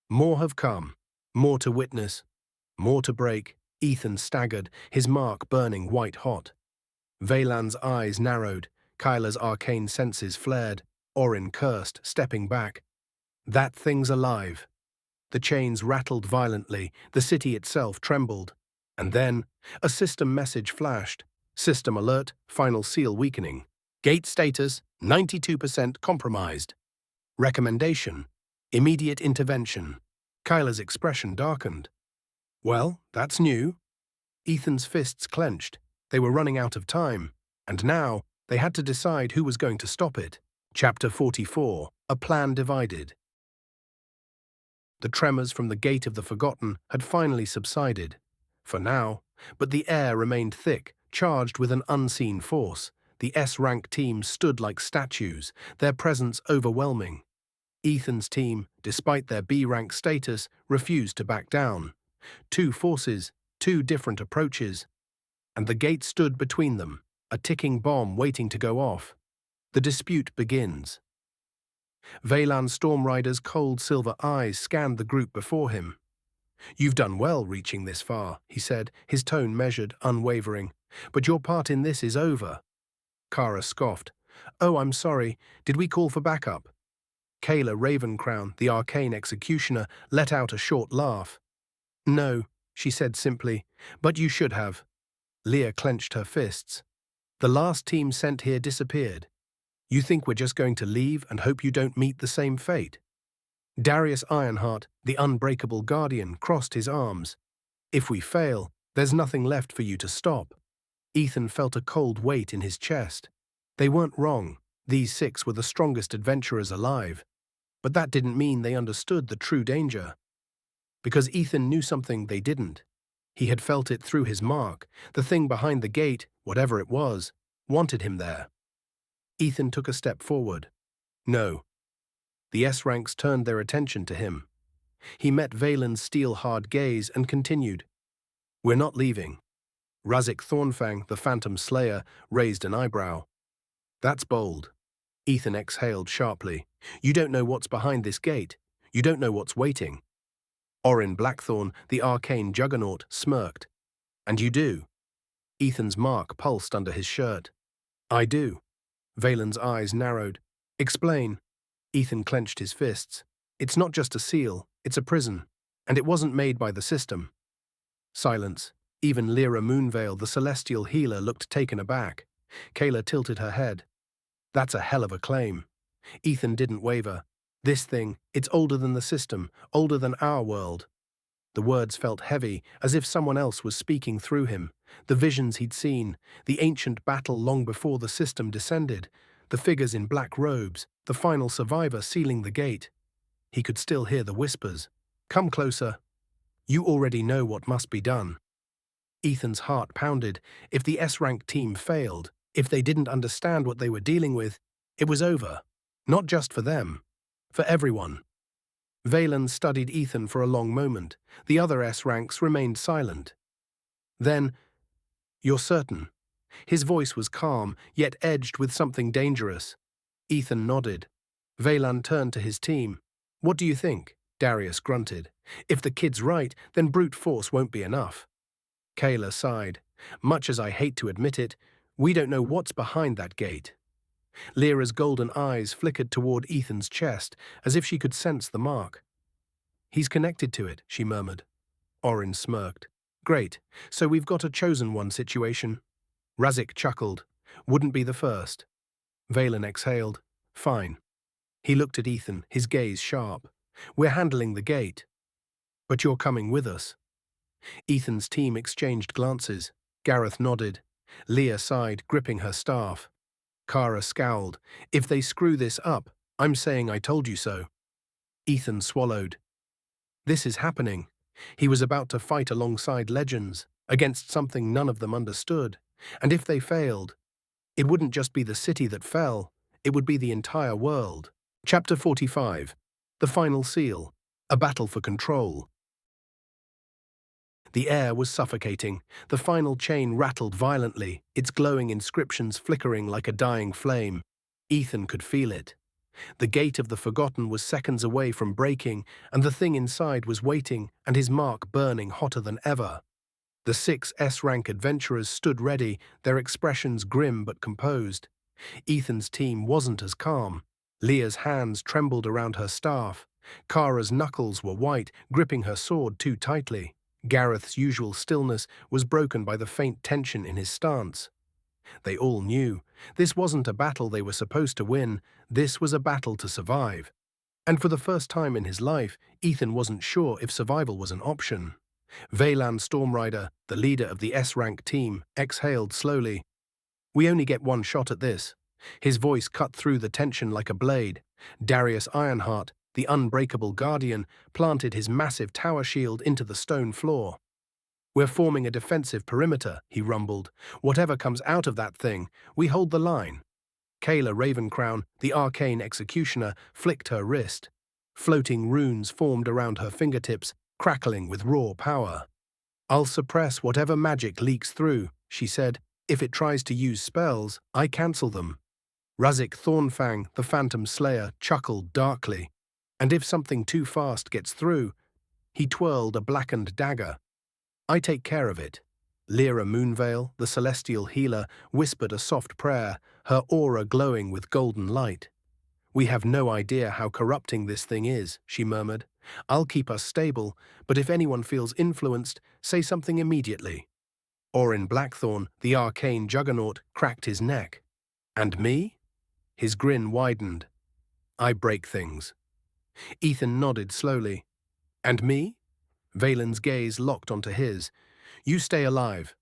"More have come, more to witness, more to break." Ethan staggered, his mark burning white-hot. Valan's eyes narrowed, Kyla's arcane senses flared. Orin cursed, stepping back. "That thing's alive." The chains rattled violently, the city itself trembled. And then, a system message flashed. "System alert, final seal weakening. Gate status, 92% compromised. Recommendation, immediate intervention." Kyla's expression darkened. "Well, that's new." Ethan's fists clenched. They were running out of time. And now, they had to decide who was going to stop it. Chapter 44. A Plan Divided. The tremors from the Gate of the Forgotten had finally subsided. For now, but the air remained thick, charged with an unseen force. The S-rank team stood like statues, their presence overwhelming. Ethan's team, despite their B-rank status, refused to back down. 2 forces, 2 different approaches. And the gate stood between them, a ticking bomb waiting to go off. The dispute begins. Valan Stormrider's cold silver eyes scanned the group before him. "You've done well reaching this far," he said, his tone measured, unwavering. "But your part in this is over." Kara scoffed. "Oh, I'm sorry. Did we call for backup?" Kayla Ravencrown, the arcane executioner, let out a short laugh. "No," she said simply, "but you should have." Leah clenched her fists. The last team sent here disappeared. You think we're just going to leave and hope you don't meet the same fate? Darius Ironheart, the unbreakable guardian, crossed his arms. If we fail, there's nothing left for you to stop. Ethan felt a cold weight in his chest. They weren't wrong. These 6 were the strongest adventurers alive. But that didn't mean they understood the true danger. Because Ethan knew something they didn't. He had felt it through his mark. The thing behind the gate, whatever it was, wanted him there. Ethan took a step forward. No. The S-ranks turned their attention to him. He met Valen's steel-hard gaze and continued. We're not leaving. Thornfang, the Phantom Slayer, raised an eyebrow. That's bold. Ethan exhaled sharply. You don't know what's behind this gate. You don't know what's waiting. Orin Blackthorn, the arcane juggernaut, smirked. And you do. Ethan's mark pulsed under his shirt. I do. Valen's eyes narrowed. Explain. Ethan clenched his fists. It's not just a seal, it's a prison. And it wasn't made by the system. Silence. Even Lyra Moonveil, the celestial healer, looked taken aback. Kayla tilted her head. That's a hell of a claim. Ethan didn't waver. This thing, it's older than the system, older than our world. The words felt heavy, as if someone else was speaking through him. The visions he'd seen, the ancient battle long before the system descended, the figures in black robes, the final survivor sealing the gate. He could still hear the whispers. Come closer. You already know what must be done. Ethan's heart pounded. If the S-rank team failed, if they didn't understand what they were dealing with, it was over. Not just for them. For everyone. Valen studied Ethan for a long moment. The other S-ranks remained silent. Then, you're certain? His voice was calm, yet edged with something dangerous. Ethan nodded. Valan turned to his team. What do you think? Darius grunted. If the kid's right, then brute force won't be enough. Kayla sighed. Much as I hate to admit it, we don't know what's behind that gate. Lyra's golden eyes flickered toward Ethan's chest, as if she could sense the mark. He's connected to it, she murmured. Orin smirked. Great, so we've got a chosen one situation. Razik chuckled. Wouldn't be the first. Valen exhaled. Fine. He looked at Ethan, his gaze sharp. We're handling the gate. But you're coming with us. Ethan's team exchanged glances. Gareth nodded. Leah sighed, gripping her staff. Kara scowled. If they screw this up, I'm saying I told you so. Ethan swallowed. This is happening. He was about to fight alongside legends, against something none of them understood. And if they failed, it wouldn't just be the city that fell, it would be the entire world. Chapter 45. The Final Seal. A Battle for Control. The air was suffocating. The final chain rattled violently, its glowing inscriptions flickering like a dying flame. Ethan could feel it. The gate of the Forgotten was seconds away from breaking, and the thing inside was waiting, and his mark burning hotter than ever. The 6 S-rank adventurers stood ready, their expressions grim but composed. Ethan's team wasn't as calm. Leah's hands trembled around her staff. Kara's knuckles were white, gripping her sword too tightly. Gareth's usual stillness was broken by the faint tension in his stance. They all knew. This wasn't a battle they were supposed to win. This was a battle to survive. And for the first time in his life, Ethan wasn't sure if survival was an option. Valan Stormrider, the leader of the S-rank team, exhaled slowly. We only get one shot at this. His voice cut through the tension like a blade. Darius Ironheart, the unbreakable guardian, planted his massive tower shield into the stone floor. We're forming a defensive perimeter, he rumbled. Whatever comes out of that thing, we hold the line. Kayla Ravencrown, the arcane executioner, flicked her wrist. Floating runes formed around her fingertips, crackling with raw power. I'll suppress whatever magic leaks through, she said. If it tries to use spells, I cancel them. Thornfang, the Phantom Slayer, chuckled darkly. And if something too fast gets through, he twirled a blackened dagger. I take care of it. Lyra Moonveil, the celestial healer, whispered a soft prayer, her aura glowing with golden light. We have no idea how corrupting this thing is, she murmured. I'll keep us stable, but if anyone feels influenced, say something immediately. Orin Blackthorn, the arcane juggernaut, cracked his neck. And me? His grin widened. I break things. Ethan nodded slowly. And me? Valen's gaze locked onto his. You stay alive.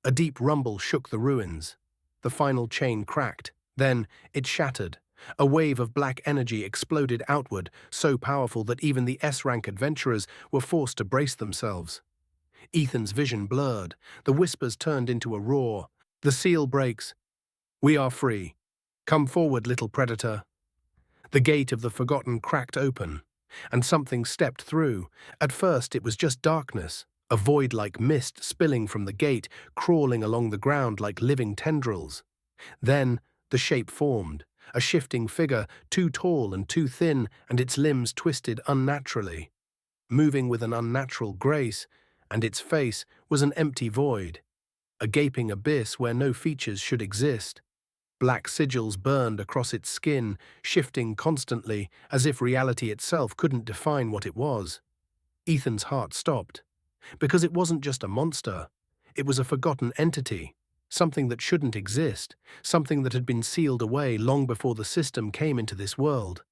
A deep rumble shook the ruins. The final chain cracked. Then it shattered. A wave of black energy exploded outward, so powerful that even the S-rank adventurers were forced to brace themselves. Ethan's vision blurred. The whispers turned into a roar. The seal breaks. We are free. Come forward, little predator. The gate of the Forgotten cracked open, and something stepped through. At first it was just darkness, a void like mist spilling from the gate, crawling along the ground like living tendrils. Then the shape formed, a shifting figure, too tall and too thin, and its limbs twisted unnaturally, moving with an unnatural grace, and its face was an empty void, a gaping abyss where no features should exist. Black sigils burned across its skin, shifting constantly, as if reality itself couldn't define what it was. Ethan's heart stopped, because it wasn't just a monster. It was a forgotten entity, something that shouldn't exist, something that had been sealed away long before the system came into this world.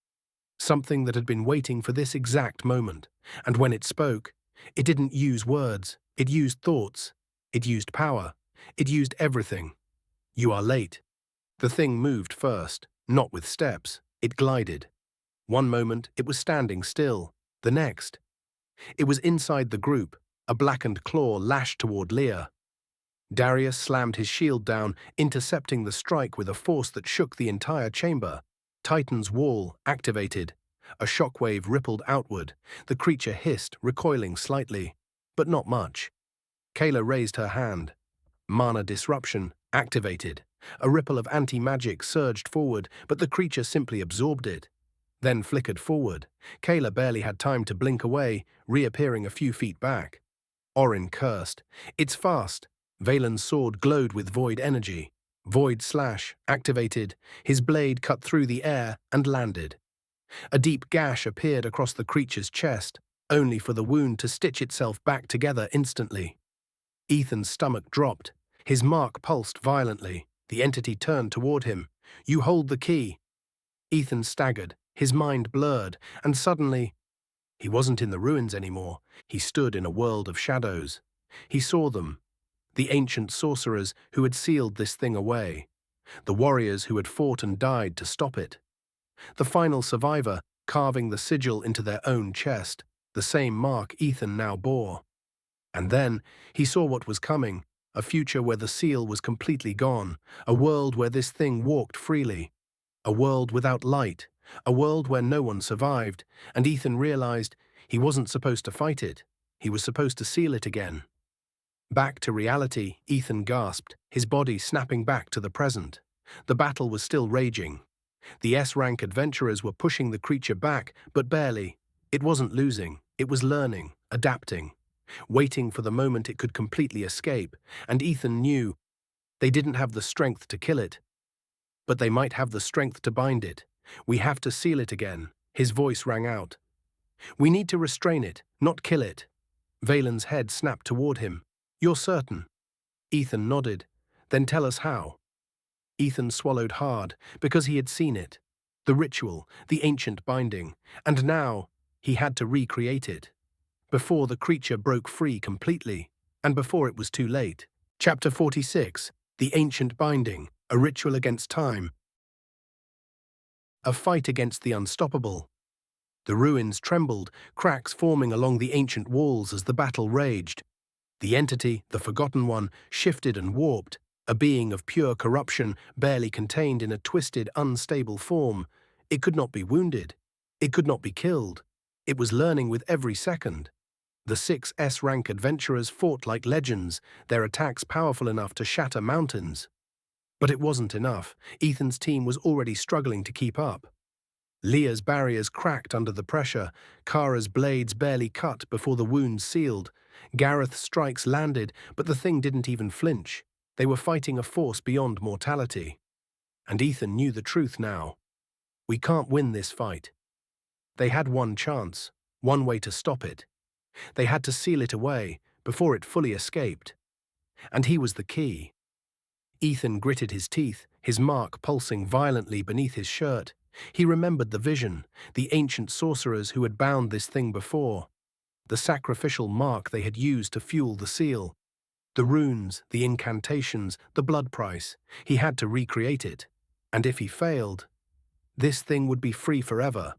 Something that had been waiting for this exact moment, and when it spoke, it didn't use words, it used thoughts, it used power, it used everything. You are late. The thing moved first, not with steps, it glided. One moment it was standing still, the next. It was inside the group, a blackened claw lashed toward Leah. Darius slammed his shield down, intercepting the strike with a force that shook the entire chamber. Titan's wall activated. A shockwave rippled outward. The creature hissed, recoiling slightly, but not much. Kayla raised her hand. Mana disruption activated. A ripple of anti-magic surged forward, but the creature simply absorbed it. Then flickered forward. Kayla barely had time to blink away, reappearing a few feet back. Orin cursed. It's fast. Valen's sword glowed with void energy. Void slash activated. His blade cut through the air and landed. A deep gash appeared across the creature's chest, only for the wound to stitch itself back together instantly. Ethan's stomach dropped. His mark pulsed violently. The entity turned toward him. You hold the key. Ethan staggered, his mind blurred, and suddenly, he wasn't in the ruins anymore. He stood in a world of shadows. He saw them, the ancient sorcerers who had sealed this thing away, the warriors who had fought and died to stop it, the final survivor carving the sigil into their own chest, the same mark Ethan now bore. And then he saw what was coming. A future where the seal was completely gone, a world where this thing walked freely, a world without light, a world where no one survived, and Ethan realized he wasn't supposed to fight it, he was supposed to seal it again. Back to reality, Ethan gasped, his body snapping back to the present. The battle was still raging. The S-rank adventurers were pushing the creature back, but barely. It wasn't losing, it was learning, adapting, waiting for the moment it could completely escape, and Ethan knew they didn't have the strength to kill it. But they might have the strength to bind it. We have to seal it again. His voice rang out. We need to restrain it, not kill it. Valen's head snapped toward him. You're certain? Ethan nodded. Then tell us how. Ethan swallowed hard, because he had seen it. The ritual, the ancient binding, and now he had to recreate it. Before the creature broke free completely, and before it was too late. Chapter 46, The Ancient Binding, a Ritual Against Time. A fight against the unstoppable. The ruins trembled, cracks forming along the ancient walls as the battle raged. The entity, the Forgotten One, shifted and warped, a being of pure corruption, barely contained in a twisted, unstable form. It could not be wounded. It could not be killed. It was learning with every second. The 6 S-rank adventurers fought like legends, their attacks powerful enough to shatter mountains. But it wasn't enough. Ethan's team was already struggling to keep up. Leah's barriers cracked under the pressure, Kara's blades barely cut before the wounds sealed. Gareth's strikes landed, but the thing didn't even flinch. They were fighting a force beyond mortality. And Ethan knew the truth now. We can't win this fight. They had one chance, one way to stop it. They had to seal it away, before it fully escaped. And he was the key. Ethan gritted his teeth, his mark pulsing violently beneath his shirt. He remembered the vision, the ancient sorcerers who had bound this thing before, the sacrificial mark they had used to fuel the seal. The runes, the incantations, the blood price. He had to recreate it. And if he failed, this thing would be free forever.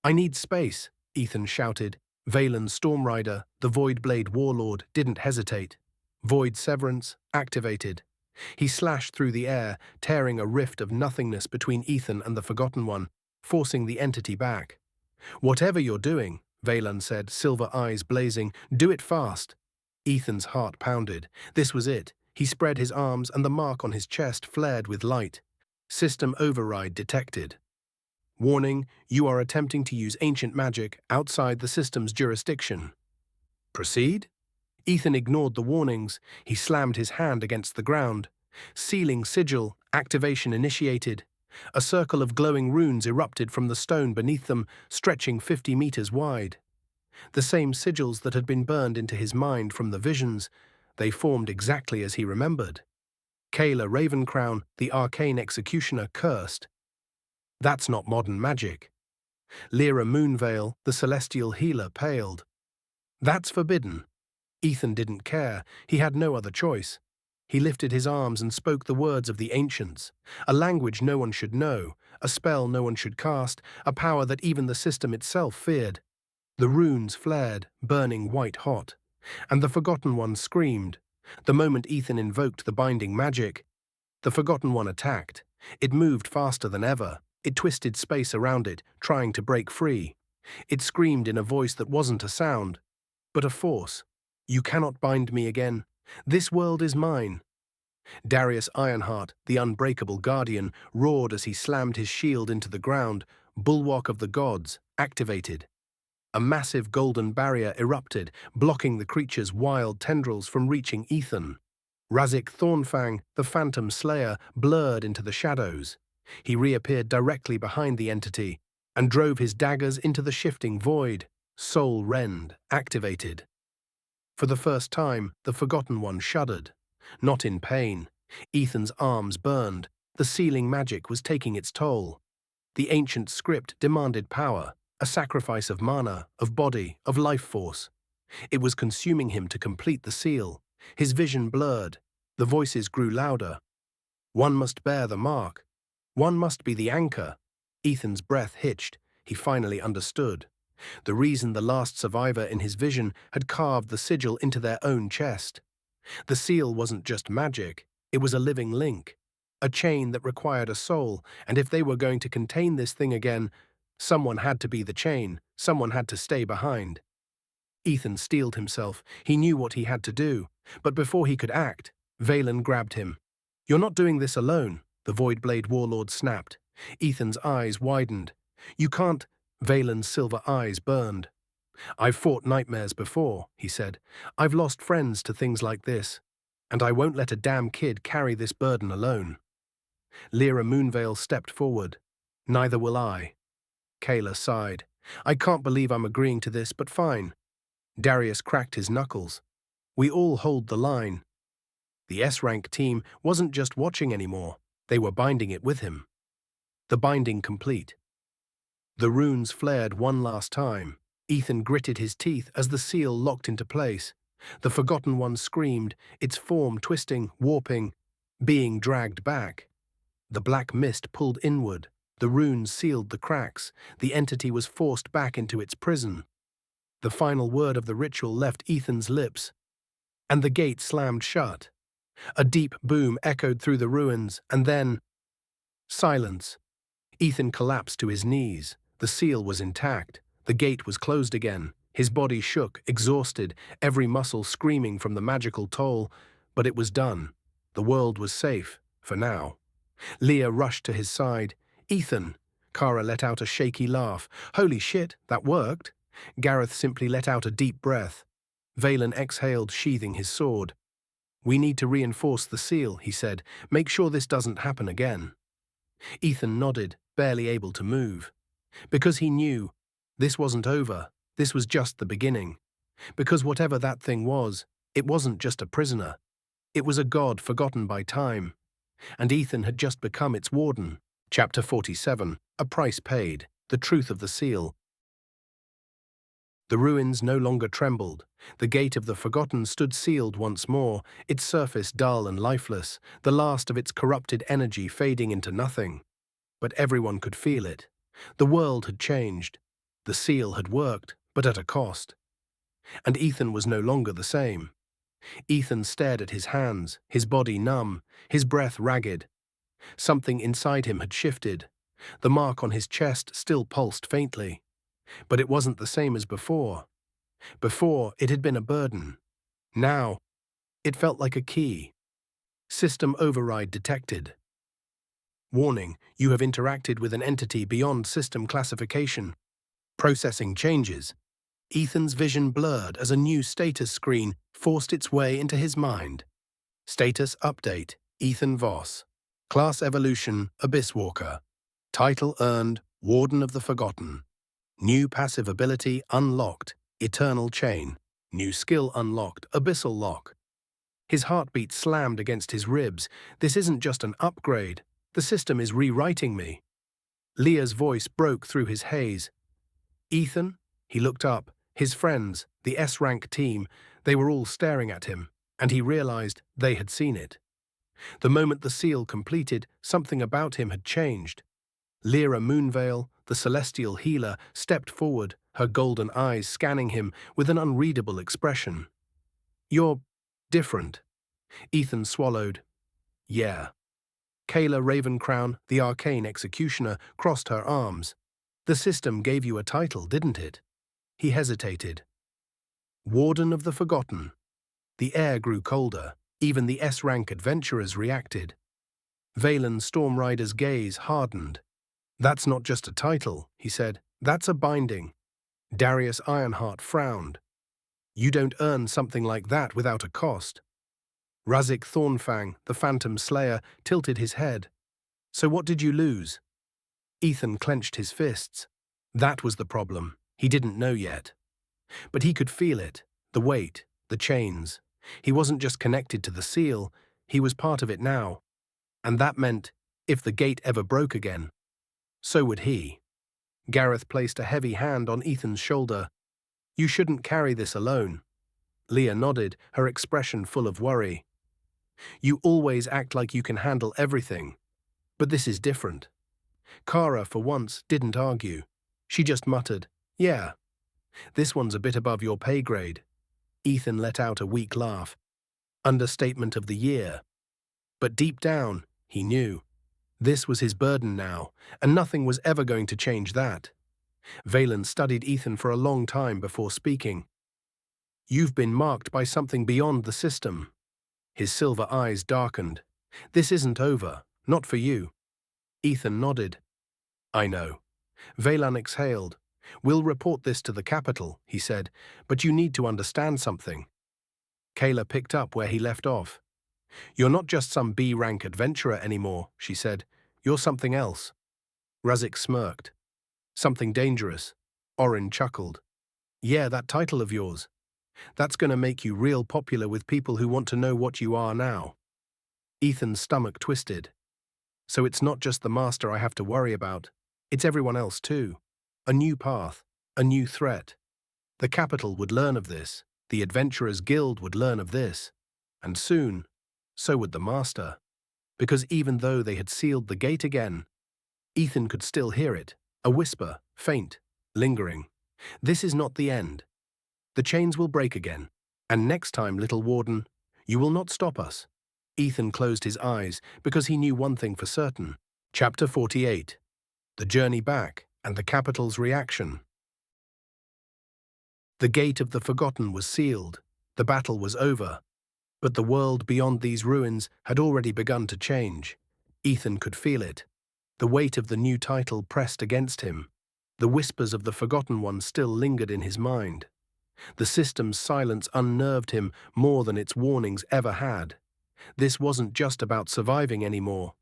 "I need space," Ethan shouted. Valen's Storm Rider, the Voidblade warlord, didn't hesitate. Void Severance activated. He slashed through the air, tearing a rift of nothingness between Ethan and the Forgotten One, forcing the entity back. "Whatever you're doing," Valen said, silver eyes blazing, "do it fast." Ethan's heart pounded. This was it. He spread his arms and the mark on his chest flared with light. System override detected. "Warning, you are attempting to use ancient magic outside the system's jurisdiction." "Proceed?" Ethan ignored the warnings. He slammed his hand against the ground. Sealing sigil, activation initiated. A circle of glowing runes erupted from the stone beneath them, stretching 50 meters wide. The same sigils that had been burned into his mind from the visions, they formed exactly as he remembered. Kayla Ravencrown, the arcane executioner, cursed. "That's not modern magic." Lyra Moonveil, the celestial healer, paled. "That's forbidden." Ethan didn't care. He had no other choice. He lifted his arms and spoke the words of the ancients, a language no one should know, a spell no one should cast, a power that even the system itself feared. The runes flared, burning white-hot, and the Forgotten One screamed. The moment Ethan invoked the binding magic, the Forgotten One attacked. It moved faster than ever. It twisted space around it, trying to break free. It screamed in a voice that wasn't a sound, but a force. "You cannot bind me again. This world is mine." Darius Ironheart, the unbreakable guardian, roared as he slammed his shield into the ground. Bulwark of the Gods activated. A massive golden barrier erupted, blocking the creature's wild tendrils from reaching Ethan. Razik Thornfang, the Phantom Slayer, blurred into the shadows. He reappeared directly behind the entity and drove his daggers into the shifting void. Soul Rend activated. For the first time, the Forgotten One shuddered. Not in pain. Ethan's arms burned. The sealing magic was taking its toll. The ancient script demanded power, a sacrifice of mana, of body, of life force. It was consuming him to complete the seal. His vision blurred. The voices grew louder. One must bear the mark. One must be the anchor. Ethan's breath hitched. He finally understood. The reason the last survivor in his vision had carved the sigil into their own chest. The seal wasn't just magic, it was a living link, a chain that required a soul, and if they were going to contain this thing again, someone had to be the chain, someone had to stay behind. Ethan steeled himself. He knew what he had to do, but before he could act, Valen grabbed him. "You're not doing this alone," the Voidblade warlord snapped. Ethan's eyes widened. "You can't." Valen's silver eyes burned. "I've fought nightmares before," he said. "I've lost friends to things like this, and I won't let a damn kid carry this burden alone." Lyra Moonveil stepped forward. "Neither will I." Kayla sighed. "I can't believe I'm agreeing to this, but fine." Darius cracked his knuckles. "We all hold the line." The S-rank team wasn't just watching anymore. They were binding it with him. The binding complete. The runes flared one last time. Ethan gritted his teeth as the seal locked into place. The Forgotten One screamed, its form twisting, warping, being dragged back. The black mist pulled inward. The runes sealed the cracks. The entity was forced back into its prison. The final word of the ritual left Ethan's lips, and the gate slammed shut. A deep boom echoed through the ruins, and then silence. Ethan collapsed to his knees. The seal was intact. The gate was closed again. His body shook, exhausted, every muscle screaming from the magical toll, but it was done. The world was safe, for now. Leah rushed to his side. "Ethan!" Kara let out a shaky laugh. "Holy shit, that worked." Gareth simply let out a deep breath. Valen exhaled, sheathing his sword. "We need to reinforce the seal," he said. "Make sure this doesn't happen again." Ethan nodded, barely able to move. Because he knew this wasn't over. This was just the beginning. Because whatever that thing was, it wasn't just a prisoner. It was a god forgotten by time, and Ethan had just become its warden. Chapter 47. A price paid. The truth of the seal. The ruins no longer trembled. The gate of the Forgotten stood sealed once more, its surface dull and lifeless, the last of its corrupted energy fading into nothing. But everyone could feel it. The world had changed. The seal had worked, but at a cost. And Ethan was no longer the same. Ethan stared at his hands, his body numb, his breath ragged. Something inside him had shifted. The mark on his chest still pulsed faintly. But it wasn't the same as before. Before, it had been a burden. Now, it felt like a key. System override detected. Warning, you have interacted with an entity beyond system classification. Processing changes. Ethan's vision blurred as a new status screen forced its way into his mind. Status update, Ethan Voss. Class evolution, Abyss Walker. Title earned, Warden of the Forgotten. New passive ability unlocked, Eternal Chain. New skill unlocked, Abyssal Lock. His heartbeat slammed against his ribs. This isn't just an upgrade. The system is rewriting me. Leah's voice broke through his haze. Ethan? He looked up. His friends, the S-rank team, they were all staring at him, and he realized they had seen it. The moment the seal completed, something about him had changed. Lyra Moonveil, the celestial healer, stepped forward, her golden eyes scanning him with an unreadable expression. You're different. Ethan swallowed. Yeah. Kayla Ravencrown, the arcane executioner, crossed her arms. The system gave you a title, didn't it? He hesitated. Warden of the Forgotten. The air grew colder. Even the S-rank adventurers reacted. Valen Stormrider's gaze hardened. That's not just a title, he said. That's a binding. Darius Ironheart frowned. You don't earn something like that without a cost. Razik Thornfang, the Phantom Slayer, tilted his head. So what did you lose? Ethan clenched his fists. That was the problem. He didn't know yet. But he could feel it, the weight, the chains. He wasn't just connected to the seal, he was part of it now. And that meant, if the gate ever broke again, so would he. Gareth placed a heavy hand on Ethan's shoulder. You shouldn't carry this alone. Leah nodded, her expression full of worry. You always act like you can handle everything. But this is different. Kara, for once, didn't argue. She just muttered, yeah. This one's a bit above your pay grade. Ethan let out a weak laugh. Understatement of the year. But deep down, he knew. This was his burden now, and nothing was ever going to change that. Valen studied Ethan for a long time before speaking. You've been marked by something beyond the system. His silver eyes darkened. This isn't over, not for you. Ethan nodded. I know. Valen exhaled. We'll report this to the capital, he said, but you need to understand something. Kayla picked up where he left off. You're not just some B-rank adventurer anymore, she said. You're something else. Razik smirked. Something dangerous. Orin chuckled. Yeah, that title of yours. That's going to make you real popular with people who want to know what you are now. Ethan's stomach twisted. So it's not just the master I have to worry about. It's everyone else too. A new path, a new threat. The capital would learn of this. The Adventurers Guild would learn of this. And soon, so would the master. Because even though they had sealed the gate again, Ethan could still hear it, a whisper, faint, lingering. This is not the end. The chains will break again. And next time, little warden, you will not stop us. Ethan closed his eyes because he knew one thing for certain. Chapter 48. The Journey Back and the Capital's Reaction. The gate of the Forgotten was sealed. The battle was over. But the world beyond these ruins had already begun to change. Ethan could feel it. The weight of the new title pressed against him. The whispers of the Forgotten One still lingered in his mind. The system's silence unnerved him more than its warnings ever had. This wasn't just about surviving anymore.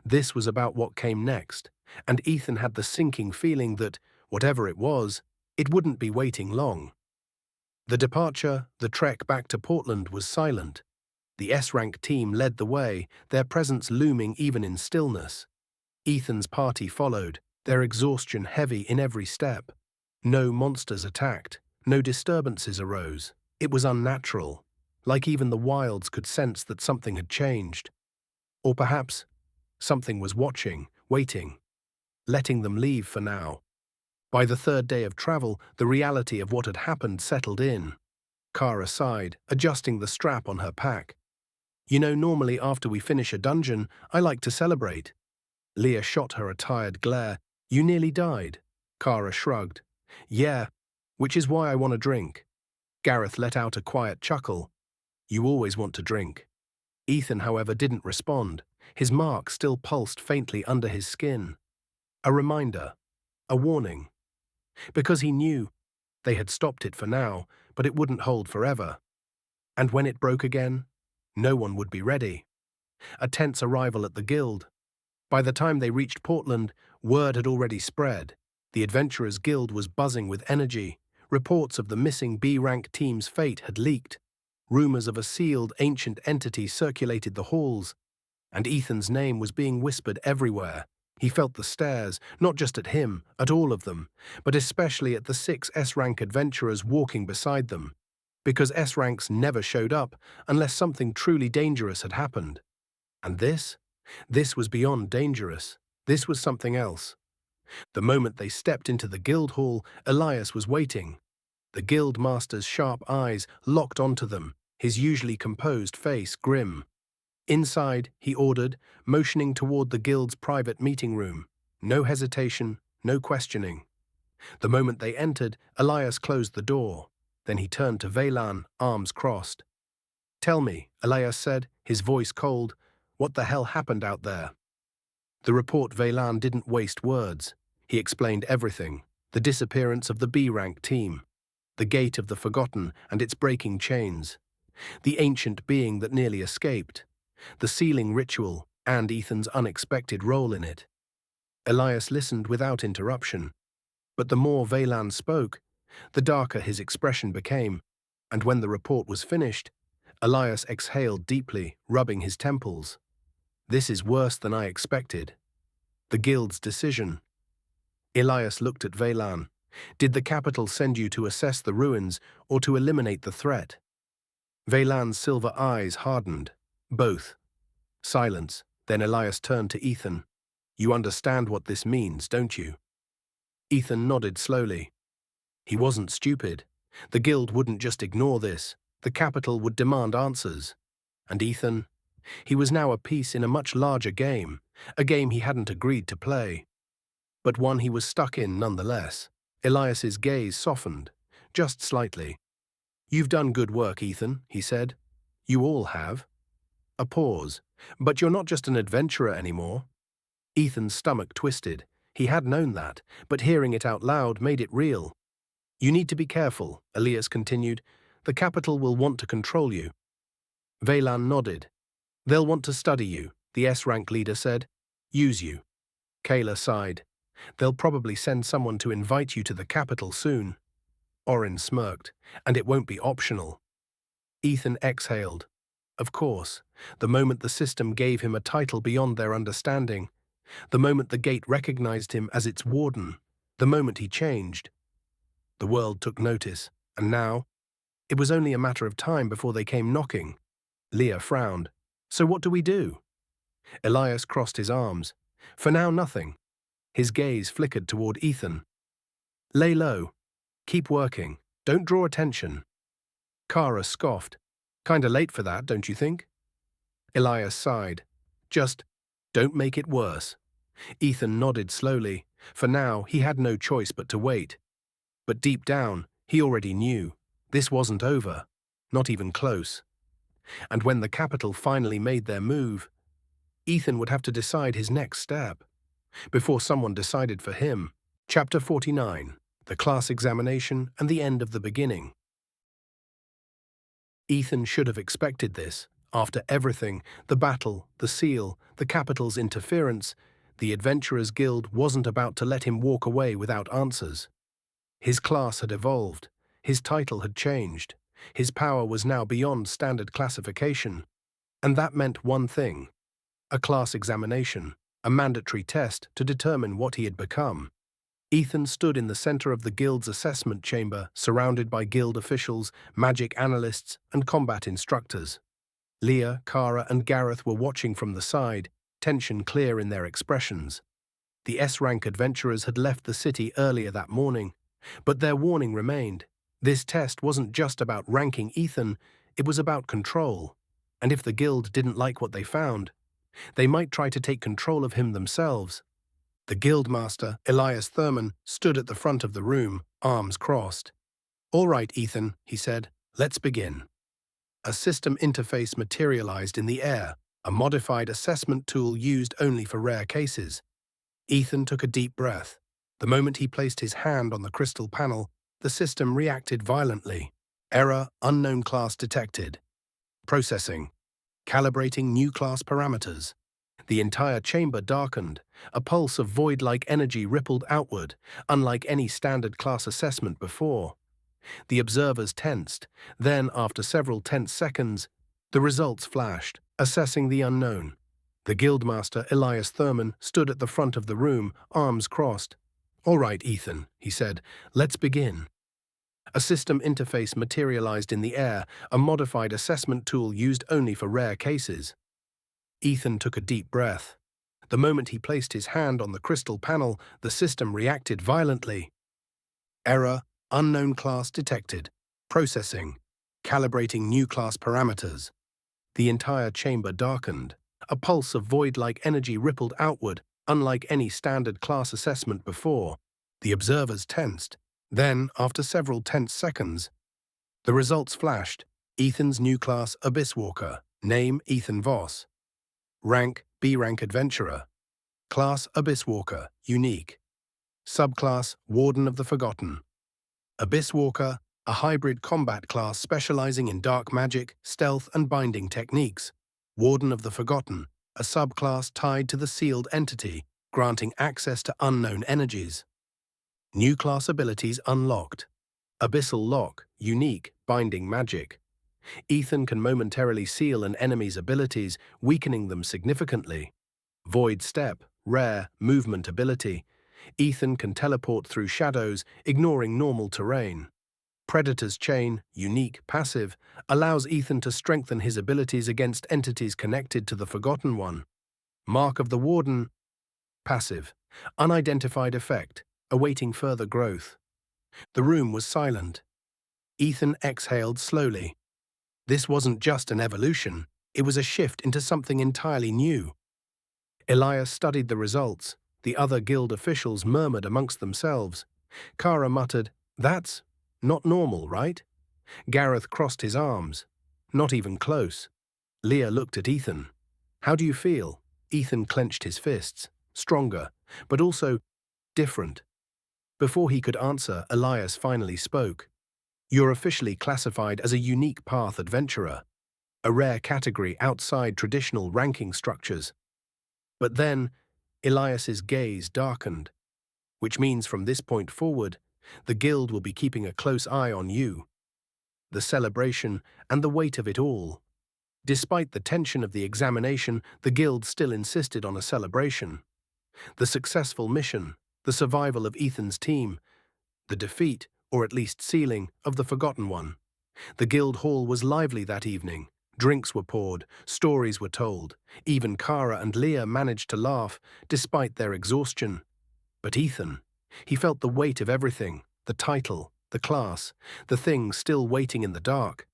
This was about what came next, and Ethan had the sinking feeling that, whatever it was, it wouldn't be waiting long. The departure, the trek back to Portland was silent. The S-rank team led the way, their presence looming even in stillness. Ethan's party followed, their exhaustion heavy in every step. No monsters attacked, no disturbances arose. It was unnatural, like even the wilds could sense that something had changed. Or perhaps something was watching, waiting, letting them leave for now. By the third day of travel, the reality of what had happened settled in. Kara sighed, adjusting the strap on her pack. You know, normally after we finish a dungeon, I like to celebrate. Leah shot her a tired glare. You nearly died. Kara shrugged. Yeah, which is why I want a drink. Gareth let out a quiet chuckle. You always want to drink. Ethan, however, didn't respond. His mark still pulsed faintly under his skin. A reminder. A warning. Because he knew they had stopped it for now, but it wouldn't hold forever. And when it broke again, no one would be ready. A tense arrival at the guild. By the time they reached Portland, word had already spread. The Adventurers Guild was buzzing with energy. Reports of the missing B-rank team's fate had leaked. Rumors of a sealed ancient entity circulated the halls, and Ethan's name was being whispered everywhere. He felt the stares, not just at him, at all of them, but especially at the 6 S-rank adventurers walking beside them. Because S-ranks never showed up unless something truly dangerous had happened. And this? This was beyond dangerous. This was something else. The moment they stepped into the guild hall, Elias was waiting. The guild master's sharp eyes locked onto them, his usually composed face grim. Inside, he ordered, motioning toward the guild's private meeting room. No hesitation, no questioning. The moment they entered, Elias closed the door. Then he turned to Veylan, arms crossed. Tell me, Elias said, his voice cold, what the hell happened out there? The report Veylan didn't waste words. He explained everything. The disappearance of the B-rank team. The Gate of the Forgotten and its breaking chains. The ancient being that nearly escaped. The sealing ritual, and Ethan's unexpected role in it. Elias listened without interruption. But the more Veylan spoke, the darker his expression became, and when the report was finished, Elias exhaled deeply, rubbing his temples. This is worse than I expected. The guild's decision. Elias looked at Veylan. Did the capital send you to assess the ruins or to eliminate the threat? Veylan's silver eyes hardened. Both. Silence. Then Elias turned to Ethan. You understand what this means, don't you? Ethan nodded slowly. He wasn't stupid. The guild wouldn't just ignore this. The capital would demand answers. And Ethan? He was now a piece in a much larger game, a game he hadn't agreed to play. But one he was stuck in nonetheless. Elias's gaze softened, just slightly. You've done good work, Ethan, he said. You all have. A pause. But you're not just an adventurer anymore. Ethan's stomach twisted. He had known that, but hearing it out loud made it real. You need to be careful, Elias continued. The capital will want to control you. Veylan nodded. They'll want to study you, the S-rank leader said. Use you. Kayla sighed. They'll probably send someone to invite you to the capital soon. Orin smirked. And it won't be optional. Ethan exhaled. Of course, the moment the system gave him a title beyond their understanding, the moment the gate recognized him as its warden, the moment he changed. The world took notice, and now, it was only a matter of time before they came knocking. Leah frowned. So what do we do? Elias crossed his arms. For now, nothing. His gaze flickered toward Ethan. Lay low. Keep working. Don't draw attention. Kara scoffed. Kinda late for that, don't you think? Elias sighed. Just, don't make it worse. Ethan nodded slowly. For now, he had no choice but to wait. But deep down, he already knew. This wasn't over. Not even close. And when the capital finally made their move, Ethan would have to decide his next step. Before someone decided for him. Chapter 49. The Class Examination and the End of the Beginning. Ethan should have expected this. After everything, the battle, the seal, the capital's interference, the Adventurers Guild wasn't about to let him walk away without answers. His class had evolved. His title had changed. His power was now beyond standard classification. And that meant one thing: a class examination, a mandatory test to determine what he had become. Ethan stood in the center of the guild's assessment chamber, surrounded by guild officials, magic analysts, and combat instructors. Leah, Kara, and Gareth were watching from the side, tension clear in their expressions. The S-rank adventurers had left the city earlier that morning, but their warning remained. This test wasn't just about ranking Ethan, it was about control. And if the guild didn't like what they found, they might try to take control of him themselves. The guildmaster, Elias Thurman, stood at the front of the room, arms crossed. "All right, Ethan," he said, "let's begin." A system interface materialized in the air, a modified assessment tool used only for rare cases. Ethan took a deep breath. The moment he placed his hand on the crystal panel, the system reacted violently. Error, unknown class detected. Processing. Calibrating new class parameters. The entire chamber darkened. A pulse of void-like energy rippled outward, unlike any standard class assessment before. The observers tensed. Then, after several tense seconds, the results flashed, assessing the unknown. The guildmaster, Elias Thurman, stood at the front of the room, arms crossed. "All right, Ethan," he said, "let's begin." A system interface materialized in the air, a modified assessment tool used only for rare cases. Ethan took a deep breath. The moment he placed his hand on the crystal panel, the system reacted violently. Error, unknown class detected. Processing. Calibrating new class parameters. The entire chamber darkened. A pulse of void-like energy rippled outward, unlike any standard class assessment before. The observers tensed. Then, after several tense seconds, the results flashed. Ethan's new class, Abyss Walker. Name, Ethan Voss. Rank, B-rank adventurer. Class, Abyss Walker, unique. Subclass, Warden of the Forgotten. Abyss Walker, a hybrid combat class specializing in dark magic, stealth, and binding techniques. Warden of the Forgotten, a subclass tied to the sealed entity, granting access to unknown energies. New class abilities unlocked. Abyssal Lock, unique, binding magic. Ethan can momentarily seal an enemy's abilities, weakening them significantly. Void Step, rare, movement ability. Ethan can teleport through shadows, ignoring normal terrain. Predator's Chain, unique, passive, allows Ethan to strengthen his abilities against entities connected to the Forgotten One. Mark of the Warden, passive, unidentified effect, awaiting further growth. The room was silent. Ethan exhaled slowly. This wasn't just an evolution, it was a shift into something entirely new. Elias studied the results. The other guild officials murmured amongst themselves. Kara muttered, "That's not normal, right?" Gareth crossed his arms. "Not even close." Leah looked at Ethan. "How do you feel?" Ethan clenched his fists. Stronger, but also different. Before he could answer, Elias finally spoke. "You're officially classified as a unique path adventurer, a rare category outside traditional ranking structures." But then, Elias's gaze darkened, "which means from this point forward, the guild will be keeping a close eye on you." The celebration and the weight of it all. Despite the tension of the examination, the guild still insisted on a celebration. The successful mission, the survival of Ethan's team, the defeat, or at least sealing, of the Forgotten One. The guild hall was lively that evening. Drinks were poured, stories were told. Even Kara and Leah managed to laugh, despite their exhaustion. But Ethan, he felt the weight of everything, the title, the class, the things still waiting in the dark.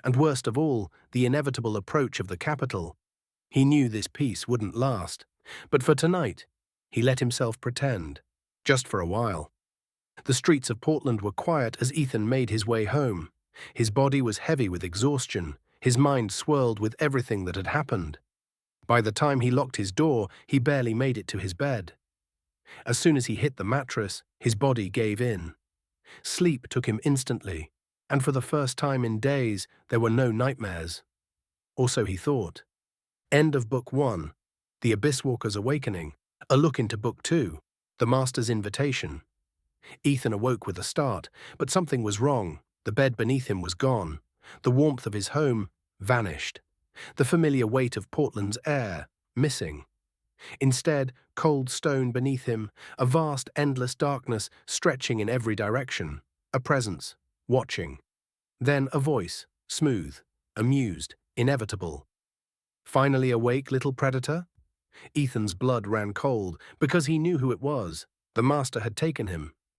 And worst of all, the inevitable approach of the capital. He knew this peace wouldn't last. But for tonight, he let himself pretend. Just for a while. The streets of Portland were quiet as Ethan made his way home. His body was heavy with exhaustion. His mind swirled with everything that had happened. By the time he locked his door, he barely made it to his bed. As soon as he hit the mattress, his body gave in. Sleep took him instantly, and for the first time in days, there were no nightmares. Or so he thought. End of Book 1, The Abyss Walker's Awakening. A look into Book 2, The Master's Invitation. Ethan awoke with a start, but something was wrong. The bed beneath him was gone. The warmth of his home vanished. The familiar weight of Portland's air, missing. Instead, cold stone beneath him, a vast, endless darkness stretching in every direction. A presence, watching. Then a voice, smooth, amused, inevitable. Finally awake, little predator? Ethan's blood ran cold because he knew who it was. The master had taken him,